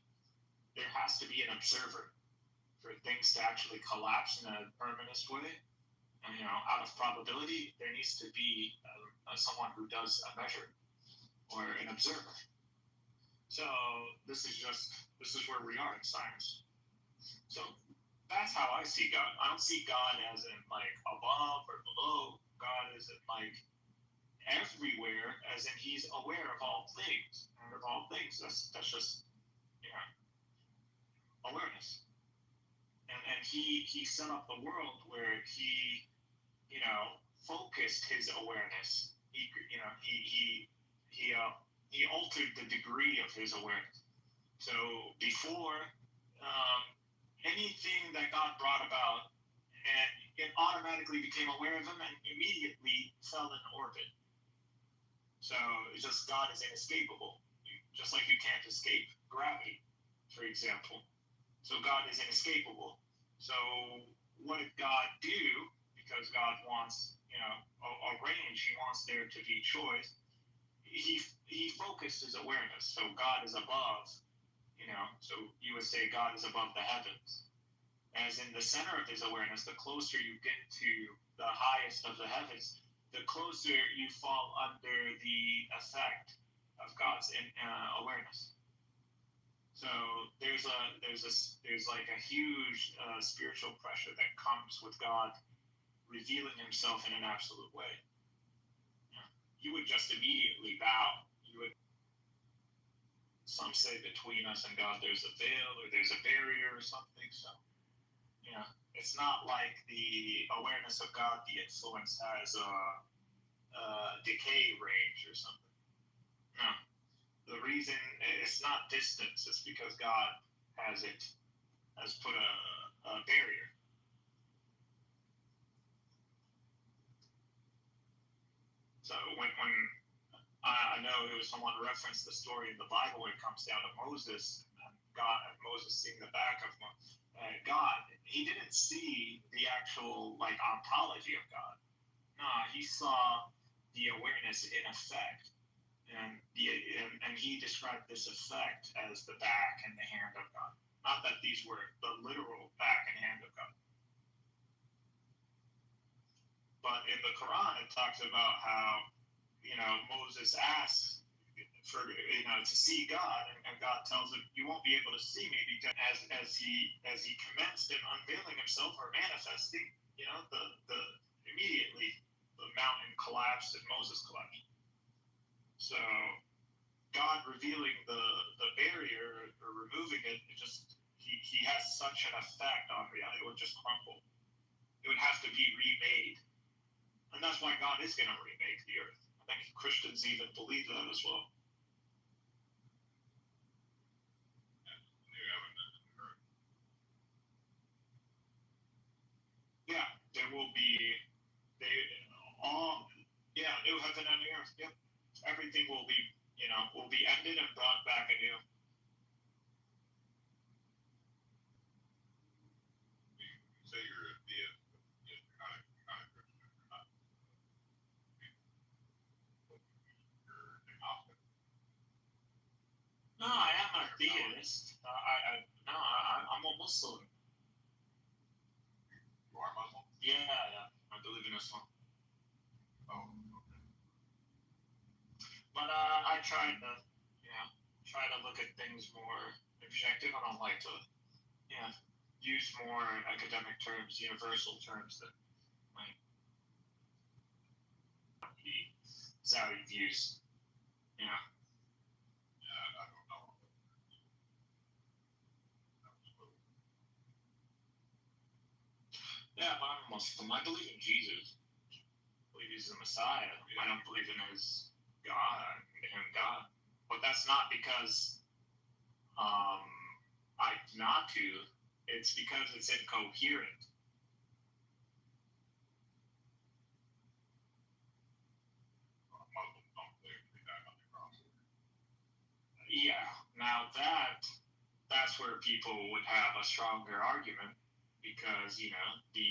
There has to be an observer for things to actually collapse in a permanist way. And, out of probability, there needs to be someone who does a measure or an observer. So this is where we are in science. So that's how I see God. I don't see God as in like above or below. God is in like everywhere, as in he's aware of all things. And of all things, that's just awareness. And he set up the world where he focused his awareness. He altered the degree of his awareness. So before anything that God brought about, and it automatically became aware of him and immediately fell in orbit. So it's just God is inescapable, just like you can't escape gravity, for example. So God is inescapable. So what did God do? Because God wants, a range. He wants there to be choice. He focused his awareness. So God is above. So you would say God is above the heavens. As in the center of his awareness, the closer you get to the highest of the heavens, the closer you fall under the effect of God's awareness. So there's like a huge spiritual pressure that comes with God revealing himself in an absolute way. You would just immediately bow. Some say between us and God there's a veil or there's a barrier or something. So, it's not like the awareness of God, the influence has a decay range or something. No. The reason it's not distance, it's because God has put a barrier. So when I know it was someone referenced the story in the Bible where it comes down to Moses, and Moses seeing the back of God. He didn't see the actual ontology of God. No, he saw the awareness in effect, and he described this effect as the back and the hand of God. Not that these were the literal back and hand of God. But in the Quran, it talks about how Moses asks for to see God, and God tells him, "You won't be able to see me," because as he commenced in unveiling himself or manifesting, the immediately the mountain collapsed and Moses collapsed. So God revealing the barrier or removing it, he has such an effect on reality. It would just crumble. It would have to be remade, and that's why God is going to remake the earth. I think Christians even believe that as well. heaven and the earth. Yep. Everything will be, will be ended and brought back anew. You say you're a deist, but you're not a Christian. You're not. You're agnostic. No, I am a theist. I'm a Muslim. You are Muslim? Yeah. I believe in Islam. Oh, okay. But I try to look at things more objective. I don't like to, use more academic terms, universal terms that might be Zawi views. Yeah, I don't know. Yeah, but I'm a Muslim. I believe in Jesus. I believe he's the Messiah. I don't believe in his God, him God. But that's not because I not to. It's because it's incoherent. Muslims don't believe he died on the cross. Yeah. Now that's where people would have a stronger argument because, the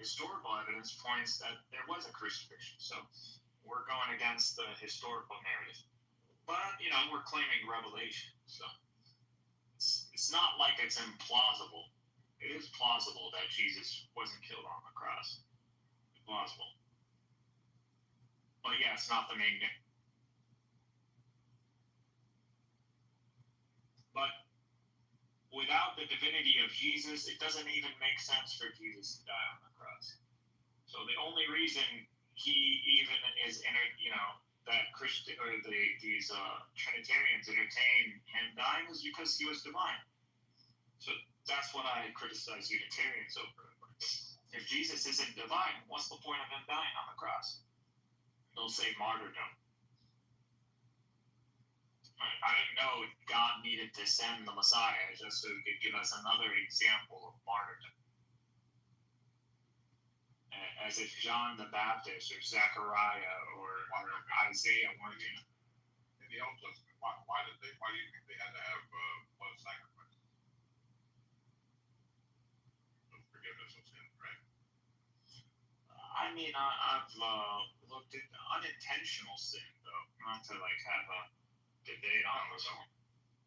historical evidence points that there was a crucifixion. So we're going against the historical narrative. But, we're claiming revelation. So it's not like it's implausible. It is plausible that Jesus wasn't killed on the cross. It's plausible. But yeah, it's not the main thing. But without the divinity of Jesus, it doesn't even make sense for Jesus to die on the cross. So the only reason he even is that Christian or these Trinitarians entertain him dying is because he was divine. So that's what I criticize Unitarians over. If Jesus isn't divine, what's the point of him dying on the cross? They'll say martyrdom. I didn't know God needed to send the Messiah just so he could give us another example of martyrdom. As if John the Baptist or Zechariah or Isaiah weren't in the Old Testament. Why do you think they had to have blood sacrifices? For forgiveness of sin, right? I've looked at unintentional sin though, not to have a debate on this.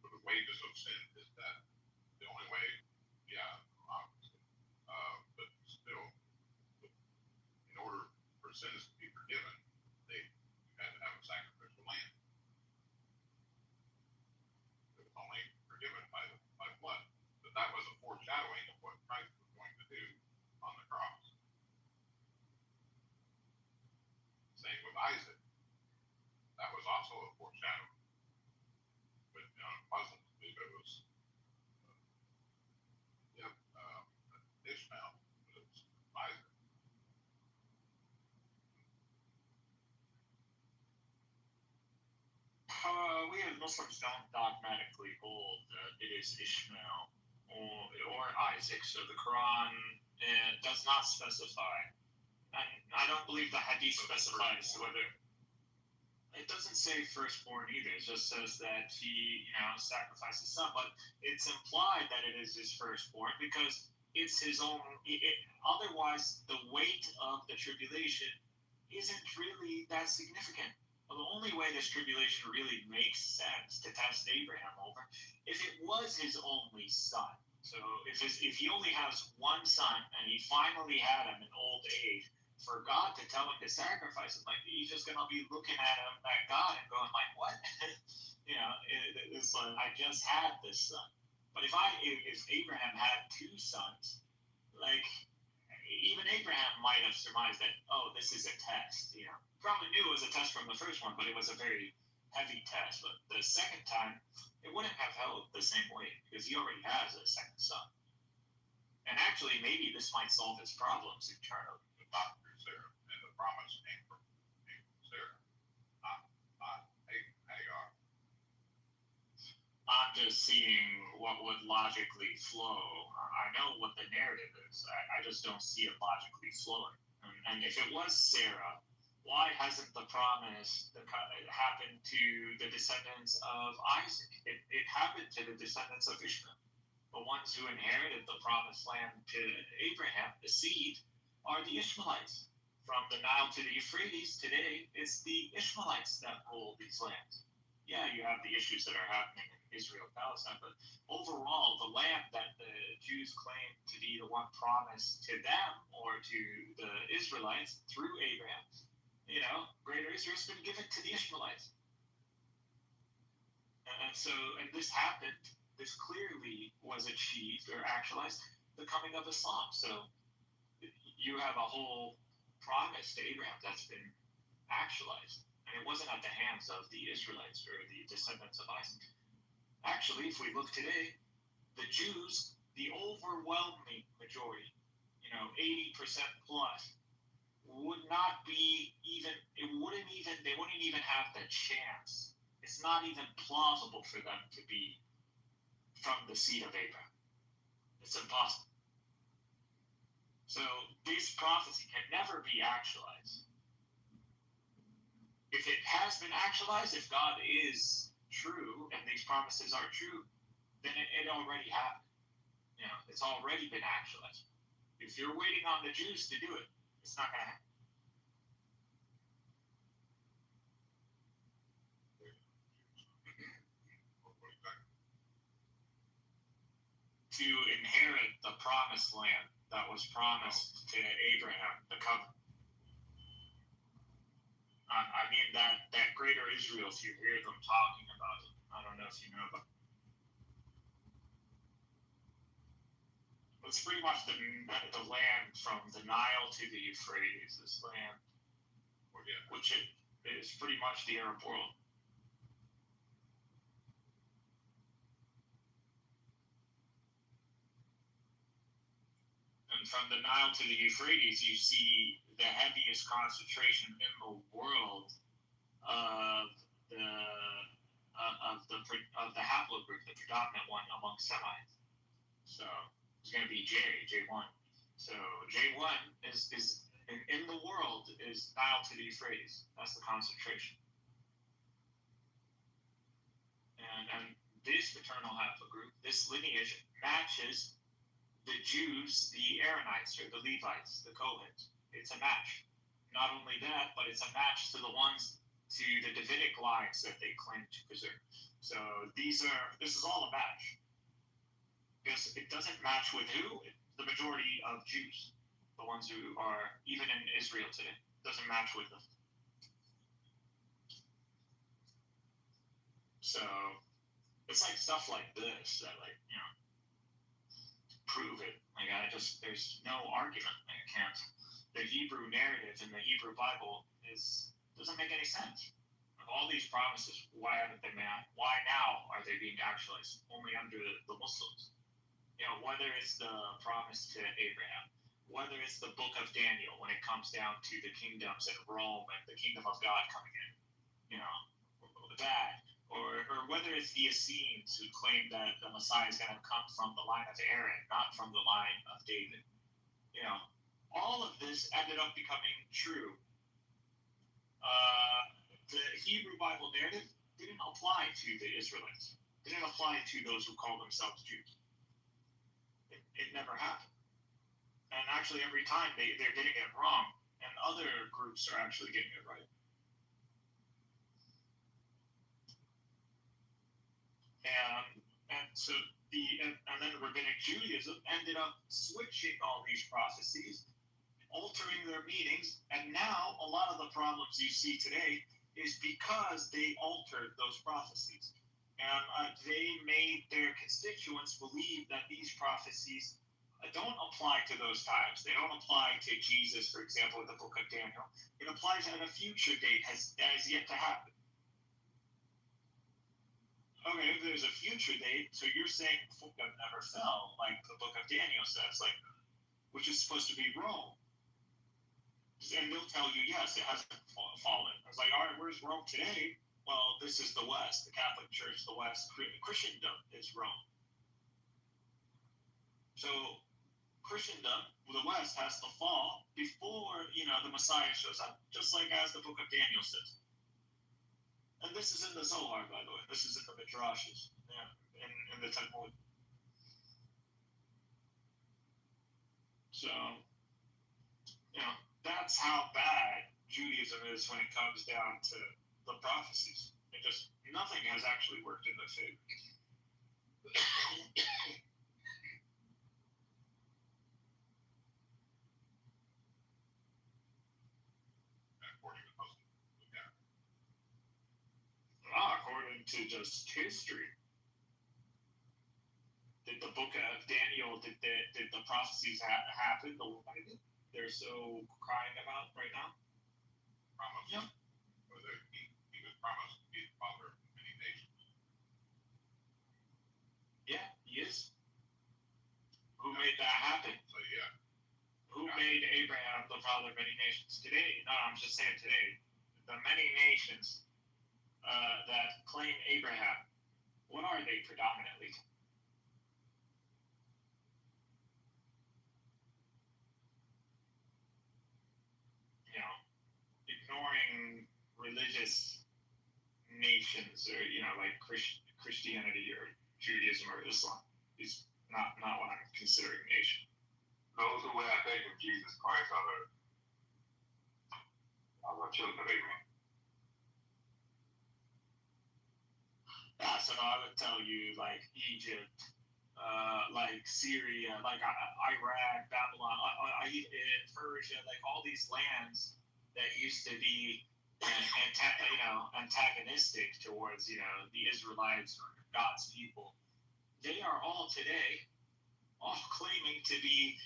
But the wages of sin is that the only way, obviously, but still, in order for sins to be forgiven, they had to have a sacrificial lamb. It was only forgiven by blood. But that was a foreshadowing of what Christ was going to do on the cross. Same with Isaac. That was also a foreshadowing. But Muslims believe it was Ishmael, but it was Isaac. We as Muslims don't dogmatically hold that it is Ishmael or Isaac. So the Quran does not specify. And I don't believe the Hadith specifies whether. It doesn't say firstborn either. It just says that he, sacrificed his son. But it's implied that it is his firstborn because it's his own. Otherwise, the weight of the tribulation isn't really that significant. The only way this tribulation really makes sense to test Abraham over, if it was his only son. So if he only has one son and he finally had him in old age, for God to tell him to sacrifice him, he's just gonna be looking at him, at God, and going what? It's like, I just had this son. But if Abraham had two sons, even Abraham might have surmised that, this is a test. Probably knew it was a test from the first one, but it was a very heavy test. But the second time, it wouldn't have held the same weight because he already has a second son. And actually, maybe this might solve his problems eternally. Not through Sarah, and the promise came from Sarah, not Hagar. I'm just seeing what would logically flow. I know what the narrative is. I just don't see it logically flowing. And if it was Sarah, why hasn't the promise happened to the descendants of Isaac? It happened to the descendants of Ishmael. The ones who inherited the promised land to Abraham, the seed, are the Ishmaelites. From the Nile to the Euphrates today, it's the Ishmaelites that rule these lands. Yeah, you have the issues that are happening in Israel, Palestine, but overall, the land that the Jews claim to be the one promised to them or to the Israelites through Abraham, Greater Israel's been given to the Ishmaelites. And this happened, this clearly was achieved or actualized the coming of Islam. So you have a whole promise to Abraham that's been actualized. And it wasn't at the hands of the Israelites or the descendants of Isaac. Actually, if we look today, the Jews, the overwhelming majority, 80% plus, they wouldn't even have the chance. It's not even plausible for them to be from the seed of Abraham. It's impossible. So this prophecy can never be actualized. If it has been actualized, if God is true and these promises are true, then it already happened. It's already been actualized. If you're waiting on the Jews to do it, it's not going to happen. To inherit the promised land that was promised to Abraham, the covenant. I mean that greater Israel, if you hear them talking about it, I don't know if you know about it. It's pretty much the land from the Nile to the Euphrates, this land, which is pretty much the Arab world. And from the Nile to the Euphrates, you see the heaviest concentration in the world of the haplogroup, the predominant one among Semites. So it's going to be J1. So J1 is in the world is Nile to the Euphrates. That's the concentration. And this paternal haplogroup, this lineage matches the Jews, the Aaronites or the Levites, the Kohens. It's a match. Not only that, but it's a match to the ones to the Davidic lines that they claim to preserve. So this is all a match. Because it doesn't match with who? The majority of Jews, the ones who are even in Israel today. It doesn't match with them. So it's like stuff like this that prove it. There's no argument. I can't. The Hebrew narrative in the Hebrew Bible doesn't make any sense. All these promises, why haven't they been? Why now are they being actualized only under the Muslims? Whether it's the promise to Abraham, whether it's the book of Daniel when it comes down to the kingdoms in Rome and the kingdom of God coming in, that. Or whether it's the Essenes who claim that the Messiah is going to come from the line of Aaron, not from the line of David. All of this ended up becoming true. The Hebrew Bible narrative didn't apply to the Israelites. It didn't apply to those who call themselves Jews. It never happened. And actually, every time they're getting it wrong, and other groups are actually getting it right. And then Rabbinic Judaism ended up switching all these prophecies, altering their meanings, and now a lot of the problems you see today is because they altered those prophecies. And they made their constituents believe that these prophecies don't apply to those times. They don't apply to Jesus, for example, in the book of Daniel. It applies at a future date that is yet to happen. Okay, if there's a future date, so you're saying the book never fell, like the book of Daniel says, which is supposed to be Rome. And they'll tell you, yes, it hasn't fallen. I was like, all right, where's Rome today? Well, this is the West, the Catholic Church, the West. Christendom is Rome. So Christendom, the West, has to fall before, the Messiah shows up, just like as the book of Daniel says. And this is in the Zohar, by the way. This is in the Midrashes, in the Talmud. So, that's how bad Judaism is when it comes down to the prophecies. Nothing has actually worked in their favor. According to just history, did the book of Daniel, did the prophecies happen the way they're so crying about right now? Promise. Yep. Whether he was promised to be the father of many nations. Yeah, he is. Who made that happen? So yeah. Who made Abraham the father of many nations? Today, no, I'm just saying today, the many nations that claim Abraham, what are they predominantly? Ignoring religious nations or, like Christianity or Judaism or Islam is not what I'm considering nation. Those who have faith in Jesus Christ are the children of Abraham. Yeah, so I would tell you, like Egypt, like Syria, like Iraq, Babylon, Persia, like all these lands that used to be, antagonistic towards, the Israelites or God's people. They are all today, all claiming to be,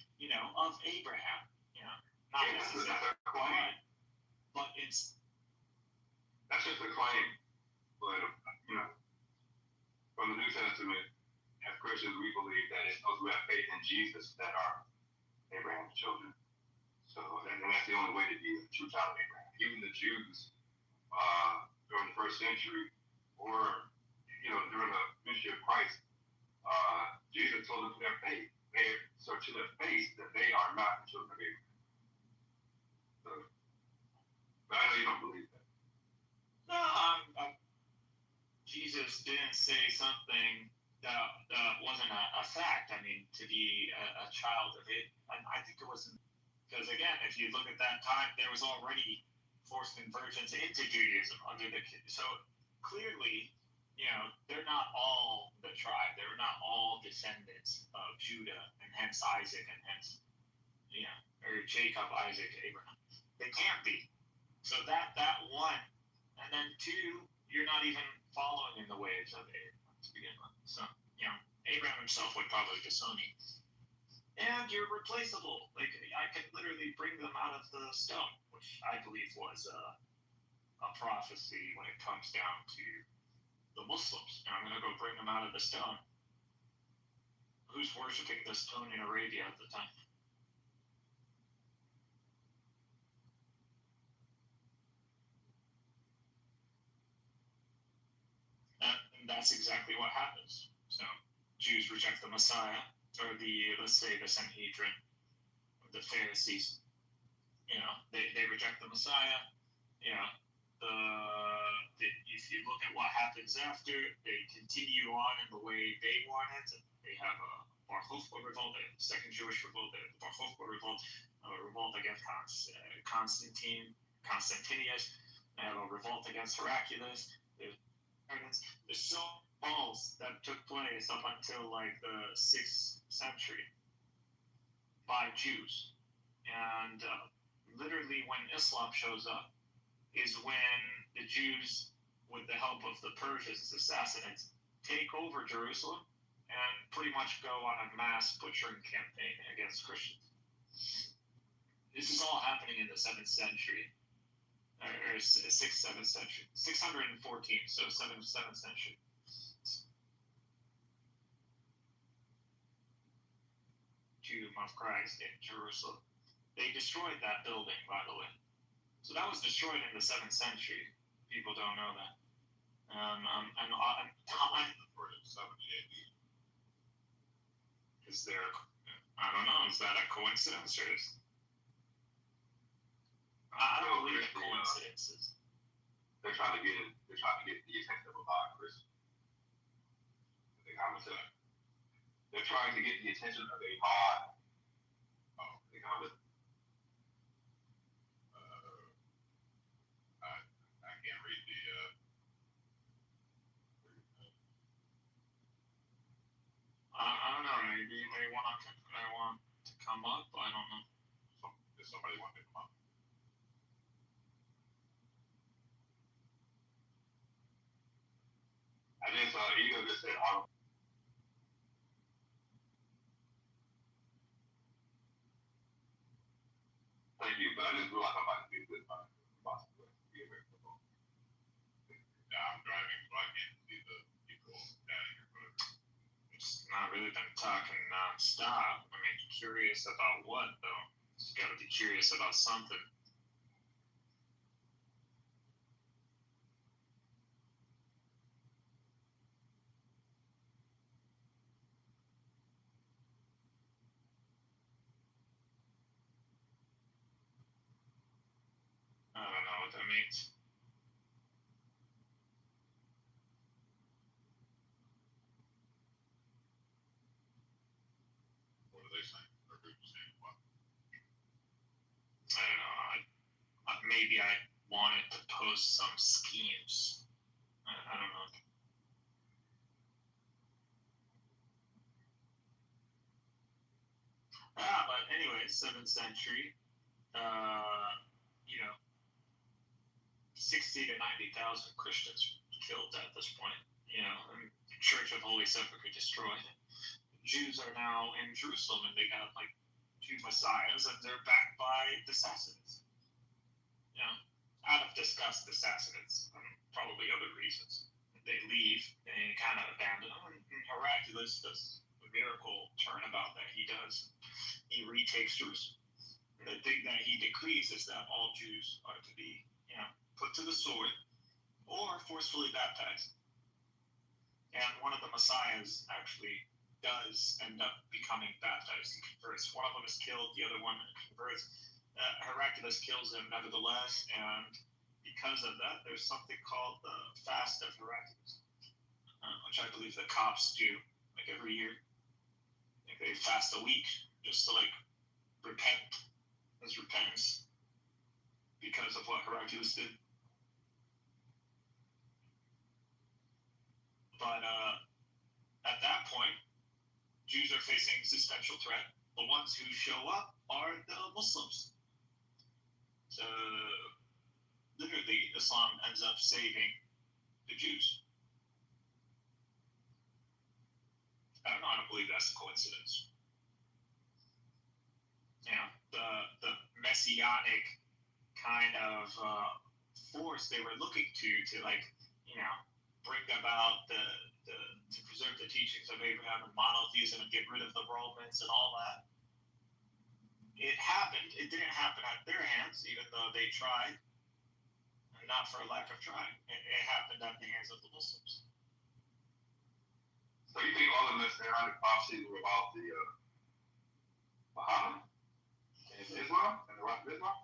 of Abraham. Not necessarily, but it's. That's just a claim, but from the New Testament, as Christians, we believe that it's those who have faith in Jesus that are Abraham's children. So, and that's the only way to be a true child of Abraham. Even the Jews during the first century, or during the ministry of Christ, Jesus told them to their faith. To their faith that they are not the children of Abraham. So, but I know you don't believe that. No, Jesus didn't say something that wasn't a fact. I mean, to be a child of it, I think it wasn't. Because again, if you look at that time, there was already forced conversions into Judaism so clearly, they're not all the tribe. They're not all descendants of Judah, and hence Isaac, and hence, or Jacob, Isaac, Abraham. They can't be. So that one, and then two, you're not even following in the ways of Abraham to begin with. So, Abraham himself would probably disown you. And you're replaceable. Like, I could literally bring them out of the stone, which I believe was a prophecy when it comes down to the Muslims. I'm going to go bring them out of the stone. Who's worshiping the stone in Arabia at the time? And that's exactly what happens. So, Jews reject the Messiah, or let's say the Sanhedrin, the Pharisees. They reject the Messiah. If you look at what happens after, they continue on in the way they want it. They have a Bar Kokhba revolt, a second Jewish revolt, the Bar Kokhba revolt, a revolt against Constantinius. They have a revolt against Heraclius. There's so balls that took place up until like the 6th century by Jews. And literally when Islam shows up is when the Jews, with the help of the Persians, the Sassanids, take over Jerusalem and pretty much go on a mass butchering campaign against Christians. This is all happening in the 7th century. Or 6th, 7th century. 614, so 7th century. Tomb of Christ in Jerusalem. They destroyed that building, by the way. So that was destroyed in the 7th century. People don't know that. Because they're, I don't know. Is that a coincidence or is? I don't believe in coincidences. They're trying to get the attention of a lot of Christians. The comments they're trying to get the attention of a lot. Oh, the comments. I can't read the. I don't know. Maybe they want to come up. I don't know. Does somebody want to come up? I just Ego just said, thank you, but I just realized I'm about to do this. I'm driving, so I can't see the people down here, but It's not really been talking nonstop. I mean, curious about what though? You gotta be curious about something. I don't know what that means. what are they saying? Or who's saying what? I don't know. Maybe I wanted to post some schemes. I don't know. But anyway, 7th century. You know, 60 to 90,000 Christians killed at this point. You know, and the Church of Holy Sepulchre destroyed. Jews are now in Jerusalem, and they got like two messiahs, and they're backed by the Sassanids. You know, out of disgust, the Sassanids, and probably other reasons. They leave and kind of abandon them, and Heraclius does the miracle turnabout that he does. He retakes Jerusalem. The thing that he decrees is that all Jews are to be, you know, put to the sword or forcefully baptized. And one of the messiahs actually does end up becoming baptized. He converts. One of them is killed, the other one converts. Heraclius kills him nevertheless, and because of that, there's something called the Fast of Heraclius, which I believe the Copts do, like every year. Like they fast a week just to like repent. As repentance because of what Heraclius did. But at that point, Jews are facing existential threat. The ones who show up are the Muslims. So literally, Islam ends up saving the Jews. I don't believe that's a coincidence. Yeah, the messianic kind of force they were looking to like, you know, bring about to preserve the teachings of Abraham and monotheism and get rid of the Romans and all that. It happened. It didn't happen at their hands, even though they tried, and not for a lack of trying. It happened at the hands of the Muslims. So you think all of the messianic prophecies were about the Muhammad? Islam and the Rock of Islam?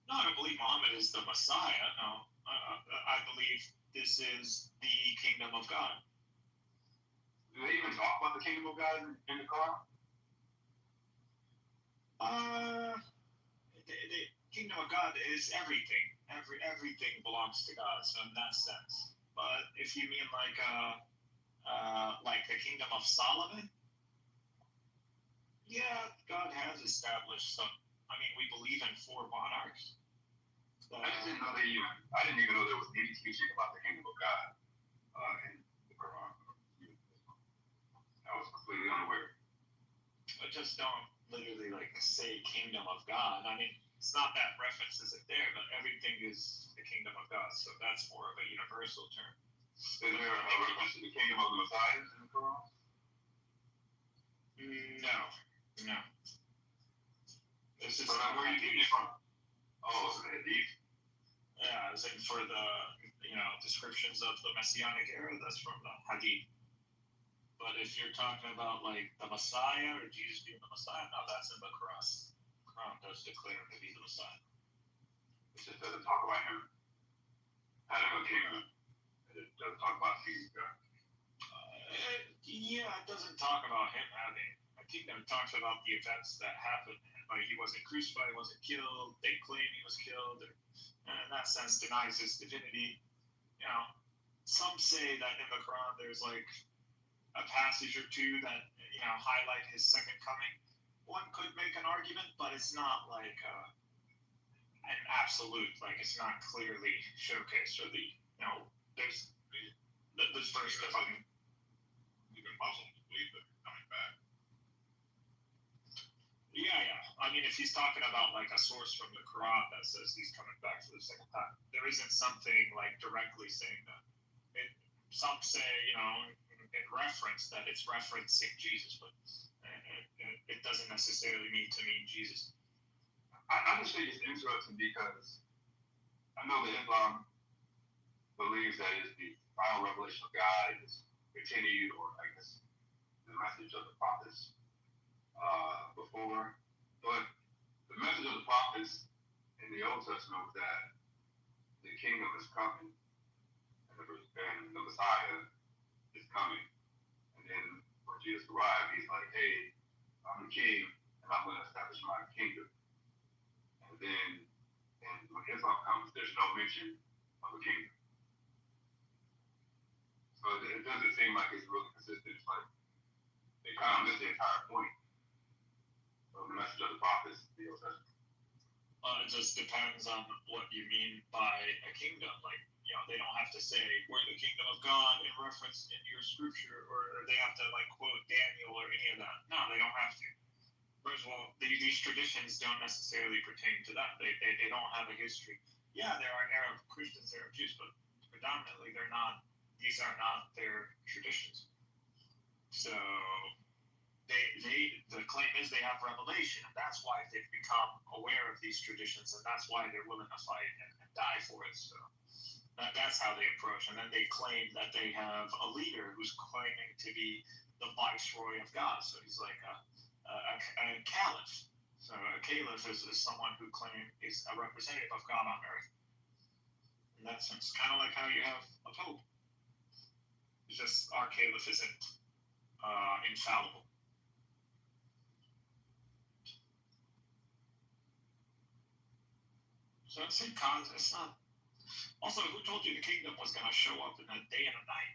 No, I don't believe Muhammad is the Messiah. No, I believe this is the kingdom of God. Do they even talk about the kingdom of God in the Quran? The kingdom of God is everything. Everything belongs to God. So in that sense, but if you mean like the kingdom of Solomon. Yeah, God has established some. I mean, we believe in 4 monarchs. I didn't even know there was any teaching about the kingdom of God in the Quran. I was completely unaware. But just don't literally like say kingdom of God. I mean, it's not that reference isn't there, but everything is the kingdom of God. So that's more of a universal term. Is there a reference to the kingdom of the Messiah in the Quran? No. This is where are you getting it from? Oh, it's an hadith. Yeah, as in for the descriptions of the Messianic era, that's from the hadith. But if you're talking about like the Messiah or Jesus being the Messiah, no, that's in the Quran. The Quran does declare him to be the Messiah. It just doesn't talk about him having a kingdom. It doesn't talk about Jesus God. Yeah, it doesn't talk about him having a kingdom. It talks about the events that happened. Like he wasn't crucified, he wasn't killed. They claim he was killed. And in that sense, denies his divinity. You know, some say that in the Quran there's like a passage or two that highlight his second coming. One could make an argument, but it's not like an absolute. Like it's not clearly showcased, or there's verse doesn't. Even Muslims believe that he's coming back. Yeah. I mean, if he's talking about like a source from the Quran that says he's coming back for the second time, there isn't something like directly saying that. Some say, in reference that it's referencing Jesus, but it doesn't necessarily need to mean Jesus. I just think it's interesting because I know that Islam believes that it's the final revelation of God is continued, or I guess the message of the prophets before. But the message of the prophets in the Old Testament was that the kingdom is coming and the Messiah is coming. And then when Jesus arrived, he's like, hey, I'm the king and I'm going to establish my kingdom. And then when Islam comes, there's no mention of a kingdom. So it doesn't seem like it's really consistent. It's like they kind of miss the entire point of the message of the prophets in the Old Testament. It just depends on what you mean by a kingdom. Like, they don't have to say, we're the kingdom of God in reference in your scripture, or they have to like quote Daniel or any of that. No, they don't have to. First of all, these traditions don't necessarily pertain to that. They don't have a history. Yeah, there are Arab Christians, Arab Jews, but predominantly they're not. These are not their traditions. So the claim is they have revelation, and that's why they've become aware of these traditions, and that's why they're willing to fight and die for it. So that's how they approach. And then they claim that they have a leader who's claiming to be the viceroy of God. So he's like a caliph. So a caliph is someone who claims is a representative of God on earth. In that sense, kind of like how you have a pope. It's just our caliph isn't infallible. So it's in context. It's not. Also, who told you the kingdom was going to show up in a day and a night?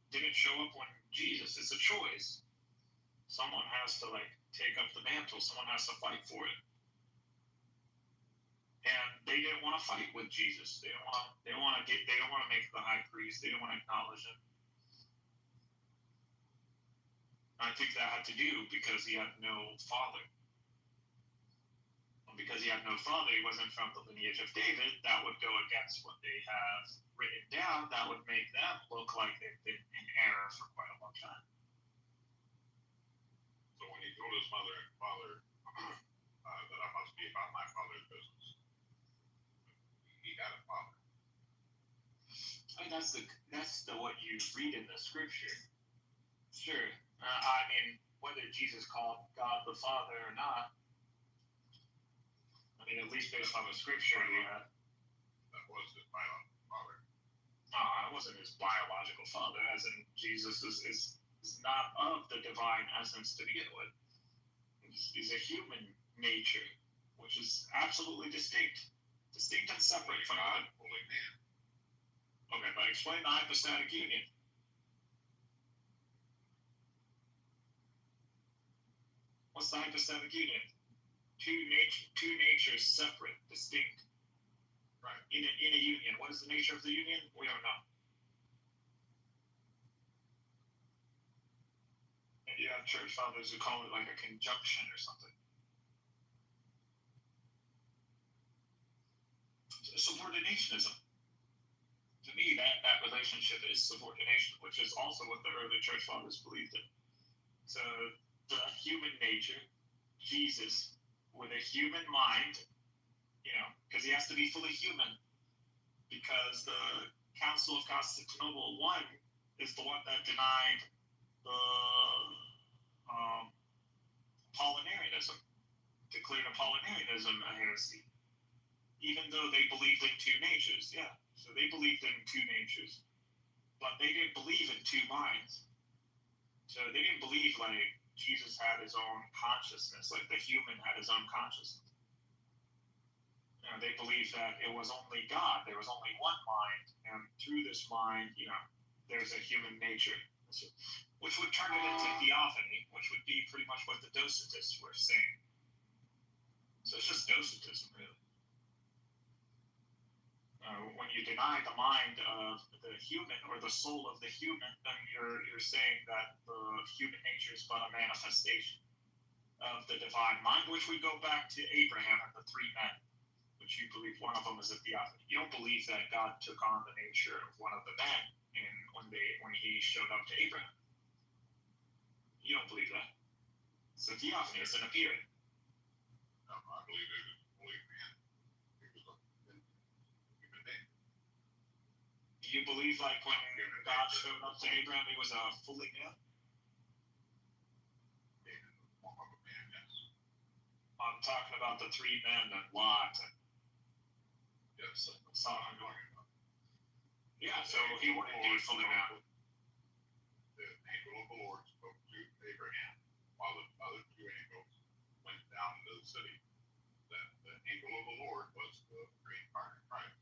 It didn't show up when Jesus. It's a choice. Someone has to take up the mantle. Someone has to fight for it. And they didn't want to fight with Jesus. They don't want to make the high priest. They didn't want to acknowledge him. I think that had to do because he had no father. Because he had no father, he wasn't from the lineage of David. That would go against what they have written down. That would make them look like they've been in error for quite a long time. So when he told his mother and father that I must be about my father's business, he had a father. I mean, that's what you read in the scripture. Sure. I mean, whether Jesus called God the Father or not, I mean, at least based on the scripture, yeah. That was his biological father. No, it wasn't his biological father, as in Jesus is not of the divine essence to begin with. He's a human nature, which is absolutely distinct and separate from God. Holy man. Okay, but explain the hypostatic union. What's the hypostatic union? Two natures separate, distinct. Right. In a union. What is the nature of the union? We don't know. And you have church fathers who call it like a conjunction or something. Subordinationism. To me, that relationship is subordination, which is also what the early church fathers believed in. So the human nature, Jesus, with a human mind, because he has to be fully human, because the Council of Constantinople I is the one that denied Apollinarianism, declared Apollinarianism a heresy, even though they believed in two natures. Yeah, so they believed in two natures, but they didn't believe in two minds. So they didn't believe like Jesus had his own consciousness, like the human had his own consciousness. You know, they believed that it was only God, there was only one mind, and through this mind, you know, there's a human nature, which would turn it into theophany, which would be pretty much what the Docetists were saying. So it's just Docetism, really. When you deny the mind of the human or the soul of the human, then you're saying that the human nature is but a manifestation of the divine mind, which we go back to Abraham and the three men, which you believe one of them is a theophany. You don't believe that God took on the nature of one of the men when he showed up to Abraham. You don't believe that. It's a theophany, it's an appearing. No, I believe it. Do you believe like when God showed up to Abraham, he was a fully man? I'm talking about the three men and Lot. Yes, yeah, so he wouldn't be fully man. The angel of the Lord spoke to Abraham while the other two angels went down to the city. That the angel of the Lord was the pre-incarnate Christ.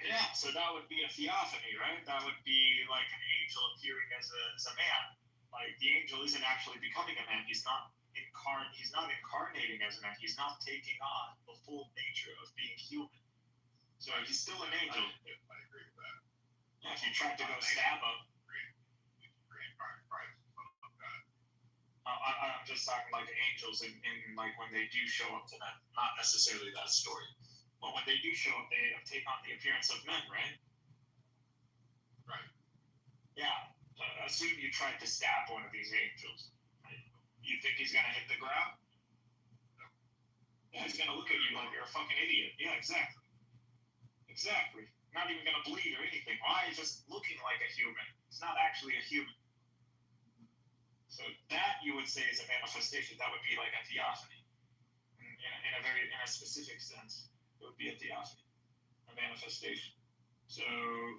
Yeah, so that would be a theophany, right? That would be like an angel appearing as a man. Like the angel isn't actually becoming a man. He's not incarnating as a man. He's not taking on the full nature of being human. So he's still an angel. I agree with that. Yeah, if you tried to go stab him. Pre-incarnate Christ. I'm just talking like angels in like when they do show up to them. Not necessarily that story. But when they do show up, they take on the appearance of men, right? Right. Yeah. Assume you tried to stab one of these angels. You think he's going to hit the ground? No. Yeah, he's going to look at you like you're a fucking idiot. Yeah, exactly. Exactly. Not even going to bleed or anything. Why? He's just looking like a human. He's not actually a human. So that, you would say, is a manifestation. That would be like a theophany. In a specific sense. It would be a theophany, a manifestation. So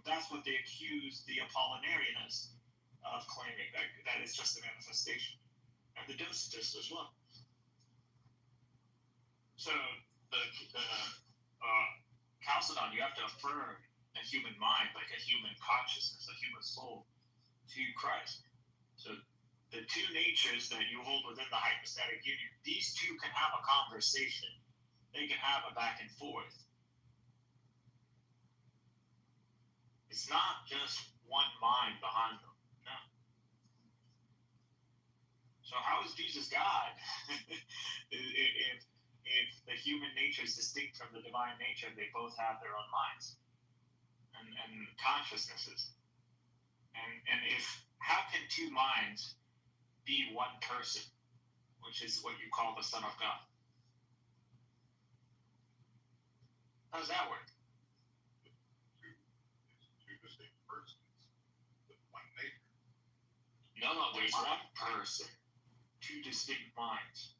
that's what they accuse the Apollinarianists of claiming, that it's just a manifestation. And the Docetists as well. So the Chalcedon, you have to affirm a human mind, like a human consciousness, a human soul, to Christ. So the two natures that you hold within the hypostatic union, these two can have a conversation. They can have a back and forth. It's not just one mind behind them. No. So how is Jesus God? if the human nature is distinct from the divine nature, they both have their own minds and consciousnesses. And how can two minds be one person, which is what you call the Son of God? How does that work? Two distinct persons with one nature. No, there's one person, two distinct minds.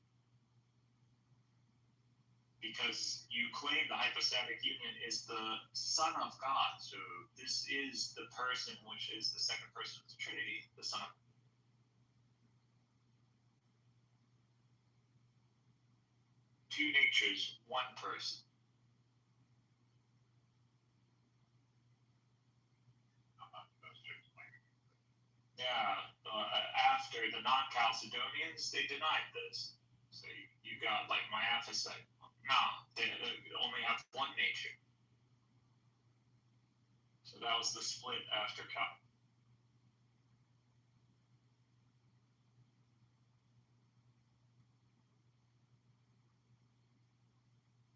Because you claim the hypostatic union is the Son of God. So this is the person which is the second person of the Trinity, the Son of God. Two natures, one person. Yeah, after the non-Chalcedonians, they denied this. So you got like Miaphysite. Nah, they only have one nature. So that was the split after Cal.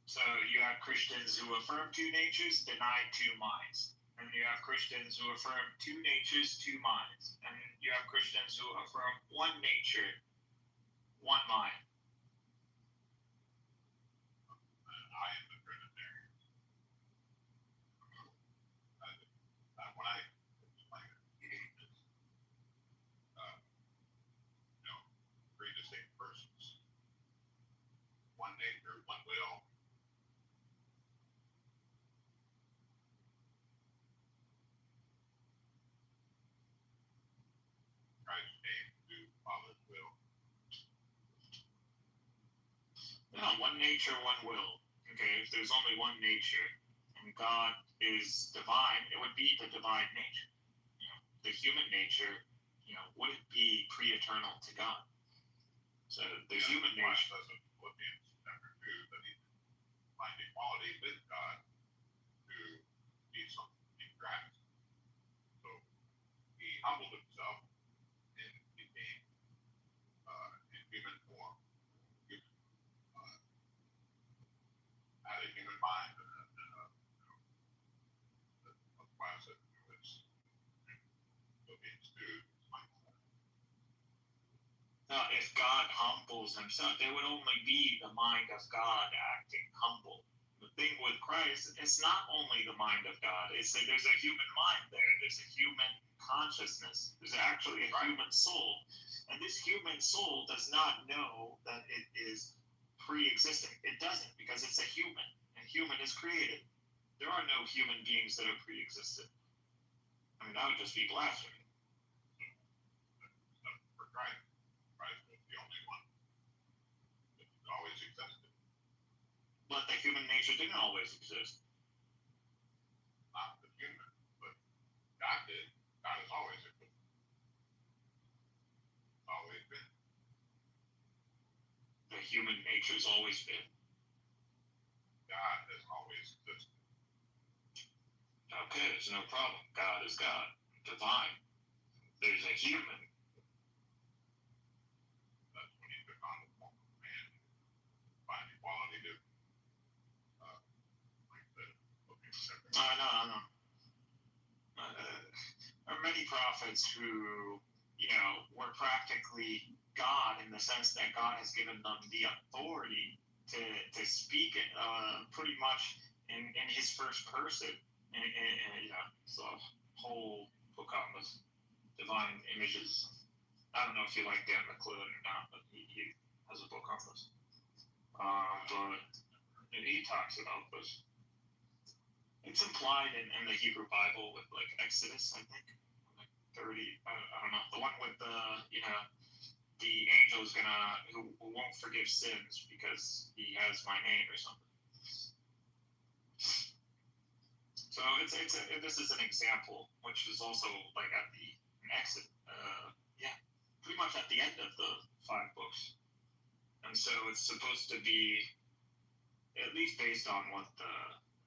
So you have Christians who affirm two natures, deny two minds. And you have Christians who affirm two natures, two minds. And you have Christians who affirm one nature, one mind. I am the Trinitarian. When I explain it, nature, one will. Okay, if there's only one nature and God is divine, it would be the divine nature. You know, the human nature, you know, wouldn't be pre-eternal to God. So the human nature doesn't Philippians chapter 2 that he find equality with God to be something to be grasped. So he humbled himself and became in human form, human, had a human mind, and that's why I said it was Philippians 2. Now, if God humbles himself, there would only be the mind of God acting humble. The thing with Christ, it's not only the mind of God. It's that there's a human mind there. There's a human consciousness. There's actually a human soul. And this human soul does not know that it is pre-existing. It doesn't, because it's a human. And human is created. There are no human beings that are pre-existent. I mean, that would just be blasphemy. For Christ. Christ was the only one that always existed. But the human nature didn't always exist. Not the human, but God did. God has always existed. Always been. The human nature's always been. God has always existed. Okay, there's no problem. God is God. Divine. There's a human. That's when he took on the form of man. Find equality to, like the No. There are many prophets who, you know, were practically God in the sense that God has given them the authority to speak it pretty much in his first person. And you know, it's a whole book on this divine images. I don't know if you like Dan McClure or not, but he has a book on this. But he talks about this. It's implied in the Hebrew Bible with like Exodus, I think, like 30. I don't know, the one with the the angel is who won't forgive sins because he has my name or something. So this is an example, which is also like at the Exodus, pretty much at the end of the 5 books, and so it's supposed to be at least based on what the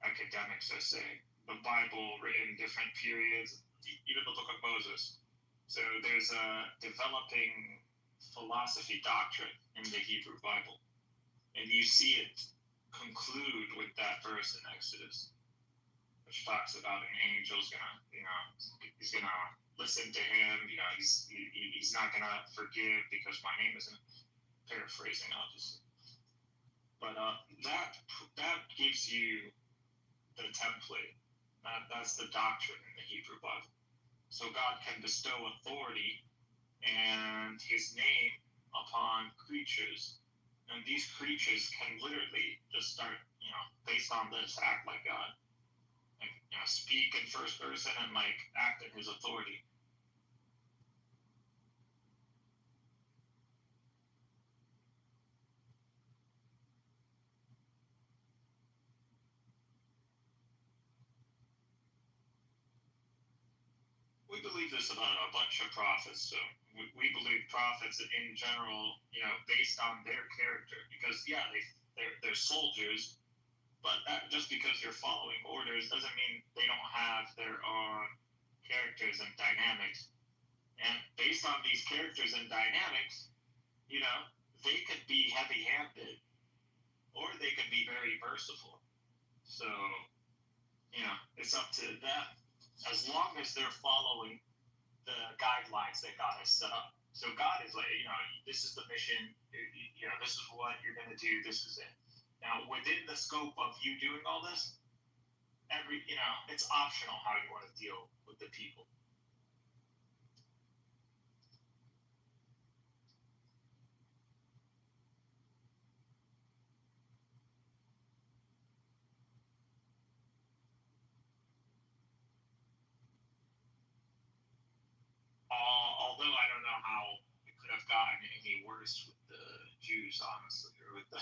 academics are saying. The Bible written in different periods, even the Book of Moses. So there's a developing philosophy doctrine in the Hebrew Bible, and you see it conclude with that verse in Exodus, which talks about an angel's he's gonna listen to him. You know, he's not gonna forgive because my name isn't. Paraphrasing, obviously, but that gives you the template. That's the doctrine in the Hebrew Bible. So God can bestow authority and his name upon creatures. And these creatures can literally just start, you know, based on this, act like God. Like, you know, speak in first person and like act in his authority. We believe this about a bunch of prophets. So we believe prophets in general, you know, based on their character. Because they're soldiers, but that just because you're following orders doesn't mean they don't have their own characters and dynamics. And based on these characters and dynamics, you know, they could be heavy-handed or they could be very merciful. So, you know, it's up to them. As long as they're following the guidelines that God has set up. So God is like, you know, this is the mission, you know, this is what you're going to do, this is it. Now, within the scope of you doing all this, you know, it's optional how you want to deal with the people. Although I don't know how it could have gotten any worse with the Jews, honestly, or with the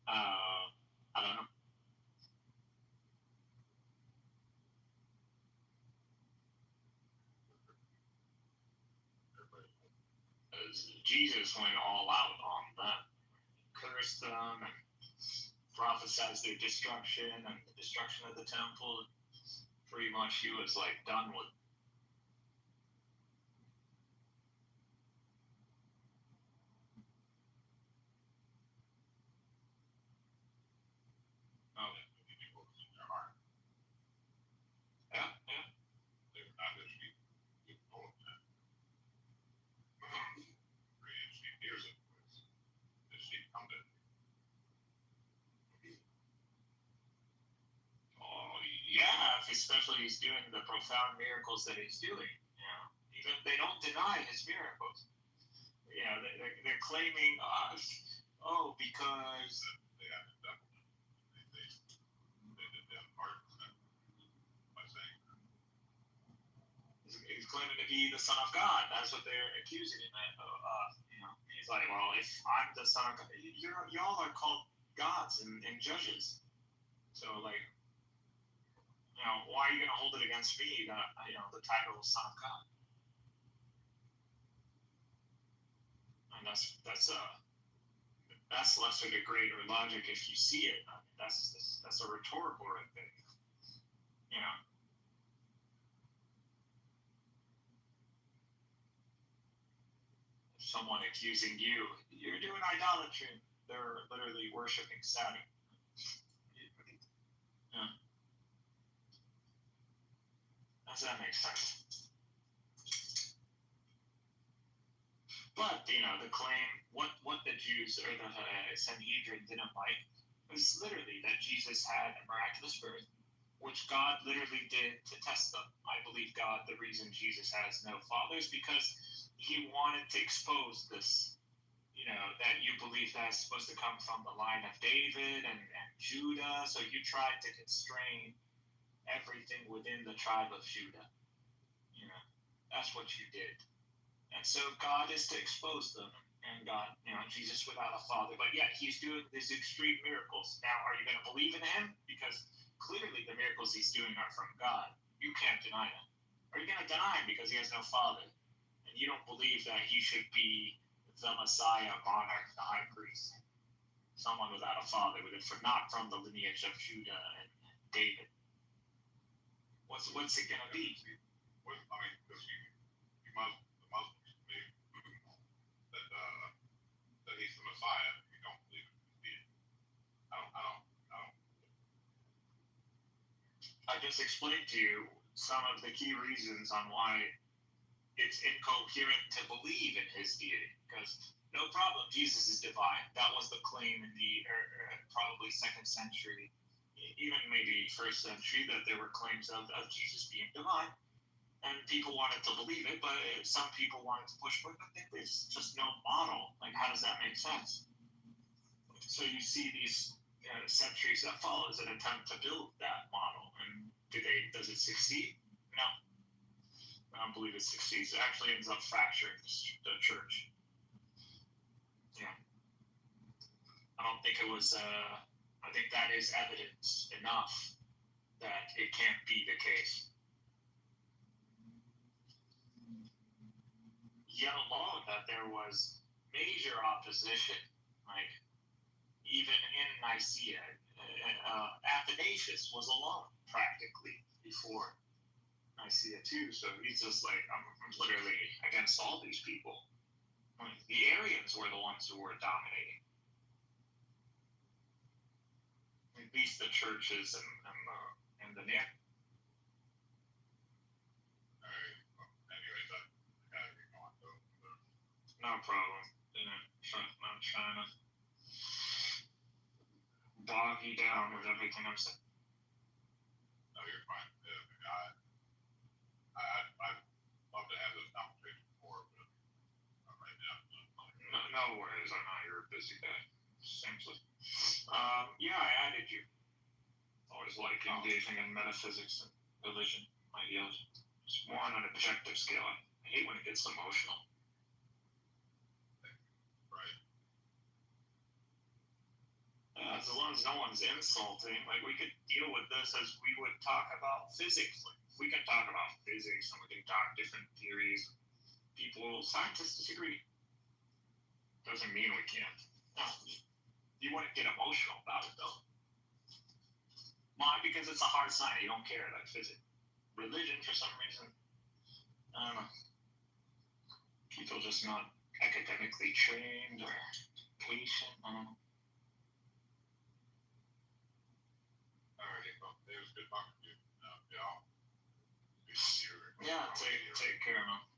I don't know. Jesus went all out on them, cursed them, and prophesied their destruction and the destruction of the temple. Pretty much, he was like done with. Oh, yeah, yeah. They were not just people told them that. 3 years ago, the sheep come to. Oh, yeah, especially he's doing the profound miracles that he's doing. Even they don't deny his miracles. They're claiming, because They have the devil. They did that part by saying he's claiming to be the Son of God. That's what they're accusing him of. He's like, well, if I'm the Son of God, y'all are called gods and judges. So, like, why are you going to hold it against me, the title of Son of God? And that's lesser to greater logic if you see it. I mean, that's a rhetorical thing. Someone accusing you're doing idolatry. They're literally worshiping Saturn. Yeah. Does that make sense? But the claim, what the Jews or the Sanhedrin didn't like was literally that Jesus had a miraculous birth, which God literally did to test them. I believe God, the reason Jesus has no father is because he wanted to expose this, that you believe that's supposed to come from the line of David and Judah. So you tried to constrain everything within the tribe of Judah. That's what you did. And so God is to expose them. And God, Jesus without a father. But yet he's doing these extreme miracles. Now, are you going to believe in him? Because clearly the miracles he's doing are from God. You can't deny that. Are you going to deny him because he has no father? And you don't believe that he should be the Messiah, monarch, the high priest. Someone without a father, not from the lineage of Judah and David. What's it going to be? The Muslims believe that he's the Messiah. You don't believe it. I don't. I just explained to you some of the key reasons on why it's incoherent to believe in his deity. Because no problem, Jesus is divine. That was the claim in the probably 2nd century, even maybe 1st century, that there were claims of Jesus being divine. And people wanted to believe it, but some people wanted to push back. There's just no model. Like, how does that make sense? So you see these centuries that follow as an attempt to build that model. And does it succeed? No. I don't believe it succeeds. It actually ends up fracturing the church. Yeah. I don't think it was, I think that is evidence enough that it can't be the case. Yet alone that there was major opposition, like even in Nicaea. Athanasius was alone practically before Nicaea too. So he's just like, I'm literally against all these people. The Arians were the ones who were dominating. At least the churches and the near. No problem. Not trying to bog you down with everything I'm saying. No, you're fine. I'd love to have this conversation before, but right now. No worries. I know you're a busy guy. Simply. Yeah, I added you. Always like engaging in metaphysics and religion ideology. It's more on an objective scale. I hate when it gets emotional. As long as no one's insulting, like we could deal with this as we would talk about physics. Like, we can talk about physics and we can talk different theories. Scientists disagree. Doesn't mean we can't. No, you wouldn't get emotional about it though. Why? Because it's a hard science. You don't care like physics. Religion, for some reason, I don't know. People just not academically trained or patient. I don't know. Alrighty, well, it was good talking to you. Y'all. Yeah, take care, man.